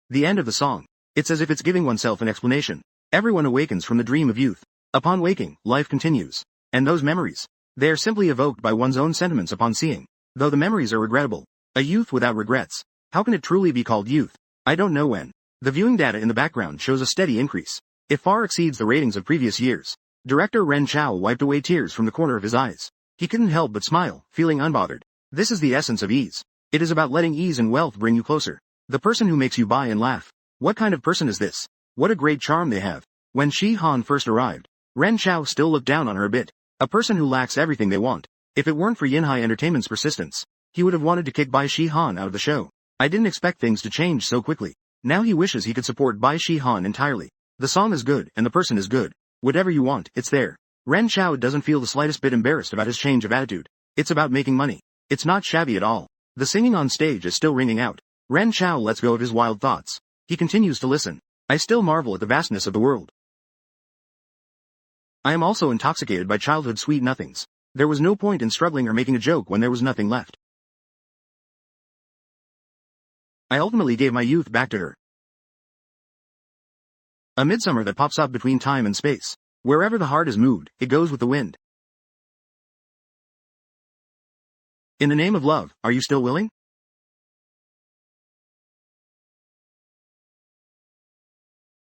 Speaker 1: The end of the song. It's as if it's giving oneself an explanation. Everyone awakens from the dream of youth. Upon waking, life continues. And those memories, they are simply evoked by one's own sentiments upon seeing. Though the memories are regrettable. A youth without regrets. How can it truly be called youth? I don't know when. The viewing data in the background shows a steady increase. It far exceeds the ratings of previous years. Director Ren Chao wiped away tears from the corner of his eyes. He couldn't help but smile, feeling unbothered. This is the essence of ease. It is about letting ease and wealth bring you closer. The person who makes you buy and laugh. What kind of person is this? What a great charm they have. When Shi Han first arrived, Ren Chao still looked down on her a bit. A person who lacks everything they want. If it weren't for Yinhai Entertainment's persistence, he would have wanted to kick Bai Shi Han out of the show. I didn't expect things to change so quickly. Now he wishes he could support Bai Shi Han entirely. The song is good and the person is good. Whatever you want, it's there. Ren Chao doesn't feel the slightest bit embarrassed about his change of attitude. It's about making money. It's not shabby at all. The singing on stage is still ringing out. Ren Chao lets go of his wild thoughts. He continues to listen. I still marvel at the vastness of the world. I am also intoxicated by childhood's sweet nothings. There was no point in struggling or making a joke when there was nothing left. I ultimately gave my youth back to her. A midsummer that pops up between time and space. Wherever the heart is moved, it goes with the wind. In the name of love, are you still willing?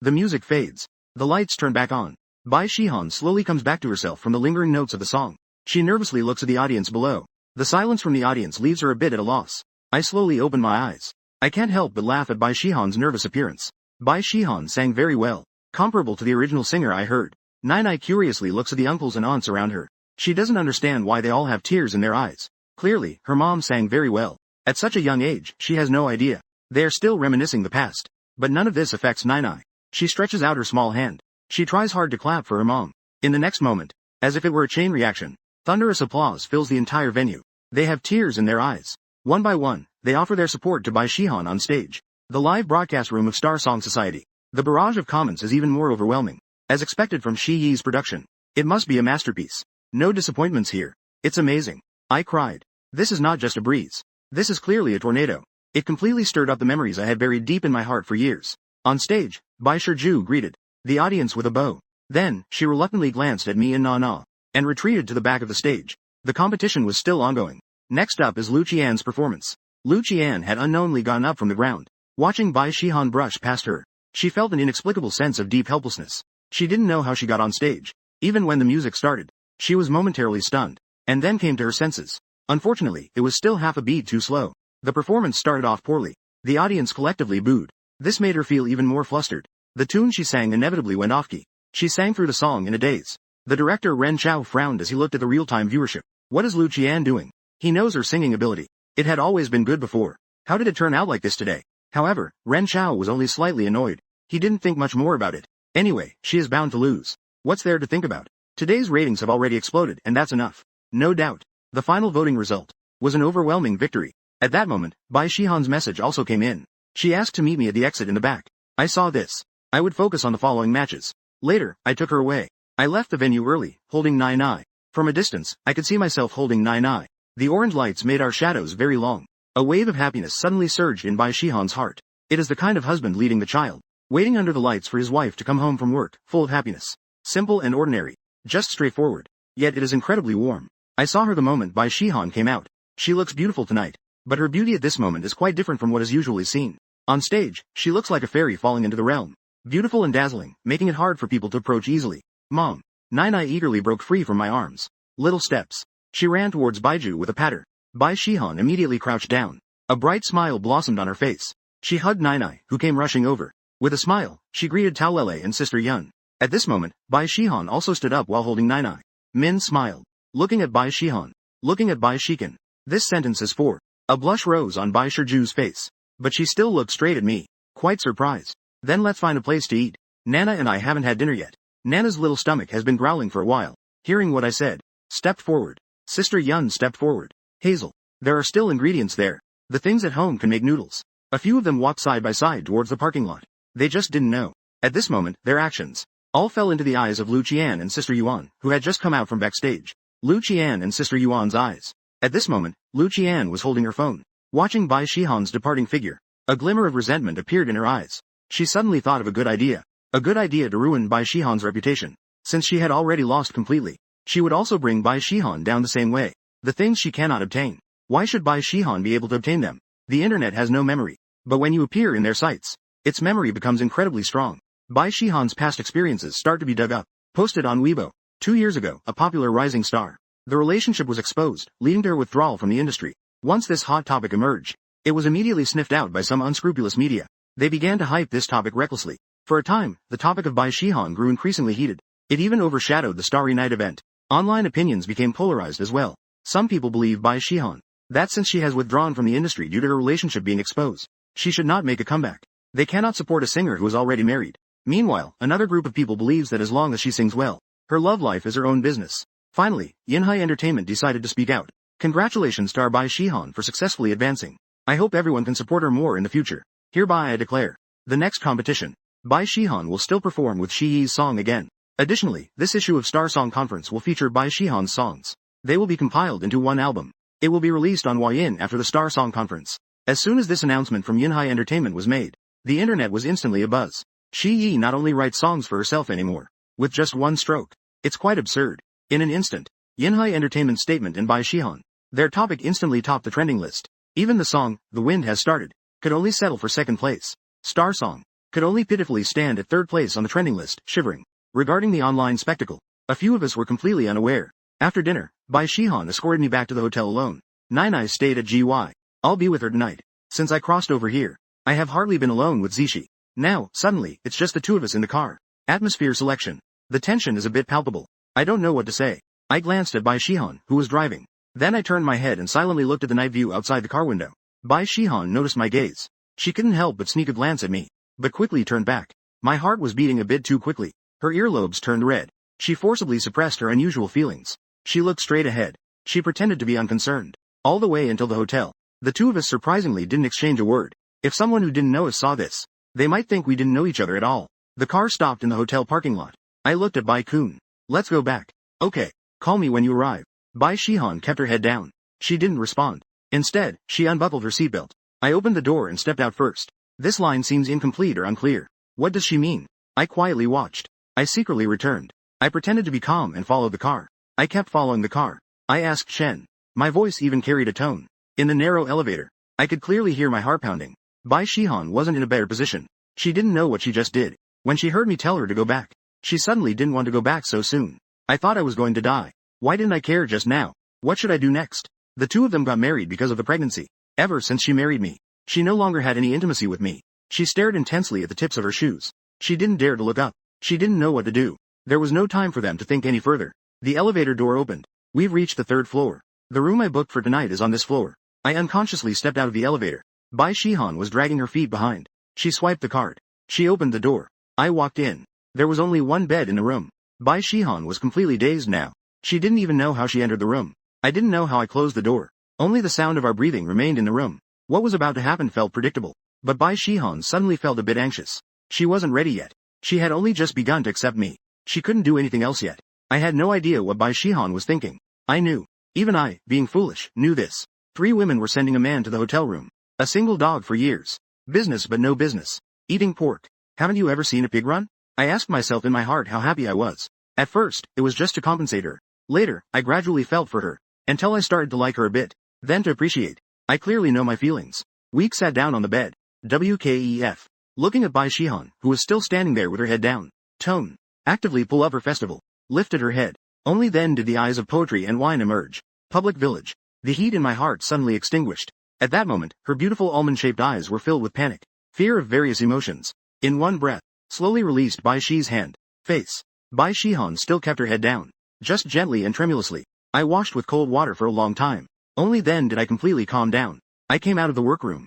Speaker 1: The music fades. The lights turn back on. Bai Shihan slowly comes back to herself from the lingering notes of the song. She nervously looks at the audience below. The silence from the audience leaves her a bit at a loss. I slowly open my eyes. I can't help but laugh at Bai Shihan's nervous appearance. Bai Shihan sang very well, comparable to the original singer I heard. Nai curiously looks at the uncles and aunts around her. She doesn't understand why they all have tears in their eyes. Clearly, her mom sang very well. At such a young age, she has no idea. They are still reminiscing the past. But none of this affects Nai. She stretches out her small hand. She tries hard to clap for her mom. In the next moment, as if it were a chain reaction, thunderous applause fills the entire venue. They have tears in their eyes. One by one, they offer their support to Bai Shihan on stage. The live broadcast room of Star Song Society. The barrage of comments is even more overwhelming. As expected from Shi Yi's production. It must be a masterpiece. No disappointments here. It's amazing. I cried. This is not just a breeze. This is clearly a tornado. It completely stirred up the memories I had buried deep in my heart for years. On stage, Bai Shiju greeted the audience with a bow. Then, she reluctantly glanced at me in na-na, and retreated to the back of the stage. The competition was still ongoing. Next up is Lu Qian's performance. Lu Qian had unknowingly gone up from the ground. Watching Bai Shihan brush past her, she felt an inexplicable sense of deep helplessness. She didn't know how she got on stage. Even when the music started, she was momentarily stunned, and then came to her senses. Unfortunately, it was still half a beat too slow. The performance started off poorly. The audience collectively booed. This made her feel even more flustered. The tune she sang inevitably went off key. She sang through the song in a daze. The director Ren Chao frowned as he looked at the real-time viewership. What is Lu Qian doing? He knows her singing ability. It had always been good before. How did it turn out like this today? However, Ren Chao was only slightly annoyed. He didn't think much more about it. Anyway, she is bound to lose. What's there to think about? Today's ratings have already exploded, and that's enough. No doubt. The final voting result was an overwhelming victory. At that moment, Bai Shihan's message also came in. She asked to meet me at the exit in the back. I saw this. I would focus on the following matches. Later, I took her away. I left the venue early, holding Nai Nai. From a distance, I could see myself holding Nai Nai. The orange lights made our shadows very long. A wave of happiness suddenly surged in Bai Shihan's heart. It is the kind of husband leading the child, waiting under the lights for his wife to come home from work, full of happiness. Simple and ordinary. Just straightforward. Yet it is incredibly warm. I saw her the moment Bai Shihan came out. She looks beautiful tonight. But her beauty at this moment is quite different from what is usually seen. On stage, she looks like a fairy falling into the realm. Beautiful and dazzling, making it hard for people to approach easily. Mom. Nai Nai eagerly broke free from my arms. Little steps. She ran towards Baiju with a patter. Bai Shihan immediately crouched down. A bright smile blossomed on her face. She hugged Nai Nai, who came rushing over. With a smile, she greeted Tao Lele and Sister Yun. At this moment, Bai Shihan also stood up while holding Nai Nai. Min smiled. Looking at Bai Shihan. Looking at Bai Shikan. This sentence is for. A blush rose on Bai Shiju's face. But she still looked straight at me. Quite surprised. Then let's find a place to eat. Nana and I haven't had dinner yet. Nana's little stomach has been growling for a while. Hearing what I said, stepped forward. Sister Yun stepped forward. Hazel. There are still ingredients there. The things at home can make noodles. A few of them walked side by side towards the parking lot. They just didn't know. At this moment, their actions all fell into the eyes of Lu Qian and Sister Yuan, who had just come out from backstage. Lu Qian and Sister Yuan's eyes. At this moment, Lu Qian was holding her phone, watching Bai Shihan's departing figure. A glimmer of resentment appeared in her eyes. She suddenly thought of a good idea. A good idea to ruin Bai Shihan's reputation. Since she had already lost completely, she would also bring Bai Shihan down the same way. The things she cannot obtain. Why should Bai Shihan be able to obtain them? The internet has no memory. But when you appear in their sites, its memory becomes incredibly strong. Bai Shihan's past experiences start to be dug up. Posted on Weibo. 2 years ago, a popular rising star. The relationship was exposed, leading to her withdrawal from the industry. Once this hot topic emerged, it was immediately sniffed out by some unscrupulous media. They began to hype this topic recklessly. For a time, the topic of Bai Shihan grew increasingly heated. It even overshadowed the Starry Night event. Online opinions became polarized as well. Some people believe Bai Shihan that since she has withdrawn from the industry due to her relationship being exposed, she should not make a comeback. They cannot support a singer who is already married. Meanwhile, another group of people believes that as long as she sings well, her love life is her own business. Finally, Yinhai Entertainment decided to speak out. Congratulations star Bai Shihan for successfully advancing. I hope everyone can support her more in the future. Hereby I declare. The next competition. Bai Shihan will still perform with Shi Yi's song again. Additionally, this issue of Star Song Conference will feature Bai Shihan's songs. They will be compiled into one album. It will be released on Huayin after the Star Song Conference. As soon as this announcement from Yinhai Entertainment was made, the internet was instantly abuzz. Shi Yi not only writes songs for herself anymore, with just one stroke. It's quite absurd. In an instant, Yinhai Entertainment's statement and Bai Shihan, their topic instantly topped the trending list. Even the song, The Wind Has Started, could only settle for second place. Star Song could only pitifully stand at third place on the trending list, shivering. Regarding the online spectacle, a few of us were completely unaware. After dinner, Bai Shihan escorted me back to the hotel alone. Nai stayed at GY. I'll be with her tonight. Since I crossed over here, I have hardly been alone with Zishi. Now, suddenly, it's just the two of us in the car. Atmosphere selection. The tension is a bit palpable. I don't know what to say. I glanced at Bai Shihan, who was driving. Then I turned my head and silently looked at the night view outside the car window. Bai Shihan noticed my gaze. She couldn't help but sneak a glance at me, but quickly turned back. My heart was beating a bit too quickly. Her earlobes turned red. She forcibly suppressed her unusual feelings. She looked straight ahead. She pretended to be unconcerned. All the way until the hotel. The two of us surprisingly didn't exchange a word. If someone who didn't know us saw this, they might think we didn't know each other at all. The car stopped in the hotel parking lot. I looked at Bai Kun. Let's go back. Okay. Call me when you arrive. Bai Shihan kept her head down. She didn't respond. Instead, she unbuckled her seatbelt. I opened the door and stepped out first. This line seems incomplete or unclear. What does she mean? I quietly watched. I secretly returned. I pretended to be calm and followed the car. I kept following the car. I asked Shen. My voice even carried a tone. In the narrow elevator, I could clearly hear my heart pounding. Bai Shihan wasn't in a better position. She didn't know what she just did. When she heard me tell her to go back, she suddenly didn't want to go back so soon. I thought I was going to die. Why didn't I care just now? What should I do next? The two of them got married because of the pregnancy. Ever since she married me, she no longer had any intimacy with me. She stared intensely at the tips of her shoes. She didn't dare to look up. She didn't know what to do. There was no time for them to think any further. The elevator door opened. We've reached the 3rd floor. The room I booked for tonight is on this floor. I unconsciously stepped out of the elevator. Bai Shihan was dragging her feet behind. She swiped the card. She opened the door. I walked in. There was only one bed in the room. Bai Shihan was completely dazed now. She didn't even know how she entered the room. I didn't know how I closed the door. Only the sound of our breathing remained in the room. What was about to happen felt predictable. But Bai Shihan suddenly felt a bit anxious. She wasn't ready yet. She had only just begun to accept me. She couldn't do anything else yet. I had no idea what Bai Shihan was thinking. I knew. Even I, being foolish, knew this. 3 women were sending a man to the hotel room. A single dog for years. Business but no business. Eating pork. Haven't you ever seen a pig run? I asked myself in my heart how happy I was. At first, it was just to compensate her. Later, I gradually felt for her. Until I started to like her a bit. Then to appreciate. I clearly know my feelings. Week sat down on the bed. WKEF. Looking at Bai Shihan, who was still standing there with her head down. Tone. Actively pull up her festival. Lifted her head. Only then did the eyes of poetry and wine emerge. Public village. The heat in my heart suddenly extinguished. At that moment, her beautiful almond-shaped eyes were filled with panic. Fear of various emotions. In one breath. Slowly released Bai Shi's hand. Face. Bai Shihan still kept her head down. Just gently and tremulously. I washed with cold water for a long time. Only then did I completely calm down. I came out of the workroom.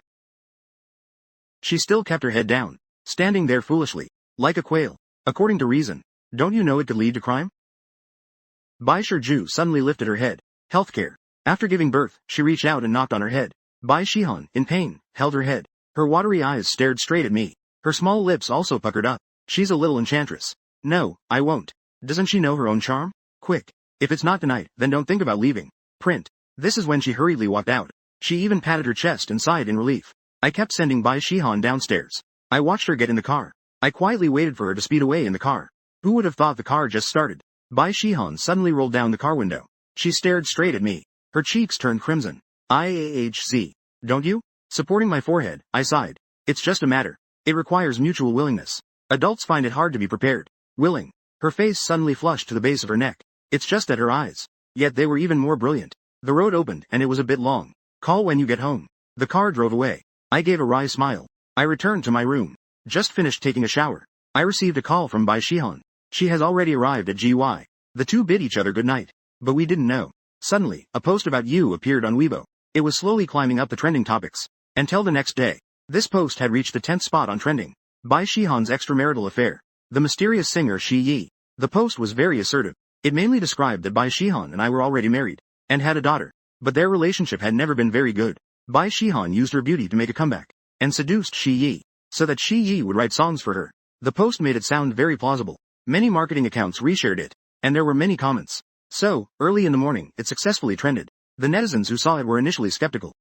Speaker 1: She still kept her head down. Standing there foolishly. Like a quail. According to reason. Don't you know it could lead to crime? Bai Shiju suddenly lifted her head. Healthcare. After giving birth, she reached out and knocked on her head. Bai Shihan, in pain, held her head. Her watery eyes stared straight at me. Her small lips also puckered up. She's a little enchantress. No, I won't. Doesn't she know her own charm? Quick. If it's not tonight, then don't think about leaving. Print. This is when she hurriedly walked out. She even patted her chest and sighed in relief. I kept sending Bai Shihan downstairs. I watched her get in the car. I quietly waited for her to speed away in the car. Who would have thought the car just started? Bai Shihan suddenly rolled down the car window. She stared straight at me. Her cheeks turned crimson. IAHC. Don't you? Supporting my forehead, I sighed. It's just a matter. It requires mutual willingness. Adults find it hard to be prepared. Willing. Her face suddenly flushed to the base of her neck. It's just that her eyes. Yet they were even more brilliant. The road opened and it was a bit long. Call when you get home. The car drove away. I gave a wry smile. I returned to my room. Just finished taking a shower. I received a call from Bai Shihan. She has already arrived at GY. The two bid each other good night. But we didn't know. Suddenly, a post about you appeared on Weibo. It was slowly climbing up the trending topics. Until the next day. This post had reached the 10th spot on trending. Bai Shihan's extramarital affair. The mysterious singer Shi Yi. The post was very assertive. It mainly described that Bai Shihan and I were already married. And had a daughter. But their relationship had never been very good. Bai Shihan used her beauty to make a comeback. And seduced Shi Yi. So that Shi Yi would write songs for her. The post made it sound very plausible. Many marketing accounts reshared it. And there were many comments. So, early in the morning, it successfully trended. The netizens who saw it were initially skeptical.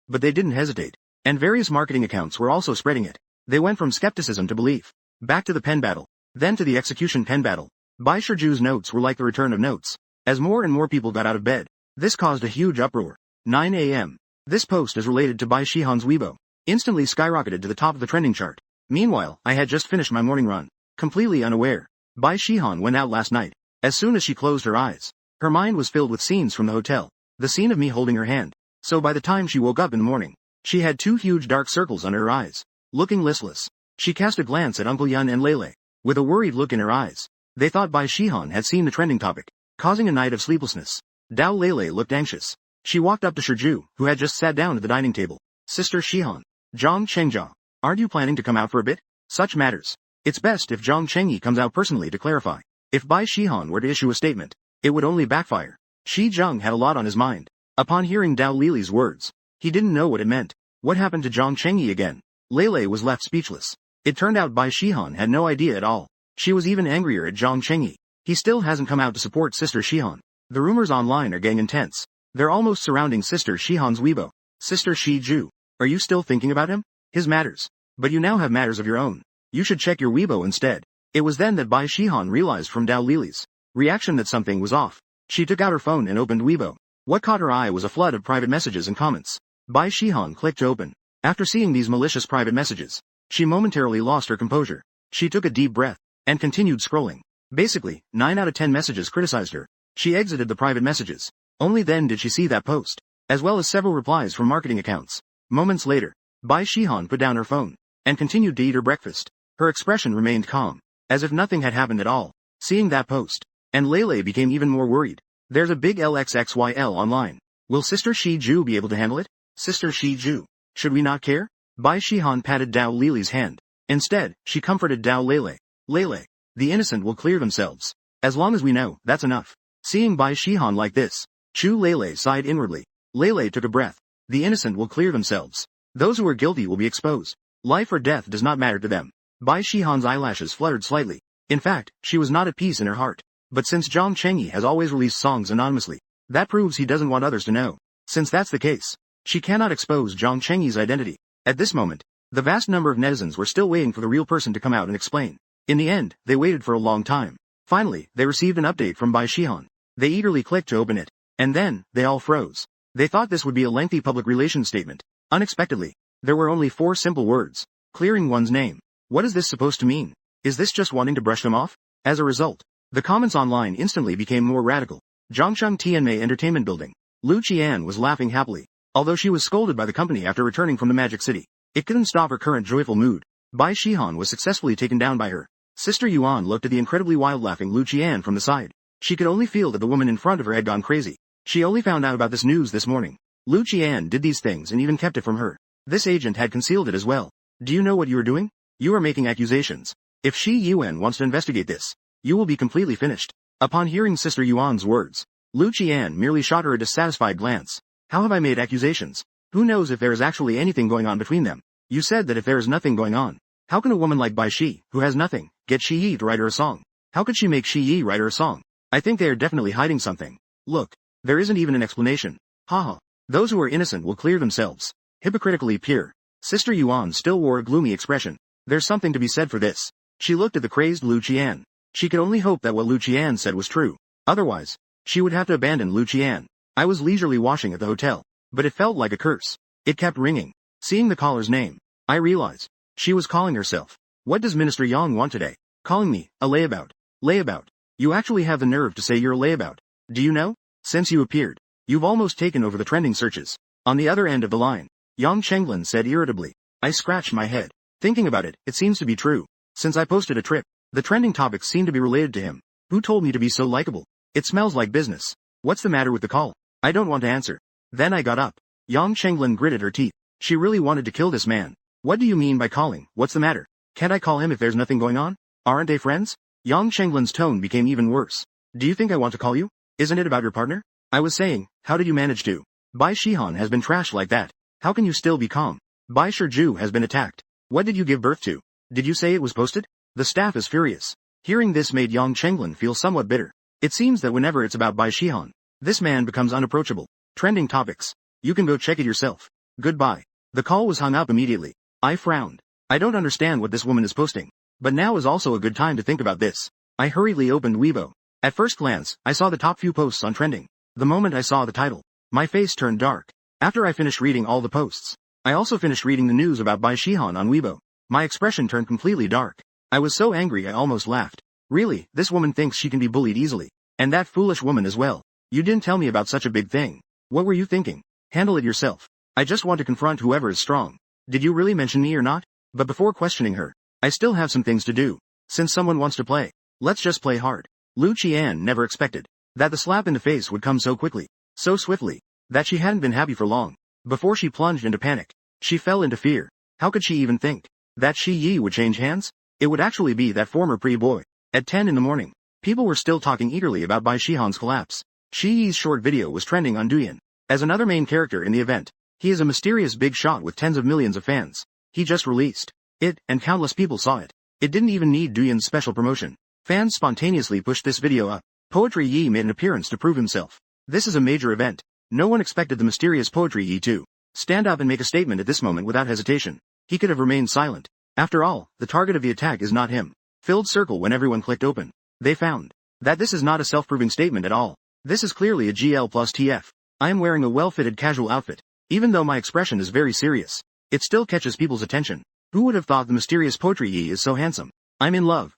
Speaker 1: But they didn't hesitate. And various marketing accounts were also spreading it. They went from skepticism to belief. Back to the pen battle. Then to the execution pen battle. Bai Shiju's notes were like the return of notes. As more and more people got out of bed. This caused a huge uproar. 9 a.m. This post is related to Bai Shihan's Weibo. Instantly skyrocketed to the top of the trending chart. Meanwhile, I had just finished my morning run. Completely unaware. Bai Shihan went out last night. As soon as she closed her eyes. Her mind was filled with scenes from the hotel. The scene of me holding her hand. So by the time she woke up in the morning. She had 2 huge dark circles under her eyes. Looking listless. She cast a glance at Uncle Yun and Lele. With a worried look in her eyes. They thought Bai Shihan had seen the trending topic. Causing a night of sleeplessness. Dao Lele looked anxious. She walked up to Shiju, who had just sat down at the dining table. Sister Shihan. Zhang Chengjia. Aren't you planning to come out for a bit? Such matters. It's best if Zhang Chengyi comes out personally to clarify. If Bai Shihan were to issue a statement, it would only backfire. Shi Zheng had a lot on his mind. Upon hearing Dao Lili's words, he didn't know what it meant. What happened to Zhang Chengyi again? Lele was left speechless. It turned out Bai Shihan had no idea at all. She was even angrier at Zhang Chengyi. He still hasn't come out to support Sister Shihan. The rumors online are getting intense. They're almost surrounding Sister Shihan's Weibo. Sister Shi Ju. Are you still thinking about him? His matters. But you now have matters of your own. You should check your Weibo instead. It was then that Bai Shihan realized from Dao Lili's reaction that something was off. She took out her phone and opened Weibo. What caught her eye was a flood of private messages and comments. Bai Shihan clicked to open. After seeing these malicious private messages, she momentarily lost her composure. She took a deep breath and continued scrolling. Basically, 9 out of 10 messages criticized her. She exited the private messages. Only then did she see that post, as well as several replies from marketing accounts. Moments later, Bai Shihan put down her phone and continued to eat her breakfast. Her expression remained calm, as if nothing had happened at all. Seeing that post, and Lele became even more worried. There's a big LXXYL online. Will Sister Shiju be able to handle it? Sister Shiju. Should we not care? Bai Shihan patted Dao Lili's hand. Instead, she comforted Dao Lele. Lele. The innocent will clear themselves. As long as we know, that's enough. Seeing Bai Shihan like this, Chu Lele sighed inwardly. Lele took a breath. The innocent will clear themselves. Those who are guilty will be exposed. Life or death does not matter to them. Bai Shihan's eyelashes fluttered slightly. In fact, she was not at peace in her heart. But since Zhang Chengyi has always released songs anonymously, that proves he doesn't want others to know. Since that's the case, she cannot expose Zhang Chengyi's identity. At this moment, the vast number of netizens were still waiting for the real person to come out and explain. In the end, they waited for a long time. Finally, they received an update from Bai Shihan. They eagerly clicked to open it. And then, they all froze. They thought this would be a lengthy public relations statement. Unexpectedly, there were only 4 simple words. Clearing one's name. What is this supposed to mean? Is this just wanting to brush them off? As a result, the comments online instantly became more radical. Zhangcheng Tianmei Entertainment Building. Lu Qian was laughing happily. Although she was scolded by the company after returning from the Magic City, it couldn't stop her current joyful mood. Bai Shihan was successfully taken down by her. Sister Yuan looked at the incredibly wild laughing Lu Qian from the side. She could only feel that the woman in front of her had gone crazy. She only found out about this news this morning. Lu Qian did these things and even kept it from her. This agent had concealed it as well. Do you know what you are doing? You are making accusations. If Shi Yuan wants to investigate this, you will be completely finished. Upon hearing Sister Yuan's words, Lu Qian merely shot her a dissatisfied glance. How have I made accusations? Who knows if there is actually anything going on between them? You said that if there is nothing going on, how can a woman like Bai Shi, who has nothing, get Shi Yi to write her a song? How could she make Shi Yi write her a song? I think they are definitely hiding something. Look, there isn't even an explanation. Haha. Those who are innocent will clear themselves. Hypocritically pure. Sister Yuan still wore a gloomy expression. There's something to be said for this. She looked at the crazed Lu Qian. She could only hope that what Lu Qian said was true. Otherwise, she would have to abandon Lu Qian. I was leisurely washing at the hotel, but it felt like a curse. It kept ringing. Seeing the caller's name, I realized. She was calling herself. What does Minister Yang want today? Calling me, a layabout. Layabout. You actually have the nerve to say you're a layabout. Do you know? Since you appeared, you've almost taken over the trending searches. On the other end of the line, Yang Chenglin said irritably. I scratched my head. Thinking about it, it seems to be true. Since I posted a trip, the trending topics seem to be related to him. Who told me to be so likable? It smells like business. What's the matter with the call? I don't want to answer. Then I got up. Yang Chenglin gritted her teeth. She really wanted to kill this man. What do you mean by calling? What's the matter? Can't I call him if there's nothing going on? Aren't they friends? Yang Chenglin's tone became even worse. Do you think I want to call you? Isn't it about your partner? I was saying, how did you manage to? Bai Shihan has been trashed like that. How can you still be calm? Bai Shiju has been attacked. What did you give birth to? Did you say it was posted? The staff is furious. Hearing this made Yang Chenglin feel somewhat bitter. It seems that whenever it's about Bai Shihan, this man becomes unapproachable. Trending topics. You can go check it yourself. Goodbye. The call was hung up immediately. I frowned. I don't understand what this woman is posting. But now is also a good time to think about this. I hurriedly opened Weibo. At first glance, I saw the top few posts on trending. The moment I saw the title, my face turned dark. After I finished reading all the posts, I also finished reading the news about Bai Shihan on Weibo. My expression turned completely dark. I was so angry I almost laughed. Really, this woman thinks she can be bullied easily. And that foolish woman as well. You didn't tell me about such a big thing. What were you thinking? Handle it yourself. I just want to confront whoever is strong. Did you really mention me or not? But before questioning her, I still have some things to do. Since someone wants to play, let's just play hard. Lu Qian never expected that the slap in the face would come so quickly, so swiftly, that she hadn't been happy for long. Before she plunged into panic, she fell into fear. How could she even think that Shi Yi would change hands? It would actually be that former pre-boy. At 10 in the morning, people were still talking eagerly about Bai Shihan's collapse. Shi Yi's short video was trending on Douyin. As another main character in the event, he is a mysterious big shot with tens of millions of fans. He just released it, and countless people saw it. It didn't even need Douyin's special promotion. Fans spontaneously pushed this video up. Poetry Yi made an appearance to prove himself. This is a major event. No one expected the mysterious Poetry Yi to stand up and make a statement at this moment without hesitation. He could have remained silent. After all, the target of the attack is not him. Filled circle when everyone clicked open. They found that this is not a self-proving statement at all. This is clearly a GL plus TF. I am wearing a well-fitted casual outfit. Even though my expression is very serious, it still catches people's attention. Who would have thought the mysterious Poetry Yi is so handsome? I'm in love.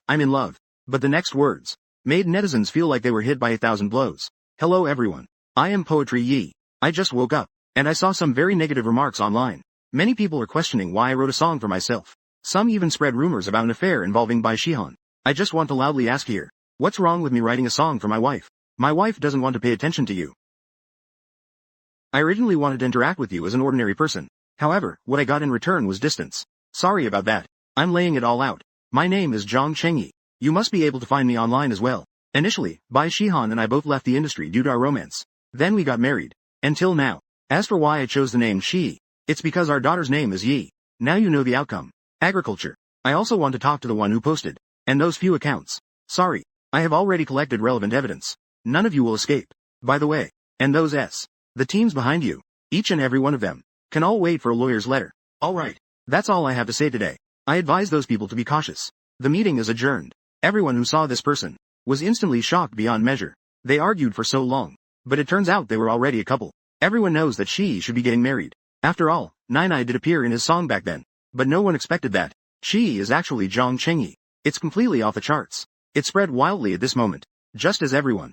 Speaker 1: But the next words made netizens feel like they were hit by 1,000 blows. Hello everyone. I am Poetry Yi. I just woke up, and I saw some very negative remarks online. Many people are questioning why I wrote a song for myself. Some even spread rumors about an affair involving Bai Shihan. I just want to loudly ask here, what's wrong with me writing a song for my wife? My wife doesn't want to pay attention to you. I originally wanted to interact with you as an ordinary person. However, what I got in return was distance. Sorry about that. I'm laying it all out. My name is Zhang Chengyi. You must be able to find me online as well. Initially, Bai Shihan and I both left the industry due to our romance. Then we got married. Until now. As for why I chose the name Shi, it's because our daughter's name is Yi. Now you know the outcome. Agriculture. I also want to talk to the one who posted. And those few accounts. Sorry. I have already collected relevant evidence. None of you will escape. By the way. And those the teams behind you. Each and every one of them. Can all wait for a lawyer's letter. Alright. That's all I have to say today. I advise those people to be cautious. The meeting is adjourned. Everyone who saw this person was instantly shocked beyond measure. They argued for so long. But it turns out they were already a couple. Everyone knows that Shi should be getting married. After all, Nai did appear in his song back then. But no one expected that. Shi is actually Zhang Chengyi. It's completely off the charts. It spread wildly at this moment. Just as everyone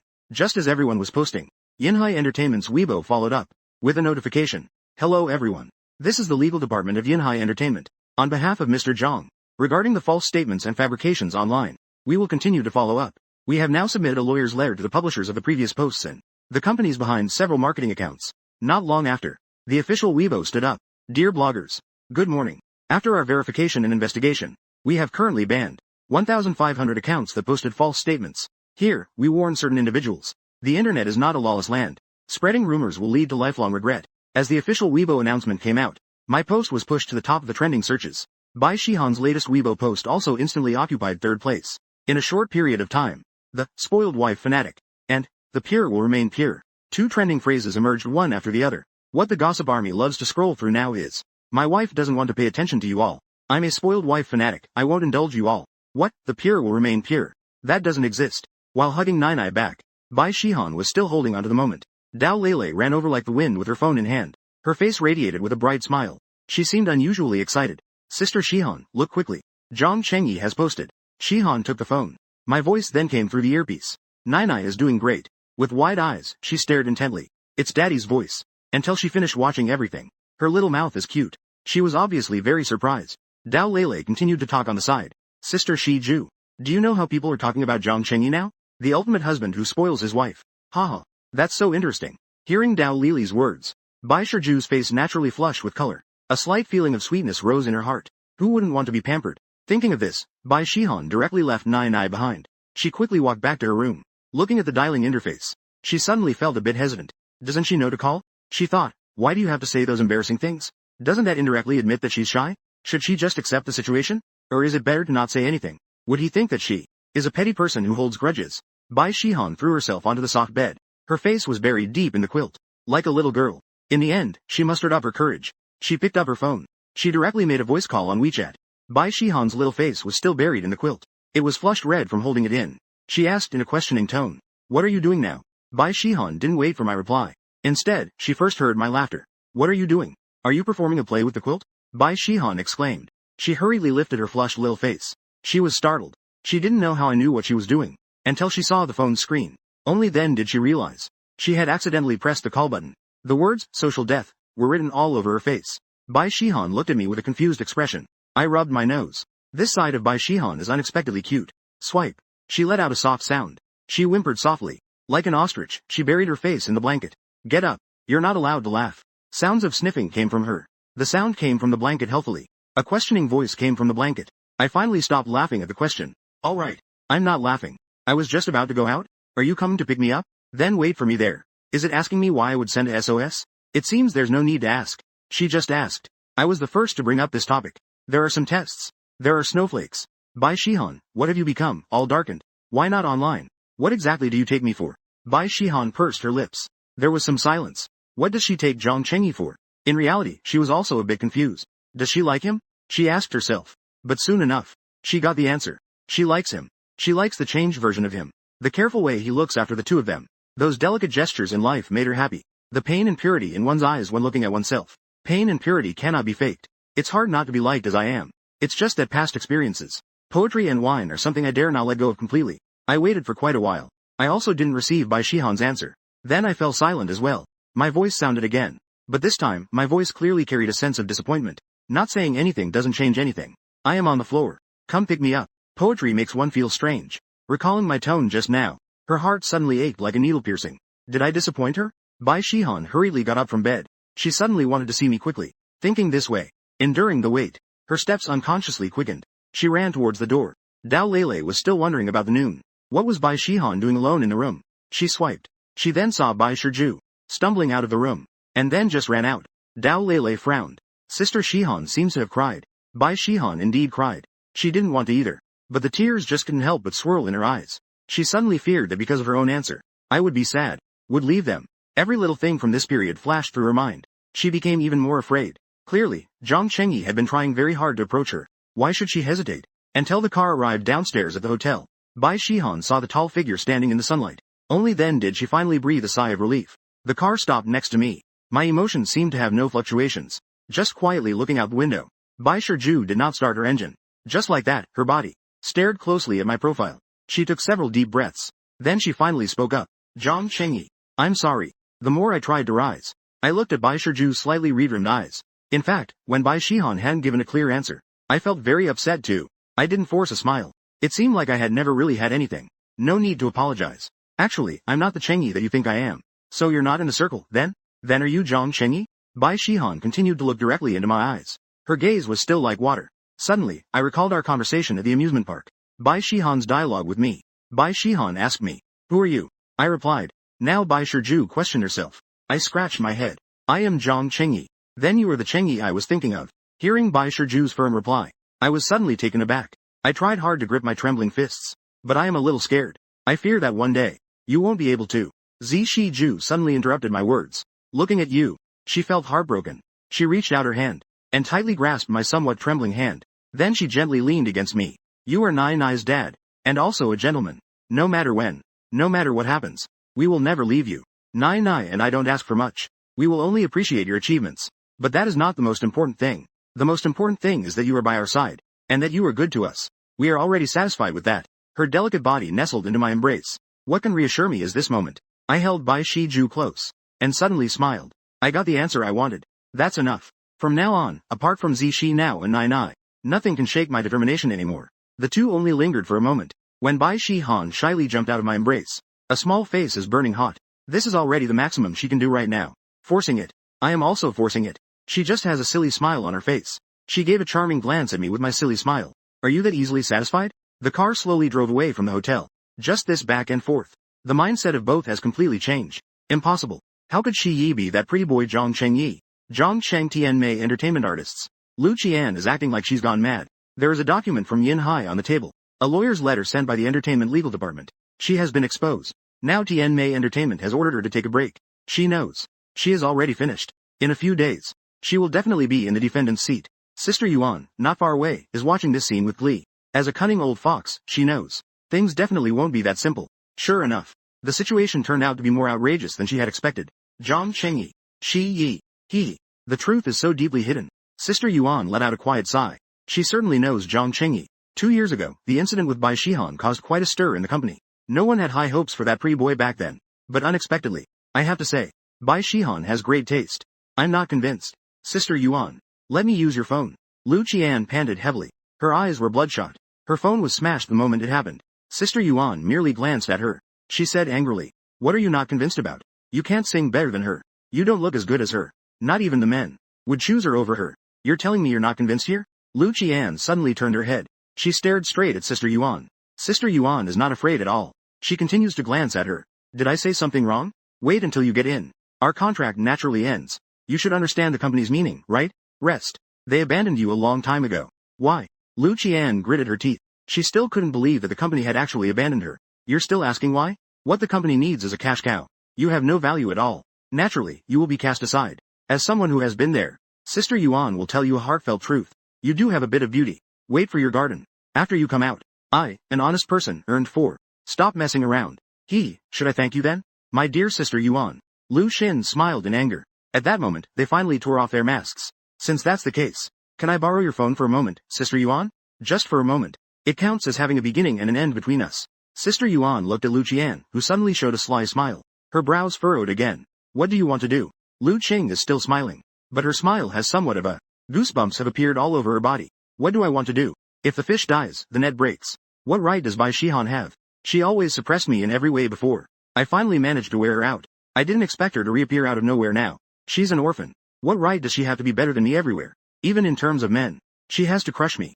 Speaker 1: was posting. Yinhai Entertainment's Weibo followed up with a notification. Hello everyone. This is the legal department of Yinhai Entertainment. On behalf of Mr. Zhang, regarding the false statements and fabrications online, we will continue to follow up. We have now submitted a lawyer's letter to the publishers of the previous posts and the companies behind several marketing accounts. Not long after, the official Weibo stood up. Dear bloggers, good morning. After our verification and investigation, we have currently banned 1,500 accounts that posted false statements. Here, we warn certain individuals. The internet is not a lawless land. Spreading rumors will lead to lifelong regret. As the official Weibo announcement came out, my post was pushed to the top of the trending searches. Bai Shihan's latest Weibo post also instantly occupied third place. In a short period of time, the spoiled wife fanatic and the pure will remain pure. Two trending phrases emerged one after the other. What the gossip army loves to scroll through now is, my wife doesn't want to pay attention to you all. I'm a spoiled wife fanatic. I won't indulge you all. What? The pure will remain pure. That doesn't exist. While hugging Nai back, Bai Shihan was still holding onto the moment. Dao Lele ran over like the wind with her phone in hand. Her face radiated with a bright smile. She seemed unusually excited. Sister Shihan, look quickly. Zhang Chengyi has posted. Shihan took the phone. My voice then came through the earpiece. Nai is doing great. With wide eyes, she stared intently. It's Daddy's voice. Until she finished watching everything. Her little mouth is cute. She was obviously very surprised. Dao Lele continued to talk on the side. Sister Shi Ju. Do you know how people are talking about Zhang Chengyi now? The ultimate husband who spoils his wife. Haha. That's so interesting. Hearing Dao Lele's words, Bai Shiju's face naturally flushed with color. A slight feeling of sweetness rose in her heart. Who wouldn't want to be pampered? Thinking of this, Bai Shihan directly left Nai behind. She quickly walked back to her room. Looking at the dialing interface, she suddenly felt a bit hesitant. Doesn't she know to call? She thought, why do you have to say those embarrassing things? Doesn't that indirectly admit that she's shy? Should she just accept the situation? Or is it better to not say anything? Would he think that she is a petty person who holds grudges? Bai Shihan threw herself onto the soft bed. Her face was buried deep in the quilt. Like a little girl. In the end, she mustered up her courage. She picked up her phone. She directly made a voice call on WeChat. Bai Shihan's little face was still buried in the quilt. It was flushed red from holding it in. She asked in a questioning tone. What are you doing now? Bai Shihan didn't wait for my reply. Instead, she first heard my laughter. What are you doing? Are you performing a play with the quilt? Bai Shihan exclaimed. She hurriedly lifted her flushed little face. She was startled. She didn't know how I knew what she was doing. Until she saw the phone's screen. Only then did she realize. She had accidentally pressed the call button. The words, social death, were written all over her face. Bai Shihan looked at me with a confused expression. I rubbed my nose. This side of Bai Shihan is unexpectedly cute. Swipe. She let out a soft sound. She whimpered softly. Like an ostrich, she buried her face in the blanket. Get up. You're not allowed to laugh. Sounds of sniffing came from her. The sound came from the blanket healthily. A questioning voice came from the blanket. I finally stopped laughing at the question. All right. I'm not laughing. I was just about to go out. Are you coming to pick me up? Then wait for me there. Is it asking me why I would send a SOS? It seems there's no need to ask. She just asked. I was the first to bring up this topic. There are some tests. There are snowflakes. Bai Shihan, what have you become, all darkened? Why not online? What exactly do you take me for? Bai Shihan pursed her lips. There was some silence. What does she take Zhang Chengyi for? In reality, she was also a bit confused. Does she like him? She asked herself. But soon enough, she got the answer. She likes him. She likes the changed version of him. The careful way he looks after the two of them. Those delicate gestures in life made her happy. The pain and purity in one's eyes when looking at oneself. Pain and purity cannot be faked. It's hard not to be liked as I am. It's just that past experiences, poetry and wine are something I dare not let go of completely. I waited for quite a while. I also didn't receive Bai Shihan's answer. Then I fell silent as well. My voice sounded again. But this time, my voice clearly carried a sense of disappointment. Not saying anything doesn't change anything. I am on the floor. Come pick me up. Poetry makes one feel strange. Recalling my tone just now, Her heart suddenly ached like a needle piercing. Did I disappoint her? Bai Shihan hurriedly got up from bed. She suddenly wanted to see me quickly. Thinking this way, enduring the wait, her steps unconsciously quickened. She ran towards the door. Dao Lele was still wondering about the noon. What was Bai Shihan doing alone in the room? She swiped. She then saw Bai Shiju stumbling out of the room, and then just ran out. Dao Lele frowned. Sister Shihan seems to have cried. Bai Shihan indeed cried. She didn't want to either, but the tears just couldn't help but swirl in her eyes. She suddenly feared that because of her own answer, I would be sad, would leave them. Every little thing from this period flashed through her mind. She became even more afraid. Clearly, Zhang Chengyi had been trying very hard to approach her. Why should she hesitate? Until the car arrived downstairs at the hotel. Bai Shihan saw the tall figure standing in the sunlight. Only then did she finally breathe a sigh of relief. The car stopped next to me. My emotions seemed to have no fluctuations. Just quietly looking out the window. Bai Shiju did not start her engine. Just like that, her body stared closely at my profile. She took several deep breaths. Then she finally spoke up. Zhang Chengyi, I'm sorry. The more I tried to rise, I looked at Bai Shiju's slightly red-rimmed eyes. In fact, when Bai Shihan hadn't given a clear answer, I felt very upset too. I didn't force a smile. It seemed like I had never really had anything. No need to apologize. Actually, I'm not the Chengyi that you think I am. So you're not in the circle, then? Then are you Zhang Chengyi? Bai Shihan continued to look directly into my eyes. Her gaze was still like water. Suddenly, I recalled our conversation at the amusement park. Bai Shihan's dialogue with me. Bai Shihan asked me, who are you? I replied. Now Bai Shiju questioned herself. I scratched my head. I am Zhang Chengyi. Then you are the Chengyi I was thinking of. Hearing Bai Shiju's firm reply, I was suddenly taken aback. I tried hard to grip my trembling fists. But I am a little scared. I fear that one day, you won't be able to. Zi Shiju suddenly interrupted my words. Looking at you, she felt heartbroken. She reached out her hand, and tightly grasped my somewhat trembling hand. Then she gently leaned against me. You are Nai Nai's dad, and also a gentleman. No matter when, no matter what happens, we will never leave you. Nai Nai and I don't ask for much. We will only appreciate your achievements. But that is not the most important thing. The most important thing is that you are by our side, and that you are good to us. We are already satisfied with that. Her delicate body nestled into my embrace. What can reassure me is this moment. I held Bai Shiju close, and suddenly smiled. I got the answer I wanted. That's enough. From now on, apart from Zi Shi now and Nai Nai, nothing can shake my determination anymore. The two only lingered for a moment. When Bai Shi Han shyly jumped out of my embrace, a small face is burning hot. This is already the maximum she can do right now. Forcing it. I am also forcing it. She just has a silly smile on her face. She gave a charming glance at me with my silly smile. Are you that easily satisfied? The car slowly drove away from the hotel. Just this back and forth. The mindset of both has completely changed. Impossible. How could Shi Yi be that pretty boy Zhang Chengyi? Zhang Cheng Tian Mei Entertainment Artists. Lu Qian is acting like she's gone mad. There is a document from Yin Hai on the table. A lawyer's letter sent by the entertainment legal department. She has been exposed. Now Tian Mei Entertainment has ordered her to take a break. She knows. She is already finished. In a few days, she will definitely be in the defendant's seat. Sister Yuan, not far away, is watching this scene with glee. As a cunning old fox, she knows. Things definitely won't be that simple. Sure enough, the situation turned out to be more outrageous than she had expected. Zhang Chengyi. Shi Yi. He. The truth is so deeply hidden. Sister Yuan let out a quiet sigh. She certainly knows Zhang Chengyi. 2 years ago, the incident with Bai Shihan caused quite a stir in the company. No one had high hopes for that pretty boy back then. But unexpectedly, I have to say, Bai Shihan has great taste. I'm not convinced. Sister Yuan, let me use your phone. Lu Qian panted heavily. Her eyes were bloodshot. Her phone was smashed the moment it happened. Sister Yuan merely glanced at her. She said angrily, what are you not convinced about? You can't sing better than her. You don't look as good as her. Not even the men would choose her over her. You're telling me you're not convinced here? Lu Qian suddenly turned her head. She stared straight at Sister Yuan. Sister Yuan is not afraid at all. She continues to glance at her. Did I say something wrong? Wait until you get in. Our contract naturally ends. You should understand the company's meaning, right? Rest. They abandoned you a long time ago. Why? Lu Qian gritted her teeth. She still couldn't believe that the company had actually abandoned her. You're still asking why? What the company needs is a cash cow. You have no value at all. Naturally, you will be cast aside. As someone who has been there, Sister Yuan will tell you a heartfelt truth. You do have a bit of beauty. Wait for your garden. After you come out, I, an honest person, earned 4. Stop messing around. Should I thank you then? My dear Sister Yuan. Lu Xin smiled in anger. At that moment, they finally tore off their masks. Since that's the case, can I borrow your phone for a moment, Sister Yuan? Just for a moment. It counts as having a beginning and an end between us. Sister Yuan looked at Lu Qian, who suddenly showed a sly smile. Her brows furrowed again. What do you want to do? Lu Qing is still smiling, but her smile has somewhat of a goosebumps have appeared all over her body. What do I want to do? If the fish dies, the net breaks. What right does Bai Shihan have? She always suppressed me in every way before. I finally managed to wear her out. I didn't expect her to reappear out of nowhere now. She's an orphan. What right does she have to be better than me everywhere? Even in terms of men. She has to crush me.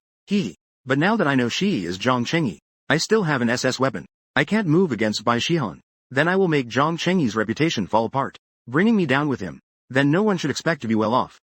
Speaker 1: But now that I know she is Zhang Chengyi, I still have an SS weapon. I can't move against Bai Shihan. Then I will make Zhang Chengyi's reputation fall apart, bringing me down with him. Then no one should expect to be well off.